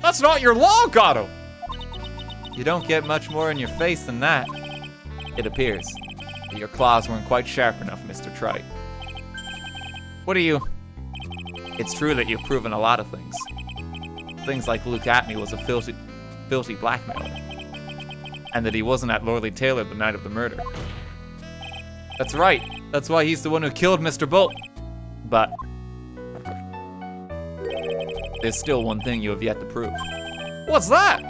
That's not your law, Gatto! You don't get much more in your face than that. It appears that your claws weren't quite sharp enough, Mr. Wright. What are you? It's true that you've proven a lot of things. Things like Luke Atme was a filthy blackmailer. And that he wasn't at Lordly Taylor the night of the murder. That's right. That's why he's the one who killed Mr. Bolt. But there's still one thing you have yet to prove. What's that?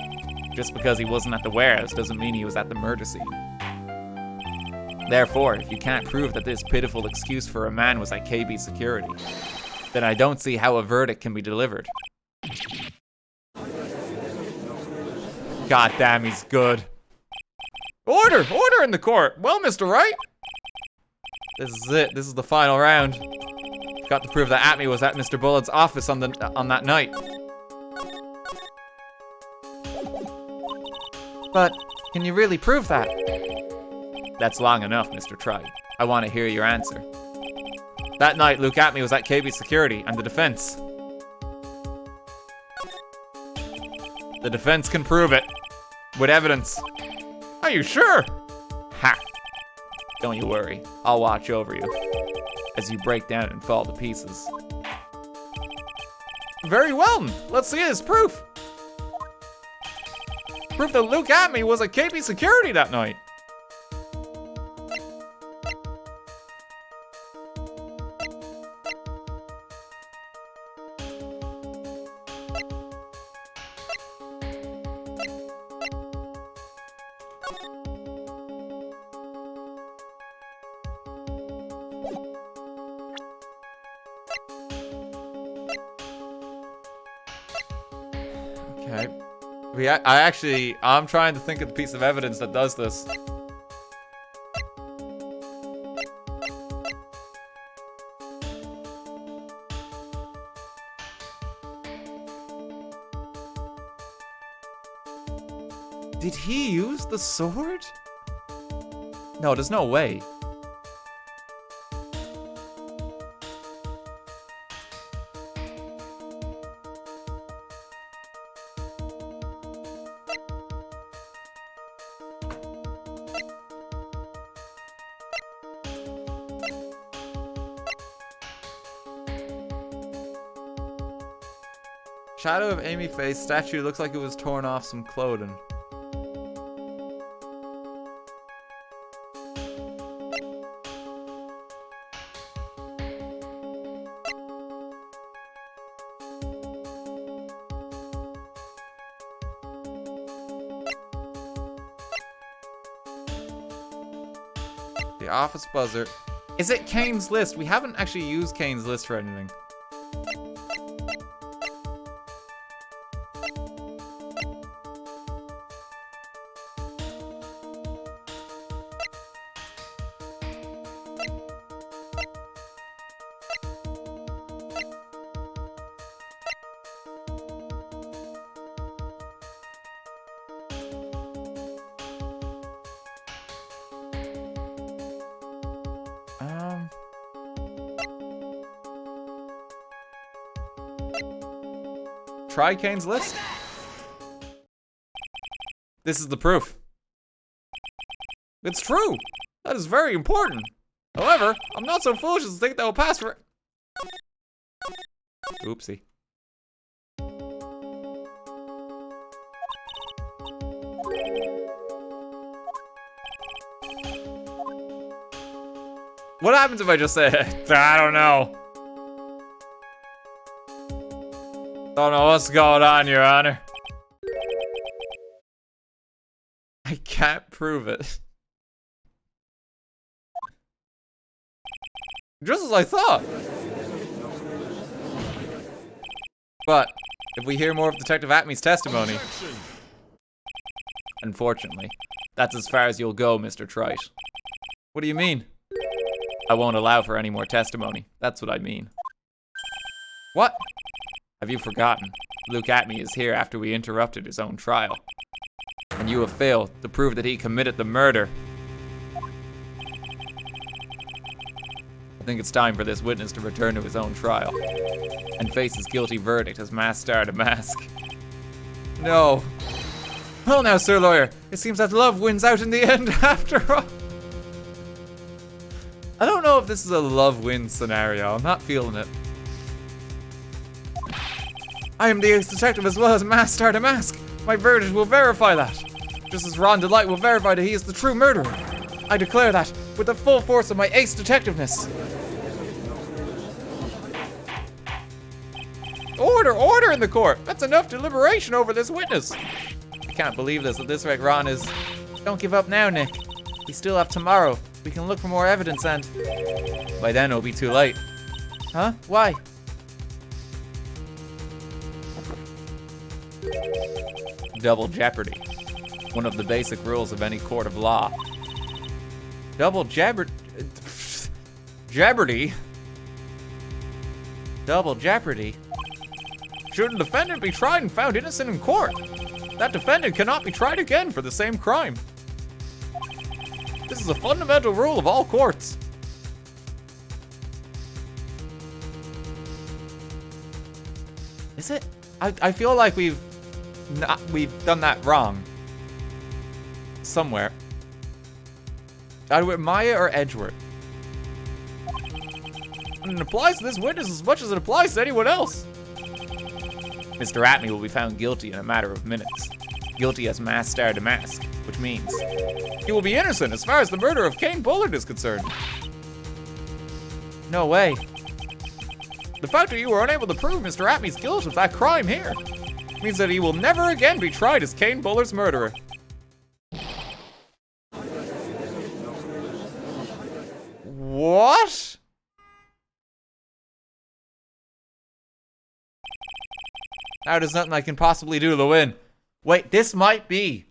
Just because he wasn't at the warehouse doesn't mean he was at the murder scene. Therefore, if you can't prove that this pitiful excuse for a man was at KB security, then I don't see how a verdict can be delivered. God damn, he's good. Order! Order in the court! Well, Mr. Wright? This is it. This is the final round. Got to prove that Atme was at Mr. Bullett's office on that night. But can you really prove that? That's long enough, Mr. Wright. I want to hear your answer. That night, Luke Atme was at KB Security, and the defense. The defense can prove it. With evidence. Are you sure? Ha! Don't you worry. I'll watch over you as you break down and fall to pieces. Very well. Let's see his proof. Proof that Luke Atme was at KB Security that night. Okay. I'm trying to think of the piece of evidence that does this. Did he use the sword? No, there's no way. Shadow of Amy face statue looks like it was torn off some clothing. The office buzzer. Is it Kane's list? We haven't actually used Kane's list for anything. Try Kane's list. This is the proof. It's true. That is very important. However, I'm not so foolish as to think that will pass for... Oopsie. What happens if I just say, I don't know? Don't know what's going on, Your Honor. I can't prove it. Just as I thought. But, if we hear more of Detective Atmey's testimony... Unfortunately, that's as far as you'll go, Mr. Trite. What do you mean? I won't allow for any more testimony. That's what I mean. What? Have you forgotten? Luke Atmey is here after we interrupted his own trial. And you have failed to prove that he committed the murder. I think it's time for this witness to return to his own trial and face his guilty verdict as masked star to mask. No. Well now, Sir Lawyer, it seems that love wins out in the end after all. I don't know if this is a love-win scenario. I'm not feeling it. I am the ace detective as well as masked star to mask. My verdict will verify that. Just as Ron Delight will verify that he is the true murderer. I declare that with the full force of my ace detectiveness. Order in the court. That's enough deliberation over this witness. I can't believe this. At this rate, Ron is... Don't give up now, Nick. We still have tomorrow. We can look for more evidence and... By then, it'll be too late. Huh? Why? Double jeopardy. One of the basic rules of any court of law. Double jeopardy? Jeopardy? Double jeopardy? Should a defendant be tried and found innocent in court, that defendant cannot be tried again for the same crime. This is a fundamental rule of all courts. Is it? I feel like we've done that wrong. Somewhere. Either Maya or Edgeworth. And it applies to this witness as much as it applies to anyone else. Mr. Atmey will be found guilty in a matter of minutes. Guilty as masked star to mask, which means he will be innocent as far as the murder of Kane Bullard is concerned. No way. The fact that you were unable to prove Mr. Atmey's guilt of that crime here means that he will never again be tried as Kane Bullard's murderer. What? Now there's nothing I can possibly do to win. Wait, this might be.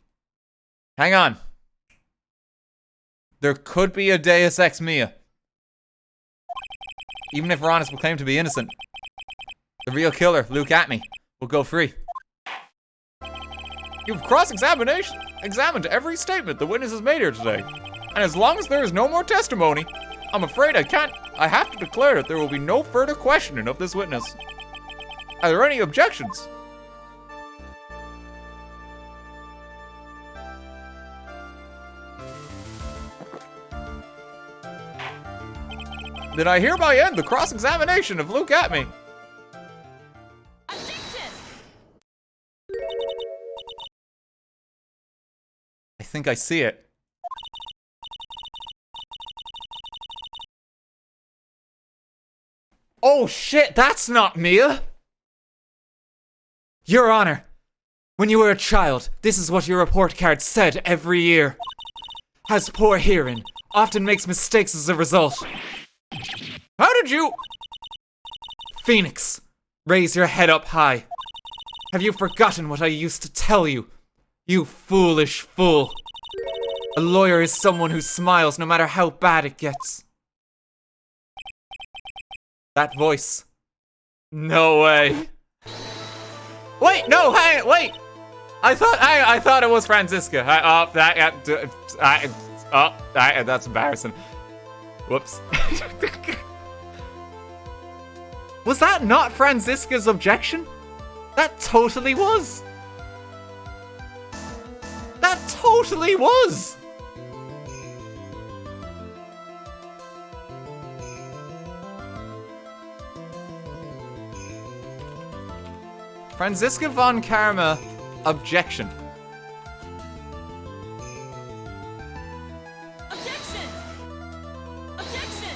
Hang on. There could be a Deus Ex Mia. Even if Ron is proclaimed to be innocent, the real killer, Luke Atmey, will go free. You've examined every statement the witness has made here today. And as long as there is no more testimony, I'm afraid I have to declare that there will be no further questioning of this witness. Are there any objections? Then I hereby end the cross-examination of Luke Atmey. Objection! I think I see it. Oh shit, that's not Mia! Your Honor, when you were a child, this is what your report card said every year. Has poor hearing, often makes mistakes as a result. How did you... Phoenix, raise your head up high. Have you forgotten what I used to tell you? You foolish fool. A lawyer is someone who smiles no matter how bad it gets. That voice. No way. Wait, no, hang, wait. I thought it was Franziska. That's embarrassing. Whoops. Was that not Franziska's objection? That totally was. That totally was. Franziska von Karma, objection. Objection! Objection!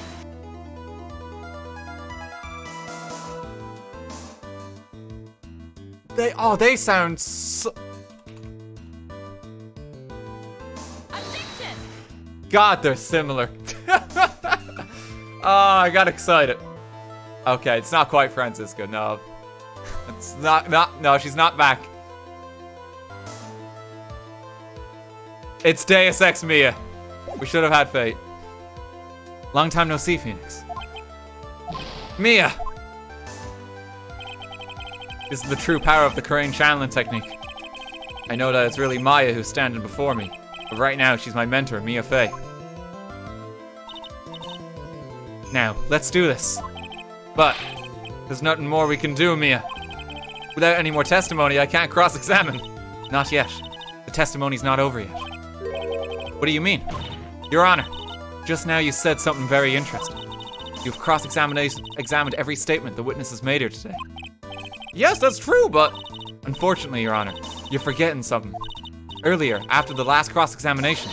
They sound so... Objection! God, they're similar. Oh, I got excited. Okay, it's not quite Franziska, no. It's no, she's not back. It's Deus Ex Mia. We should have had fate. Long time no see, Phoenix. Mia! This is the true power of the Crane channeling technique. I know that it's really Maya who's standing before me, but right now she's my mentor, Mia Fey. Now, let's do this. But, there's nothing more we can do, Mia. Without any more testimony, I can't cross-examine. Not yet. The testimony's not over yet. What do you mean? Your Honor, just now you said something very interesting. You've cross-examined every statement the witness has made here today. Yes, that's true, but... Unfortunately, Your Honor, you're forgetting something. Earlier, after the last cross-examination,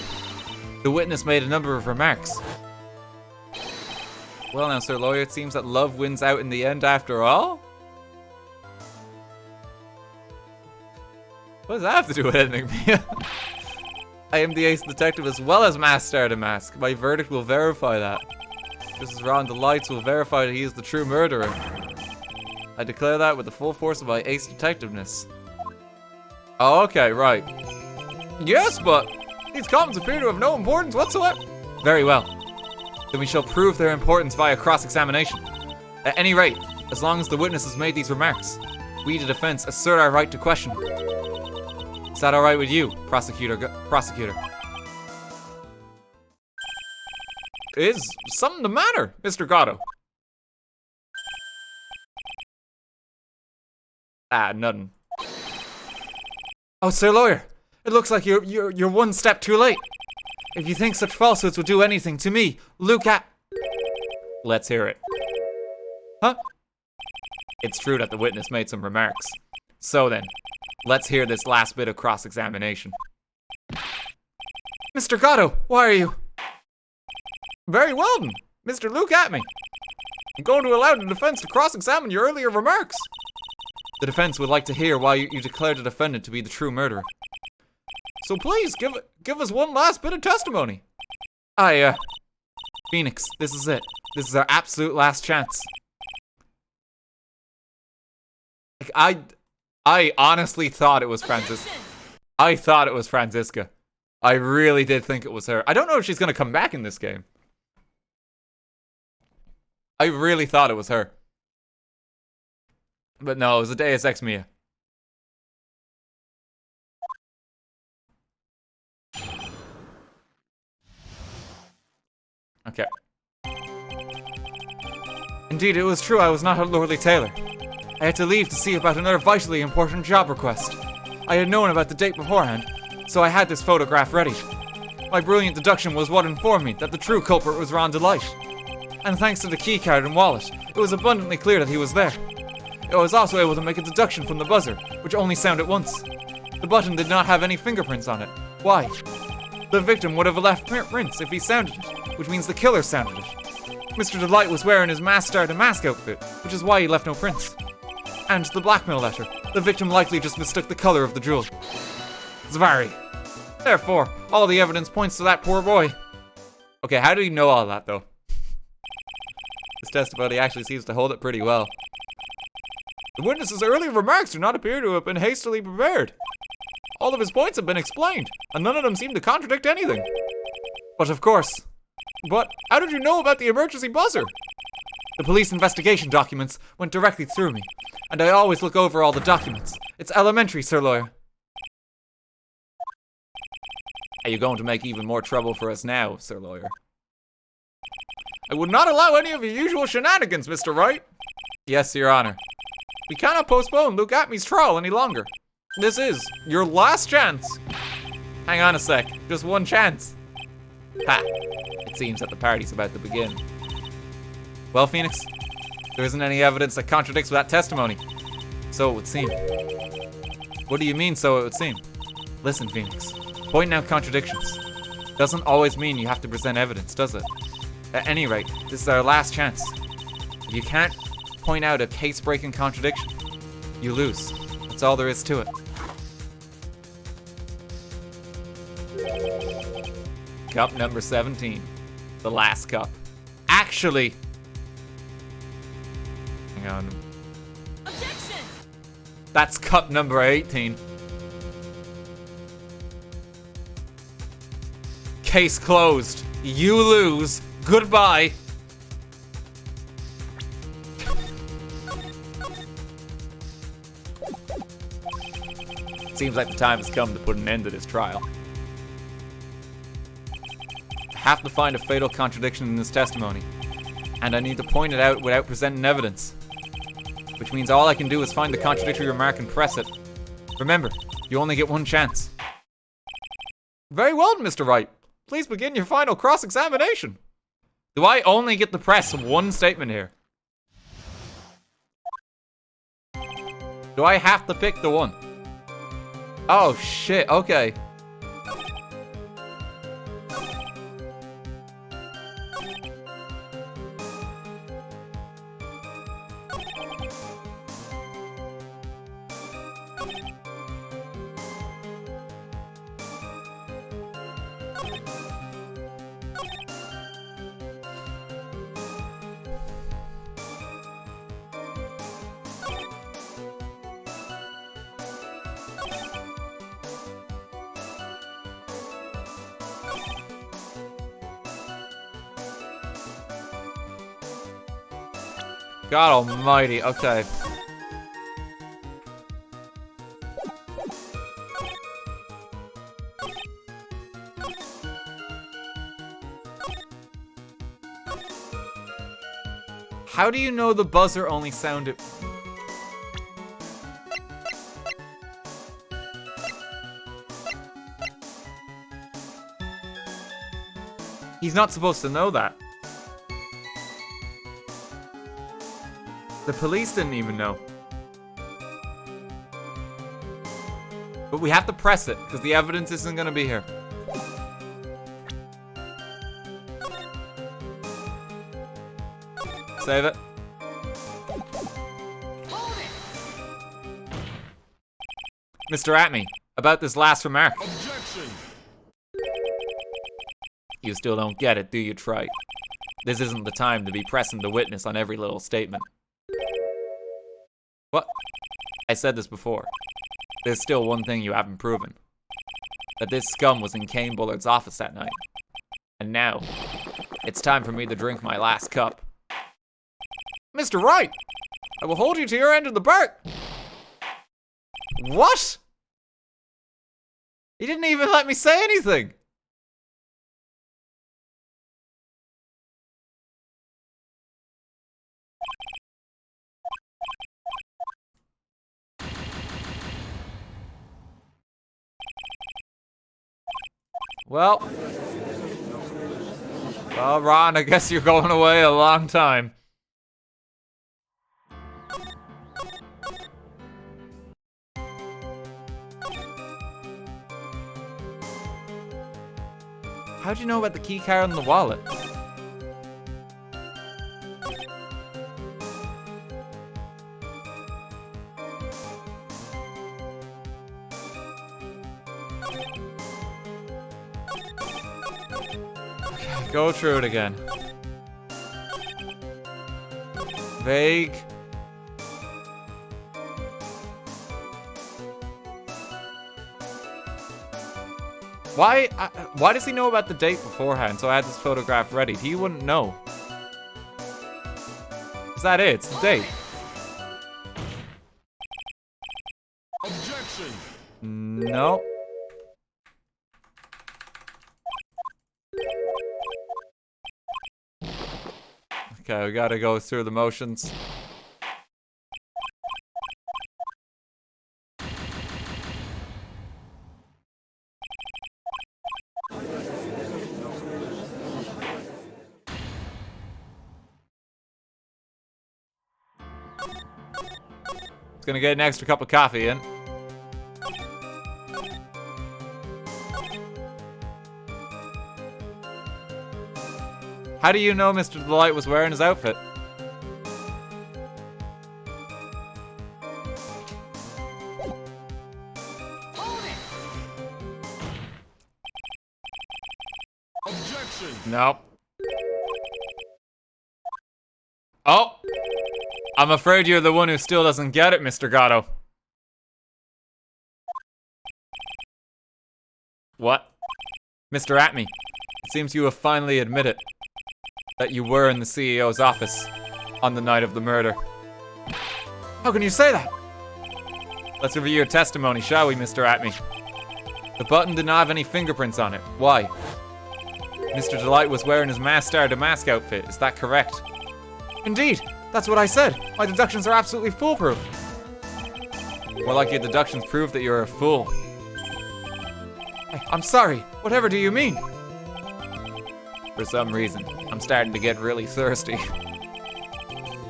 the witness made a number of remarks. Well now, Sir Lawyer, it seems that love wins out in the end after all? What does that have to do with anything, Mia? I am the ace detective as well as Master to Mask. My verdict will verify that. Mrs. Ron, the lights will verify that he is the true murderer. I declare that with the full force of my ace detectiveness. Oh, okay, right. Yes, but these comments appear to have no importance whatsoever. Very well. Then we shall prove their importance via cross-examination. At any rate, as long as the witness has made these remarks, we, the defense, assert our right to question. Is that alright with you, prosecutor? Is something the matter, Mr. Gatto? Nothing. Oh, Sir Lawyer, it looks like you're one step too late. If you think such falsehoods would do anything to me, look at... Let's hear it. Huh? It's true that the witness made some remarks. So then, let's hear this last bit of cross-examination. Mr. Gatto, why are you... Very well then. Mr. Luke at me. I'm going to allow the defense to cross-examine your earlier remarks. The defense would like to hear why you declared the defendant to be the true murderer. So please, give us one last bit of testimony. Phoenix, this is it. This is our absolute last chance. Like, I honestly thought it was Franziska. I thought it was Franziska. I really did think it was her. I don't know if she's gonna come back in this game. I really thought it was her. But no, it was a Deus Ex Mia. Okay. Indeed, it was true I was not a lordly tailor. I had to leave to see about another vitally important job request. I had known about the date beforehand, so I had this photograph ready. My brilliant deduction was what informed me that the true culprit was Ron Delight. And thanks to the keycard and wallet, it was abundantly clear that he was there. I was also able to make a deduction from the buzzer, which only sounded once. The button did not have any fingerprints on it. Why? The victim would have left prints if he sounded it, which means the killer sounded it. Mr. Delight was wearing his mask outfit, which is why he left no prints. And the blackmail letter. The victim likely just mistook the color of the jewel. Zvari. Therefore, all the evidence points to that poor boy. Okay, how do you know all that, though? This testimony actually seems to hold it pretty well. The witness's earlier remarks do not appear to have been hastily prepared. All of his points have been explained, and none of them seem to contradict anything. But of course. But how did you know about the emergency buzzer? The police investigation documents went directly through me, and I always look over all the documents. It's elementary, Sir Lawyer. Are you going to make even more trouble for us now, Sir Lawyer? I would not allow any of your usual shenanigans, Mr. Wright. Yes, Your Honor. We cannot postpone Luke Atmey's trial any longer. This is your last chance. Hang on a sec. Just one chance. Ha. It seems that the party's about to begin. Well, Phoenix, there isn't any evidence that contradicts that testimony. So it would seem. What do you mean, so it would seem? Listen, Phoenix. Pointing out contradictions doesn't always mean you have to present evidence, does it? At any rate, this is our last chance. If you can't point out a case-breaking contradiction, you lose. That's all there is to it. Cup number 17. The last cup. Actually... Hang on. Objection! That's cup number 18. Case closed. You lose. Goodbye. Seems like the time has come to put an end to this trial. I have to find a fatal contradiction in this testimony, and I need to point it out without presenting evidence. Which means all I can do is find the contradictory remark and press it. Remember, you only get one chance. Very well, Mr. Wright. Please begin your final cross-examination. Do I only get to press one statement here? Do I have to pick the one? Oh shit, okay. God almighty, okay. How do you know the buzzer only sounded... He's not supposed to know that. The police didn't even know. But we have to press it, because the evidence isn't going to be here. Save it. Mr. Atmey, about this last remark. Objection! You still don't get it, do you, Trite? This isn't the time to be pressing the witness on every little statement. What? I said this before. There's still one thing you haven't proven. That this scum was in Kane Bullard's office that night. And now, it's time for me to drink my last cup. Mr. Wright! I will hold you to your end of the bargain! What? He didn't even let me say anything! Well, Ron, I guess you're going away a long time. How'd you know about the key card in the wallet? Go through it again. Vague. Why does he know about the date beforehand? So I had this photograph ready. He wouldn't know. Is that it? It's the date. Objection. No. Okay, we gotta go through the motions. Gonna get an extra cup of coffee in. How do you know Mr. Delight was wearing his outfit? Objection. Nope. Oh! I'm afraid you're the one who still doesn't get it, Mr. Gatto. What? Mr. Atme, it seems you have finally admitted that you were in the CEO's office on the night of the murder. How can you say that? Let's review your testimony, shall we, Mr. Atme? The button did not have any fingerprints on it. Why? Mr. Delight was wearing his Master Damask outfit, is that correct? Indeed! That's what I said. My deductions are absolutely foolproof. More like your deductions prove that you're a fool. I'm sorry. Whatever do you mean? For some reason, I'm starting to get really thirsty.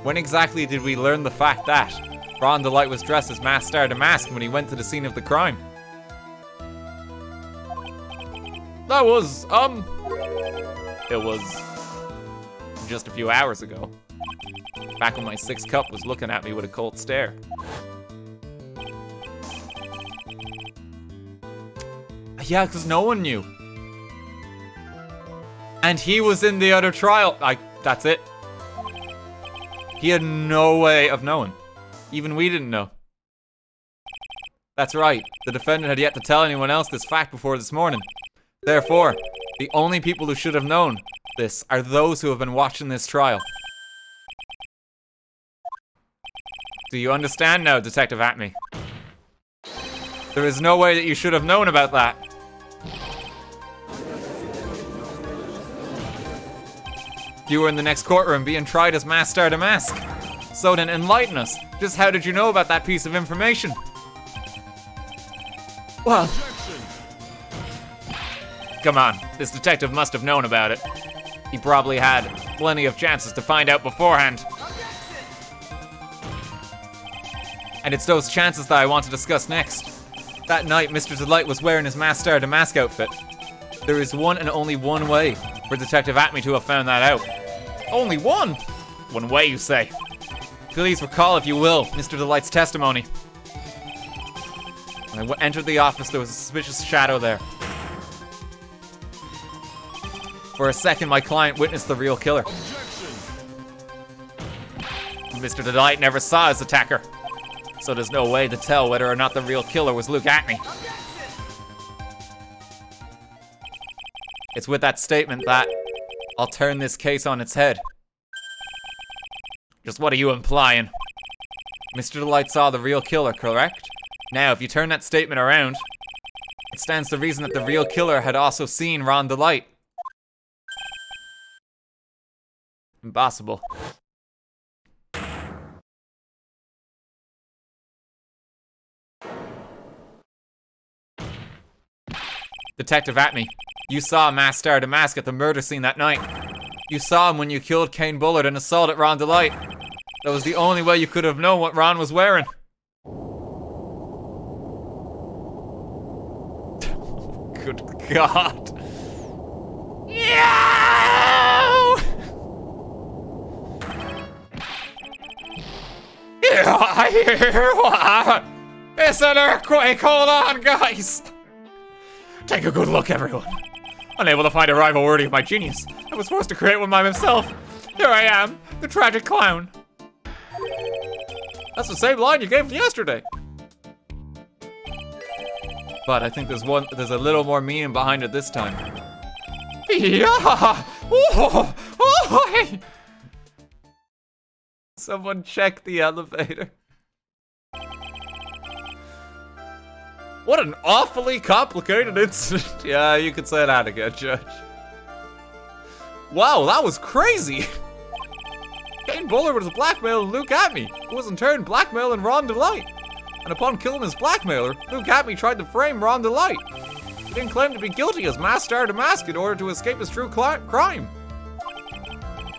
When exactly did we learn the fact that Ron Delight was dressed as Master Damask when he went to the scene of the crime? That was, it was just a few hours ago. Back when my sixth cup was looking at me with a cold stare. Yeah, because no one knew. And he was in the other trial. That's it. He had no way of knowing. Even we didn't know. That's right. The defendant had yet to tell anyone else this fact before this morning. Therefore, the only people who should have known this are those who have been watching this trial. Do you understand now, Detective Atme? There is no way that you should have known about that. You were in the next courtroom being tried as Master Damask. So then enlighten us. Just how did you know about that piece of information? Well, Objection. come on. This detective must have known about it. He probably had plenty of chances to find out beforehand. And it's those chances that I want to discuss next. That night, Mr. Delight was wearing his Master Damask outfit. There is one and only one way for Detective Atme to have found that out. Only one? One way, you say? Please recall, if you will, Mr. Delight's testimony. When I entered the office, there was a suspicious shadow there. For a second, my client witnessed the real killer. Objection. Mr. Delight never saw his attacker. So there's no way to tell whether or not the real killer was Luke Atme. It's with that statement that I'll turn this case on its head. Just what are you implying? Mr. Delight saw the real killer, correct? Now, if you turn that statement around, it stands to reason that the real killer had also seen Ron Delight. Impossible. Detective Atme, you saw Master Damask at the murder scene that night. You saw him when you killed Kane Bullard and assaulted Ron Delight. That was the only way you could have known what Ron was wearing. Good God. Yeah! I hear what? It's an earthquake. Hold on, guys. Take a good look, everyone. Unable to find a rival worthy of my genius, I was forced to create one by myself. Here I am, the tragic clown. That's the same line you gave yesterday. But I think there's a little more meaning behind it this time. Yeah! Oh, oh. Someone check the elevator. What an awfully complicated incident. Yeah, you could say that again, Judge. Wow, that was crazy. Kane Bowler was blackmailing Luke Atme, who was in turn blackmailing Ron Delight. And upon killing his blackmailer, Luke Atme tried to frame Ron Delight. He didn't claim to be guilty as Masked Star Damask in order to escape his true crime.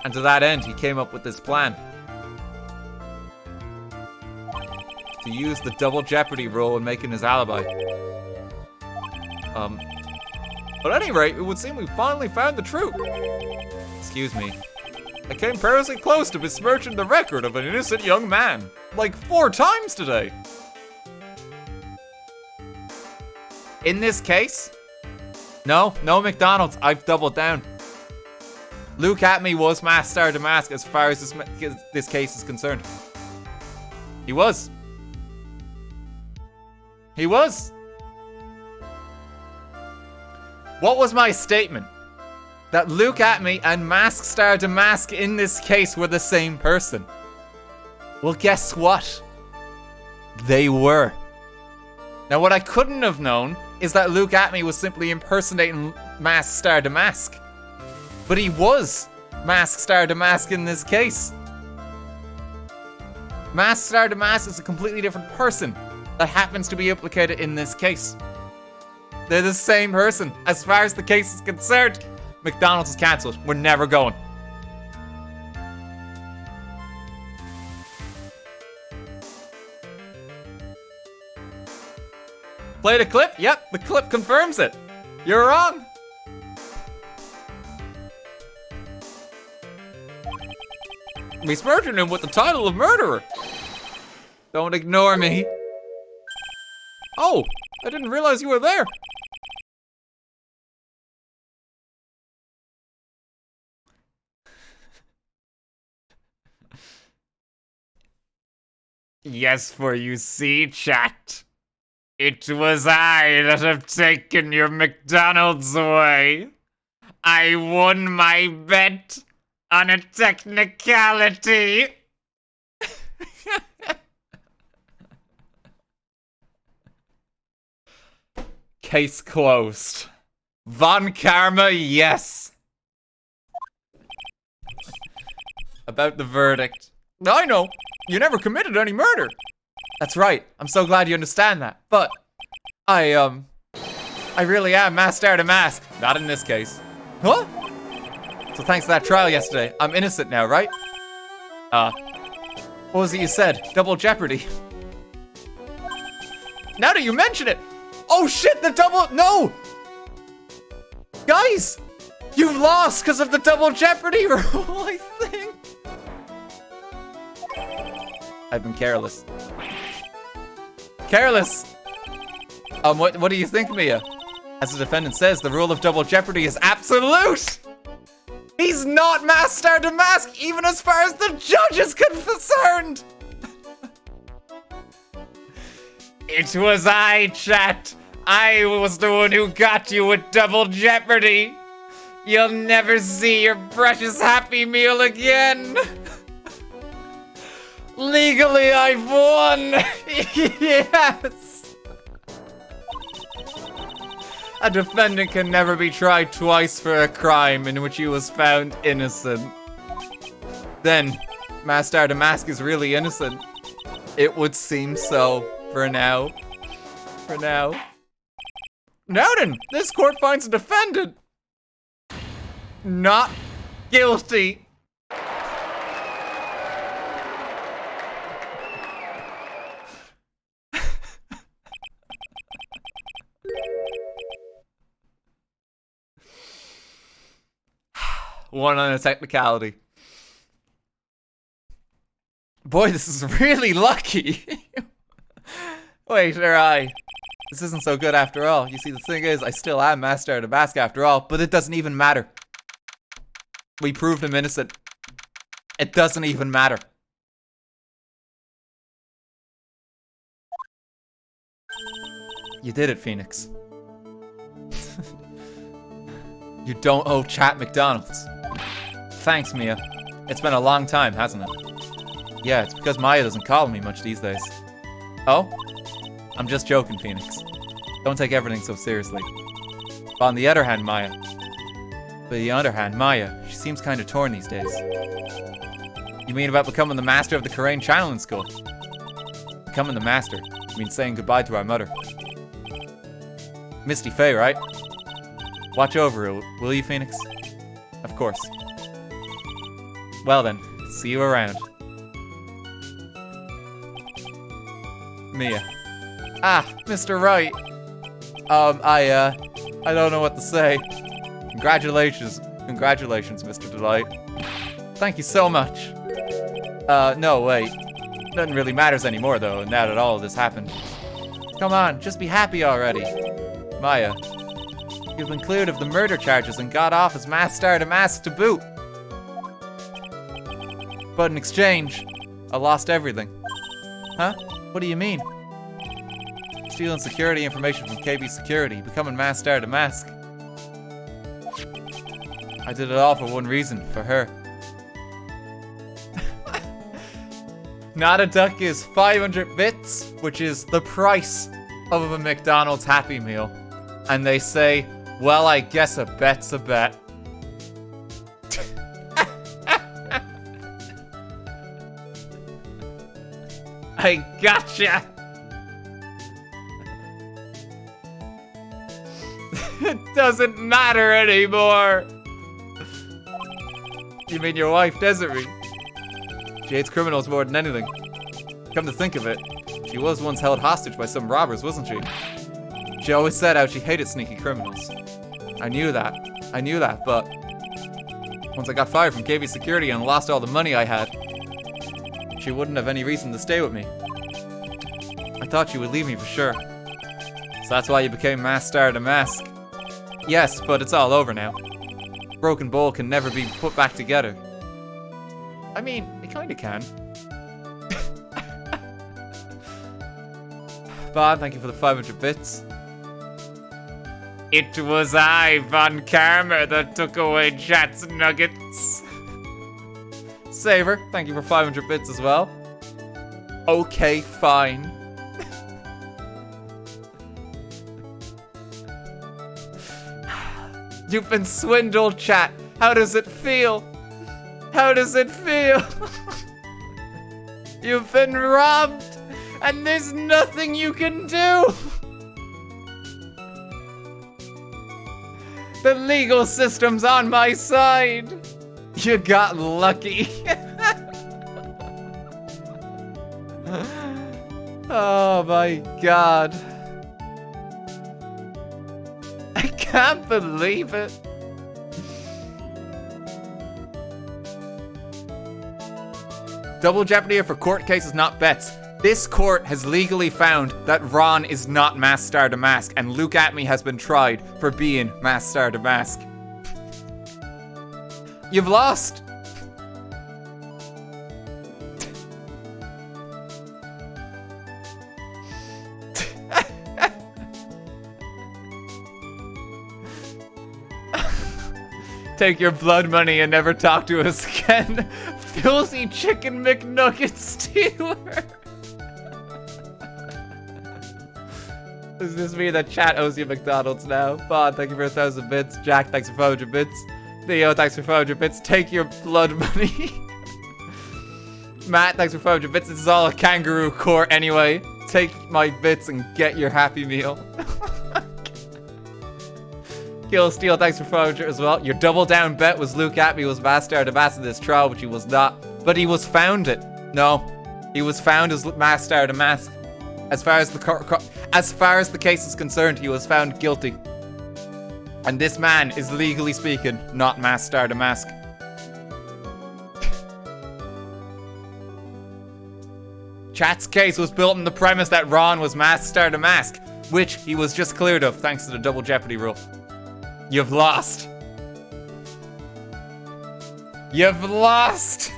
And to that end, he came up with this plan. To use the double jeopardy rule in making his alibi. But at any rate, it would seem we finally found the truth. Excuse me. I came perilously close to besmirching the record of an innocent young man. Like 4 times today. In this case? No McDonald's, I've doubled down. Luke Atme was Masked Star Damask as far as this case is concerned. He was. He was. What was my statement? That Luke Atme and Masked Star Damask in this case were the same person. Well, guess what? They were. Now, what I couldn't have known is that Luke Atme was simply impersonating Masked Star Damask. But he was Masked Star Damask in this case. Masked Star Damask is a completely different person that happens to be implicated in this case. They're the same person. As far as the case is concerned, McDonald's is cancelled. We're never going. Play the clip? Yep, the clip confirms it. You're wrong. We murdered him with the title of murderer. Don't ignore me. Oh, I didn't realize you were there. Yes, for you see, chat. It was I that have taken your McDonald's away. I won my bet on a technicality. Case closed. Von Karma, yes. About the verdict. I know. You never committed any murder. That's right. I'm so glad you understand that. But I really am Masked Star Damask. Not in this case. Huh? So thanks to that trial yesterday, I'm innocent now, right? What was it you said? Double jeopardy. Now that you mention it. Oh shit, the double, no! Guys, you've lost because of the double jeopardy rule, I think. I've been careless. Careless! What do you think, Mia? As the defendant says, the rule of double jeopardy is absolute! He's not Masked Star Damask, even as far as the judge is concerned! It was I, chat. I was the one who got you with double jeopardy. You'll never see your precious Happy Meal again. Legally, I've won! Yes! A defendant can never be tried twice for a crime in which he was found innocent. Then, Masked Star Damask is really innocent. It would seem so, for now. For now. Now then, this court finds the defendant not guilty. One on a technicality. Boy, this is really lucky. Wait, This isn't so good after all. You see, the thing is, I still am Master of the Mask after all, but it doesn't even matter. We proved him innocent. It doesn't even matter. You did it, Phoenix. You don't owe Chat McDonald's. Thanks, Mia. It's been a long time, hasn't it? Yeah, it's because Maya doesn't call me much these days. Oh? I'm just joking, Phoenix. Don't take everything so seriously. But on the other hand, Maya, she seems kind of torn these days. You mean about becoming the master of the Karain channeling school? Becoming the master? You mean saying goodbye to our mother? Misty Faye, right? Watch over her, will you, Phoenix? Of course. Well then, see you around. Mia. Ah, Mr. Wright. I don't know what to say. Congratulations, Mr. Delight. Thank you so much. No, wait. Nothing really matters anymore, though, now that all of this happened. Come on, just be happy already. Maya, you've been cleared of the murder charges and got off as Master of the Mask to boot. But in exchange, I lost everything. Huh? What do you mean? Stealing security information from KB Security, becoming Master of the Mask. I did it all for one reason, for her. Not a Duck is 500 bits, which is the price of a McDonald's Happy Meal. And they say, well, I guess a bet's a bet. I gotcha! It doesn't matter anymore! You mean your wife, Desiree? She hates criminals more than anything. Come to think of it, she was once held hostage by some robbers, wasn't she? She always said how she hated sneaky criminals. I knew that, but once I got fired from KV Security and lost all the money I had, she wouldn't have any reason to stay with me. I thought she would leave me for sure. So that's why you became Master of the Mask. Yes, but it's all over now. Broken bowl can never be put back together. I mean, it kinda can. Bon, thank you for the 500 bits. It was I, Von Karma, that took away Chat's nuggets. Saver, thank you for 500 bits as well. Okay, fine. You've been swindled, Chat. How does it feel? How does it feel? You've been robbed, and there's nothing you can do. The legal system's on my side. You got lucky. Oh my god. I can't believe it. Double jeopardy for court cases, not bets. This court has legally found that Ron is not Master of the Mask, and Luke Atme has been tried for being Master of the Mask. You've lost. Take your blood money and never talk to us again. Filthy chicken McNugget stealer. Does this mean that Chat owes you McDonald's now? Bon, thank you for 1,000 bits. Jack, thanks for 500 bits. Theo, thanks for 500 bits. Take your blood money. Matt, thanks for 500 bits. This is all a kangaroo court anyway. Take my bits and get your Happy Meal. Kill Steel, thanks for 500 as well. Your double down bet was Luke Atme was Master of the Mask in this trial, which he was not. But he was found it. No, he was found as Master of the Mask. As far as the case is concerned, he was found guilty. And this man is legally speaking not Master of the Mask. Chat's case was built on the premise that Ron was Master of the Mask. which he was just cleared of thanks to the double jeopardy rule. You've lost. You've lost.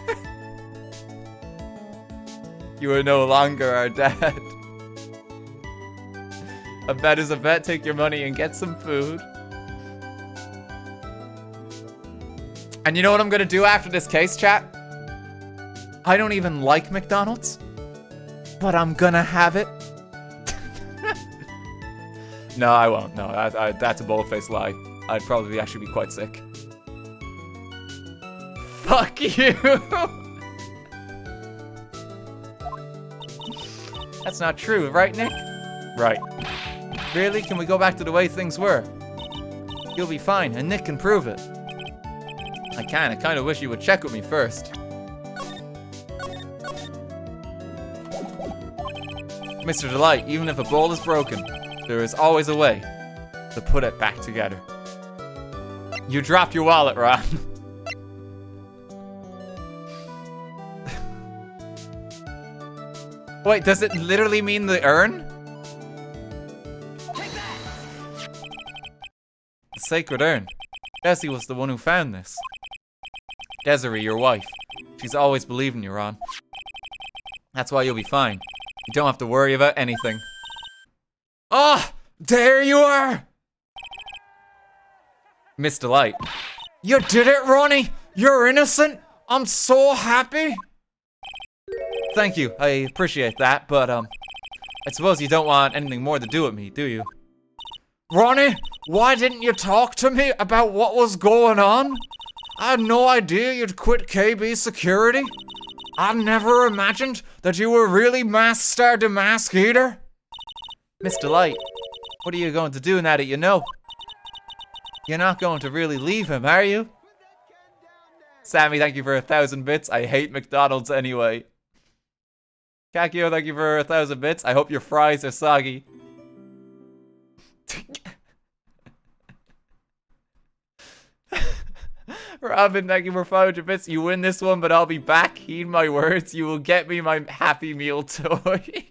You are no longer our dad. A bet is a bet. Take your money and get some food. And you know what I'm gonna do after this case, chat? I don't even like McDonald's, but I'm gonna have it. No, I won't. No, that's a bold-faced lie. I'd probably actually be quite sick. Fuck you! That's not true, right, Nick? Right. Really? Can we go back to the way things were? You'll be fine, and Nick can prove it. I can. I kind of wish you would check with me first. Mr. Delight, even if a bowl is broken, there is always a way to put it back together. You dropped your wallet, Ron. Wait, does it literally mean the urn? Take that! The sacred urn. Desi was the one who found this. Desiree, your wife. She's always believed in you, Ron. That's why you'll be fine. You don't have to worry about anything. Ah! There you are! Miss Delight. You did it, Ronnie! You're innocent! I'm so happy! Thank you, I appreciate that, but I suppose you don't want anything more to do with me, do you? Ronnie, why didn't you talk to me about what was going on? I had no idea you'd quit KB security. I never imagined that you were really Master the Mask Eater. Miss Delight, what are you going to do now that you know? You're not going to really leave him, are you? Sammy, thank you for 1,000 bits. I hate McDonald's anyway. Kakio, thank you for 1,000 bits. I hope your fries are soggy. Robin, thank you for 500 bits. You win this one, but I'll be back. Heed my words. You will get me my Happy Meal toy.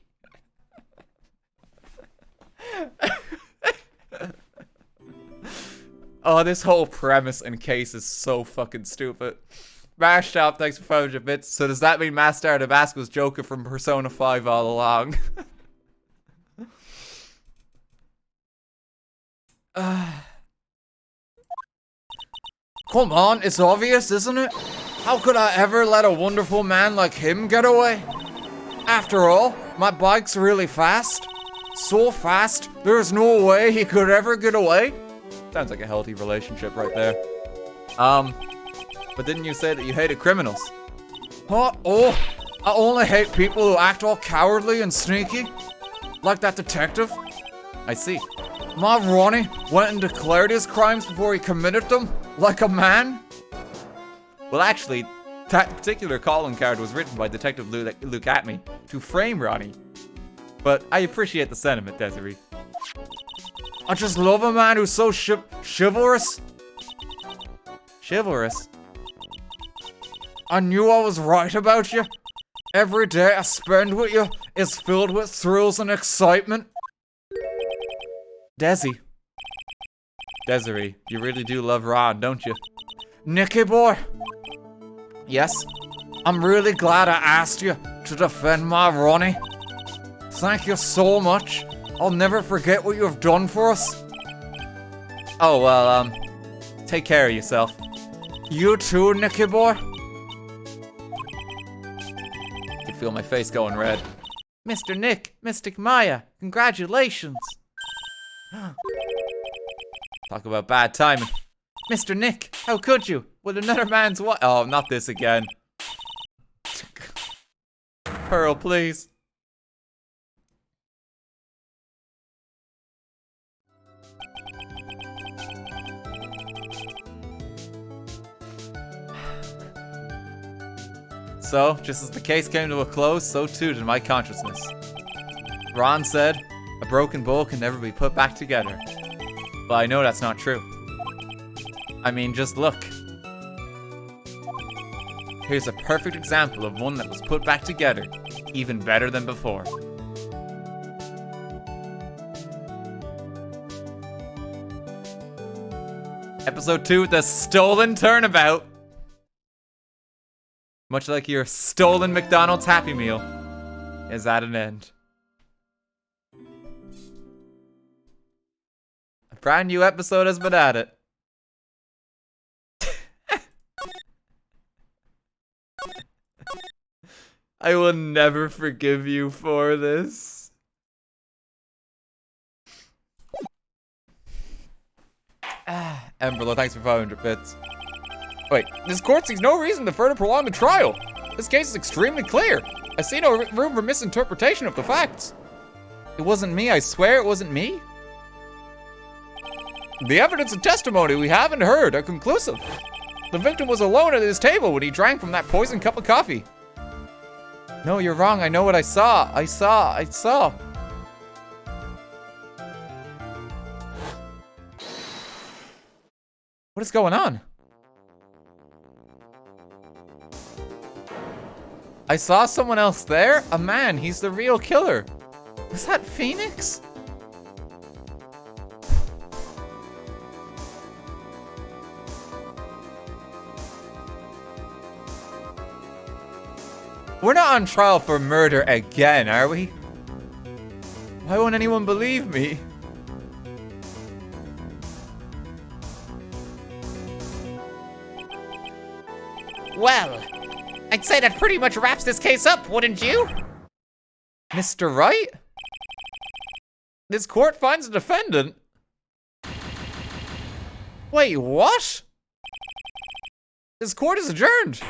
Oh, this whole premise and case is so fucking stupid. Mashtop, thanks for 500 bits. So does that mean Master the Mask was Joker from Persona 5 all along? Come on, it's obvious, isn't it? How could I ever let a wonderful man like him get away? After all, my bike's really fast. So fast, there's no way he could ever get away. Sounds like a healthy relationship right there. But didn't you say that you hated criminals? Huh? Oh, I only hate people who act all cowardly and sneaky. Like that detective. I see. My Ronnie went and declared his crimes before he committed them, like a man. Well, actually, that particular calling card was written by Detective Luke Atme to frame Ronnie. But I appreciate the sentiment, Desiree. I just love a man who's so chivalrous. Chivalrous? I knew I was right about you. Every day I spend with you is filled with thrills and excitement. Desi. Desiree, you really do love Ron, don't you? Nicky boy. Yes? I'm really glad I asked you to defend my Ronnie. Thank you so much. I'll never forget what you have done for us. Oh, well, take care of yourself. You too, Nicky boy. I can feel my face going red. Mr. Nick, Mystic Maya, congratulations. Talk about bad timing. Mr. Nick, how could you? With another man's wife? Oh, not this again. Pearl, please. So, just as the case came to a close, so too did my consciousness. Ron said, a broken bowl can never be put back together. But I know that's not true. I mean, just look. Here's a perfect example of one that was put back together, even better than before. Episode 2, The Stolen Turnabout. Much like your stolen McDonald's Happy Meal is at an end. A brand new episode has been at it. I will never forgive you for this. Emberlo, thanks for 500 bits. Wait, this court sees no reason to further prolong the trial. This case is extremely clear. I see no room for misinterpretation of the facts. It wasn't me, I swear it wasn't me. The evidence and testimony we haven't heard are conclusive. The victim was alone at his table when he drank from that poisoned cup of coffee. No, you're wrong. I know what I saw. I saw. What is going on? I saw someone else there? A man. He's the real killer. Was that Phoenix? We're not on trial for murder again, are we? Why won't anyone believe me? Well, I'd say that pretty much wraps this case up, wouldn't you? Mr. Wright? This court finds a defendant. Wait, what? This court is adjourned.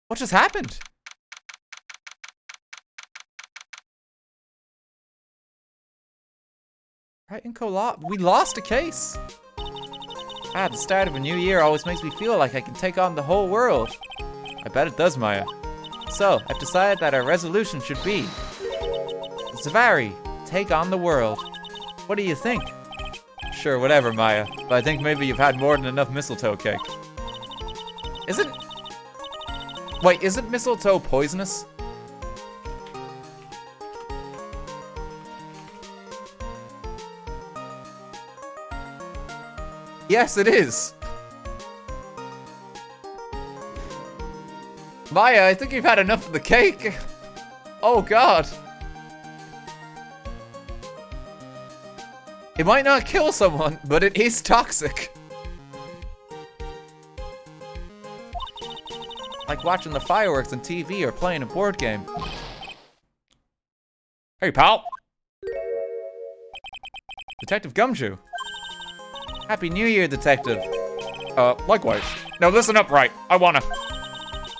What just happened? Right in we lost a case. The start of a new year always makes me feel like I can take on the whole world. I bet it does, Maya. So, I've decided that our resolution should be Zavari, take on the world. What do you think? Sure, whatever, Maya. But I think maybe you've had more than enough mistletoe cake. Wait, isn't mistletoe poisonous? Yes, it is. Maya, I think you've had enough of the cake. Oh, God. It might not kill someone, but it is toxic. Like watching the fireworks on TV or playing a board game. Hey, pal. Detective Gumshoe. Happy New Year, Detective. Likewise. Now listen up, Wright. I wanna...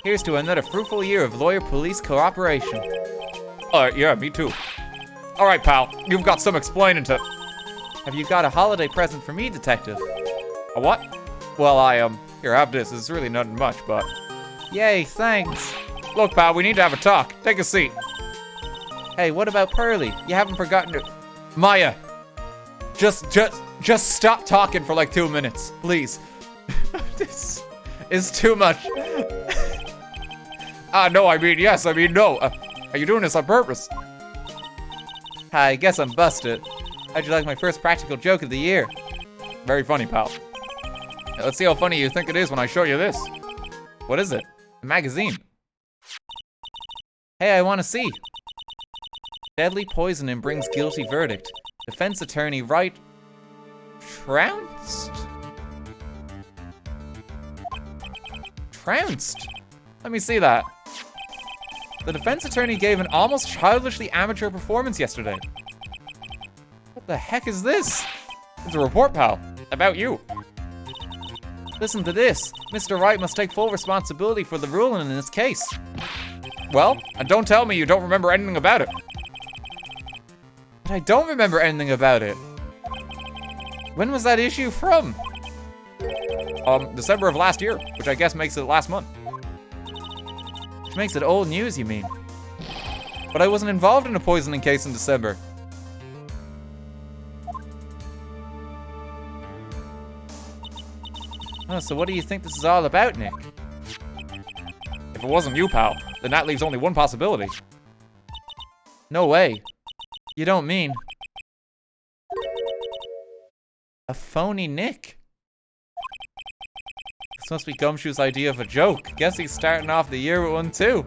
Here's to another fruitful year of lawyer-police cooperation. Yeah, me too. All right, pal. You've got some explaining to... Have you got a holiday present for me, Detective? A what? Well, here, have this. It's really nothing much, but... Yay, thanks. Look, pal, we need to have a talk. Take a seat. Hey, what about Pearly? You haven't forgotten to... Maya, just stop talking for like 2 minutes, please. This is too much. No, I mean, yes, I mean, no. Are you doing this on purpose? I guess I'm busted. How'd you like my first practical joke of the year? Very funny, pal. Now, let's see how funny you think it is when I show you this. What is it? A magazine. Hey, I want to see. Deadly poisoning brings guilty verdict. Defense attorney Wright trounced? Trounced? Let me see that. The defense attorney gave an almost childishly amateur performance yesterday. What the heck is this? It's a report, pal. About you. Listen to this. Mr. Wright must take full responsibility for the ruling in this case. Well, and don't tell me you don't remember anything about it. But I don't remember anything about it. When was that issue from? December of last year, which I guess makes it last month. Which makes it old news, you mean? But I wasn't involved in a poisoning case in December. Oh, so what do you think this is all about, Nick? If it wasn't you, pal, then that leaves only one possibility. No way. You don't mean... a phony Nick? This must be Gumshoe's idea of a joke. Guess he's starting off the year with one too.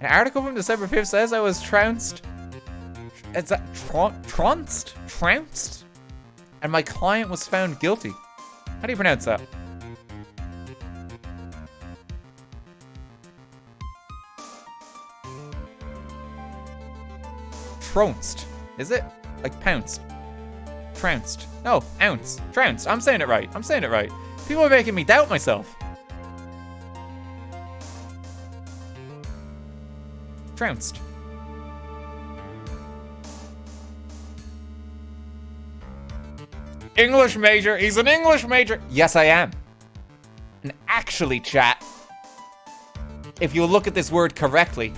An article from December 5th says I was trounced. Is that trounced? Trounced? And my client was found guilty. How do you pronounce that? Trounced. Is it? Like pounced. Trounced. No, ounce. Trounced. I'm saying it right. I'm saying it right. People are making me doubt myself. Trounced. English major. He's an English major. Yes, I am. And actually, chat, if you look at this word correctly,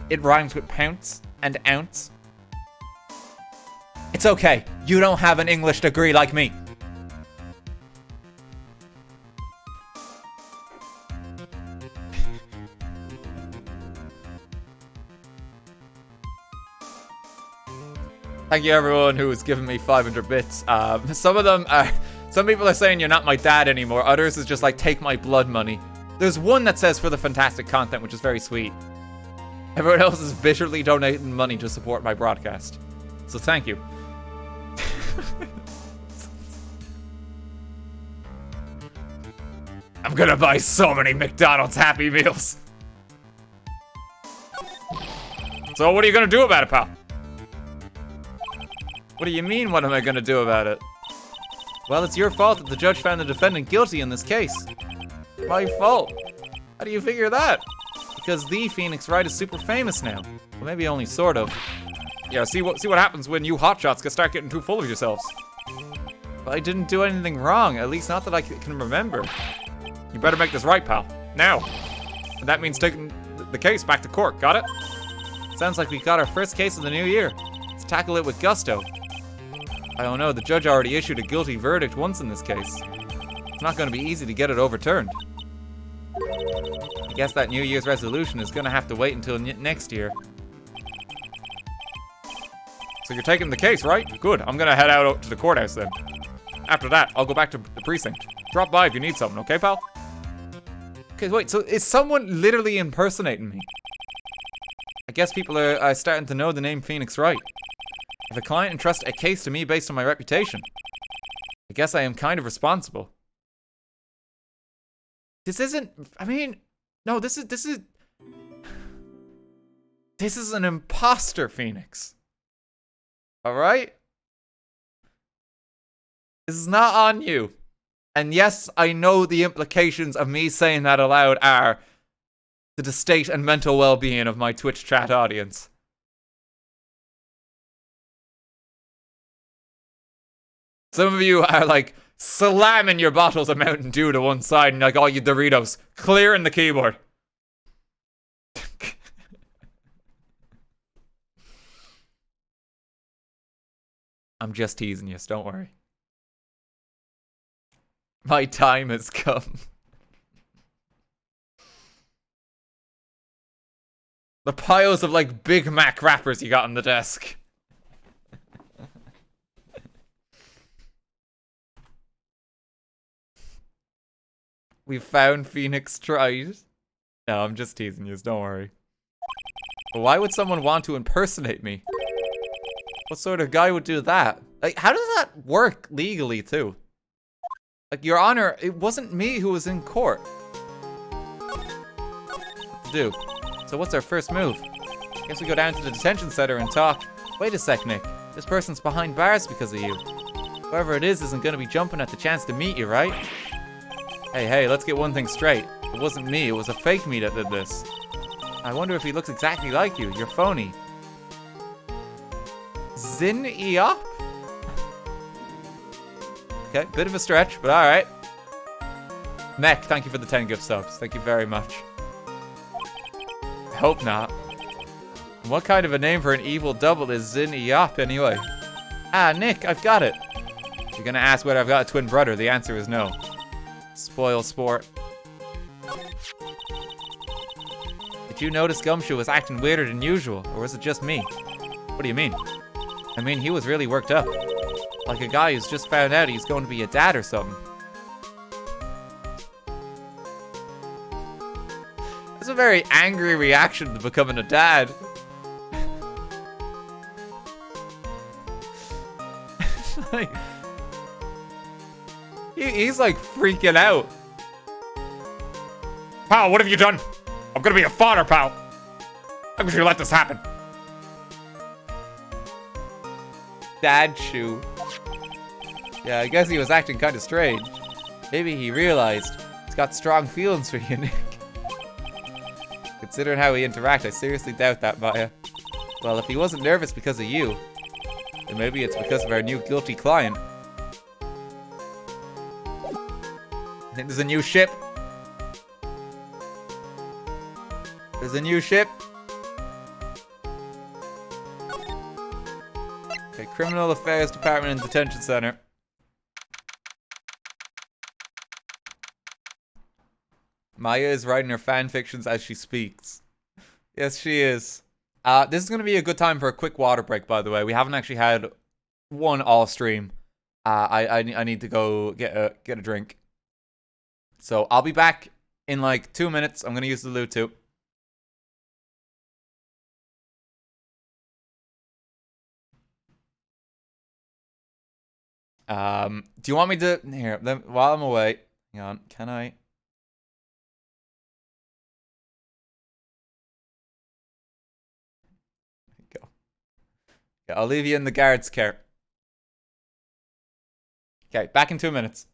it rhymes with pounce and ounce. It's okay. You don't have an English degree like me. Thank you everyone who has given me 500 bits. Some of them are... Some people are saying you're not my dad anymore. Others is just like, take my blood money. There's one that says for the fantastic content, which is very sweet. Everyone else is bitterly donating money to support my broadcast. So thank you. I'm gonna buy so many McDonald's Happy Meals. So what are you gonna do about it, pal? What do you mean, what am I gonna do about it? Well, it's your fault that the judge found the defendant guilty in this case. My fault? How do you figure that? Because the Phoenix Wright is super famous now. Well, maybe only sort of. Yeah, see what happens when you hotshots start getting too full of yourselves. But I didn't do anything wrong, at least not that I can remember. You better make this right, pal. Now. And that means taking the case back to court, got it? Sounds like we got our first case of the new year. Let's tackle it with gusto. I don't know, the judge already issued a guilty verdict once in this case. It's not gonna be easy to get it overturned. I guess that New Year's resolution is gonna have to wait until next year. So you're taking the case, right? Good, I'm gonna head out to the courthouse then. After that, I'll go back to the precinct. Drop by if you need something, okay, pal? Okay, wait, so is someone literally impersonating me? I guess people are starting to know the name Phoenix Wright. If a client entrusts a case to me based on my reputation, I guess I am kind of responsible. This isn't, I mean, no, this is an imposter, Phoenix. Alright? This is not on you. And yes, I know the implications of me saying that aloud are to the state and mental well-being of my Twitch chat audience. Some of you are like slamming your bottles of Mountain Dew to one side and like all you Doritos clearing the keyboard. I'm just teasing you, so don't worry. My time has come. The piles of like Big Mac wrappers you got on the desk. We found Phoenix Wright. No, I'm just teasing you, don't worry. But why would someone want to impersonate me? What sort of guy would do that? Like, how does that work legally, too? Like, Your Honor, it wasn't me who was in court. What to do? So what's our first move? Guess we go down to the detention center and talk. Wait a sec, Nick. This person's behind bars because of you. Whoever it is isn't gonna be jumping at the chance to meet you, right? Hey, let's get one thing straight. It wasn't me, it was a fake me that did this. I wonder if he looks exactly like you. You're phony. Zin Eop? Okay, bit of a stretch, but alright. Mech, thank you for the 10 gift subs. Thank you very much. I hope not. What kind of a name for an evil double is Zin Eop anyway? Ah, Nick, I've got it. If you're gonna ask whether I've got a twin brother, the answer is no. Spoil sport. Did Did you notice Gumshoe was acting weirder than usual, or was it just me? What do you mean? I mean, he was really worked up. Like a guy who's just found out he's going to be a dad or something. That's a very angry reaction to becoming a dad. Like, he's like freaking out. Pal, what have you done? I'm gonna be a father, pal. How could you let this happen? Dad shoe. Yeah, I guess he was acting kind of strange. Maybe he realized he's got strong feelings for you, Nick. Considering how we interact, I seriously doubt that, Maya. Well, if he wasn't nervous because of you, then maybe it's because of our new guilty client. I think there's a new ship. There's a new ship. Okay, Criminal Affairs Department and Detention Center. Maya is writing her fan fictions as she speaks. Yes, she is. This is going to be a good time for a quick water break, by the way. We haven't actually had one all stream. I need to go get a drink. So I'll be back in like 2 minutes. I'm going to use the loo too. Do you want me to... Here, while I'm away... Hang on, can I... Go. Yeah, I'll leave you in the guard's care. Okay, back in 2 minutes.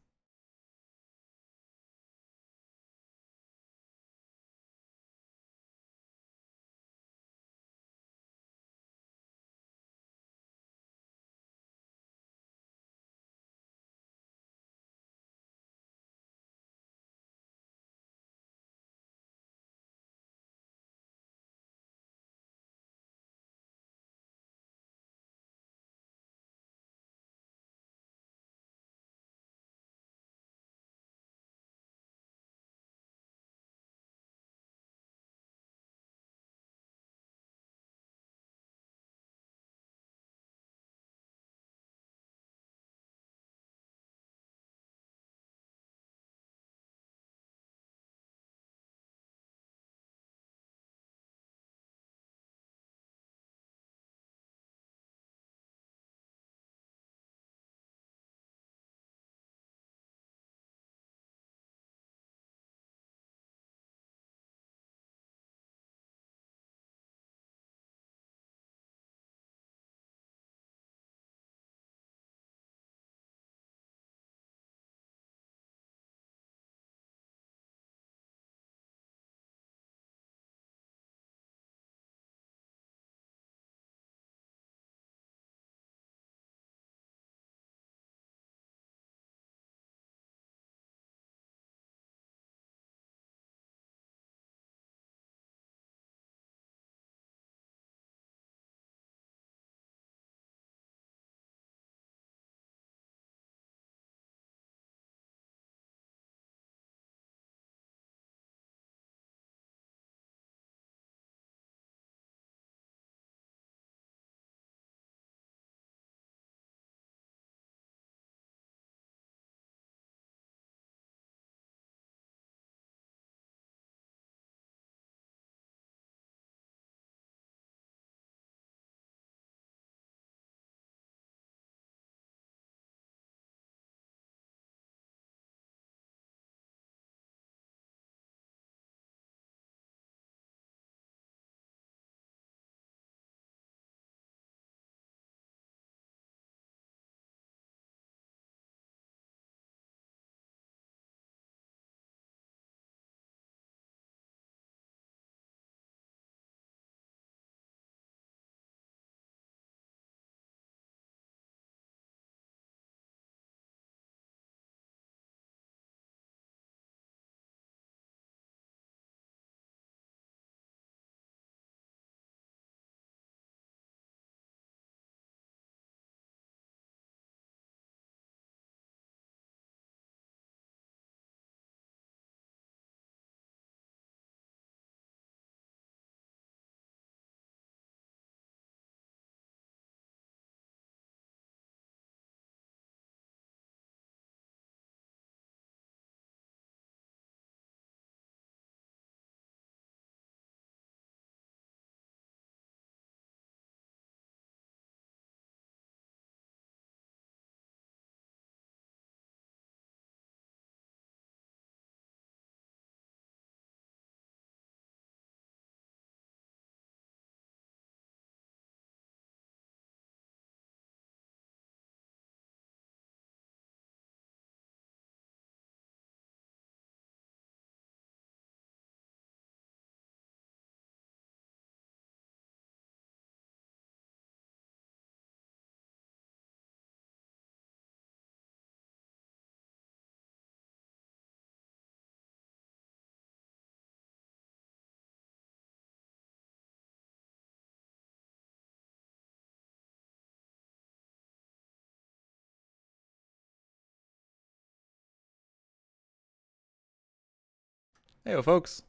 Hey, folks.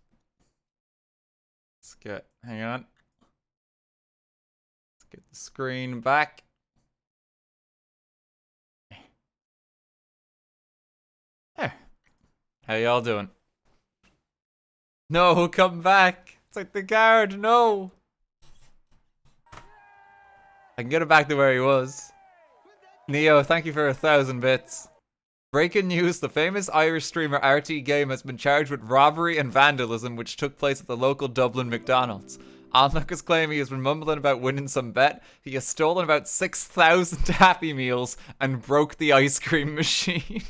Let's get, hang on. Let's get the screen back. There. How y'all doing? No, come back. It's like the guard, no. I can get him back to where he was. Neo, thank you for 1,000 bits. Breaking news, the famous Irish streamer RTGame has been charged with robbery and vandalism which took place at the local Dublin McDonald's. Onlookers claim he has been mumbling about winning some bet. He has stolen about 6,000 Happy Meals and broke the ice cream machine.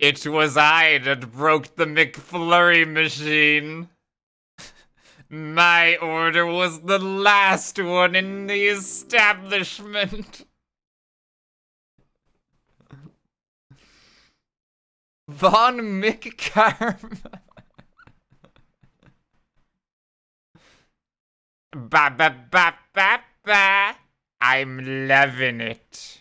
It was I that broke the McFlurry machine. My order was the last one in the establishment. Von McCarm. Ba ba ba ba ba. I'm loving it.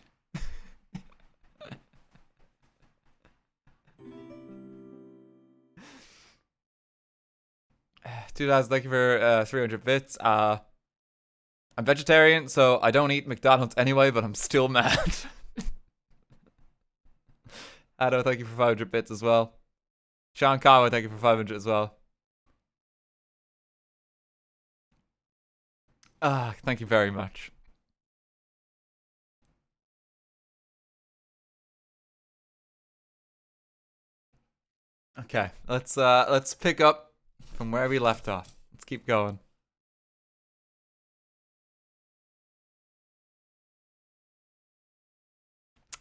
2000, thank you for 300 bits. I'm vegetarian, so I don't eat McDonald's anyway, but I'm still mad. Ado, thank you for 500 bits as well. Sean Conway, thank you for 500 as well. Thank you very much. Okay, let's pick up from where we left off. Let's keep going.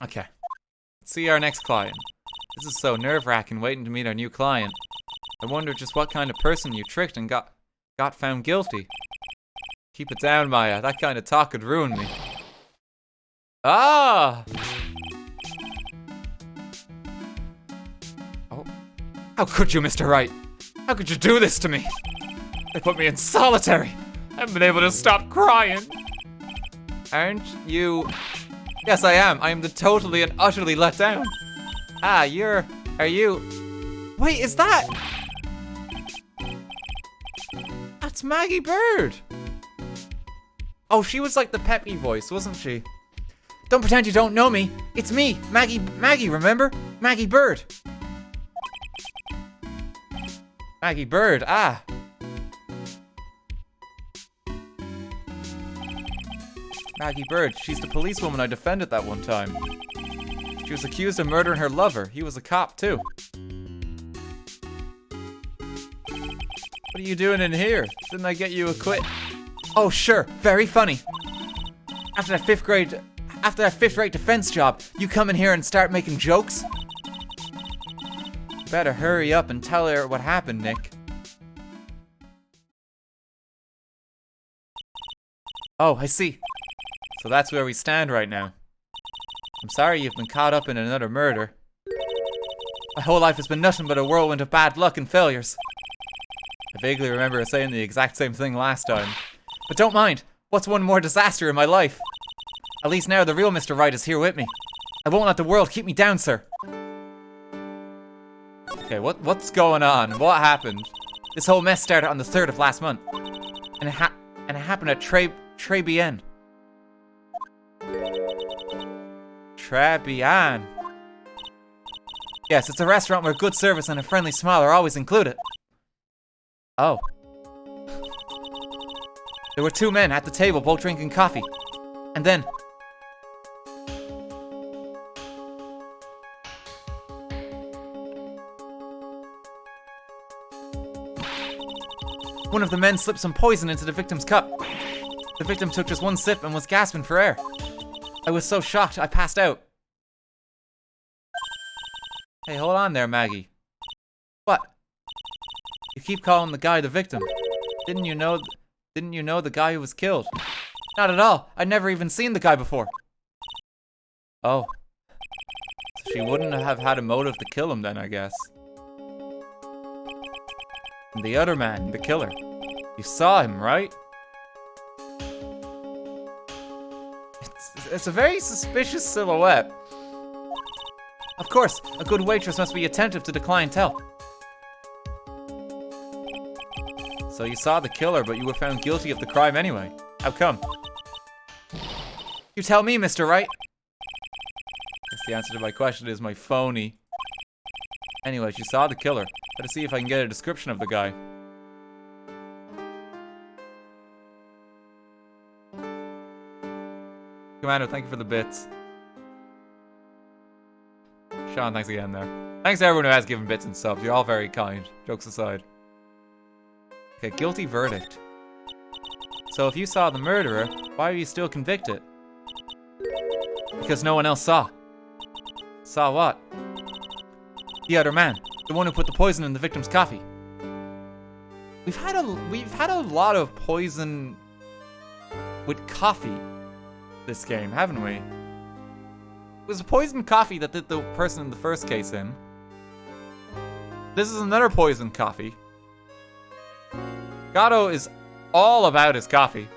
Okay. Let's see our next client. This is so nerve-wracking waiting to meet our new client. I wonder just what kind of person you tricked and got found guilty. Keep it down, Maya. That kind of talk could ruin me. Ah! Oh. How could you, Mr. Wright? How could you do this to me? They put me in solitary. I haven't been able to stop crying. Aren't you? Yes, I am. I am the totally and utterly let down. Ah, are you? Wait, is that? That's Maggie Bird. Oh, she was like the peppy voice, wasn't she? Don't pretend you don't know me. It's me, Maggie, remember? Maggie Bird. Maggie Bird, ah. Maggie Bird, she's the policewoman I defended that one time. She was accused of murdering her lover. He was a cop, too. What are you doing in here? Didn't I get you a quit? Oh, sure, very funny. After that fifth rate defense job, you come in here and start making jokes? Better hurry up and tell her what happened, Nick. Oh, I see. So that's where we stand right now. I'm sorry you've been caught up in another murder. My whole life has been nothing but a whirlwind of bad luck and failures. I vaguely remember saying the exact same thing last time. But don't mind. What's one more disaster in my life? At least now the real Mr. Wright is here with me. I won't let the world keep me down, sir. Okay, what's going on? What happened? This whole mess started on the 3rd of last month. And it happened at Tribulations. Tribulations. Yes, it's a restaurant where good service and a friendly smile are always included. Oh. There were 2 men at the table, both drinking coffee. And then... one of the men slipped some poison into the victim's cup. The victim took just 1 sip and was gasping for air. I was so shocked, I passed out. Hey, hold on there, Maggie. What? You keep calling the guy the victim. Didn't you know the guy who was killed? Not at all. I'd never even seen the guy before. Oh. So she wouldn't have had a motive to kill him then, I guess. And the other man, the killer. You saw him, right? It's a very suspicious silhouette. Of course, a good waitress must be attentive to the clientele. So you saw the killer, but you were found guilty of the crime anyway. How come? You tell me, Mr. Wright. Guess the answer to my question is my phony. Anyways, you saw the killer. Better see if I can get a description of the guy. Commander, thank you for the bits. Sean, thanks again there. Thanks to everyone who has given bits and subs. You're all very kind. Jokes aside. Okay, guilty verdict. So if you saw the murderer, why are you still convicted? Because no one else saw. Saw what? The other man. The one who put the poison in the victim's coffee. We've had a lot of poison with coffee this game, haven't we? It was poison coffee that did the person in the first case in. This is another poison coffee. Gato is all about his coffee.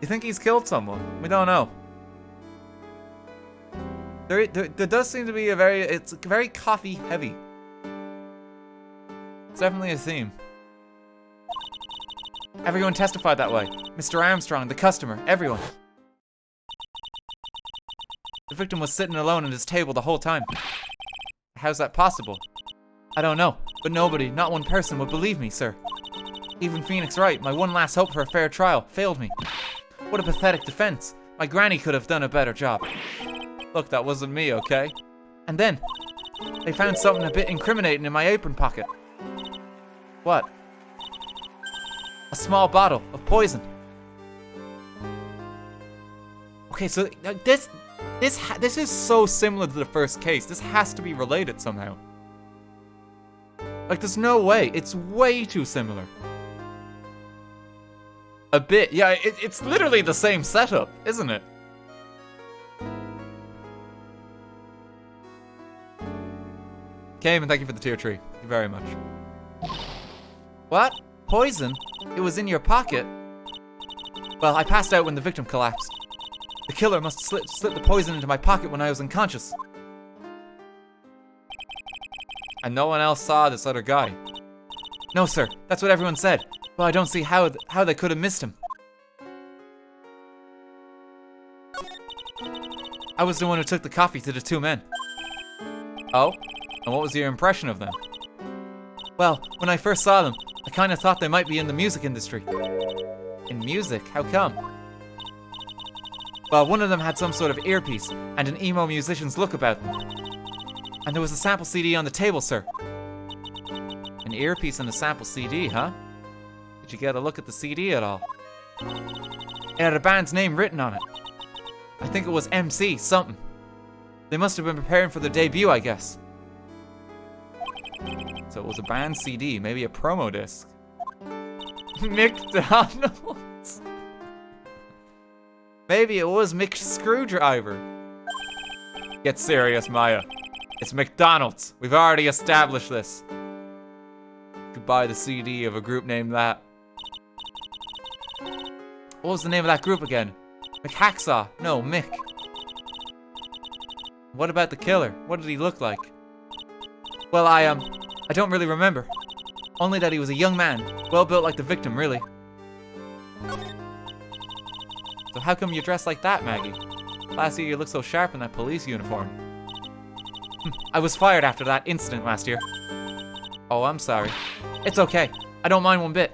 You think he's killed someone? We don't know. There does seem to be it's very coffee heavy. It's definitely a theme. Everyone testified that way. Mr. Armstrong, the customer, everyone. The victim was sitting alone at his table the whole time. How's that possible? I don't know, but nobody, not one person, would believe me, sir. Even Phoenix Wright, my one last hope for a fair trial, failed me. What a pathetic defense. My granny could have done a better job. Look, that wasn't me, okay? And then, they found something a bit incriminating in my apron pocket. What? A small bottle of poison. Okay, so this is so similar to the first case. This has to be related somehow. Like, there's no way. It's way too similar. A bit. Yeah, it's literally the same setup, isn't it? Cayman, thank you for the tier 3. Thank you very much. What? Poison? It was in your pocket? Well, I passed out when the victim collapsed. The killer must have slipped the poison into my pocket when I was unconscious. And no one else saw this other guy? No, sir. That's what everyone said. But I don't see how they could have missed him. I was the one who took the coffee to the two men. Oh? And what was your impression of them? Well, when I first saw them, I kind of thought they might be in the music industry. In music? How come? Well, one of them had some sort of earpiece and an emo musician's look about them. And there was a sample CD on the table, sir. An earpiece and a sample CD, huh? Did you get a look at the CD at all? It had a band's name written on it. I think it was MC something. They must have been preparing for their debut, I guess. So it was a band CD, maybe a promo disc. McDonald's. Maybe it was Mick Screwdriver. Get serious, Maya. It's McDonald's. We've already established this. You could buy the CD of a group named that. What was the name of that group again? McHacksaw. No, Mick. What about the killer? What did he look like? Well, I don't really remember. Only that he was a young man. Well built like the victim, really. So how come you dress like that, Maggie? Last year you looked so sharp in that police uniform. I was fired after that incident last year. Oh, I'm sorry. It's okay. I don't mind one bit.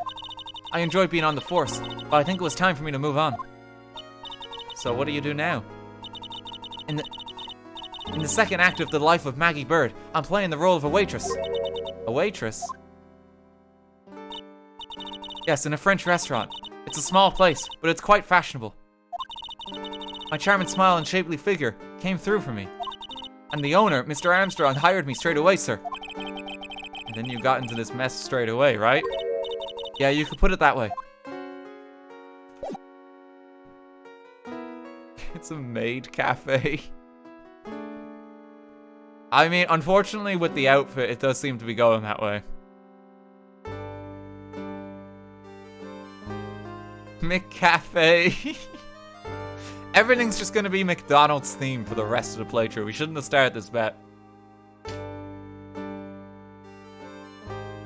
I enjoyed being on the force, but I think it was time for me to move on. So what do you do now? In the second act of The Life of Maggie Bird, I'm playing the role of a waitress. A waitress? Yes, in a French restaurant. It's a small place, but it's quite fashionable. My charming smile and shapely figure came through for me. And the owner, Mr. Armstrong, hired me straight away, sir. And then you got into this mess straight away, right? Yeah, you could put it that way. It's a maid cafe. I mean, unfortunately with the outfit, it does seem to be going that way. McCafe. Everything's just gonna be McDonald's theme for the rest of the playthrough. We shouldn't have started this bet.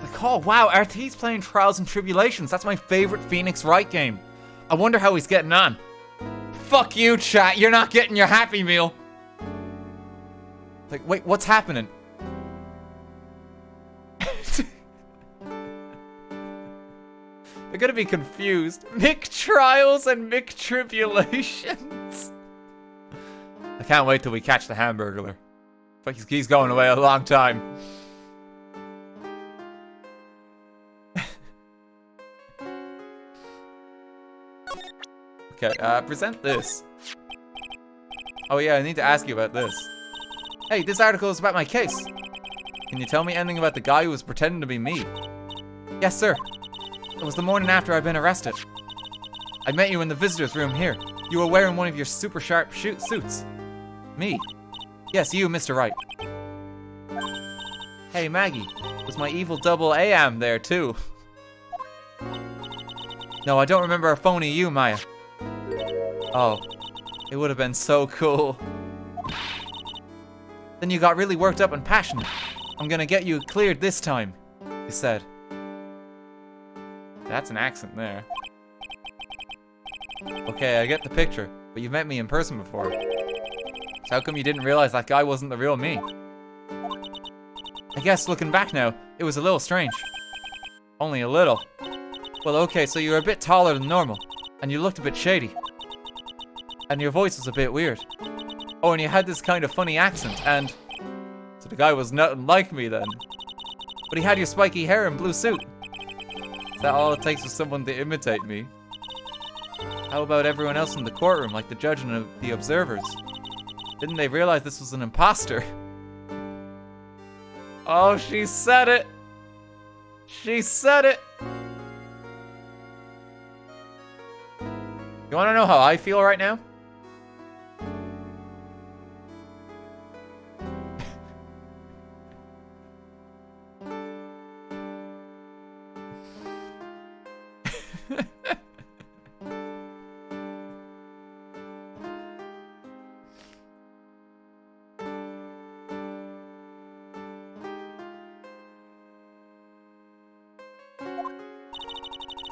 Like, oh wow, RT's playing Trials and Tribulations. That's my favorite Phoenix Wright game. I wonder how he's getting on. Fuck you, chat. You're not getting your Happy Meal. Like, wait, what's happening? They're gonna be confused. Mick Trials and Mick Tribulations. I can't wait till we catch the Hamburglar. Fuck, he's going away a long time. Okay, present this. Oh yeah, I need to ask you about this. Hey, this article is about my case. Can you tell me anything about the guy who was pretending to be me? Yes, sir. It was the morning after I'd been arrested. I met you in the visitor's room here. You were wearing one of your super sharp suits. Me? Yes, you, Mr. Wright. Hey, Maggie. Was my evil double AM there, too? No, I don't remember a phony you, Maya. Oh, it would have been so cool. Then you got really worked up and passionate. I'm gonna get you cleared this time, you said. That's an accent there. Okay, I get the picture, but you've met me in person before. So how come you didn't realize that guy wasn't the real me? I guess looking back now, it was a little strange. Only a little. Well, okay, so you were a bit taller than normal, and you looked a bit shady. And your voice was a bit weird. Oh, and you had this kind of funny accent, and... So the guy was nothing like me then. But he had your spiky hair and blue suit. Is that all it takes for someone to imitate me? How about everyone else in the courtroom, like the judge and the observers? Didn't they realize this was an imposter? Oh, she said it! She said it! You wanna know how I feel right now?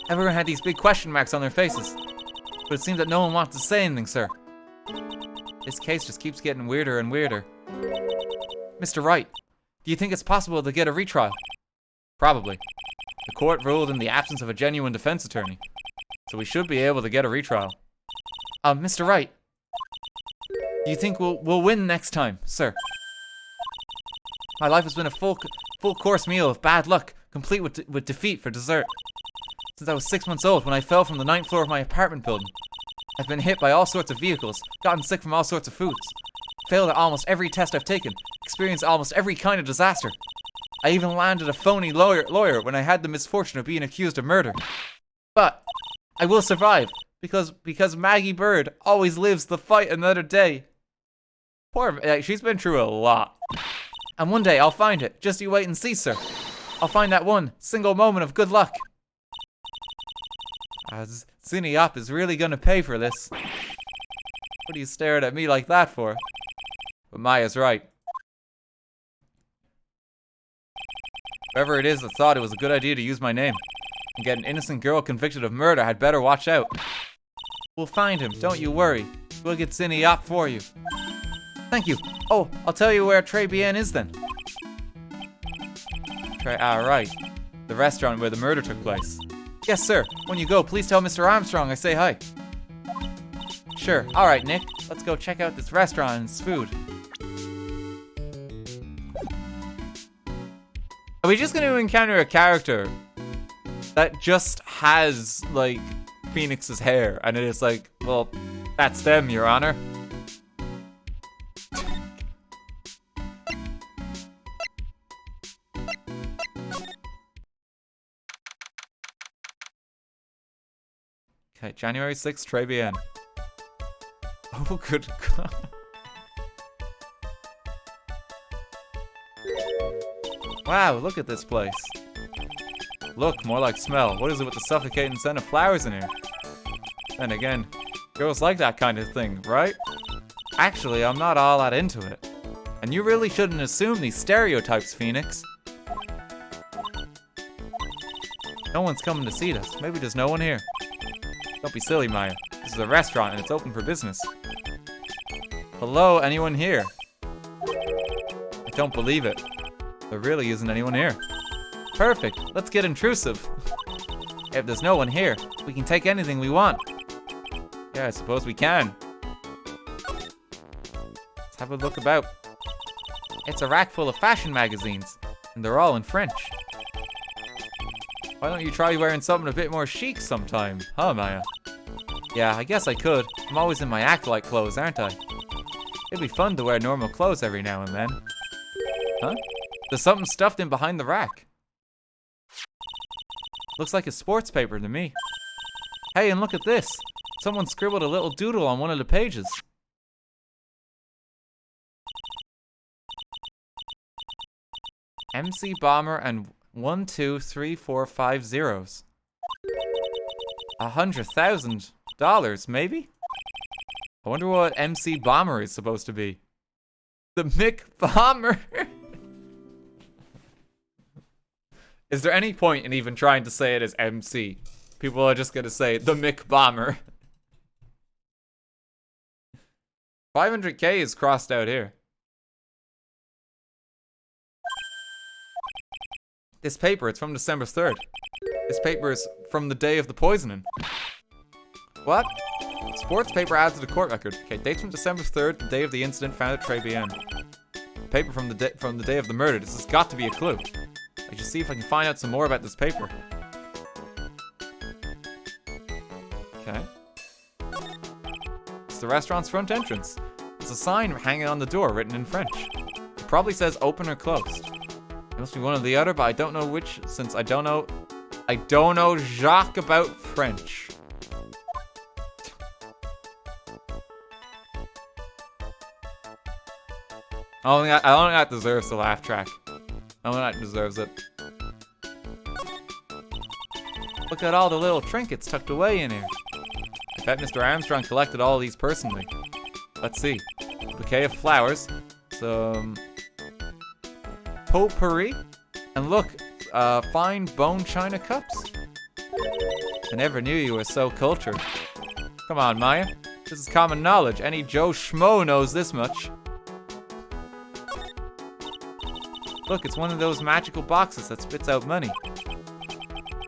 Everyone had these big question marks on their faces. But it seems that no one wants to say anything, sir. This case just keeps getting weirder and weirder. Mr. Wright, do you think it's possible to get a retrial? Probably. The court ruled in the absence of a genuine defense attorney. So we should be able to get a retrial. Mr. Wright, do you think we'll win next time, sir? My life has been a full course meal of bad luck, complete with defeat for dessert. Since I was 6 months old when I fell from the 9th floor of my apartment building. I've been hit by all sorts of vehicles, gotten sick from all sorts of foods, failed at almost every test I've taken, experienced almost every kind of disaster. I even landed a phony lawyer when I had the misfortune of being accused of murder. But I will survive because Maggie Bird always lives to fight another day. Poor, she's been through a lot. And one day I'll find it. Just you wait and see, sir. I'll find that one single moment of good luck. Zinniop is really gonna pay for this. What are you staring at me like that for? But Maya's right. Whoever it is that thought it was a good idea to use my name and get an innocent girl convicted of murder had better watch out. We'll find him, don't you worry. We'll get Zinniop for you. Thank you. Oh, I'll tell you where Tribulations is then. Right. The restaurant where the murder took place. Yes, sir. When you go, please tell Mr. Armstrong I say hi. Sure. Alright, Nick. Let's go check out this restaurant and its food. Are we just going to encounter a character that just has, like, Phoenix's hair? And it is like, well, that's them, Your Honor. Okay, January 6th, Tribulations. Oh, good God. Wow, look at this place. Look, more like smell. What is it with the suffocating scent of flowers in here? Then again, Girls like that kind of thing, right? Actually, I'm not all that into it. And you really shouldn't assume these stereotypes, Phoenix. No one's coming to see us. Maybe there's no one here. Don't be silly, Maya. This is a restaurant and it's open for business. Hello, anyone here? I don't believe it. There really isn't anyone here. Perfect. Let's get intrusive. If there's no one here, we can take anything we want. Yeah, I suppose we can. Let's have a look about. It's a rack full of fashion magazines, and they're all in French. Why don't you try wearing something a bit more chic sometime, huh, Maya? Yeah, I guess I could. I'm always in my acolyte clothes, aren't I? It'd be fun to wear normal clothes every now and then. Huh? There's something stuffed in behind the rack. Looks like a sports paper to me. Hey, and look at this. Someone scribbled a little doodle on one of the pages. MC Bomber and 1, 2, 3, 4, 5 zeros. $100,000, maybe? I wonder what MC Bomber is supposed to be. The Mick Bomber. Is there any point in even trying to say it as MC? People are just gonna say the Mick Bomber. 500K is crossed out here. This paper, it's from December 3rd. This paper is from the day of the poisoning. What? Sports paper adds to the court record. Okay, dates from December 3rd, the day of the incident found at Tribulations. Paper from the day of the murder. This has got to be a clue. I should see if I can find out some more about this paper. Okay. It's the restaurant's front entrance. There's a sign hanging on the door written in French. It probably says open or closed. It must be one or the other, but I don't know which, since I don't know Jacques about French. I don't think that deserves the laugh track. I don't think that deserves it. Look at all the little trinkets tucked away in here. I bet Mr. Armstrong collected all of these personally. Let's see. A bouquet of flowers. Some potpourri. And look, fine bone china cups. I never knew you were so cultured. Come on, Maya. This is common knowledge. Any Joe Schmo knows this much. Look, it's one of those magical boxes that spits out money.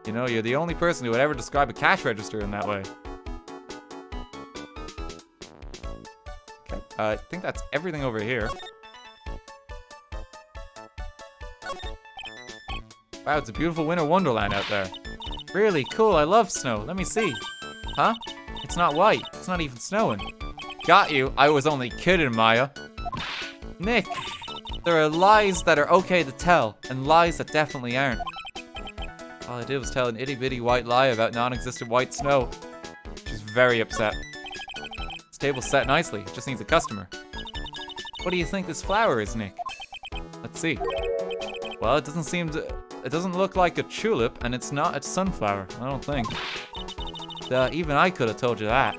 You know, you're the only person who would ever describe a cash register in that way. Okay, I think that's everything over here. Wow, it's a beautiful winter wonderland out there. Really cool, I love snow. Let me see. Huh? It's not white. It's not even snowing. Got you. I was only kidding, Maya. Nick, there are lies that are okay to tell, and lies that definitely aren't. All I did was tell an itty-bitty white lie about non-existent white snow. She's very upset. This table's set nicely. It just needs a customer. What do you think this flower is, Nick? Let's see. Well, it doesn't look like a tulip, and it's not a sunflower. I don't think. Even I could have told you that.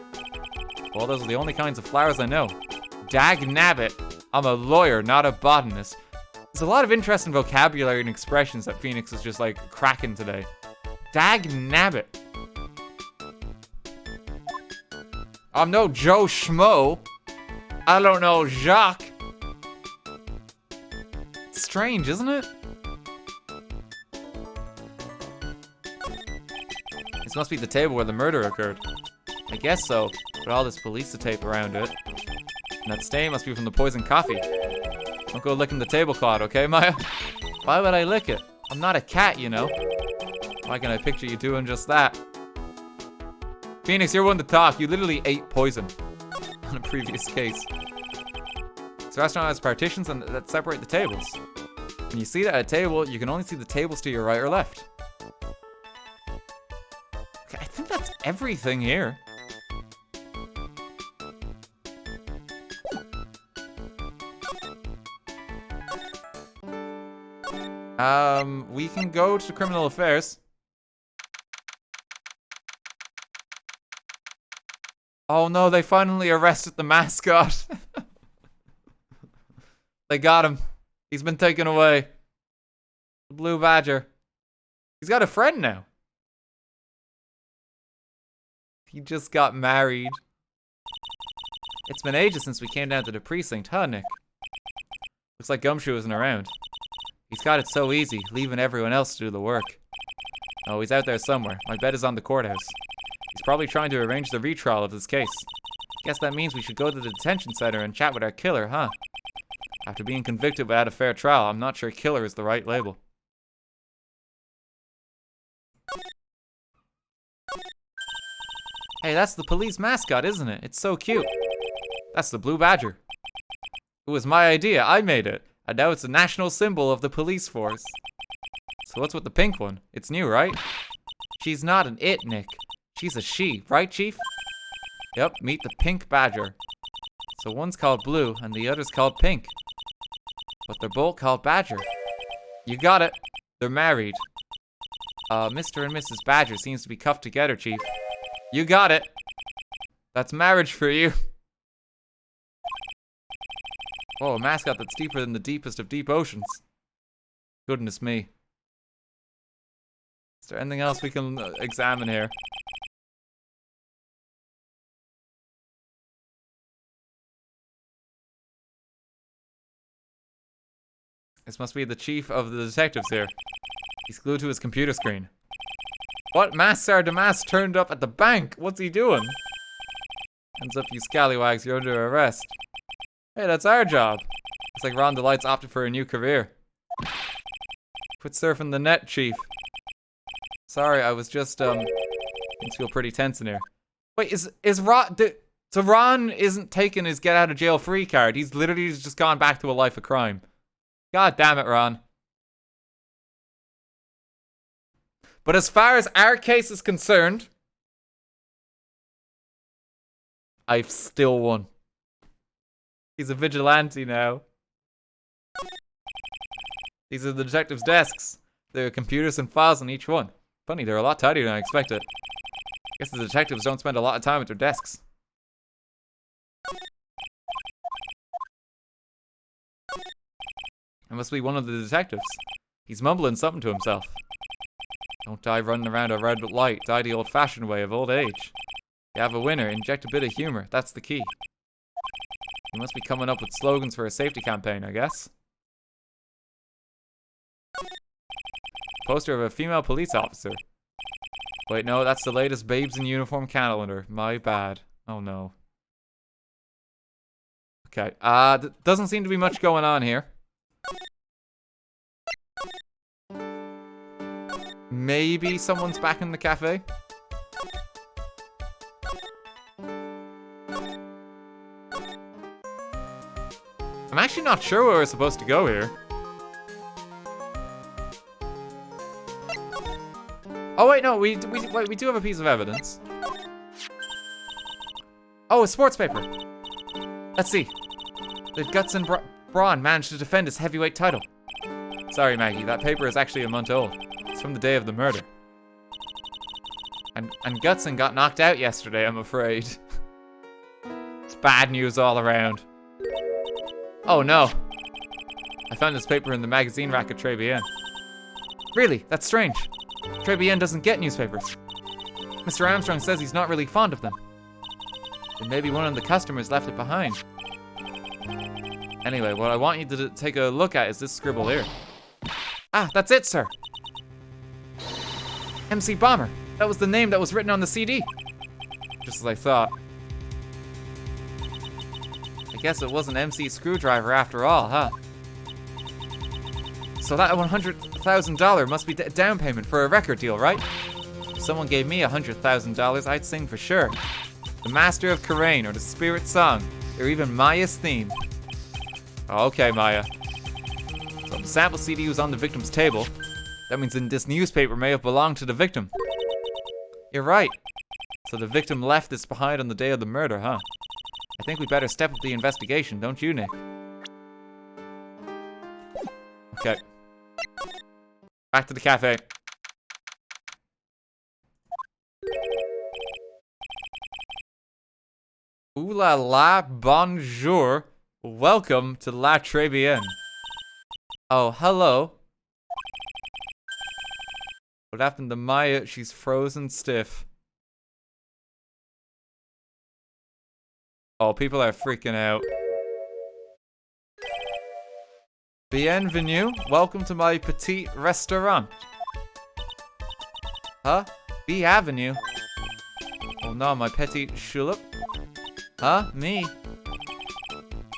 Well, those are the only kinds of flowers I know. Dag nabbit. I'm a lawyer, not a botanist. There's a lot of interesting vocabulary and expressions that Phoenix is just like cracking today. Dag nabbit. I'm no Joe Schmo. I don't know Jacques. It's strange, isn't it? This must be the table where the murder occurred. I guess so, with all this police tape around it. And that stain must be from the poisoned coffee. Don't go licking the tablecloth, okay, Maya? Why would I lick it? I'm not a cat, you know. Why can I picture you doing just that? Phoenix, you're one to talk. You literally ate poison on a previous case. This restaurant has partitions that separate the tables. When you see that at a table, you can only see the tables to your right or left. Okay, I think that's everything here. We can go to criminal affairs. Oh no, they finally arrested the mascot. They got him. He's been taken away. The blue badger. He's got a friend now. He just got married. It's been ages since we came down to the precinct, huh, Nick? Looks like Gumshoe isn't around. He's got it so easy, leaving everyone else to do the work. Oh, he's out there somewhere. My bet is on the courthouse. He's probably trying to arrange the retrial of this case. Guess that means we should go to the detention center and chat with our killer, huh? After being convicted without a fair trial, I'm not sure killer is the right label. Hey, that's the police mascot, isn't it? It's so cute. That's the blue badger. It was my idea. I made it. And now it's a national symbol of the police force. So what's with the pink one? It's new, right? She's not an it, Nick. She's a she, right, Chief? Yep, meet the pink badger. So one's called blue and the other's called pink. But they're both called badger. You got it. They're married. Mr. and Mrs. Badger seems to be cuffed together, Chief. You got it. That's marriage for you. Oh, a mascot that's deeper than the deepest of deep oceans. Goodness me. Is there anything else we can examine here? This must be the chief of the detectives here. He's glued to his computer screen. What mass Sardamas turned up at the bank? What's he doing? Hands up, you scallywags, you're under arrest. Hey, that's our job. Looks like Ron Delight's opted for a new career. Quit surfing the net, Chief. Sorry, I was just, things feel pretty tense in here. Wait, is Ron, so Ron isn't taking his get out of jail free card. He's literally just gone back to a life of crime. God damn it, Ron. But as far as our case is concerned, I've still won. He's a vigilante now. These are the detectives' desks. There are computers and files on each one. Funny, they're a lot tidier than I expected. Guess the detectives don't spend a lot of time at their desks. It must be one of the detectives. He's mumbling something to himself. Don't die running around a red light. Die the old-fashioned way of old age. You have a winner. Inject a bit of humor. That's the key. You must be coming up with slogans for a safety campaign, I guess. Poster of a female police officer. Wait, no, that's the latest Babes in Uniform calendar. My bad. Oh, no. Okay, doesn't seem to be much going on here. Maybe someone's back in the cafe? I'm actually not sure where we're supposed to go here. Oh wait, no, we do have a piece of evidence. Oh, a sports paper. Let's see. The Guts and Braun managed to defend his heavyweight title. Sorry, Maggie, that paper is actually a month old. It's from the day of the murder. And Gutson got knocked out yesterday, I'm afraid. It's bad news all around. Oh no. I found this paper in the magazine rack at Tribulations. Really? That's strange. Tribulations doesn't get newspapers. Mr. Armstrong says he's not really fond of them. And maybe one of the customers left it behind. Anyway, what I want you to take a look at is this scribble here. Ah, that's it, sir. MC Bomber. That was the name that was written on the CD. Just as I thought. I guess it wasn't MC Screwdriver after all, huh? So that $100,000 must be a down payment for a record deal, right? If someone gave me $100,000, I'd sing for sure. The Master of Karain, or the Spirit Song, or even Maya's theme. Okay, Maya. So the sample CD was on the victim's table. That means this newspaper may have belonged to the victim. You're right. So the victim left this behind on the day of the murder, huh? I think we better step up the investigation, don't you, Nick? Okay. Back to the cafe. Ooh la la, bonjour. Welcome to La Tribulations. Oh, hello. What happened to Maya? She's frozen stiff. Oh, people are freaking out. Bienvenue. Welcome to my petite restaurant. Huh? B Avenue? Oh no, my petite julep? Huh? Me?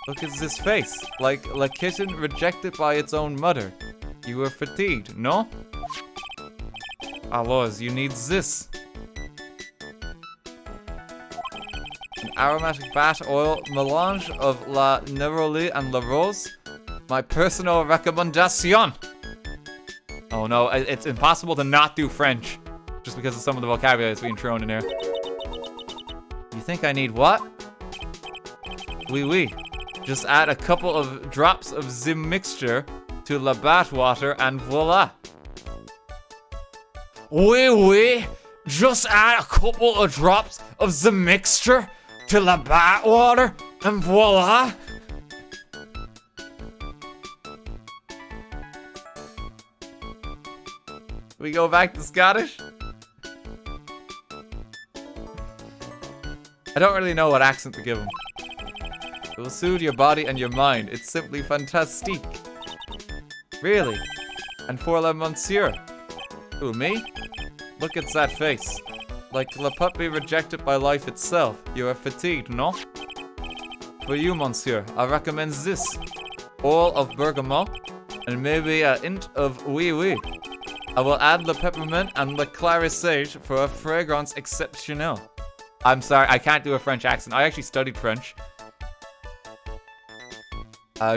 Look at this face. Like a kitten rejected by its own mother. You were fatigued, no? Alors, you need this. An aromatic bat oil melange of la neroli and la rose. My personal recommendation. Oh no, it's impossible to not do French. Just because of some of the vocabulary that's being thrown in there. You think I need what? Oui, oui. Just add a couple of drops of the mixture to la bat water and voila. Oui, oui. Just add a couple of drops of the mixture to la bat water and voila. We go back to Scottish? I don't really know what accent to give him. It will soothe your body and your mind. It's simply fantastique. Really? And for la monsieur? Who, me? Look at that face. Like la puppy rejected by life itself. You are fatigued, no? For you, monsieur, I recommend this. Oil of bergamot, and maybe a hint of oui oui. I will add the peppermint and the clary sage for a fragrance exceptionnelle. I'm sorry, I can't do a French accent. I actually studied French.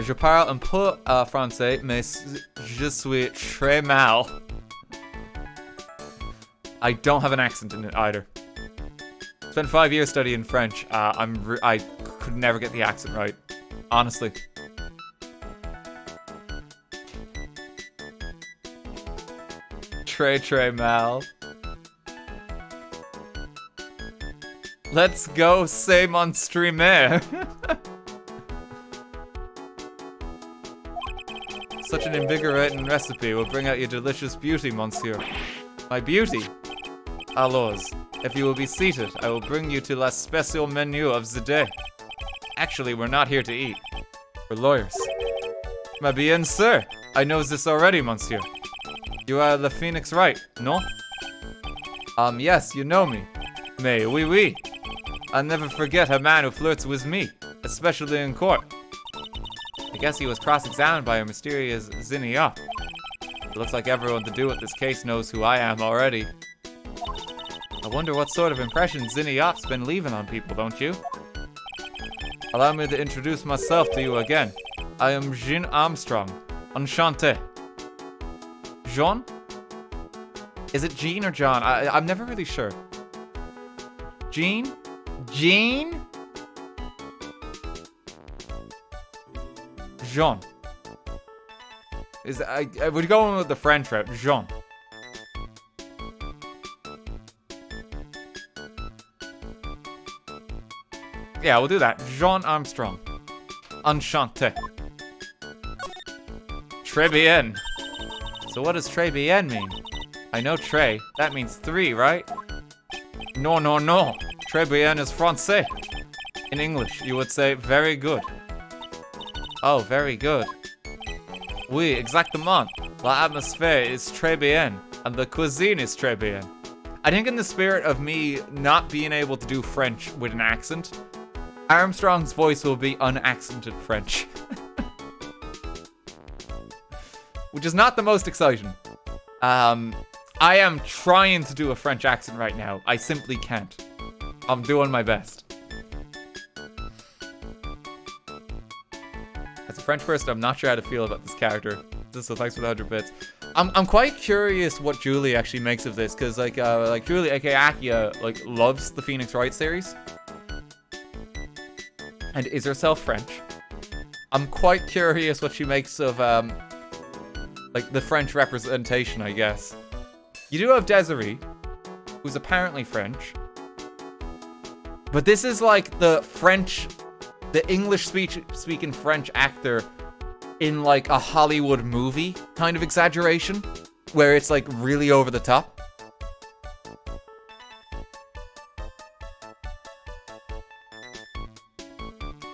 Je parle un peu français, mais je suis très mal. I don't have an accent in it either. Spent 5 years studying French. I could never get the accent right. Honestly. Très mal. Let's go, c'est mon streamer. Such an invigorating recipe will bring out your delicious beauty, monsieur. My beauty? Alors, if you will be seated, I will bring you to la special menu of the day. Actually, we're not here to eat. We're lawyers. Mais bien sûr. I know this already, monsieur. You are the Phoenix Wright, no? Yes, you know me. Mais oui, oui. I'll never forget a man who flirts with me, especially in court. I guess he was cross-examined by a mysterious Zinnia. It looks like everyone to do with this case knows who I am already. I wonder what sort of impression Zinniop's been leaving on people, don't you? Allow me to introduce myself to you again. I am Jean Armstrong. Enchanté. Jean? Is it Jean or John? I'm never really sure. Jean? Jean? Jean. We're going with the French route. Jean. Yeah, we'll do that. Jean Armstrong. Enchanté. Très bien. So what does très bien mean? I know très. That means 3, right? No, no, no. Très bien is français. In English, you would say very good. Oh, very good. Oui, exactement. La atmosphère is très bien, and the cuisine is très bien. I think in the spirit of me not being able to do French with an accent, Armstrong's voice will be unaccented French. Which is not the most exciting. I am trying to do a French accent right now. I simply can't. I'm doing my best. As a French person, I'm not sure how to feel about this character. So thanks for the 100 bits. I'm quite curious what Julie actually makes of this, because like Julie, aka Akia, like loves the Phoenix Wright series, and is herself French. I'm quite curious what she makes of like the French representation, I guess. You do have Desiree, who's apparently French. But this is like the English speaking French actor in like a Hollywood movie kind of exaggeration, where it's like really over the top.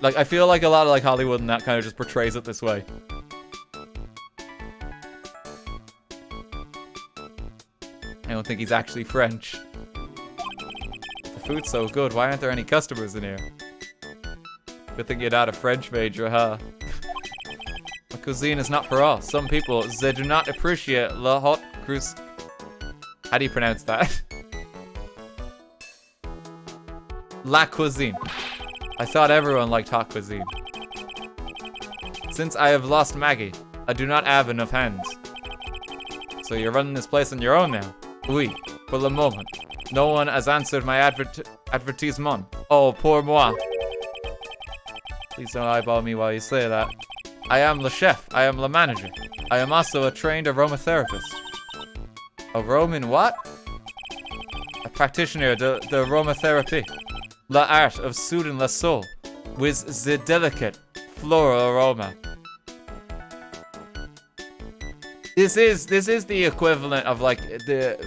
Like, I feel like a lot of like Hollywood and that kind of just portrays it this way. I don't think he's actually French. The food's so good, why aren't there any customers in here? Good thing you're not a French major, huh? My cuisine is not for all. Some people, they do not appreciate la haute cuisine. How do you pronounce that? La cuisine. I thought everyone liked hot cuisine. Since I have lost Maggie, I do not have enough hands. So you're running this place on your own now? Oui, for the moment. No one has answered my advertisement. Oh, pour moi. Please don't eyeball me while you say that. I am the chef. I am the manager. I am also a trained aromatherapist. Aromin what? A practitioner, the aromatherapy. The art of soothing the soul with the delicate floral aroma. This is the equivalent of like the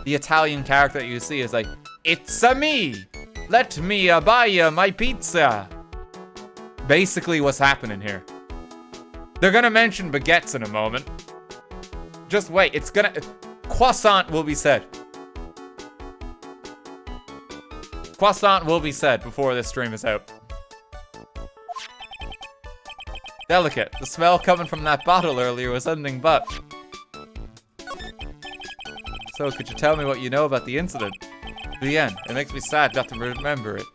Italian character that you see is like, it's a me. Let me buy you my pizza. Basically, what's happening here? They're gonna mention baguettes in a moment. Just wait. It's gonna croissant will be said. Croissant will be said before this stream is out. Delicate. The smell coming from that bottle earlier was anything but. So, could you tell me what you know about the incident? The end. It makes me sad not to remember it.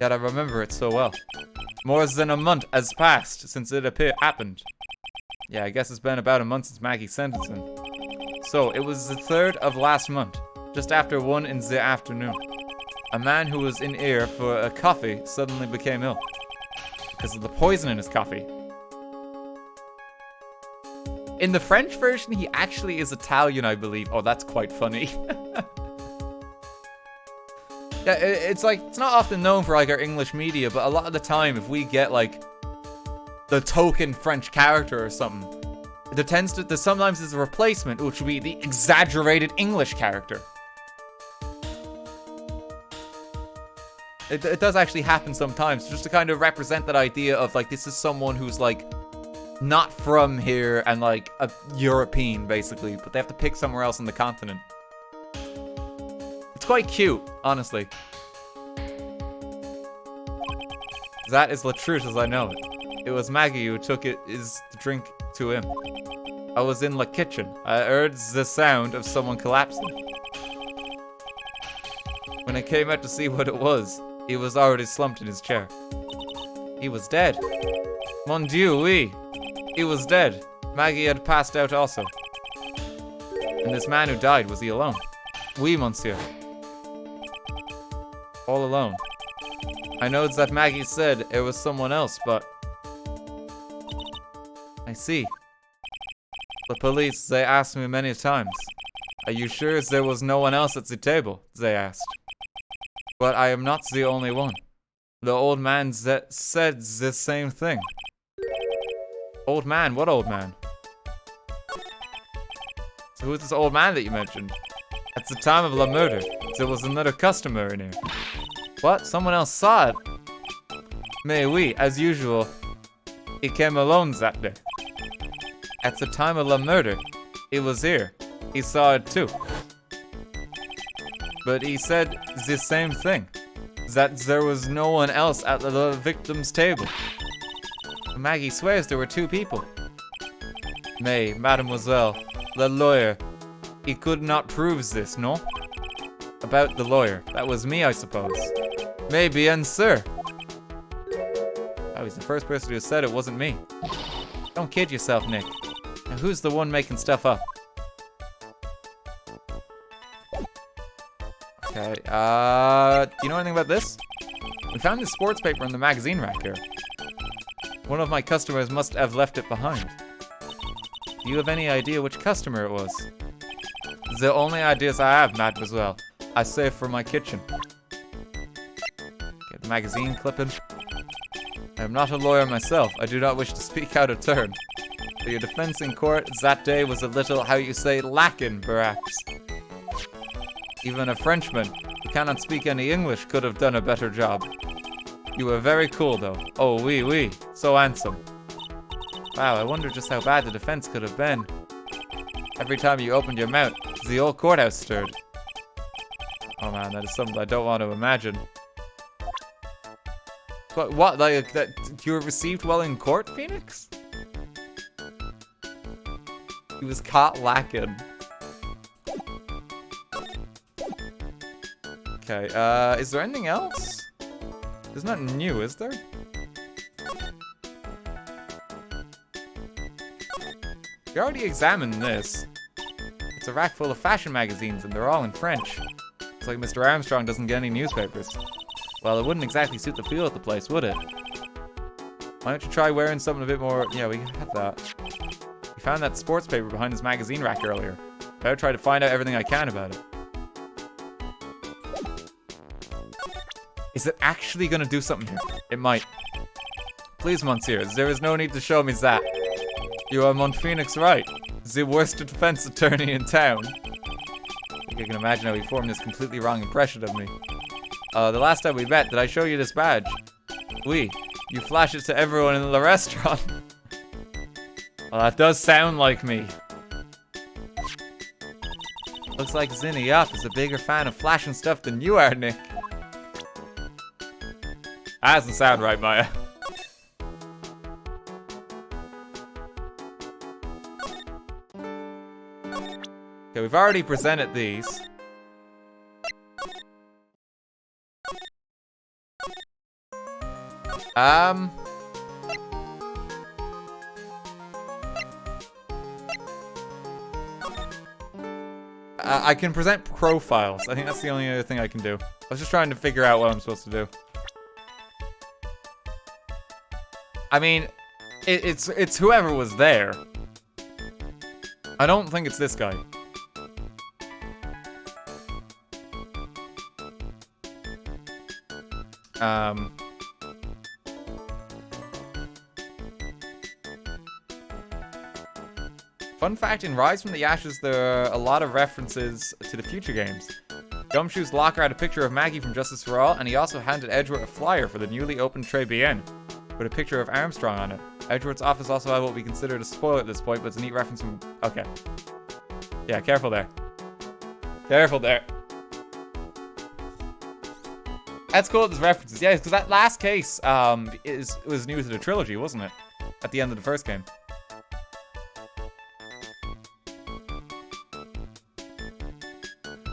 Yet I remember it so well. More than a month has passed since it happened. Yeah, I guess it's been about a month since Maggie's sentencing. So, it was the 3rd of last month, just after 1 in the afternoon. A man who was in here for a coffee suddenly became ill. Because of the poison in his coffee. In the French version, he actually is Italian, I believe. Oh, that's quite funny. Yeah, it's like, it's not often known for like our English media, but a lot of the time, if we get like the token French character or something, there sometimes is a replacement, which would be the exaggerated English character. It does actually happen sometimes, just to kind of represent that idea of like, this is someone who's like not from here and like a European basically, but they have to pick somewhere else on the continent. It's quite cute, honestly. That is the truth as I know it. It was Maggie who took the drink to him. I was in the kitchen. I heard the sound of someone collapsing. When I came out to see what it was, he was already slumped in his chair. He was dead. Mon Dieu, oui. He was dead. Maggie had passed out also. And this man who died, was he alone? Oui, monsieur. All alone. I know that Maggie said it was someone else, but... I see. The police, they asked me many times. Are you sure there was no one else at the table? They asked. But I am not the only one. The old man said the same thing. Old man? What old man? So who's this old man that you mentioned? At the time of the murder, there was another customer in here. What? Someone else saw it? Mais oui, as usual, he came alone that day. At the time of the murder, he was here. He saw it too. But he said the same thing. That there was no one else at the victim's table. Maggie swears there were 2 people. Mademoiselle, the lawyer. He could not prove this, no? About the lawyer. That was me, I suppose. Maybe, and sir. Oh, he's the first person who said it wasn't me. Don't kid yourself, Nick. Now, who's the one making stuff up? Okay, do you know anything about this? We found this sports paper in the magazine rack here. One of my customers must have left it behind. Do you have any idea which customer it was? The only ideas I have, mademoiselle. I save for my kitchen. the magazine clipping. I am not a lawyer myself. I do not wish to speak out of turn. But your defense in court that day was a little, how you say, lacking, perhaps. Even a Frenchman who cannot speak any English could have done a better job. You were very cool, though. Oh, oui. So handsome. Wow, I wonder just how bad the defense could have been. Every time you opened your mouth, the old courthouse stirred. Oh man, that is something I don't want to imagine. But what, like, that you were received well in court, Phoenix? He was caught lacking. Okay, is there anything else? There's nothing new, is there? We already examined this. It's a rack full of fashion magazines, and they're all in French. It's like Mr. Armstrong doesn't get any newspapers. Well, it wouldn't exactly suit the feel of the place, would it? Why don't you try wearing something a bit more... Yeah, we had that. We found that sports paper behind his magazine rack earlier. Better try to find out everything I can about it. Is it actually gonna do something here? It might. Please, Monsieur, there is no need to show me that. You are Phoenix Wright, the worst defense attorney in town. I think I can imagine how he formed this completely wrong impression of me. The last time we met, did I show you this badge? Oui, you flash it to everyone in the restaurant. Well, that does sound like me. Looks like Zinni Up is a bigger fan of flashing stuff than you are, Nick. That doesn't sound right, Maya. Okay, we've already presented these. I can present profiles. I think that's the only other thing I can do. I was just trying to figure out what I'm supposed to do. I mean, it's whoever was there. I don't think it's this guy. Fun fact, in Rise from the Ashes, there are a lot of references to the future games. Gumshoe's locker had a picture of Maggie from Justice for All, and he also handed Edgeworth a flyer for the newly opened Tribulations, with a picture of Armstrong on it. Edgeworth's office also had what we consider to spoil at this point, but it's a neat reference from... Okay. Yeah, careful there. Careful there. That's cool, there's references. Yeah, because that last case was new to the trilogy, wasn't it? At the end of the first game.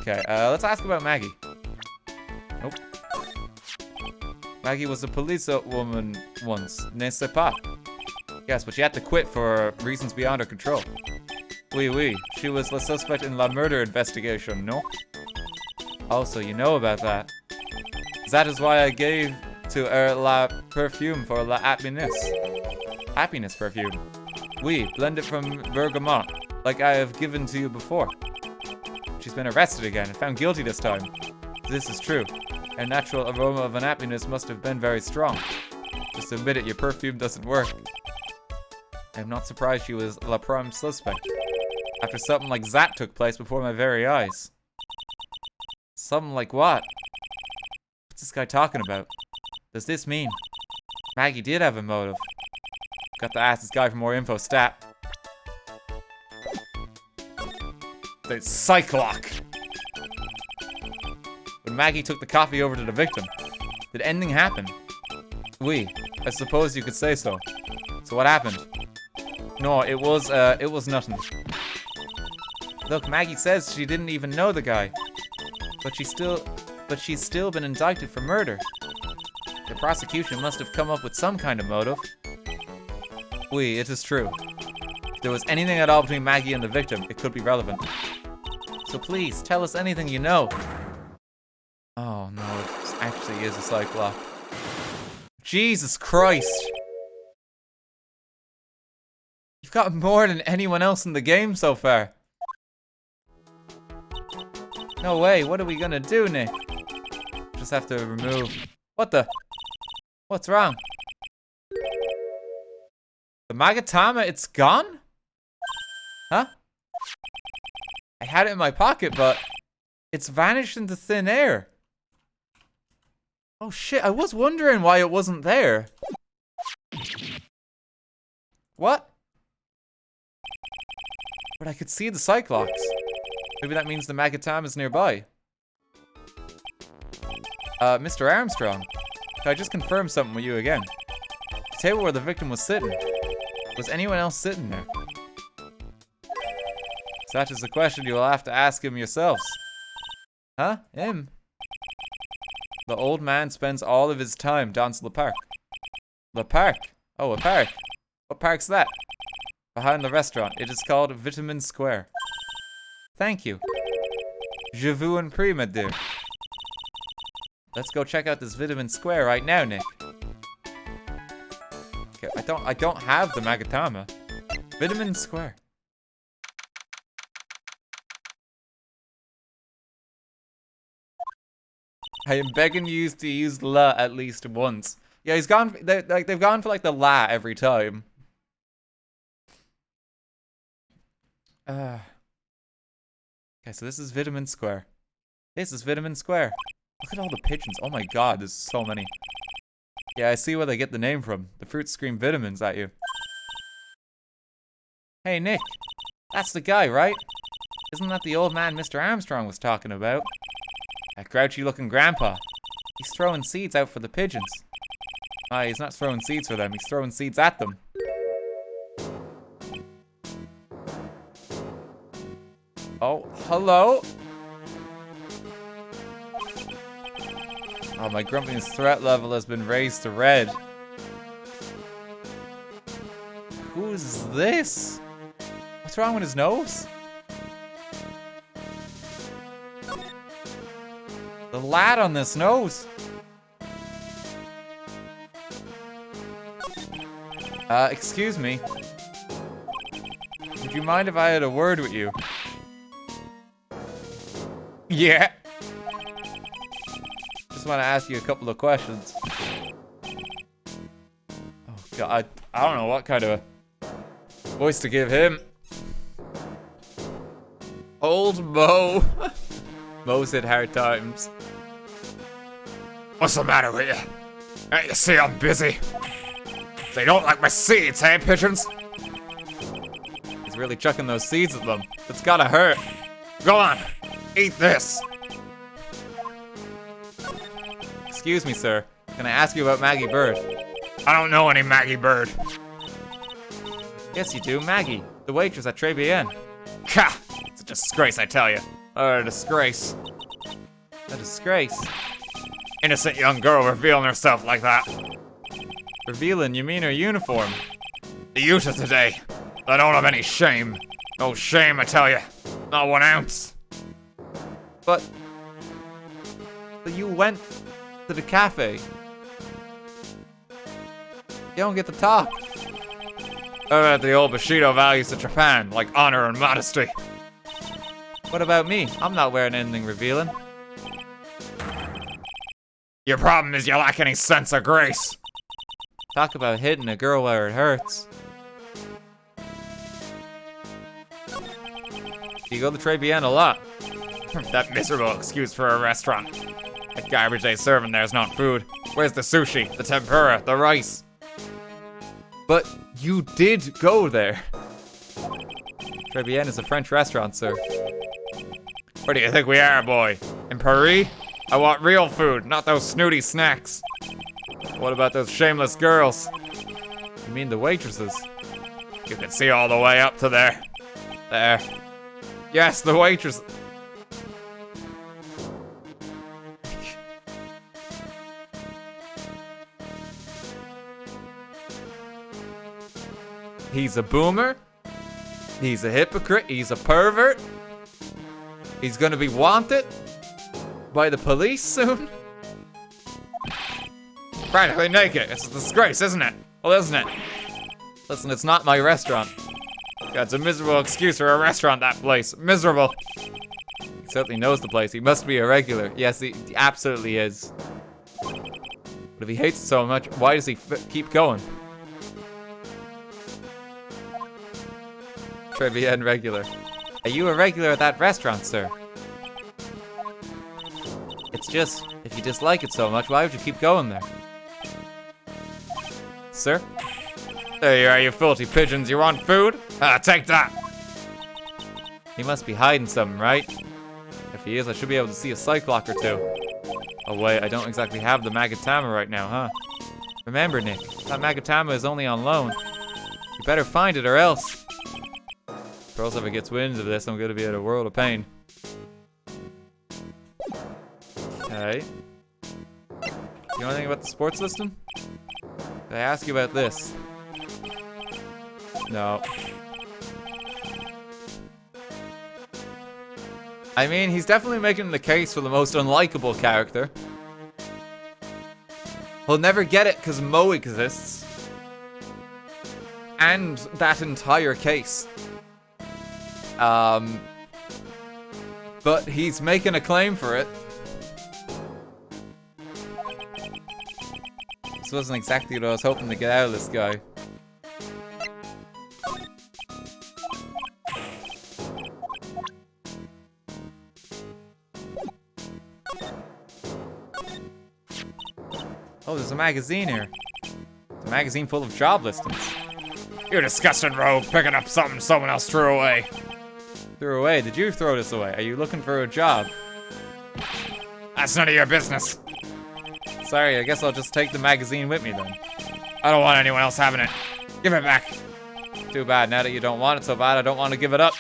Okay, let's ask about Maggie. Nope. Maggie was a police woman once, n'est-ce pas? Yes, but she had to quit for reasons beyond her control. Oui. She was the suspect in la murder investigation, no? Also, you know about that. That is why I gave to her la perfume for la happiness. Happiness perfume. Oui, blended from bergamot, like I have given to you before. She's been arrested again and found guilty this time. This is true. A natural aroma of unhappiness must have been very strong. Just admit it, your perfume doesn't work. I'm not surprised she was la prime suspect. After something like that took place before my very eyes. Something like what? What's this guy talking about? Does this mean Maggie did have a motive? Got to ask this guy for more info, stat. The Cyclock. When Maggie took the coffee over to the victim, did anything happen? Oui, I suppose you could say so. So what happened? No, it was nothing. Look, Maggie says she didn't even know the guy. But she's still been indicted for murder. The prosecution must have come up with some kind of motive. Oui, it is true. If there was anything at all between Maggie and the victim, it could be relevant. So please, tell us anything you know. Oh no, it actually is a Cyclops. Jesus Christ! You've got more than anyone else in the game so far. No way, what are we gonna do, Nick? Just have to remove What the? What's wrong? The Magatama, it's gone? Huh? I had it in my pocket, but it's vanished into thin air. Oh shit, I was wondering why it wasn't there. What? But I could see the Cyclops. Maybe that means the Magatama is nearby. Mr. Armstrong, can I just confirm something with you again? The table where the victim was sitting. Was anyone else sitting there? Such is the question you will have to ask him yourselves. Huh? Him? The old man spends all of his time down to the park. The park? Oh, a park. What park's that? Behind the restaurant. It is called Vitamin Square. Thank you. Je vous en prie, ma dear. Let's go check out this Vitamin Square right now, Nick. Okay, I don't have the Magatama. Vitamin Square. I am begging you to use la at least once. Yeah, he's gone. They've gone for like the la every time. Okay, so this is Vitamin Square. This is Vitamin Square. Look at all the pigeons. Oh my god, there's so many. Yeah, I see where they get the name from. The fruits scream vitamins at you. Hey, Nick. That's the guy, right? Isn't that the old man Mr. Armstrong was talking about? That grouchy-looking grandpa. He's throwing seeds out for the pigeons. He's not throwing seeds for them. He's throwing seeds at them. Oh, hello? Oh, my grumpiness threat level has been raised to red. Who's this? What's wrong with his nose? The lad on this nose. Excuse me. Would you mind if I had a word with you? Yeah. Just want to ask you a couple of questions. Oh god, I don't know what kind of voice to give him. Old Mo. Mo's hit hard times. What's the matter with you? Can't you see I'm busy? They don't like my seeds, hey, pigeons? He's really chucking those seeds at them. It's gotta hurt. Go on, eat this. Excuse me, sir. Can I ask you about Maggie Bird? I don't know any Maggie Bird. Yes, you do. Maggie, the waitress at Tribulations. Ha! It's a disgrace, I tell you. A disgrace. A disgrace. Innocent young girl revealing herself like that. Revealing, you mean her uniform? The youth of today. They don't have any shame. No shame, I tell you. Not 1 ounce. But you went to the cafe. You don't get to talk. The old Bushido values of Japan, like honor and modesty. What about me? I'm not wearing anything revealing. Your problem is you lack any sense of grace. Talk about hitting a girl where it hurts. You go to Tribulations a lot. That miserable excuse for a restaurant. The garbage they serve in there is not food. Where's the sushi, the tempura, the rice? But you did go there. Tribulations is a French restaurant, sir. Where do you think we are, boy? In Paris? I want real food, not those snooty snacks. What about those shameless girls? You mean the waitresses? You can see all the way up to there. There. Yes, the waitress. He's a boomer. He's a hypocrite. He's a pervert. He's gonna be wanted by the police soon. Practically naked. It's a disgrace, isn't it? Well, isn't it? Listen, it's not my restaurant. Yeah, it's a miserable excuse for a restaurant, that place. Miserable. He certainly knows the place. He must be a regular. Yes, he absolutely is. But if he hates it so much, why does he keep going? Trivia and regular. Are you a regular at that restaurant, sir? It's just, if you dislike it so much, why would you keep going there? Sir? There you are, you filthy pigeons. You want food? Take that. He must be hiding something, right? If he is, I should be able to see a cyclock or two. Oh wait, I don't exactly have the Magatama right now, huh? Remember, Nick, that Magatama is only on loan. You better find it or else. If Pearls ever gets wind of this, I'm gonna be in a world of pain. Okay. You know anything about the sports system? Did I ask you about this? No. I mean, he's definitely making the case for the most unlikable character. He'll never get it because Mo exists. And that entire case. But he's making a claim for it. This wasn't exactly what I was hoping to get out of this guy. Oh, there's a magazine here. It's a magazine full of job listings. You disgusting rogue, picking up something someone else threw away. Threw away? Did you throw this away? Are you looking for a job? That's none of your business. Sorry, I guess I'll just take the magazine with me then. I don't want anyone else having it. Give it back. Too bad. Now that you don't want it so bad, I don't want to give it up.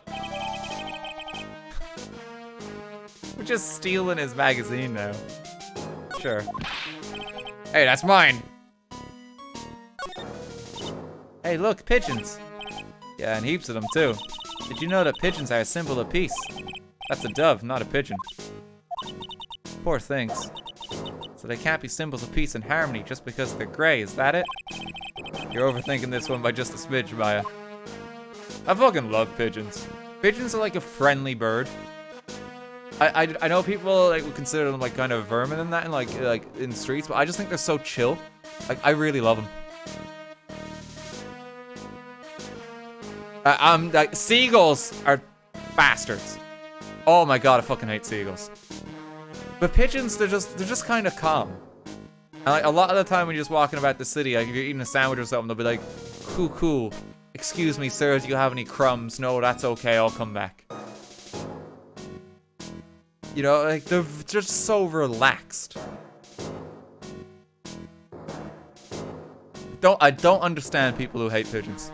We're just stealing his magazine now. Sure. Hey, that's mine. Hey, look, pigeons. Yeah, and heaps of them too. Did you know that pigeons are a symbol of peace? That's a dove, not a pigeon. Poor things. So they can't be symbols of peace and harmony just because they're grey, is that it? You're overthinking this one by just a smidge, Maya. I fucking love pigeons. Pigeons are like a friendly bird. I know people like would consider them like kind of vermin and that, and like in the streets, but I just think they're so chill. Like I really love them. Like seagulls are bastards. Oh my god, I fucking hate seagulls. But pigeons, they're just kind of calm. And like a lot of the time when you're just walking about the city, like if you're eating a sandwich or something, they'll be like, cool. Excuse me, sir, do you have any crumbs? No, that's okay, I'll come back. You know, like, they're just so relaxed. I don't understand people who hate pigeons.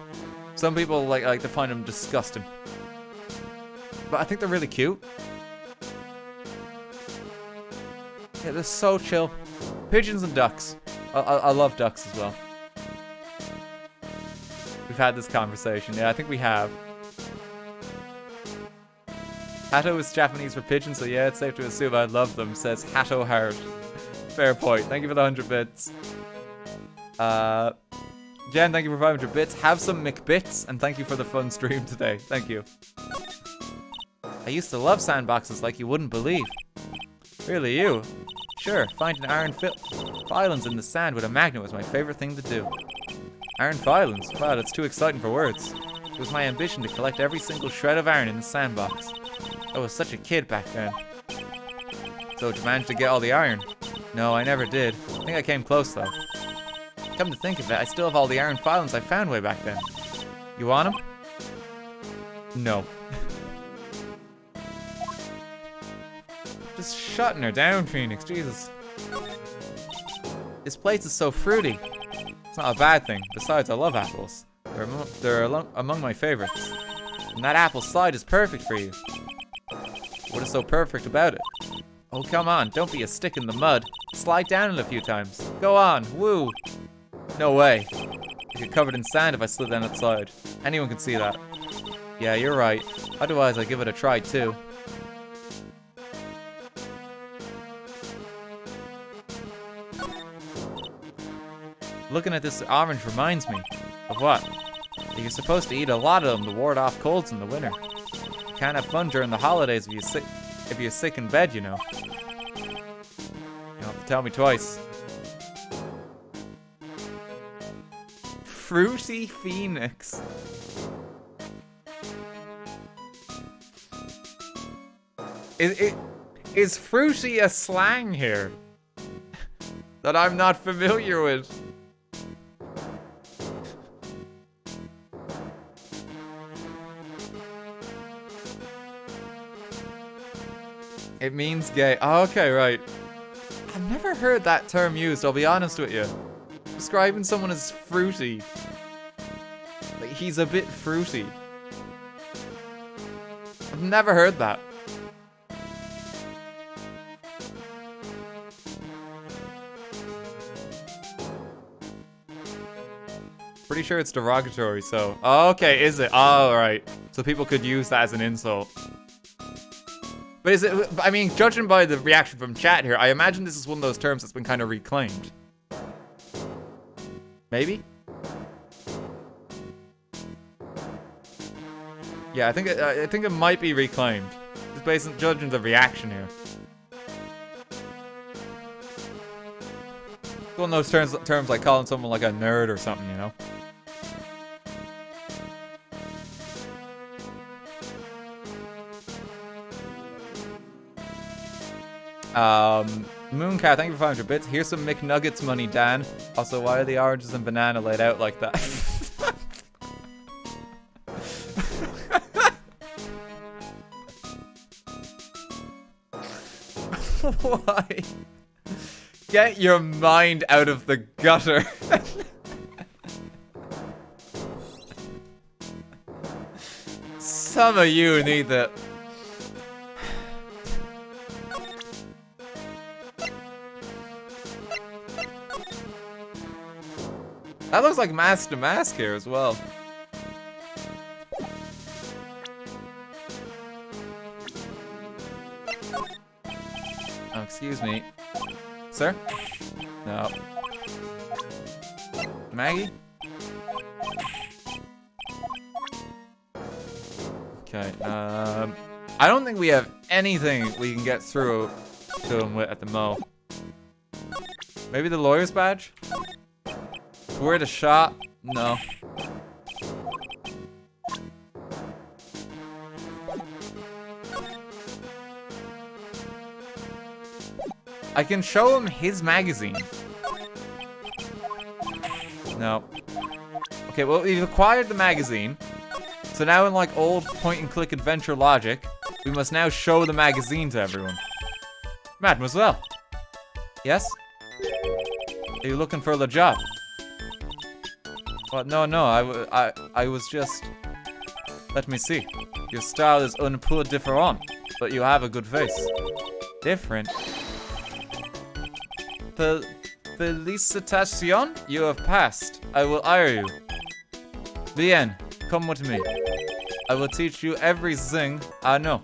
Some people like to find them disgusting. But I think they're really cute. Yeah, they're so chill. Pigeons and ducks. I love ducks as well. We've had this conversation. Yeah, I think we have. Hatto is Japanese for pigeon, so yeah, it's safe to assume I love them, says Hatto Hard. Fair point. Thank you for the 100 bits. Jen, thank you for 500 bits. Have some McBits, and thank you for the fun stream today. Thank you. I used to love sandboxes like you wouldn't believe. Really, you? Sure, finding iron filings in the sand with a magnet was my favorite thing to do. Iron filings? Wow, that's too exciting for words. It was my ambition to collect every single shred of iron in the sandbox. I was such a kid back then. So, did you manage to get all the iron? No, I never did. I think I came close, though. Come to think of it, I still have all the iron filings I found way back then. You want them? No. Just shutting her down, Phoenix. Jesus. This place is so fruity. It's not a bad thing. Besides, I love apples. They're among my favorites. And that apple slide is perfect for you. What is so perfect about it? Oh, come on. Don't be a stick in the mud. Slide down it a few times. Go on. Woo. No way. I'd get covered in sand if I slid down that slide. Anyone can see that. Yeah, you're right. Otherwise, I'd give it a try, too. Looking at this orange reminds me of what? That you're supposed to eat a lot of them to ward off colds in the winter. You can't have fun during the holidays if you're sick in bed, you know. You don't have to tell me twice. Fruity Phoenix. Is fruity a slang here that I'm not familiar with? It means gay. Oh, okay, right. I've never heard that term used, I'll be honest with you. Describing someone as fruity. Like, he's a bit fruity. I've never heard that. Pretty sure it's derogatory, so... Oh, okay, is it? Oh, right. So people could use that as an insult. But is it... I mean, judging by the reaction from chat here, I imagine this is one of those terms that's been kind of reclaimed. Maybe? Yeah, I think it might be reclaimed. Just based on judging the reaction here. One of those terms like calling someone like a nerd or something, you know? Mooncat, thank you for 500 bits. Here's some McNuggets money, Dan. Also, why are the oranges and banana laid out like that? Why? Get your mind out of the gutter. Some of you need the... That looks like mask to mask here as well. Oh, excuse me. Sir? No. Maggie? Okay, I don't think we have anything we can get through to him with at the mo. Maybe the lawyer's badge? We're at a shop? No. I can show him his magazine. No. Okay, well, we've acquired the magazine. So now in like old point-and-click adventure logic, we must now show the magazine to everyone. Mademoiselle. Yes? Are you looking for a job? Well, no, I was just... Let me see. Your style is un peu différent, but you have a good face. Different? Félicitations, you have passed. I will hire you. Bien, come with me. I will teach you everything I know.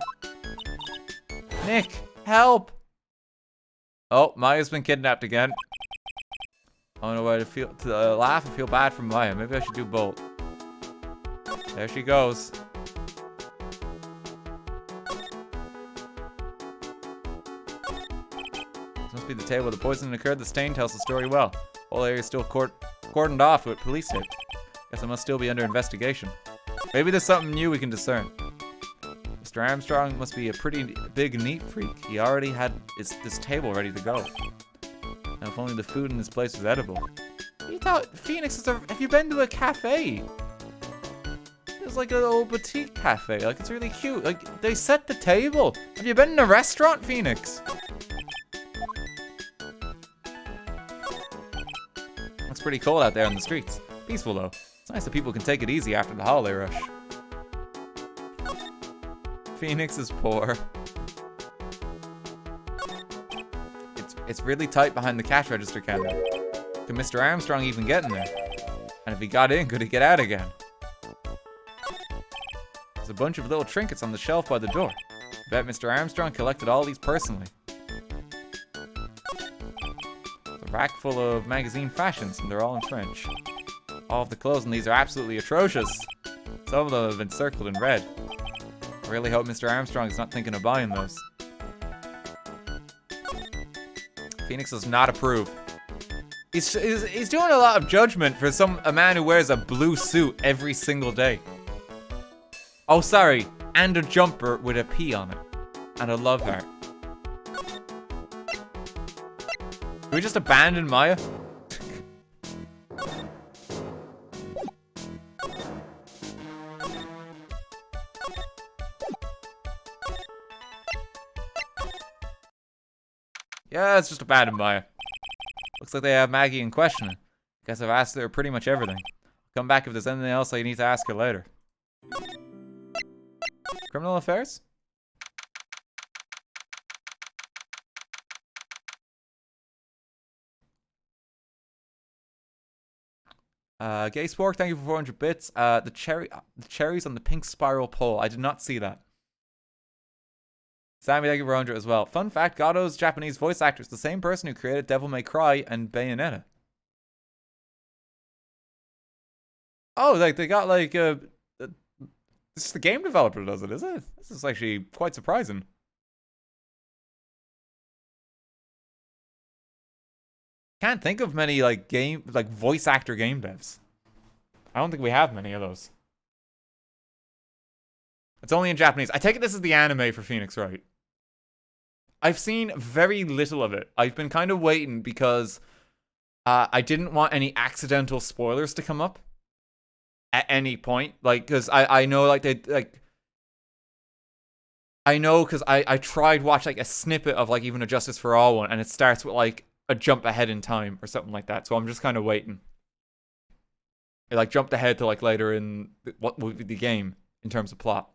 Nick, help! Oh, Maya's been kidnapped again. I don't know why to laugh and feel bad for Maya. Maybe I should do both. There she goes. This must be the table where the poisoning occurred. The stain tells the story well. Whole area is still cordoned off with police tape. Guess it must still be under investigation. Maybe there's something new we can discern. Mr. Armstrong must be a pretty big neat freak. He already had this table ready to go. Now, if only the food in this place was edible. You thought Phoenix is have you been to a cafe? It's like a little boutique cafe. Like, it's really cute. Like, they set the table. Have you been in a restaurant, Phoenix? It's pretty cold out there on the streets. Peaceful, though. It's nice that people can take it easy after the holiday rush. Phoenix is poor. It's really tight behind the cash register counter. Could Mr. Armstrong even get in there? And if he got in, could he get out again? There's a bunch of little trinkets on the shelf by the door. I bet Mr. Armstrong collected all these personally. It's a rack full of magazine fashions, and they're all in French. All of the clothes in these are absolutely atrocious. Some of them have been circled in red. I really hope Mr. Armstrong is not thinking of buying those. Phoenix does not approve. He's doing a lot of judgment for a man who wears a blue suit every single day. Oh, sorry. And a jumper with a P on it. And a love heart. Can we just abandon Maya? Yeah, it's just abandon Maya. Looks like they have Maggie in questioning. Guess I've asked her pretty much everything. Come back if there's anything else I need to ask her later. Criminal affairs? Gay Spork, thank you for 400 bits. The cherries on the pink spiral pole. I did not see that. Sammy, thank you for 100 as well. Fun fact, Gado's Japanese voice actor is the same person who created Devil May Cry and Bayonetta. Oh, like they got like this is the game developer that does it, is it? This is actually quite surprising. Can't think of many like voice actor game devs. I don't think we have many of those. It's only in Japanese. I take it this is the anime for Phoenix Wright. I've seen very little of it. I've been kind of waiting because I didn't want any accidental spoilers to come up at any point. Like, because I know like they like. I know because I tried watch like a snippet of like even a Justice for All one, and it starts with like a jump ahead in time or something like that. So I'm just kind of waiting. It like jumped ahead to like later in what would be the game in terms of plot.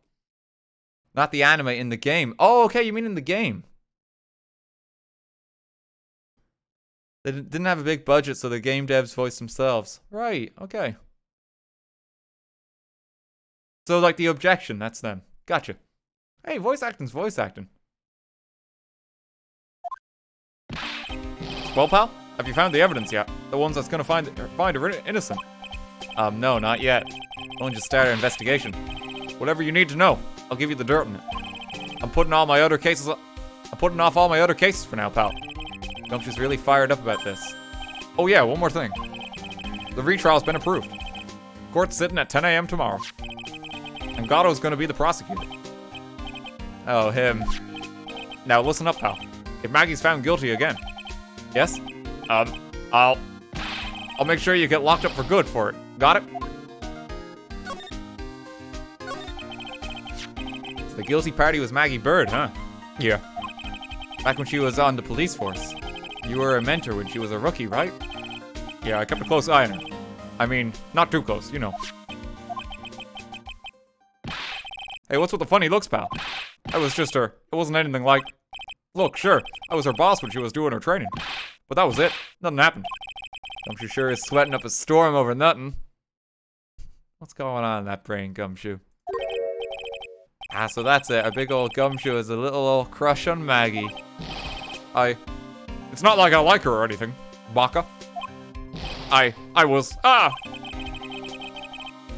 Not the anime, in the game. Oh, okay, you mean in the game. They didn't have a big budget, so the game devs voiced themselves. Right, okay. So, like, the objection, that's them. Gotcha. Hey, voice acting's voice acting. Well, pal, have you found the evidence yet? The ones that's gonna find her innocent? No, not yet. Only just started an investigation. Whatever you need to know, I'll give you the dirt on it. I'm putting off all my other cases for now, pal. Gumshoe's really fired up about this. Oh yeah, one more thing. The retrial's been approved. Court's sitting at 10 a.m. tomorrow. And Gado's gonna be the prosecutor. Oh, him. Now listen up, pal. If Maggie's found guilty again. Yes? I'll make sure you get locked up for good for it. Got it? So the guilty party was Maggie Bird, huh? Yeah. Back when she was on the police force. You were a mentor when she was a rookie, right? Yeah, I kept a close eye on her. I mean, not too close, you know. Hey, what's with the funny looks, pal? I was just her. It wasn't anything like... Look, sure, I was her boss when she was doing her training. But that was it. Nothing happened. Gumshoe sure is sweating up a storm over nothing. What's going on in that brain, Gumshoe? Ah, so that's it. A big old Gumshoe is a little old crush on Maggie. It's not like I like her or anything, Baka. I was... Ah!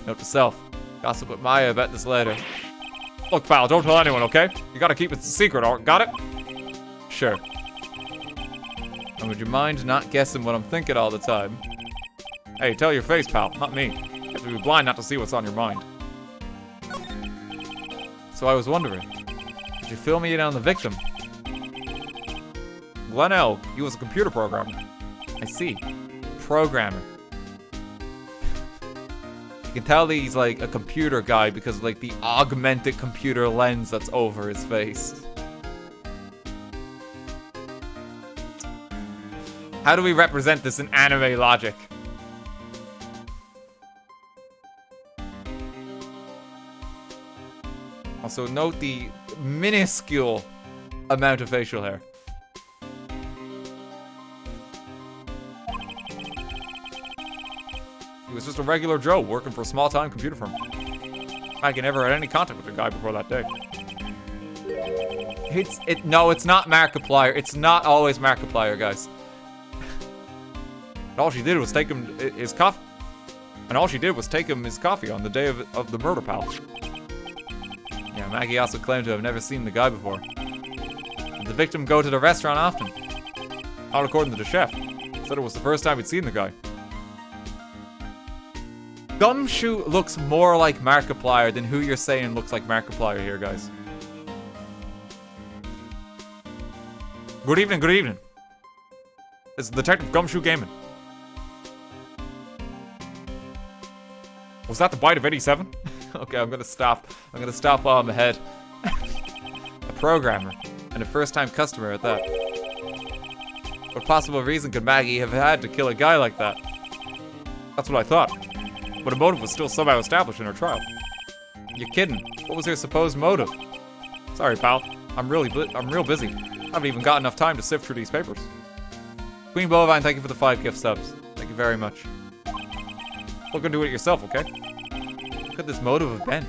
Note to self. Gossip with Maya about this later. Look, pal, don't tell anyone, okay? You gotta keep it a secret, got it? Sure. And would you mind not guessing what I'm thinking all the time? Hey, tell your face, pal, not me. You have to be blind not to see what's on your mind. So I was wondering, did you fill me in on the victim? Glenn L., he was a computer programmer. I see. Programmer. You can tell he's like a computer guy because of like the augmented computer lens that's over his face. How do we represent this in anime logic? Also note the minuscule amount of facial hair. He was just a regular Joe working for a small-time computer firm. Maggie never had any contact with the guy before that day. No, it's not Markiplier. It's not always Markiplier, guys. And all she did was take him his coffee. And all she did was take him his coffee on the day of the murder, pal. Yeah, Maggie also claimed to have never seen the guy before. Did the victim go to the restaurant often? Not according to the chef. Said it was the first time he'd seen the guy. Gumshoe looks more like Markiplier than who you're saying looks like Markiplier here, guys. Good evening, good evening. It's Detective Gumshoe Gaming. Was that the bite of 87? Okay, I'm gonna stop. I'm gonna stop while I'm ahead. A programmer, and a first-time customer at that. What possible reason could Maggie have had to kill a guy like that? That's what I thought. But a motive was still somehow established in her trial. You're kidding. What was her supposed motive? Sorry, pal. I'm real busy. I haven't even got enough time to sift through these papers. Queen Bovine, thank you for the 5 gift subs. Thank you very much. Look into it yourself, okay? What could this motive have been?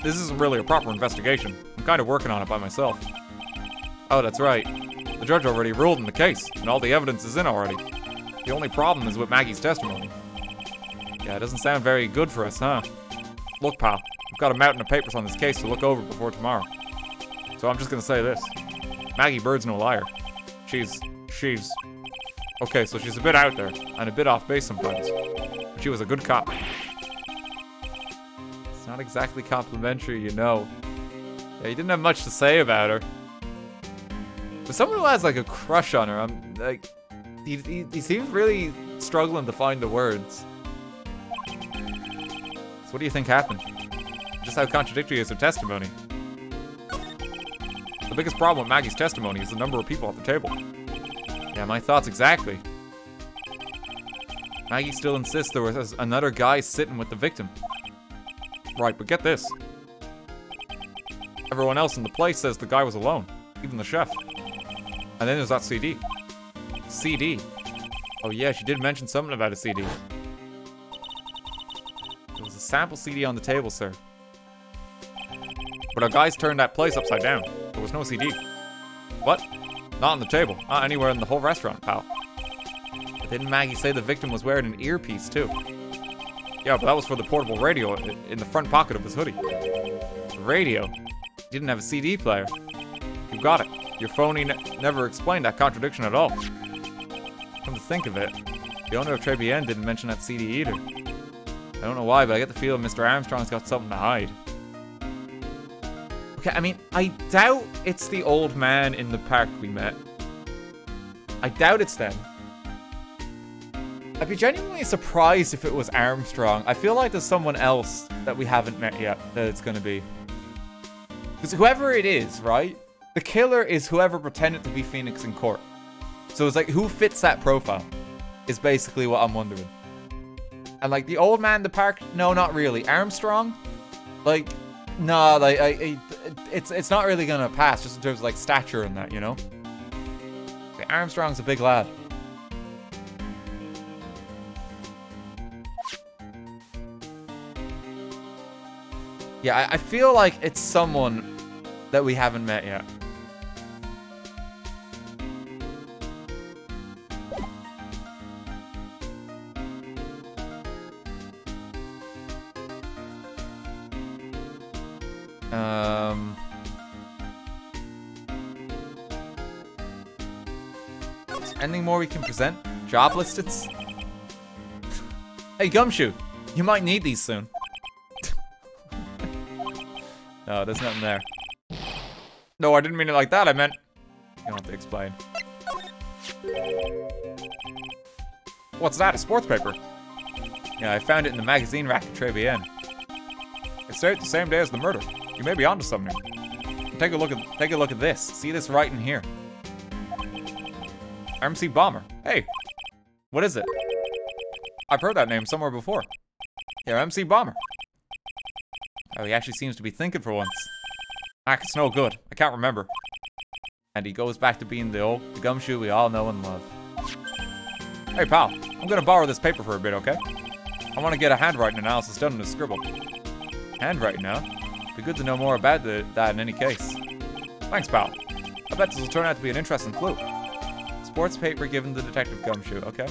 This isn't really a proper investigation. I'm kind of working on it by myself. Oh, that's right. The judge already ruled in the case, and all the evidence is in already. The only problem is with Maggie's testimony. Yeah, it doesn't sound very good for us, huh? Look, pal, I've got a mountain of papers on this case to look over before tomorrow. So I'm just gonna say this. Maggie Bird's no liar. She's... Okay, so she's a bit out there, and a bit off base sometimes. But she was a good cop. It's not exactly complimentary, you know. Yeah, he didn't have much to say about her. But someone who has, like, a crush on her, I'm, like... He seems really struggling to find the words. So what do you think happened? Just how contradictory is her testimony? The biggest problem with Maggie's testimony is the number of people at the table. Yeah, my thoughts exactly. Maggie still insists there was another guy sitting with the victim. Right, but get this. Everyone else in the place says the guy was alone, even the chef. And then there's that CD. CD. Oh yeah, she did mention something about a CD. There was a sample CD on the table, sir. But our guys turned that place upside down. There was no CD. What? Not on the table. Not anywhere in the whole restaurant, pal. But didn't Maggie say the victim was wearing an earpiece, too? Yeah, but that was for the portable radio in the front pocket of his hoodie. The radio? He didn't have a CD player. You got it. Your phony never explained that contradiction at all. Come to think of it, the owner of Tribulations didn't mention that CD either. I don't know why, but I get the feeling Mr. Armstrong's got something to hide. Okay, I mean, I doubt it's the old man in the park we met. I doubt it's them. I'd be genuinely surprised if it was Armstrong. I feel like there's someone else that we haven't met yet that it's gonna be. Because whoever it is, right? The killer is whoever pretended to be Phoenix in court. So it's like, who fits that profile? Is basically what I'm wondering. And like, the old man in the park? No, not really. Armstrong? Like, no, like, it's not really gonna pass, just in terms of like stature and that, you know? Okay, Armstrong's a big lad. Yeah, I feel like it's someone that we haven't met yet. Is there anything more we can present? Job listings? Hey, Gumshoe, you might need these soon. No, there's nothing there. No, I didn't mean it like that. I meant... You don't have to explain. What's that? A sports paper? Yeah, I found it in the magazine rack at Tribulations. It's out the same day as the murder. You may be onto something. Take a look at this. See this writing here. MC Bomber. Hey, what is it? I've heard that name somewhere before. Yeah, MC Bomber. Oh, he actually seems to be thinking for once. It's no good. I can't remember. And he goes back to being the Gumshoe we all know and love. Hey, pal. I'm gonna borrow this paper for a bit, okay? I want to get a handwriting analysis done in a scribble. Handwriting, huh? Be good to know more about that in any case. Thanks, pal. I bet this will turn out to be an interesting clue. Sports paper given to Detective Gumshoe, okay?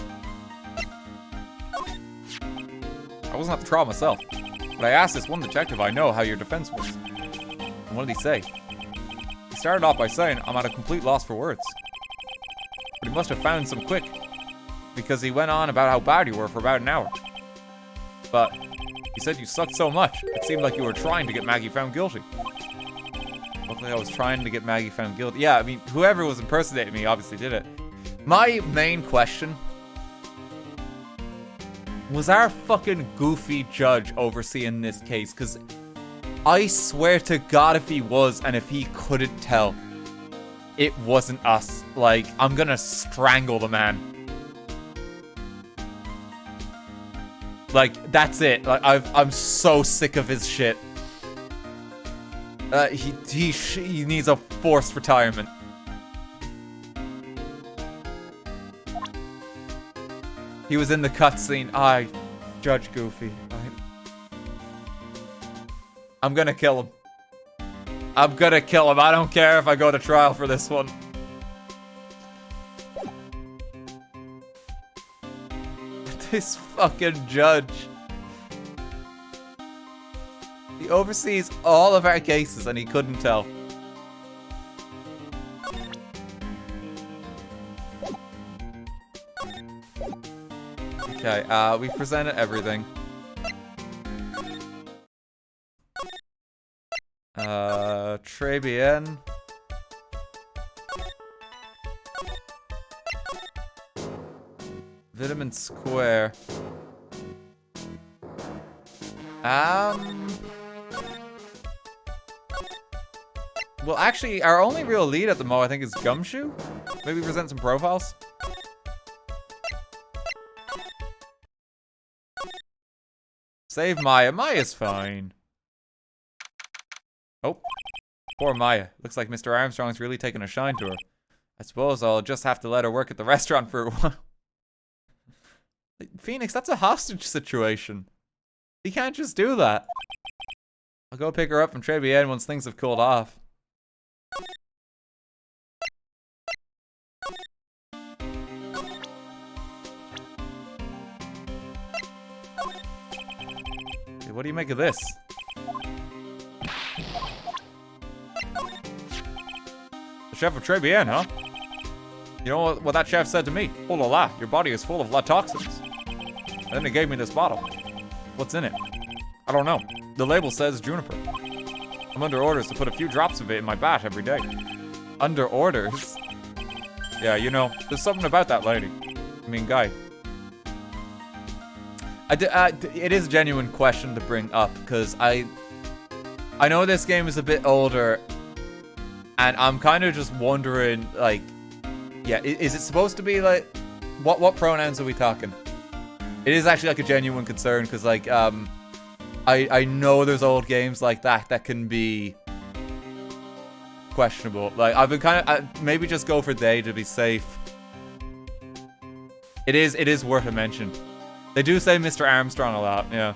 I wasn't at the trial myself, but I asked this one detective I know how your defense was. And what did he say? He started off by saying, I'm at a complete loss for words. But You must have found some quick. Because he went on about how bad you were for about an hour. But he said you sucked so much, it seemed like you were trying to get Maggie found guilty. Luckily I was trying to get Maggie found guilty. Yeah, I mean, whoever was impersonating me obviously did it. My main question... was our fucking goofy judge overseeing this case? Because I swear to God if he was, and if he couldn't tell, it wasn't us. Like, I'm gonna strangle the man. Like, that's it. Like, I'm so sick of his shit. He needs a forced retirement. He was in the cutscene. Judge Goofy. I'm gonna kill him. I'm gonna kill him. I don't care if I go to trial for this one. This fucking judge. He oversees all of our cases and he couldn't tell. Okay, we've presented everything. Tribulations. Vitamin Square. Well, actually, our only real lead at the moment, I think, is Gumshoe. Maybe present some profiles. Save Maya. Maya's fine. Oh. Poor Maya. Looks like Mr. Armstrong's really taken a shine to her. I suppose I'll just have to let her work at the restaurant for a while. Phoenix, that's a hostage situation. He can't just do that. I'll go pick her up from Tribulations once things have cooled off. Hey, what do you make of this? The chef of Tribulations, huh? You know what that chef said to me? Oh la la, your body is full of toxins. And then he gave me this bottle. What's in it? I don't know. The label says juniper. I'm under orders to put a few drops of it in my bath every day. Under orders? Yeah, you know, there's something about that lady. I mean, guy. It is a genuine question to bring up, because I know this game is a bit older, and I'm kind of just wondering, like, yeah, is it supposed to be, like, what pronouns are we talking? It is actually, like, a genuine concern, because, like, I know there's old games like that can be questionable. Like, I've been kind of, maybe just go for they to be safe. It is worth a mention. They do say Mr. Armstrong a lot, yeah.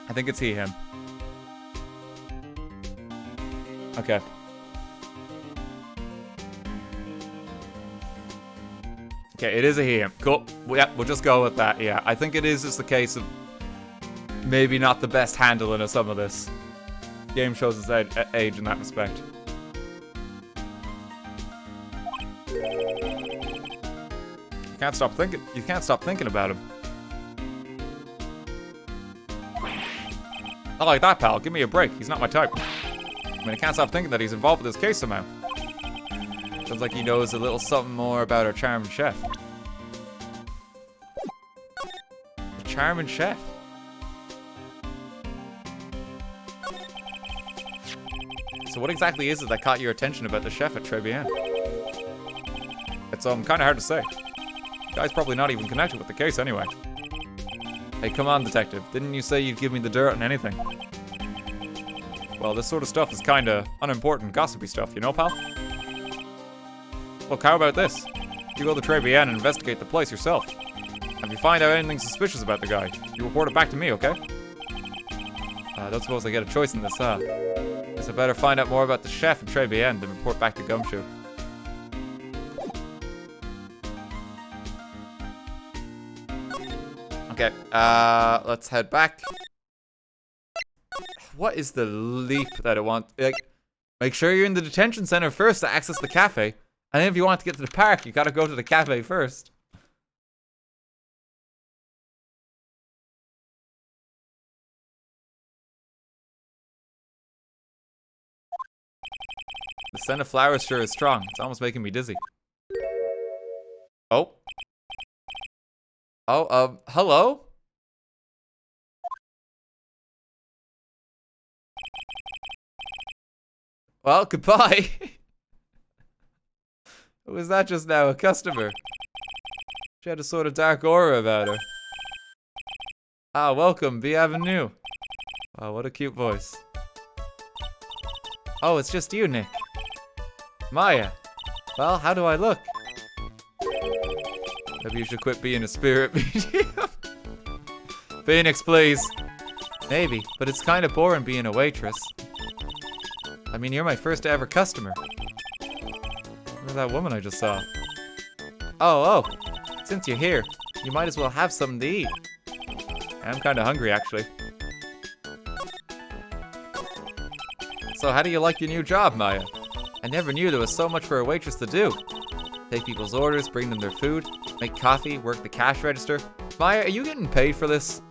I think it's he, him. Okay. Okay, it is a he, him. Cool. Yeah, we'll just go with that, yeah. I think it is just the case of maybe not the best handling of some of this. Game shows its age in that respect. You can't stop thinking about him. Not like that, pal. Give me a break. He's not my type. I mean, I can't stop thinking that he's involved with this case somehow. Sounds like he knows a little something more about our charming chef. The charming chef? So what exactly is it that caught your attention about the chef at Tribulations? It's kind of hard to say. The guy's probably not even connected with the case anyway. Hey, come on, detective. Didn't you say you'd give me the dirt on anything? Well, this sort of stuff is kinda unimportant, gossipy stuff, you know, pal? Look, how about this? You go to Tribulations and investigate the place yourself. If you find out anything suspicious about the guy, you report it back to me, okay? I don't suppose I get a choice in this, huh? Guess I better find out more about the chef at Tribulations than report back to Gumshoe. Okay, let's head back. What is the leap that I want? Like, make sure you're in the detention center first to access the cafe, And if you want to get to the park, you gotta go to the cafe first. The scent of flowers sure is strong. It's almost making me dizzy. Oh. Oh, hello? Well, goodbye. Who was that just now? A customer? She had a sort of dark aura about her. Ah, welcome, B Avenue. Wow, what a cute voice. Oh, it's just you, Nick. Maya. Well, how do I look? Maybe you should quit being a spirit medium. Phoenix, please. Maybe, but it's kind of boring being a waitress. I mean, you're my first ever customer. Look at that woman I just saw. Oh, since you're here, you might as well have something to eat. I'm kind of hungry, actually. So how do you like your new job, Maya? I never knew there was so much for a waitress to do. Take people's orders, bring them their food, make coffee, work the cash register. Maya, are you getting paid for this?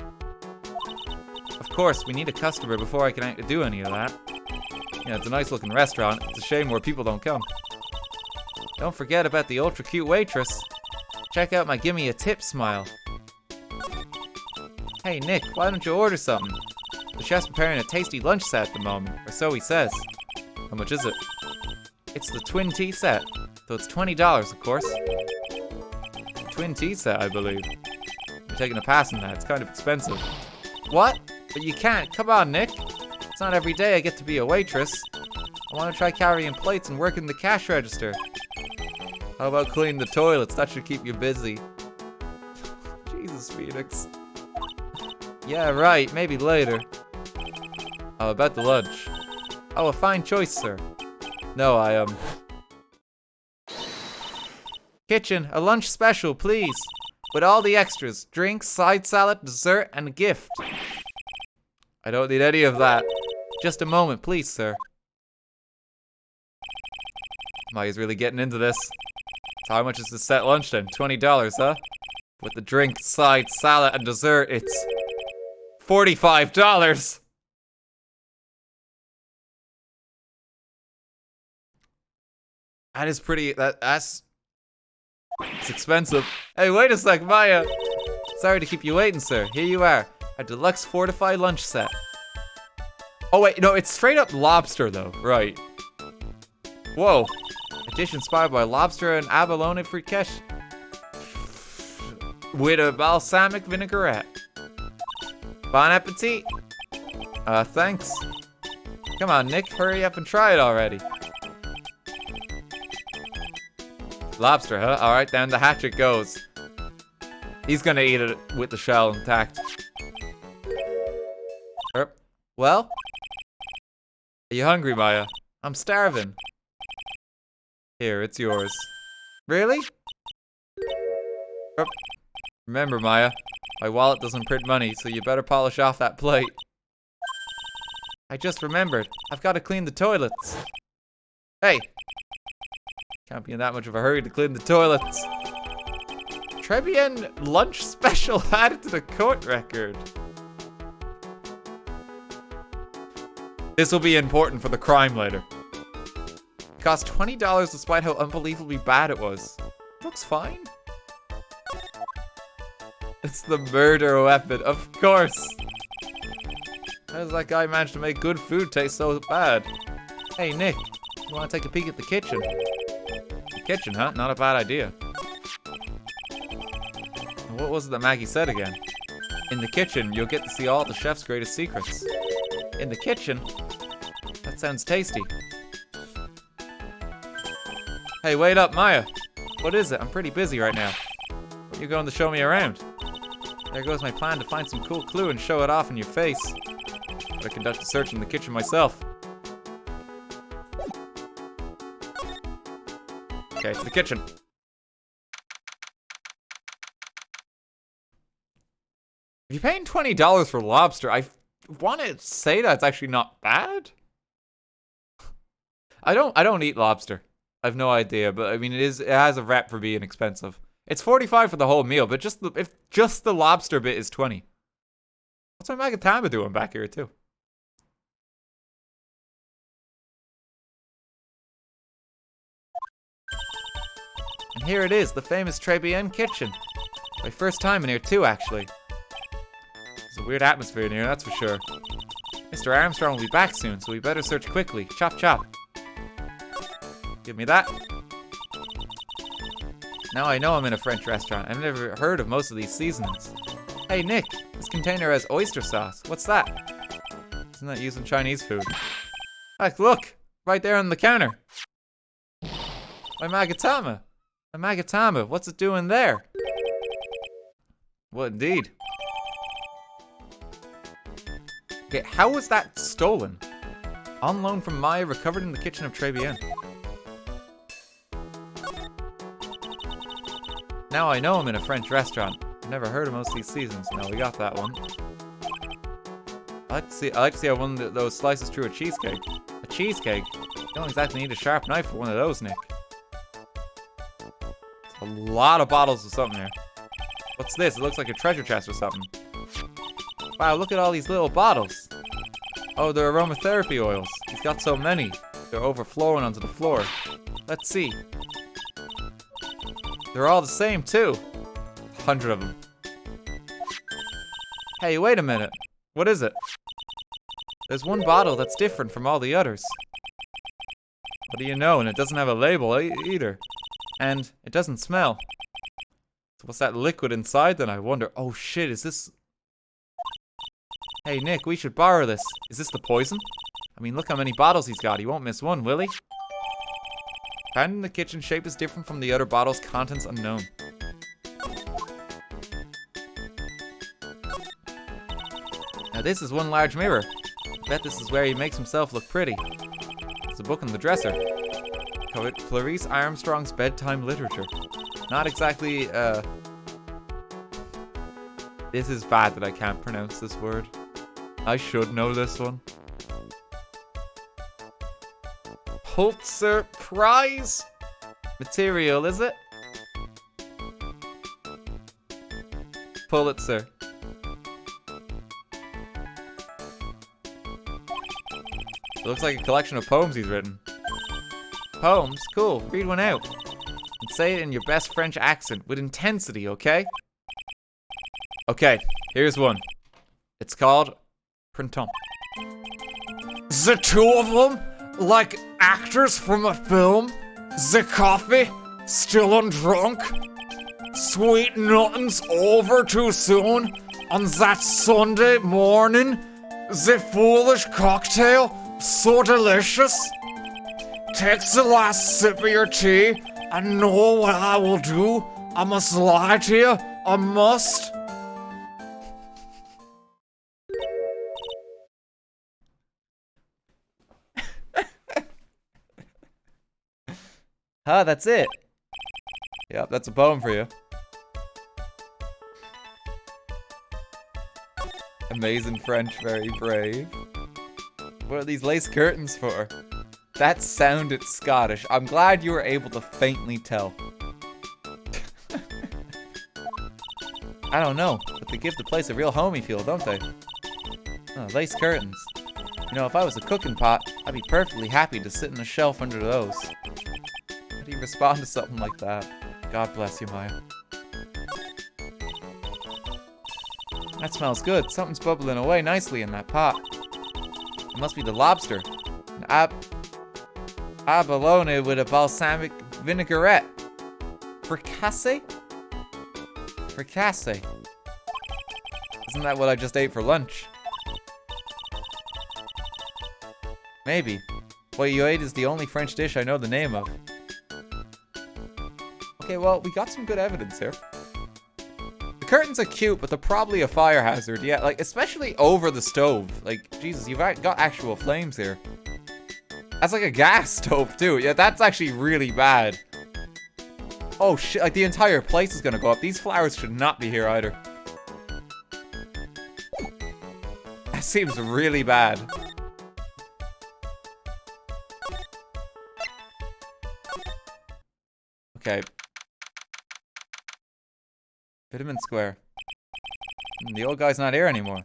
Of course, we need a customer before I can do any of that. Yeah, it's a nice looking restaurant. It's a shame more people don't come. Don't forget about the ultra cute waitress. Check out my gimme a tip smile. Hey Nick, why don't you order something? The chef's preparing a tasty lunch set at the moment, or so he says. How much is it? It's the twin tea set, though it's $20, of course. Twin tea set, I believe. You're taking a pass on that, it's kind of expensive. What? But you can't, come on Nick. It's not every day I get to be a waitress. I want to try carrying plates and working the cash register. How about cleaning the toilets? That should keep you busy. Jesus, Phoenix. Yeah, right, maybe later. Oh, about the lunch. Oh, a fine choice, sir. No, Kitchen, a lunch special, please. With all the extras. Drinks, side salad, dessert, and a gift. I don't need any of that. Just a moment, please, sir. Maya's really getting into this. So how much is the set lunch then? $20, huh? With the drink, side, salad, and dessert, it's $45. That is pretty, that's it's expensive. Hey, wait a sec, Maya. Sorry to keep you waiting, sir. Here you are. A deluxe fortified lunch set. Oh wait, no, it's straight up lobster though, right. Whoa. A dish inspired by lobster and abalone fricassee. With a balsamic vinaigrette. Bon appetit. Thanks. Come on, Nick, hurry up and try it already. Lobster, huh? Alright, down the hatch it goes. He's gonna eat it with the shell intact. Well? Are you hungry, Maya? I'm starving. Here, it's yours. Really? Remember, Maya, my wallet doesn't print money, so you better polish off that plate. I just remembered. I've got to clean the toilets. Hey! Can't be in that much of a hurry to clean the toilets. Tribulations lunch special added to the court record. This will be important for the crime later. It cost $20 despite how unbelievably bad it was. Looks fine. It's the murder weapon, of course. How does that guy manage to make good food taste so bad? Hey Nick, you want to take a peek at the kitchen? The kitchen, huh? Not a bad idea. And what was it that Maggie said again? In the kitchen, you'll get to see all the chef's greatest secrets. In the kitchen? That sounds tasty. Hey, wait up, Maya. What is it? I'm pretty busy right now. What are you going to show me around? There goes my plan to find some cool clue and show it off in your face. But I conduct a search in the kitchen myself. Okay, to the kitchen. If you're paying $20 for lobster, I want to say that's actually not bad. I don't eat lobster. I've no idea, but I mean, it has a rep for being expensive. It's 45 for the whole meal, but if just the lobster bit is 20. What's my Magatama doing back here too? And here it is, the famous Tribulations kitchen. My first time in here too, actually. There's a weird atmosphere in here, that's for sure. Mr. Armstrong will be back soon, so we better search quickly. Chop chop. Give me that. Now I know I'm in a French restaurant. I've never heard of most of these seasonings. Hey Nick, this container has oyster sauce. What's that? Isn't that used in Chinese food? Heck, look! Right there on the counter. My Magatama. My Magatama, what's it doing there? What indeed? Okay, how was that stolen? On loan from Maya, recovered in the kitchen of Tribulations. Now I know I'm in a French restaurant. I've never heard of most of these seasons. No, we got that one. I like to see how one of those slices through a cheesecake. A cheesecake? You don't exactly need a sharp knife for one of those, Nick. A lot of bottles of something here. What's this? It looks like a treasure chest or something. Wow, look at all these little bottles. Oh, they're aromatherapy oils. He's got so many. They're overflowing onto the floor. Let's see. They're all the same, too. 100 of them. Hey, wait a minute. What is it? There's one bottle that's different from all the others. What do you know? And it doesn't have a label either. And it doesn't smell. So what's that liquid inside then, I wonder? Oh shit, is this... Hey Nick, we should borrow this. Is this the poison? I mean, look how many bottles he's got. He won't miss one, will he? Found in the kitchen, shape is different from the other bottles, contents unknown. Now this is one large mirror. I bet this is where he makes himself look pretty. There's a book on the dresser. Clarice Armstrong's Bedtime Literature. Not exactly, This is bad that I can't pronounce this word. I should know this one. Pulitzer Prize material, is it? Pulitzer. It looks like a collection of poems he's written. Poems? Cool. Read one out. And say it in your best French accent with intensity, okay? Okay, here's one. It's called Printemps. The two of them? Like actors from a film? The coffee? Still undrunk? Sweet nothing's over too soon? On that Sunday morning? The foolish cocktail? So delicious? Take the last sip of your tea. I know what I will do. I must lie to you. I must. Huh, that's it. Yep, that's a poem for you. Amazing French, very brave. What are these lace curtains for? That sounded Scottish. I'm glad you were able to faintly tell. I don't know, but they give the place a real homey feel, don't they? Oh, lace curtains. You know, if I was a cooking pot, I'd be perfectly happy to sit on a shelf under those. How do you respond to something like that? God bless you, Maya. That smells good. Something's bubbling away nicely in that pot. It must be the lobster. An abalone with a balsamic vinaigrette. Fricassee? Fricassee. Isn't that what I just ate for lunch? Maybe. What you ate is the only French dish I know the name of. Okay, well, we got some good evidence here. The curtains are cute, but they're probably a fire hazard. Yeah, like, especially over the stove. Like, Jesus, you've got actual flames here. That's like a gas stove, too. Yeah, that's actually really bad. Oh, shit, like, the entire place is gonna go up. These flowers should not be here, either. That seems really bad. Okay. Vitamin Square. The old guy's not here anymore.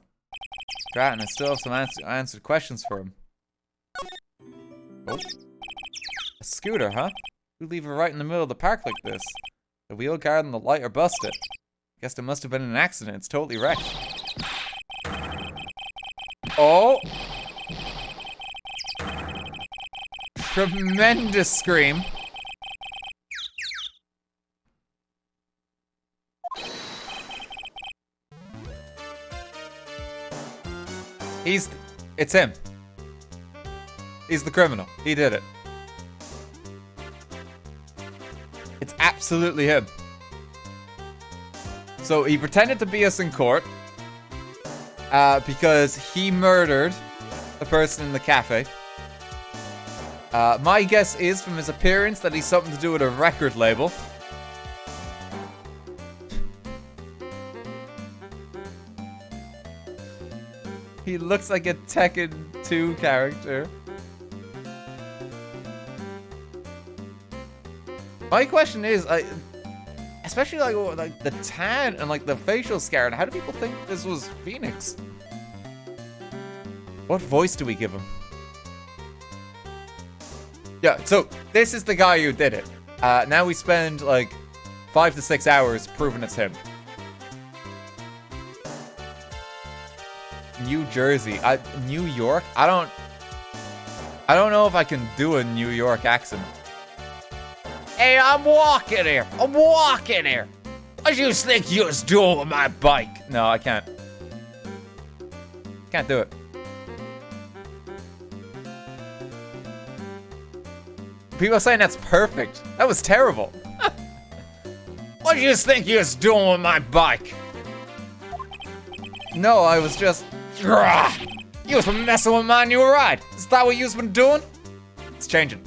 Drat, and I still have some answered questions for him. Oh. A scooter, huh? You leave it right in the middle of the park like this. The wheel guard and the light are busted. Guess there must have been an accident. It's totally wrecked. Oh! Tremendous scream. It's him. He's the criminal. He did it. It's absolutely him. So he pretended to be us in court because he murdered the person in the cafe. My guess is from his appearance that he's something to do with a record label. He looks like a Tekken 2 character. My question is, especially like the tan and like the facial scar, how do people think this was Phoenix? What voice do we give him? Yeah, so this is the guy who did it. Now we spend like 5 to 6 hours proving it's him. New Jersey, New York. I don't know if I can do a New York accent. Hey, I'm walking here. I'm walking here. What do you think you was doing with my bike? No, I can't. Can't do it. People are saying that's perfect. That was terrible. What do you think you was doing with my bike? No, I was just... You was messing with my new ride. Is that what you's been doing? It's changing.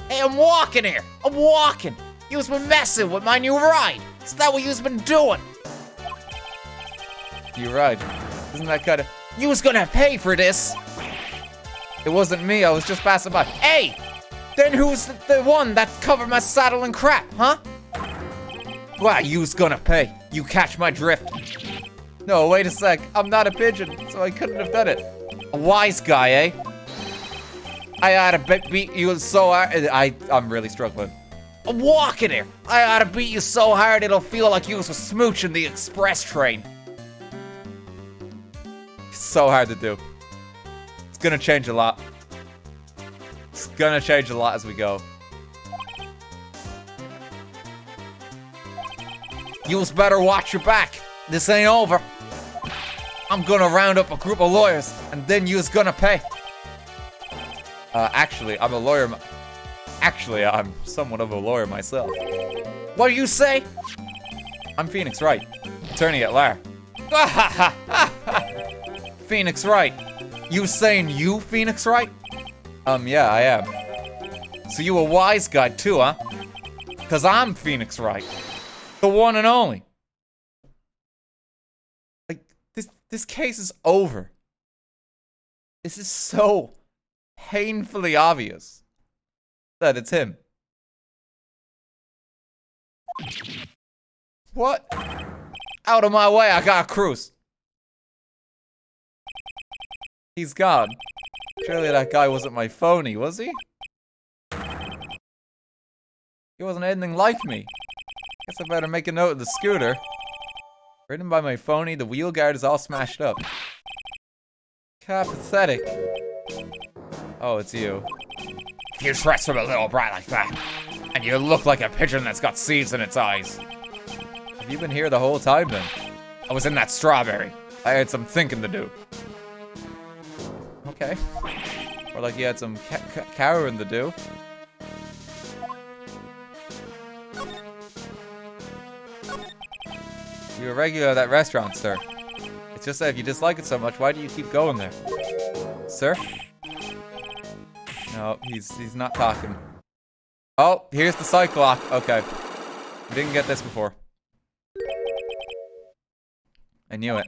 Hey, I'm walking here. I'm walking. You's been messing with my new ride. Is that what you's been doing? You're right. Isn't that kind of... You was gonna pay for this. It wasn't me. I was just passing by. Hey, then who's the one that covered my saddle in crap, huh? Why, you's gonna pay. You catch my drift. No, wait a sec. I'm not a pigeon, so I couldn't have done it. A wise guy, eh? I oughta beat you so hard. I'm really struggling. I'm walking here. I oughta beat you so hard it'll feel like you was a smooch in the express train. So hard to do. It's gonna change a lot. It's gonna change a lot as we go. You's better watch your back. This ain't over. I'm gonna round up a group of lawyers, and then you's gonna pay. Actually, I'm a lawyer. Actually, I'm somewhat of a lawyer myself. What do you say? I'm Phoenix Wright, attorney at law. Phoenix Wright. You saying you Phoenix Wright? Yeah, I am. So you a wise guy too, huh? Cause I'm Phoenix Wright. The one and only. Like, this case is over. This is so painfully obvious that it's him. What? Out of my way, I got a cruise. He's gone. Surely that guy wasn't my phony, was he? He wasn't anything like me. Guess I better make a note of the scooter. Ridden by my phony, the wheel guard is all smashed up. How pathetic. Oh, it's you. If you dress from a little brat like that, and you look like a pigeon that's got seeds in its eyes. Have you been here the whole time then? I was in that strawberry. I had some thinking to do. Okay. Or like you had some cowering to do. You're a regular at that restaurant, sir. It's just that if you dislike it so much, why do you keep going there? Sir? No, he's not talking. Oh, here's the side clock. Okay. We didn't get this before. I knew it.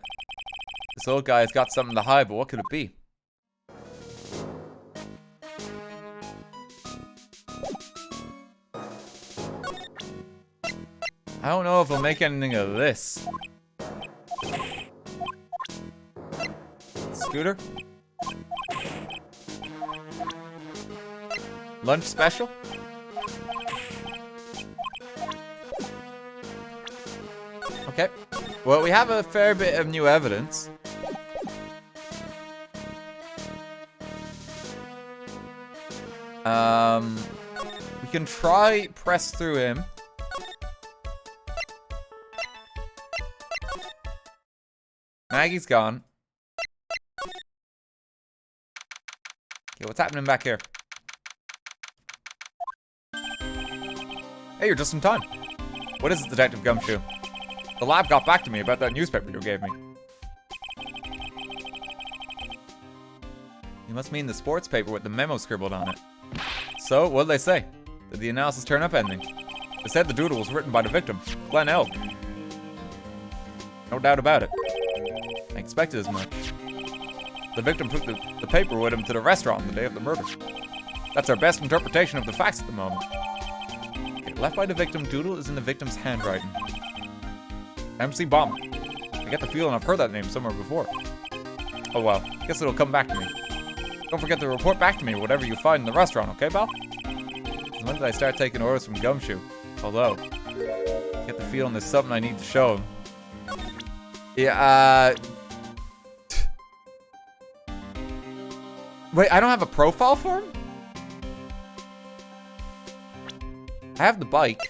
This old guy has got something to hide, but what could it be? I don't know if I'll make anything of this. Scooter? Lunch special? Okay. Well, we have a fair bit of new evidence. We can try press through him. Maggie's gone. Okay, what's happening back here? Hey, you're just in time. What is it, Detective Gumshoe? The lab got back to me about that newspaper you gave me. You must mean the sports paper with the memo scribbled on it. So, what did they say? Did the analysis turn up anything? They said the doodle was written by the victim, Glenn Elk. No doubt about it. I expected as much. The victim took the paper with him to the restaurant on the day of the murder. That's our best interpretation of the facts at the moment. Okay, left by the victim, doodle is in the victim's handwriting. MC Bomb. I get the feeling I've heard that name somewhere before. Oh well, guess it'll come back to me. Don't forget to report back to me whatever you find in the restaurant, okay, pal? When did I start taking orders from Gumshoe? Although, I get the feeling there's something I need to show him. Yeah, wait, I don't have a profile for him? I have the bike.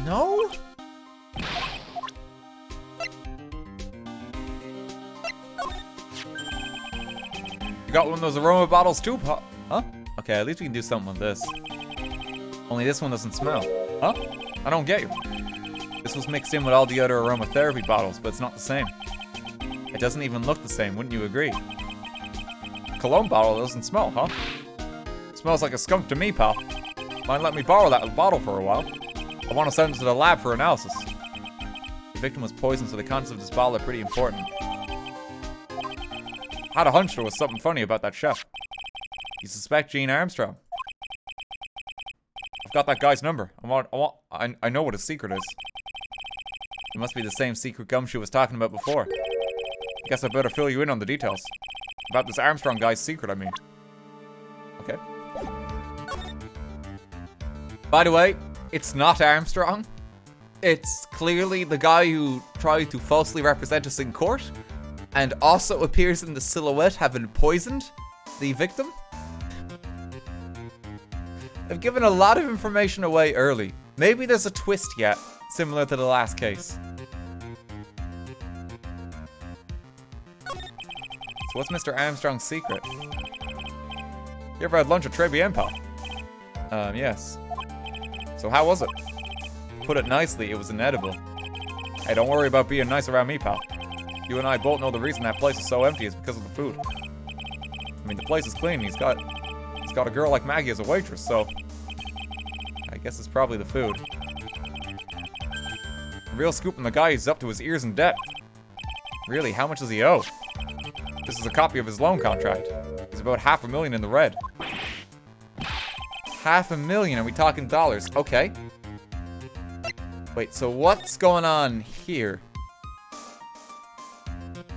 No? You got one of those aroma bottles too, huh? Okay, at least we can do something with this. Only this one doesn't smell. Huh? I don't get you. This was mixed in with all the other aromatherapy bottles, but it's not the same. It doesn't even look the same, wouldn't you agree? Cologne bottle doesn't smell, huh? It smells like a skunk to me, pal. Mind let me borrow that bottle for a while? I want to send it to the lab for analysis. The victim was poisoned, so the contents of this bottle are pretty important. I had a hunch there was something funny about that chef. You suspect Gene Armstrong? I've got that guy's number. I know what his secret is. It must be the same secret Gumshoe was talking about before. I guess I better fill you in on the details. About this Armstrong guy's secret, I mean. Okay. By the way, it's not Armstrong. It's clearly the guy who tried to falsely represent us in court and also appears in the silhouette having poisoned the victim. I've given a lot of information away early. Maybe there's a twist yet, similar to the last case. So what's Mr. Armstrong's secret? You ever had lunch at Tribulations, pal? Yes. So how was it? Put it nicely, it was inedible. Hey, don't worry about being nice around me, pal. You and I both know the reason that place is so empty is because of the food. I mean, the place is clean. He's got a girl like Maggie as a waitress, so I guess it's probably the food. The real scoop on the guy is up to his ears in debt. Really, how much does he owe? This is a copy of his loan contract. He's about $500,000 in the red. $500,000, are we talking dollars? Okay. Wait, so what's going on here?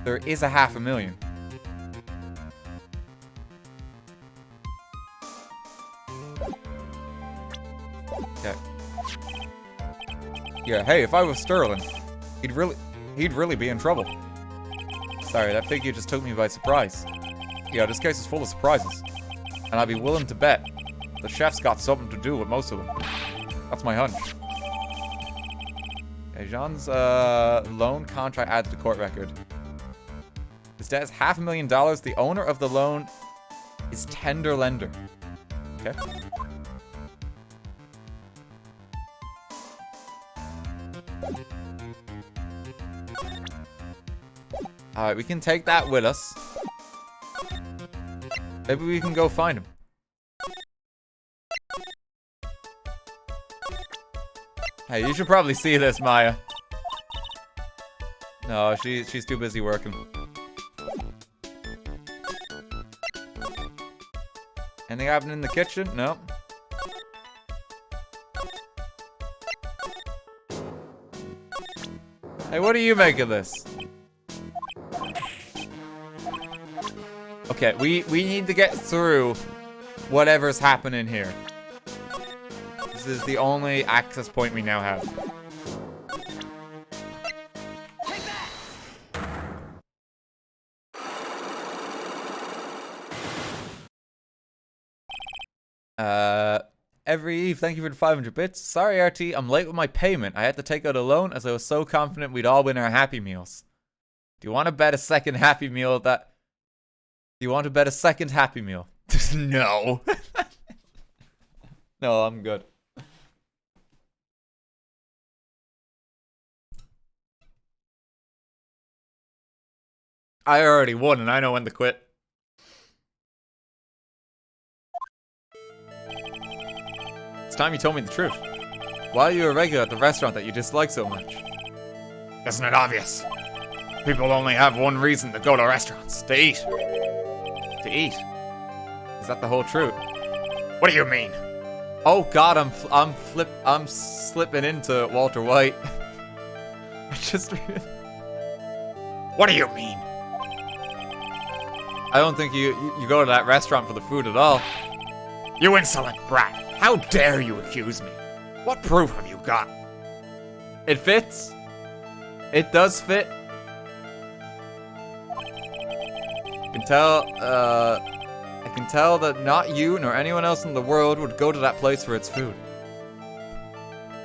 There is a $500,000. Okay. Yeah, hey, if I was Sterling, he'd really be in trouble. Sorry, that figure just took me by surprise. Yeah, this case is full of surprises. And I'd be willing to bet the chef's got something to do with most of them. That's my hunch. Okay, Jean's loan contract added to the court record. His debt is $500,000. The owner of the loan is tender lender. Okay. Alright, we can take that with us. Maybe we can go find him. Hey, you should probably see this, Maya. No, she's too busy working. Anything happening in the kitchen? No. Hey, what do you make of this? Okay, we need to get through whatever's happening here. This is the only access point we now have. Every Eve, thank you for the 500 bits. Sorry, RT, I'm late with my payment. I had to take out a loan as I was so confident we'd all win our Happy Meals. Do you want to bet a second Happy Meal that... Do you want to bet a second Happy Meal? No. No, I'm good. I already won and I know when to quit. It's time you told me the truth. Why are you a regular at the restaurant that you dislike so much? Isn't it obvious? People only have one reason to go to restaurants. To eat. To eat? Is that the whole truth? What do you mean? Oh god, I'm slipping into Walter White. I just... What do you mean? I don't think you go to that restaurant for the food at all. You insolent brat. How dare you accuse me? What proof have you got? It fits. It does fit. I can tell that not you nor anyone else in the world would go to that place for its food.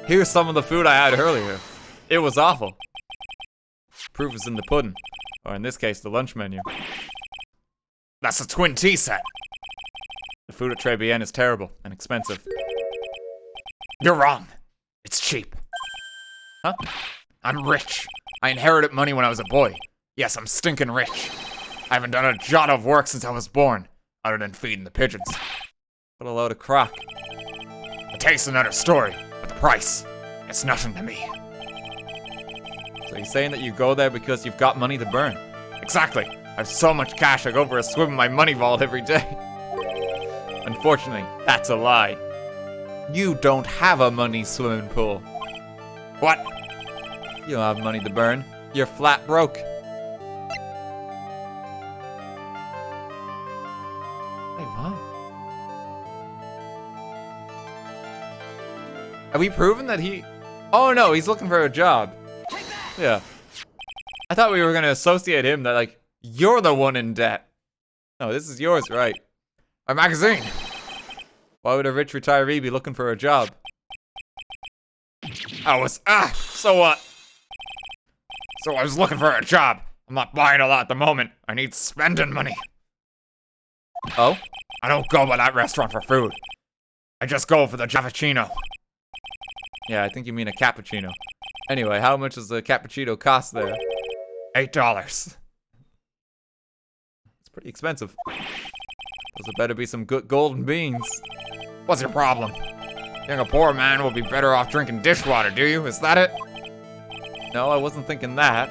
Here's some of the food I had earlier. It was awful. Proof is in the pudding. Or in this case, the lunch menu. That's a twin tea set. The food at Tribulations is terrible and expensive. You're wrong. It's cheap. Huh? I'm rich. I inherited money when I was a boy. Yes, I'm stinking rich. I haven't done a jot of work since I was born, other than feeding the pigeons. What a load of crock. The taste's another story, but the price, it's nothing to me. So you're saying that you go there because you've got money to burn? Exactly. I have so much cash I go for a swim in my money vault every day. Unfortunately, that's a lie. You don't have a money swimming pool. What? You don't have money to burn. You're flat broke. Wait, what? Have we proven that he... Oh no, he's looking for a job. Yeah. I thought we were gonna associate him that, like, you're the one in debt. No, this is yours, right? Our magazine. Why would a rich retiree be looking for a job? So what? So I was looking for a job. I'm not buying a lot at the moment. I need spending money. Oh? I don't go by that restaurant for food. I just go for the cappuccino. Yeah, I think you mean a cappuccino. Anyway, how much does the cappuccino cost there? $8. It's pretty expensive. Those had better be some good golden beans. What's your problem? You think a poor man will be better off drinking dishwater, do you? Is that it? No, I wasn't thinking that.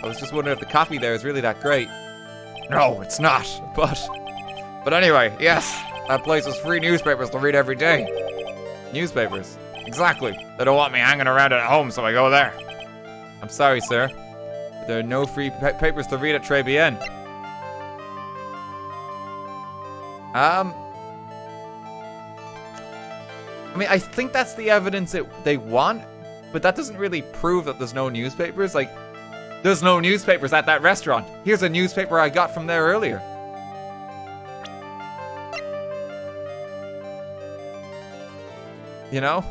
I was just wondering if the coffee there is really that great. No, it's not. But anyway, yes. That place has free newspapers to read every day. Newspapers? Exactly. They don't want me hanging around at home, so I go there. I'm sorry, sir. There are no free papers to read at Tribulations. I mean, I think that's the evidence they want, but that doesn't really prove that there's no newspapers. Like, there's no newspapers at that restaurant. Here's a newspaper I got from there earlier. You know?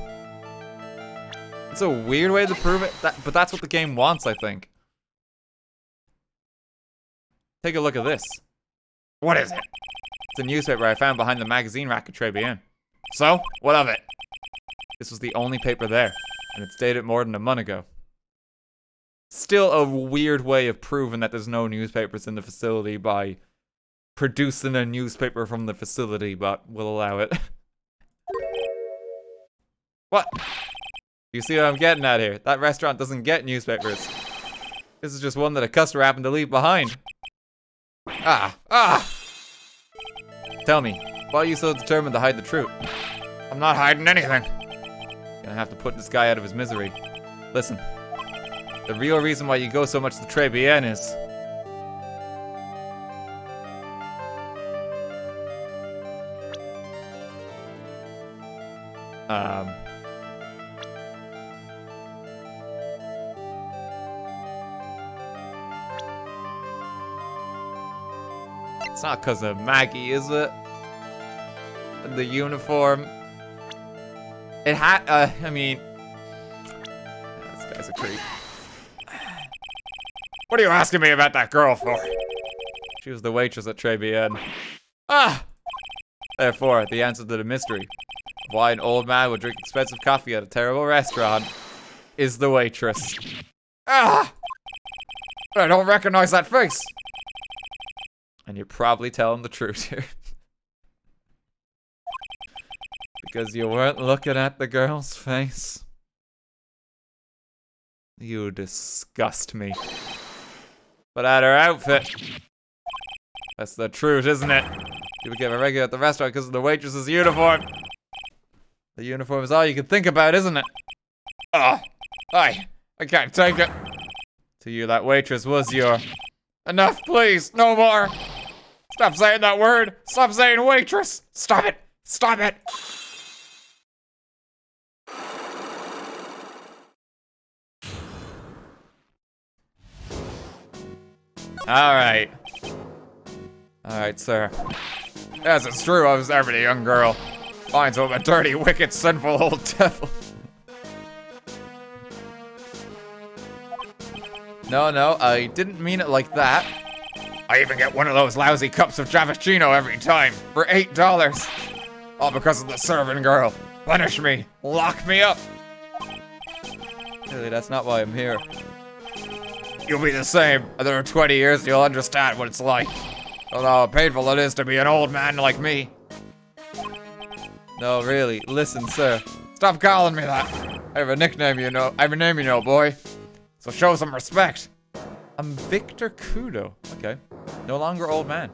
It's a weird way to prove it, but that's what the game wants, I think. Take a look at this. What is it? It's a newspaper I found behind the magazine rack at Tribulations. So? What of it? This was the only paper there, and it's dated more than a month ago. Still a weird way of proving that there's no newspapers in the facility by producing a newspaper from the facility, but we'll allow it. What? You see what I'm getting at here? That restaurant doesn't get newspapers. This is just one that a customer happened to leave behind. Tell me, why are you so determined to hide the truth? I'm not hiding anything. Gonna have to put this guy out of his misery. Listen, The real reason why you go so much to Tribulations is... It's not because of Maggie, is it? The uniform. It had, I mean... This guy's a creep. What are you asking me about that girl for? She was the waitress at Tribulations. Ah! Therefore, the answer to the mystery of why an old man would drink expensive coffee at a terrible restaurant is the waitress. Ah! I don't recognize that face. And you're probably telling the truth here. Because you weren't looking at the girl's face. You disgust me. But at her outfit. That's the truth, isn't it? You became a regular at the restaurant because of the waitress's uniform. The uniform is all you can think about, isn't it? Ah! I can't take it. To you, that waitress was your... Enough, please. No more. Stop saying that word. Stop saying waitress. Stop it. Stop it. Alright. Alright, sir. Yes, it's true. I was there for the young girl. Finds him a dirty, wicked, sinful old devil. No, I didn't mean it like that. I even get one of those lousy cups of Javachino every time for $8. All because of the serving girl. Punish me. Lock me up. Really, that's not why I'm here. You'll be the same. Another 20 years and you'll understand what it's like. Although how painful it is to be an old man like me. No, really. Listen, sir. Stop calling me that. I have a nickname, you know. I have a name, you know, boy. So show some respect. I'm Victor Kudo. Okay. No longer old man.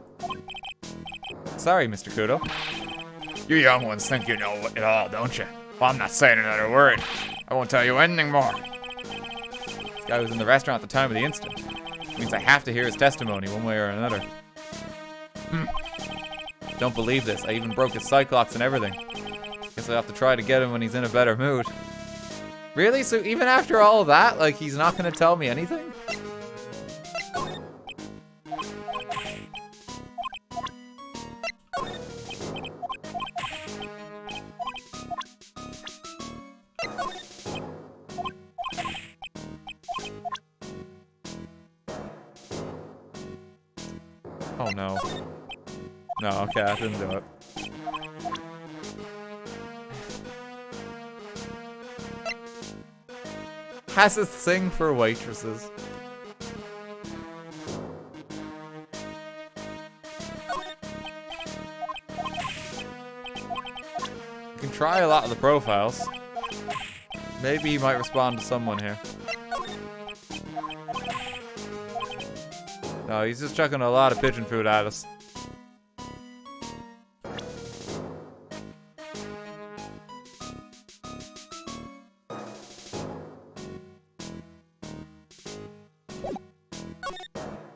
Sorry, Mr. Kudo. You young ones think you know it all, don't you? Well, I'm not saying another word. I won't tell you anything more. This guy was in the restaurant at the time of the incident. Which means I have to hear his testimony one way or another. Don't believe this. I even broke his cyclops and everything. Guess I'll have to try to get him when he's in a better mood. Really? So even after all of that, like, he's not gonna tell me anything? Oh no. No, okay, I didn't do it. Has a thing for waitresses. You can try a lot of the profiles. Maybe he might respond to someone here. No, he's just chucking a lot of pigeon food at us.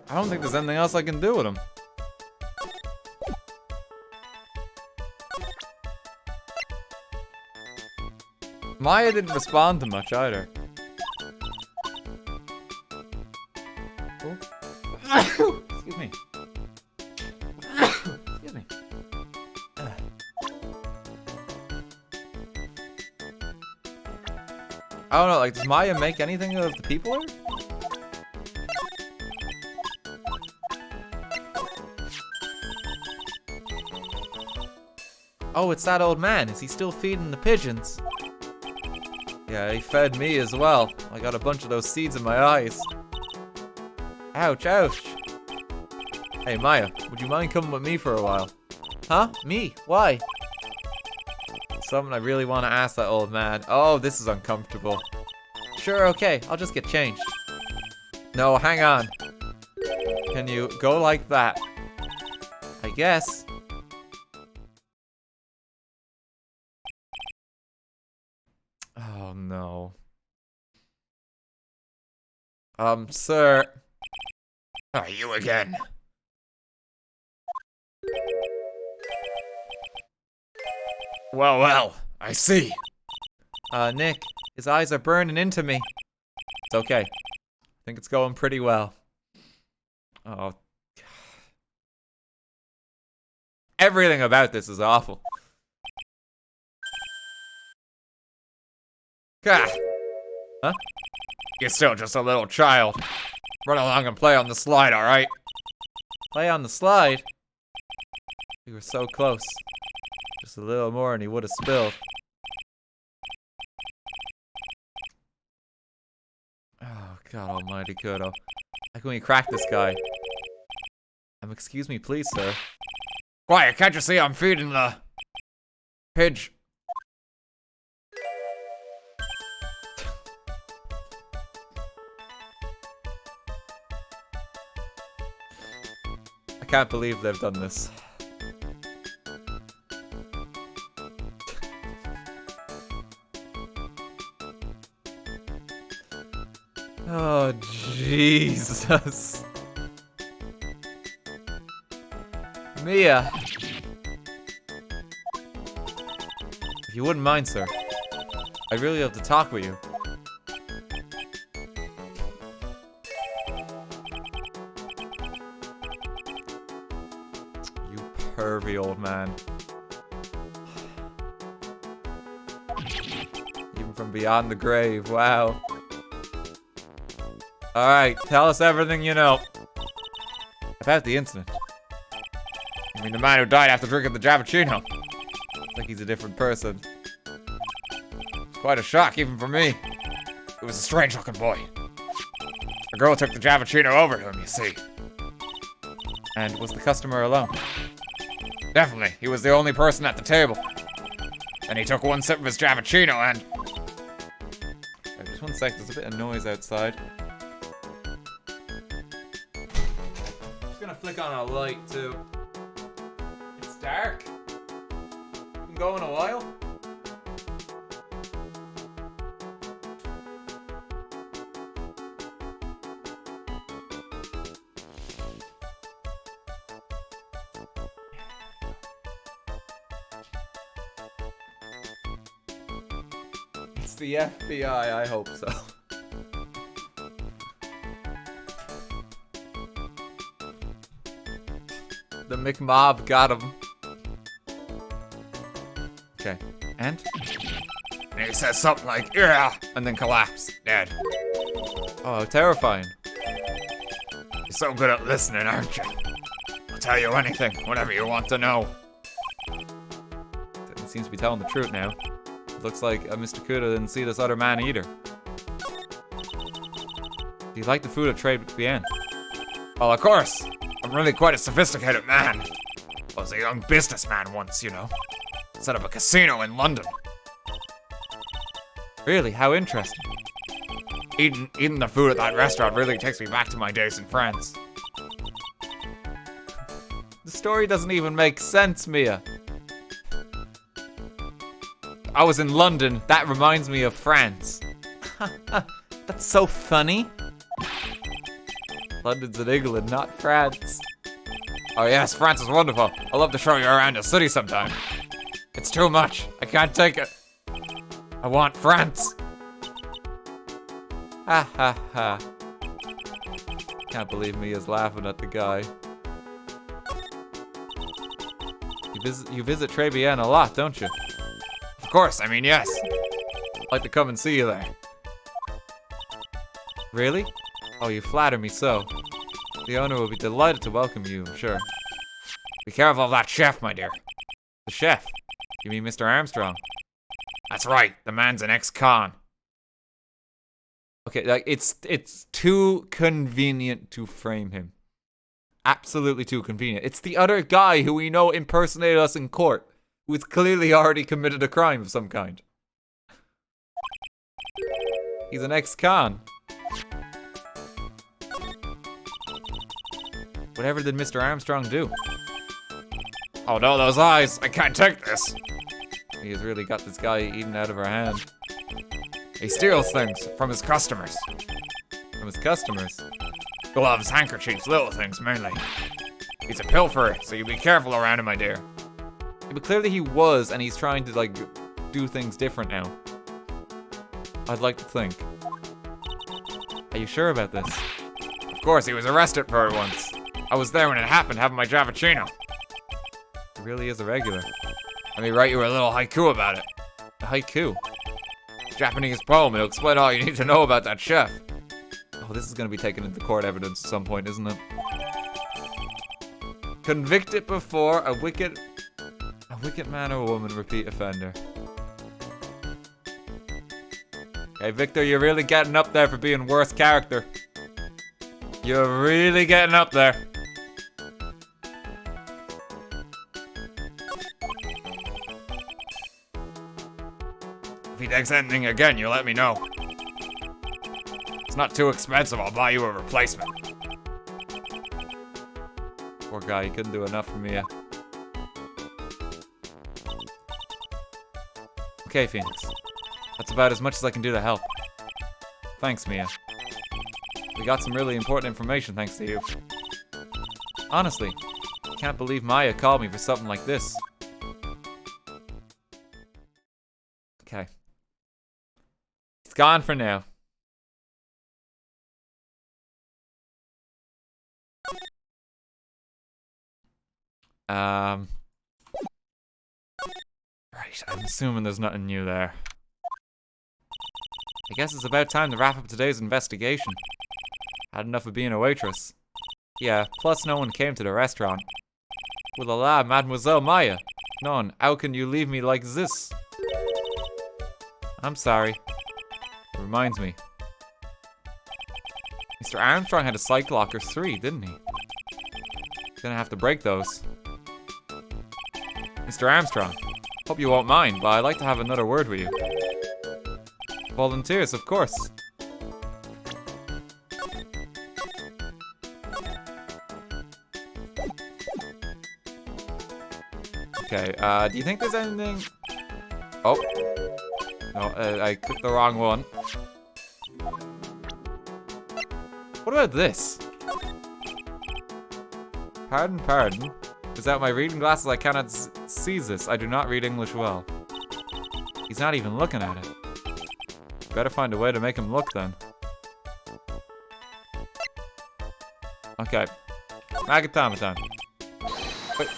I don't think there's anything else I can do with him. Maya didn't respond to much either. Oh. Excuse me. Excuse me. I don't know, like, does Maya make anything of the people here? Oh, it's that old man. Is he still feeding the pigeons? Yeah, he fed me as well. I got a bunch of those seeds in my eyes. Ouch, ouch. Hey, Maya, would you mind coming with me for a while? Huh? Me? Why? Something I really want to ask that old man. Oh, this is uncomfortable. Sure, okay. I'll just get changed. No, hang on. Can you go like that? I guess. Oh, no. Sir. Are you again? Well, well, I see. Nick, his eyes are burning into me. It's okay. I think it's going pretty well. Oh. Everything about this is awful. Gah. Huh? You're still just a little child. Run along and play on the slide, alright? Play on the slide. We were so close. Just a little more and he would have spilled. Oh, God almighty, Kudo. How can we crack this guy? Excuse me, please, sir. Quiet, can't you see I'm feeding the... Pidge? I can't believe they've done this. Oh, Jesus. Mia. If you wouldn't mind, sir. I'd really have to talk with you. You pervy old man. Even from beyond the grave, wow. Alright, tell us everything you know. About the incident. I mean, the man who died after drinking the Javachino. Like he's a different person. It's quite a shock, even for me. It was a strange-looking boy. A girl took the Javachino over to him, you see. And was the customer alone? Definitely, he was the only person at the table. And he took one sip of his Javachino and... Right, just one sec, there's a bit of noise outside. Just gonna flick on a light too. It's dark. Been going a while. It's the FBI, I hope so. The McMob got him. Okay, and? And he says something like, yeah, and then collapse, dead. Oh, terrifying. You're so good at listening, aren't you? I'll tell you anything, whatever you want to know. He seems to be telling the truth now. It looks like Mr. Kuda didn't see this other man either. Do you like the food at Tribulations? Well, of course. I'm really quite a sophisticated man. I was a young businessman once, you know. Set up a casino in London. Really? How interesting. Eating the food at that restaurant really takes me back to my days in France. The story doesn't even make sense, Mia. I was in London. That reminds me of France. That's so funny. London's in England, not France. Oh yes, France is wonderful. I'd love to show you around the city sometime. It's too much. I can't take it. I want France. Ha ha ha. Can't believe Mia's laughing at the guy. You visit Tribulations a lot, don't you? Of course, I mean, yes. I'd like to come and see you there. Really? Oh, you flatter me so. The owner will be delighted to welcome you, I'm sure. Be careful of that chef, my dear. The chef? You mean Mr. Armstrong? That's right, the man's an ex-con. Okay, like, it's too convenient to frame him. Absolutely too convenient. It's the other guy who we know impersonated us in court, who's clearly already committed a crime of some kind. He's an ex-con. Whatever did Mr. Armstrong do? Oh no, those eyes! I can't take this! He has really got this guy eaten out of our hand. He steals things from his customers. From his customers. Gloves, handkerchiefs, little things mainly. He's a pilferer, so you be careful around him, my dear. Yeah, but clearly he was, and he's trying to, like, do things different now. I'd like to think. Are you sure about this? Of course, he was arrested for it once. I was there when it happened, having my Javachino. He really is a regular. Let me write you a little haiku about it. A haiku. Japanese poem. It'll explain all you need to know about that chef. Oh, this is going to be taken into court evidence at some point, isn't it? Convicted before a wicked man or woman repeat offender. Okay, Victor, you're really getting up there for being worst character. You're really getting up there. If he takes anything again, you let me know. It's not too expensive, I'll buy you a replacement. Poor guy, he couldn't do enough for me yet. Okay, Phoenix. That's about as much as I can do to help. Thanks, Mia. We got some really important information thanks to you. Honestly, I can't believe Maya called me for something like this. Okay. He's gone for now. Right, I'm assuming there's nothing new there. I guess it's about time to wrap up today's investigation. Had enough of being a waitress. Yeah, plus no one came to the restaurant. Well, la, Mademoiselle Maya. None, how can you leave me like this? I'm sorry. It reminds me. Mr. Armstrong had a Cyclocker 3, didn't he? Gonna have to break those. Mr. Armstrong, hope you won't mind, but I'd like to have another word with you. Volunteers, of course. Okay, do you think there's anything... Oh. No, I clicked the wrong one. What about this? Pardon, pardon. Without my reading glasses, I cannot see this. I do not read English well. He's not even looking at it. Better find a way to make him look then. Okay. Magatamaton. Wait.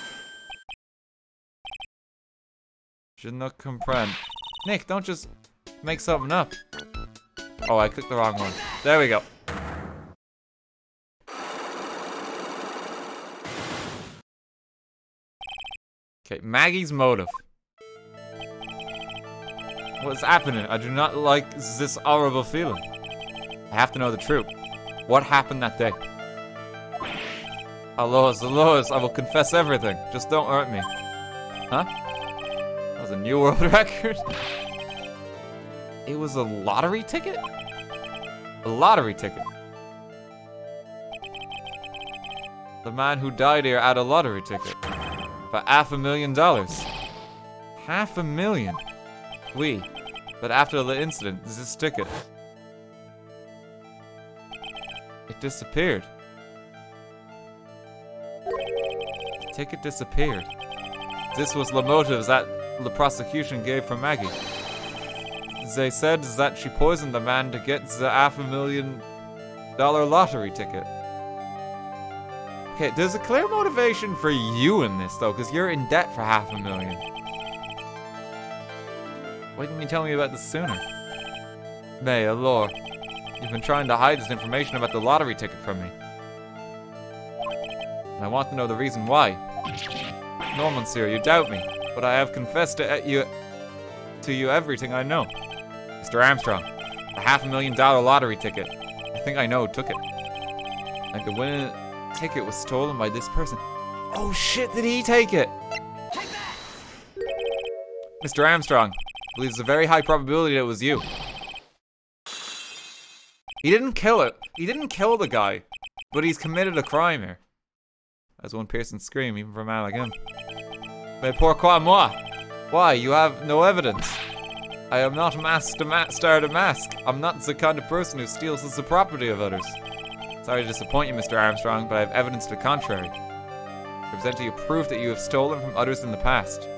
Je ne comprends. Nick, don't just make something up. Oh, I clicked the wrong one. There we go. Okay, Maggie's motive. What's happening? I do not like this horrible feeling. I have to know the truth. What happened that day? Alois, Alois, I will confess everything. Just don't hurt me. Huh? That was a new world record? It was a lottery ticket? A lottery ticket. The man who died here had a lottery ticket. For $500,000. $500,000? Oui. But after the incident, this ticket... It disappeared. The ticket disappeared. This was the motives that the prosecution gave for Maggie. They said that she poisoned the man to get the $500,000 lottery ticket. Okay, there's a clear motivation for you in this, though, because you're in debt for $500,000. Why didn't you tell me about this sooner? May, allure. You've been trying to hide this information about the lottery ticket from me. And I want to know the reason why. No, monsieur, you doubt me, but I have confessed to you everything I know. Mr. Armstrong, a $500,000 lottery ticket. I think I know who took it. Like the winning ticket was stolen by this person. Oh shit, did he take it? Mr. Armstrong believes a very high probability that it was you. He didn't kill it. He didn't kill the guy, but he's committed a crime here. That's one piercing scream, even for a man like him. Mais pourquoi moi? Why? You have no evidence. I am not masked to start a mask. I'm not the kind of person who steals the property of others. Sorry to disappoint you, Mr. Armstrong, but I have evidence to the contrary. I present to you proof that you have stolen from others in the past.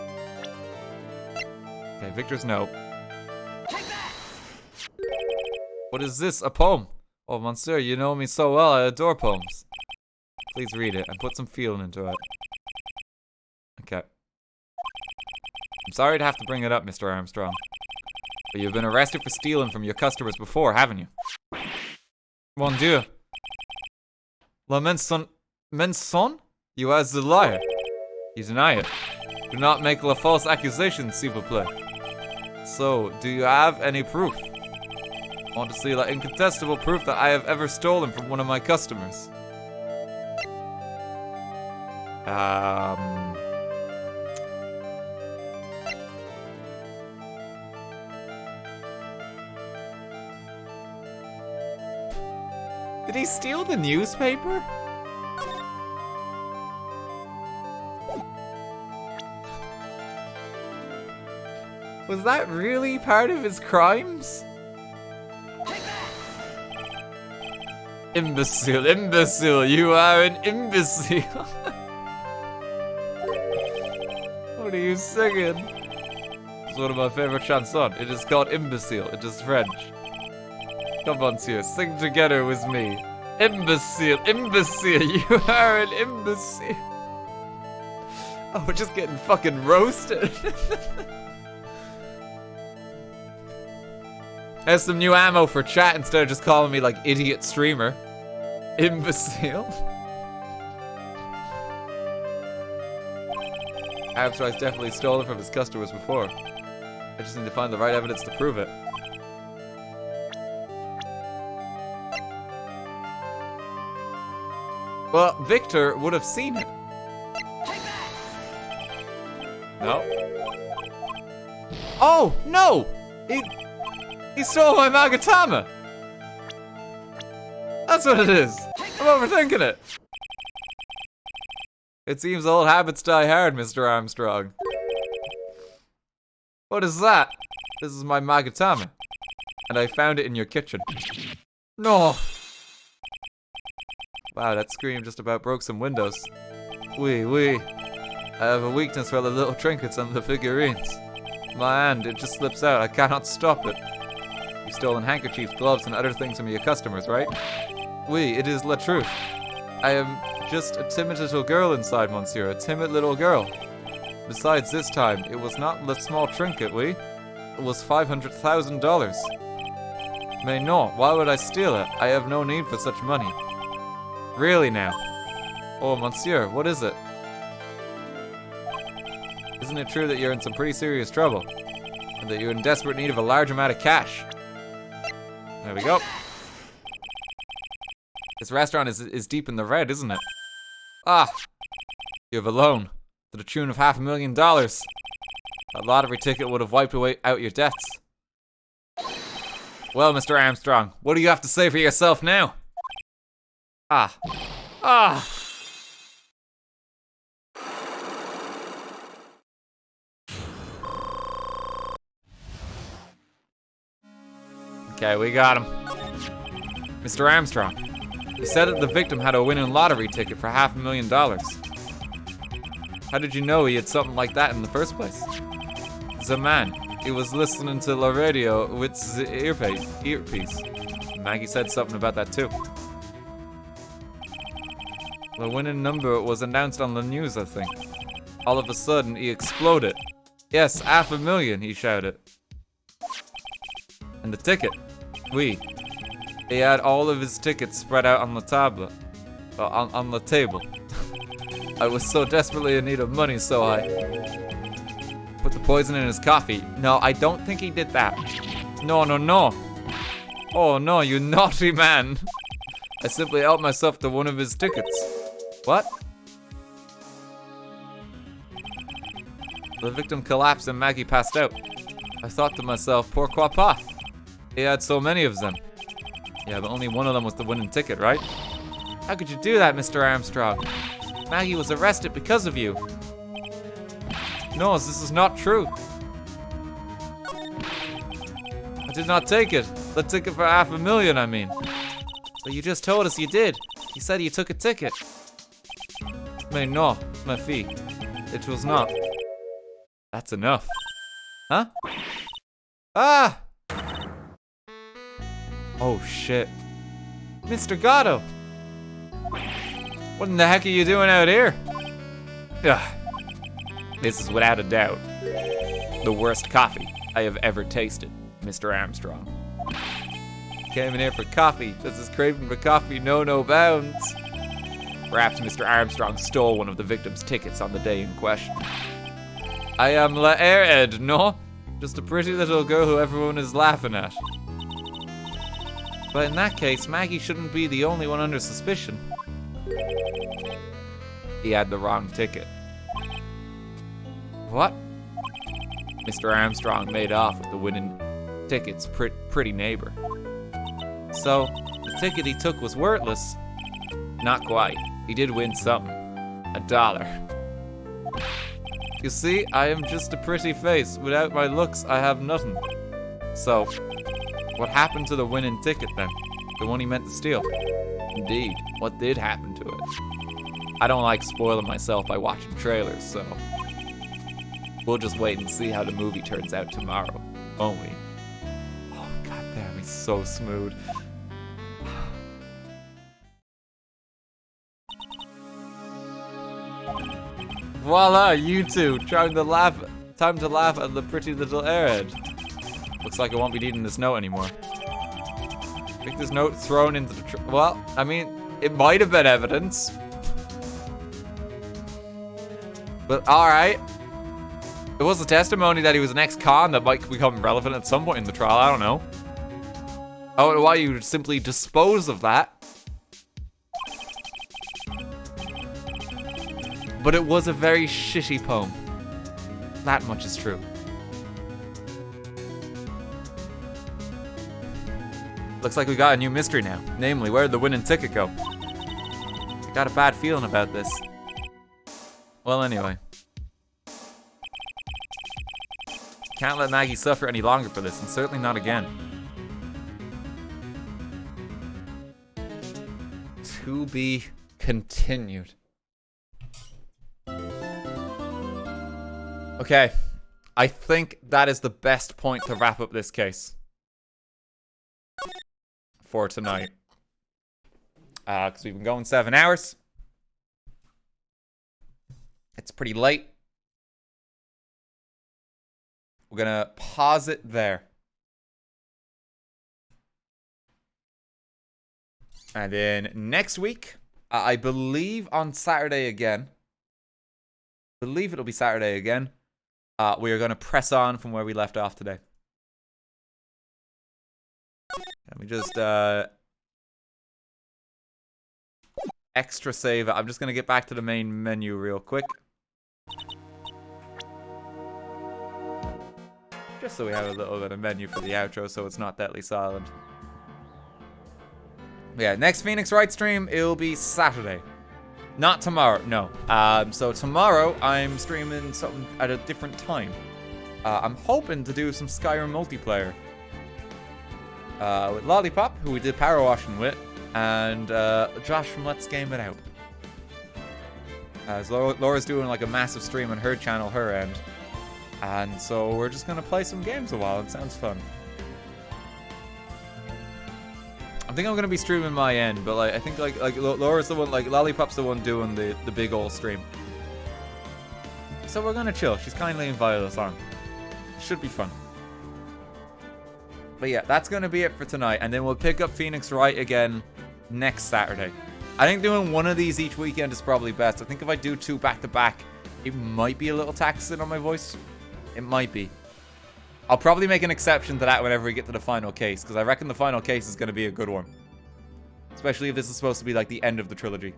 Okay, Victor's note. What is this? A poem? Oh, Monsieur, you know me so well. I adore poems. Please read it and put some feeling into it. Okay. I'm sorry to have to bring it up, Mr. Armstrong. But you've been arrested for stealing from your customers before, haven't you? Mon Dieu. La mensonge? You are the liar. You deny it. Do not make a false accusation, s'il vous plaît. So, do you have any proof? I want to see the incontestable proof that I have ever stolen from one of my customers. Did he steal the newspaper? Was that really part of his crimes? Imbecile, imbecile, you are an imbecile. What are you singing? It's one of my favorite chansons. It is called Imbecile. It is French. Come on, Monsieur, sing together with me. Imbecile, imbecile, you are an imbecile. Oh, we're just getting fucking roasted. There's some new ammo for chat instead of just calling me like idiot streamer. Imbecile. Armstrong's definitely stolen from his customers before. I just need to find the right evidence to prove it. Well, Victor would have seen it. No. Oh, no! He stole my Magatama! That's what it is. I'm overthinking it. It seems old habits die hard, Mr. Armstrong. What is that? This is my Magatama. And I found it in your kitchen. No! Wow, that scream just about broke some windows. Oui. I have a weakness for the little trinkets and the figurines. My hand, it just slips out. I cannot stop it. You've stolen handkerchiefs, gloves, and other things from your customers, right? Oui, it is la truth. I am just a timid little girl inside, monsieur. A timid little girl. Besides, this time, it was not the small trinket, oui? It was $500,000. Mais non, why would I steal it? I have no need for such money. Really now? Oh, monsieur, what is it? Isn't it true that you're in some pretty serious trouble? And that you're in desperate need of a large amount of cash? There we go. This restaurant is deep in the red, isn't it? Ah! You have a loan to the tune of $500,000. A lottery ticket would have wiped out your debts. Well, Mr. Armstrong, what do you have to say for yourself now? Ah. Okay, we got him. Mr. Armstrong, you said that the victim had a winning lottery ticket for $500,000. How did you know he had something like that in the first place? The man, he was listening to the radio with the earpiece. Maggie said something about that too. The winning number was announced on the news, I think. All of a sudden, he exploded. Yes, $500,000, he shouted. And the ticket. Oui. He had all of his tickets spread out on the tablet. On the table. I was so desperately in need of money, so I put the poison in his coffee. No, I don't think he did that. No. Oh no, you naughty man. I simply helped myself to one of his tickets. What? The victim collapsed and Maggie passed out. I thought to myself, pourquoi pas? He had so many of them. Yeah, but only one of them was the winning ticket, right? How could you do that, Mr. Armstrong? Maggie was arrested because of you. No, this is not true. did not take it. The ticket for $500,000, I mean. But you just told us you did. You said you took a ticket. Mais non, ma fille. It was not. That's enough. Huh? Ah! Oh, shit. Mr. Gatto! What in the heck are you doing out here? Ugh. This is without a doubt the worst coffee I have ever tasted, Mr. Armstrong. Came in here for coffee. Does this craving for coffee know no bounds? Perhaps Mr. Armstrong stole one of the victim's tickets on the day in question. I am La Airhead, no? Just a pretty little girl who everyone is laughing at. But in that case, Maggie shouldn't be the only one under suspicion. He had the wrong ticket. What? Mr. Armstrong made off with the winning ticket's pretty neighbor. So, the ticket he took was worthless? Not quite. He did win something. $1. You see, I am just a pretty face. Without my looks, I have nothing. So, what happened to the winning ticket then? The one he meant to steal? Indeed, what did happen to it? I don't like spoiling myself by watching trailers, so we'll just wait and see how the movie turns out tomorrow, won't we? Oh, goddamn, he's so smooth. Voila, you two, time to laugh at the pretty little airhead. Looks like I won't be needing this note anymore. Pick this note thrown into the well, I mean, it might have been evidence. But alright. It was a testimony that he was an ex-con that might become relevant at some point in the trial, I don't know. I don't know why you would simply dispose of that. But it was a very shitty poem. That much is true. Looks like we got a new mystery now. Namely, where did the winning ticket go? I got a bad feeling about this. Well, anyway. Can't let Maggie suffer any longer for this, and certainly not again. To be continued. Okay, I think that is the best point to wrap up this case for tonight. Because we've been going 7 hours. It's pretty late. We're gonna pause it there. And then next week, I believe on Saturday again. Believe it'll be Saturday again. We are going to press on from where we left off today. Let me just extra save it. I'm just going to get back to the main menu real quick. Just so we have a little bit of menu for the outro so it's not deadly silent. Yeah, next Phoenix Wright stream, it'll be Saturday. Not tomorrow, no. So tomorrow, I'm streaming something at a different time. I'm hoping to do some Skyrim multiplayer. With Lollipop, who we did power washing with, and Josh from Let's Game It Out. As Laura's doing like a massive stream on her channel, her end. And so we're just gonna play some games a while. It sounds fun. I think I'm gonna be streaming my end, but like I think like Laura's the one, like Lollipop's the one doing the big old stream. So we're gonna chill. She's kindly invited us on. Should be fun. But yeah, that's gonna be it for tonight, and then we'll pick up Phoenix Wright again next Saturday. I think doing one of these each weekend is probably best. I think if I do 2 back to back, it might be a little taxing on my voice. It might be. I'll probably make an exception to that whenever we get to the final case, because I reckon the final case is going to be a good one. Especially if this is supposed to be like the end of the trilogy.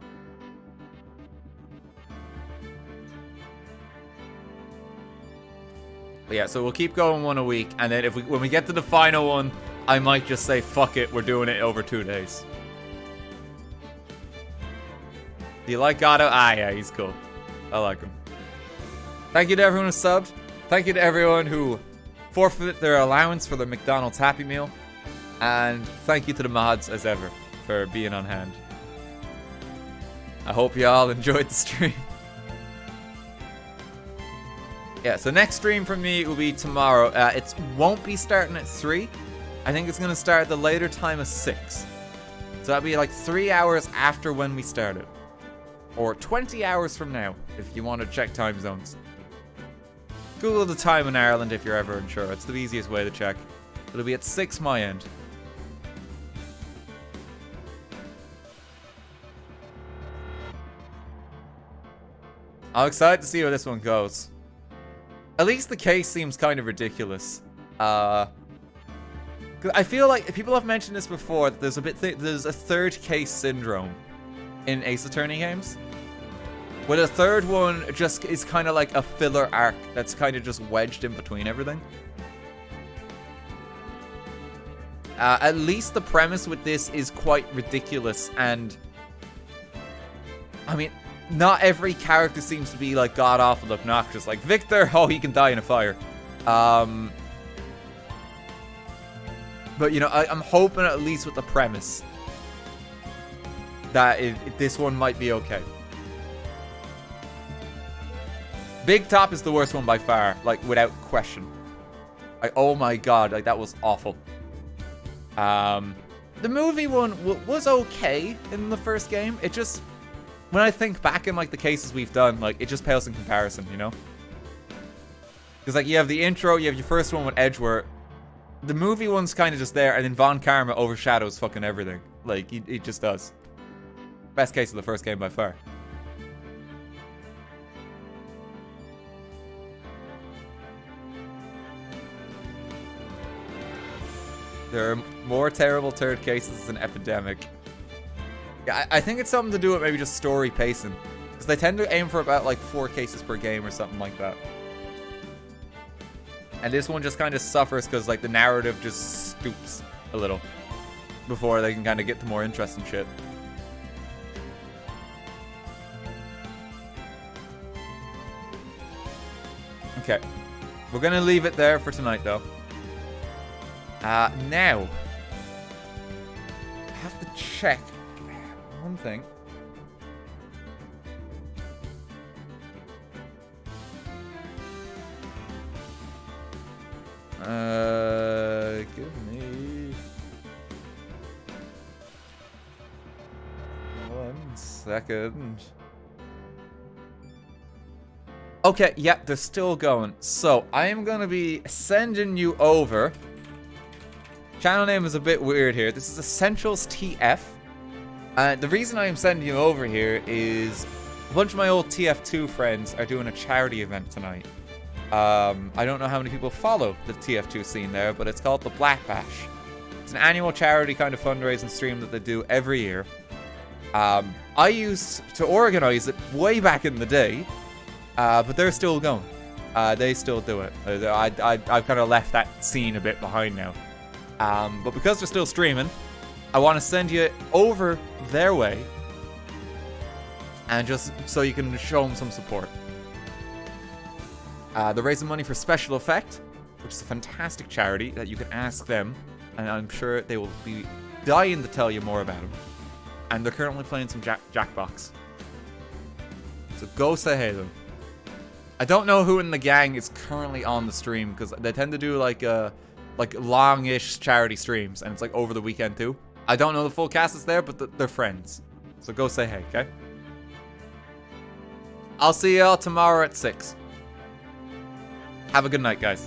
But yeah, so we'll keep going one a week, and then when we get to the final one, I might just say, fuck it, we're doing it over 2 days. Do you like Gatto? Ah, yeah, he's cool. I like him. Thank you to everyone who subbed. Thank you to everyone who forfeit their allowance for their McDonald's Happy Meal. And thank you to the mods, as ever, for being on hand. I hope you all enjoyed the stream. Yeah, so next stream from me will be tomorrow. It won't be starting at 3. I think it's going to start at the later time of 6. So that'll be like 3 hours after when we started. Or 20 hours from now, if you want to check time zones. Google the time in Ireland if you're ever unsure. It's the easiest way to check. It'll be at 6 my end. I'm excited to see how this one goes. At least the case seems kind of ridiculous. 'Cause I feel like people have mentioned this before. That there's a third case syndrome in Ace Attorney games, where the third one just is kind of like a filler arc that's kind of just wedged in between everything. At least the premise with this is quite ridiculous, and I mean, not every character seems to be like god-awful obnoxious. Like Victor, oh, he can die in a fire. But, you know, I'm hoping at least with the premise that this one might be okay. Big Top is the worst one by far, like, without question. Like, oh my god, like, that was awful. The movie one was okay in the first game. It just, when I think back in, like, the cases we've done, like, it just pales in comparison, you know? Because, like, you have the intro, you have your first one with Edgeworth. The movie one's kind of just there, and then Von Karma overshadows fucking everything. Like, it just does. Best case of the first game by far. There are more terrible third cases than Epidemic. Yeah, I think it's something to do with maybe just story pacing. Because they tend to aim for about, like, 4 cases per game or something like that. And this one just kind of suffers because, like, the narrative just stoops a little before they can kind of get to more interesting shit. Okay. We're going to leave it there for tonight, though. Now. I have to check one thing. Give me 1 second. Okay, yeah, they're still going. So, I am going to be sending you over. Channel name is a bit weird here. This is Essentials TF. The reason I am sending you over here is a bunch of my old TF2 friends are doing a charity event tonight. I don't know how many people follow the TF2 scene there, but it's called the Black Bash. It's an annual charity kind of fundraising stream that they do every year. I used to organize it way back in the day, but they're still going. They still do it. I've kind of left that scene a bit behind now. But because they're still streaming, I want to send you over their way, and just so you can show them some support. They're raising money for Special Effect, which is a fantastic charity that you can ask them, and I'm sure they will be dying to tell you more about them. And they're currently playing some Jackbox. So go say hey to them. I don't know who in the gang is currently on the stream, because they tend to do like long-ish charity streams, and it's like over the weekend too. I don't know the full cast is there, but they're friends. So go say hey, okay? I'll see y'all tomorrow at 6. Have a good night, guys.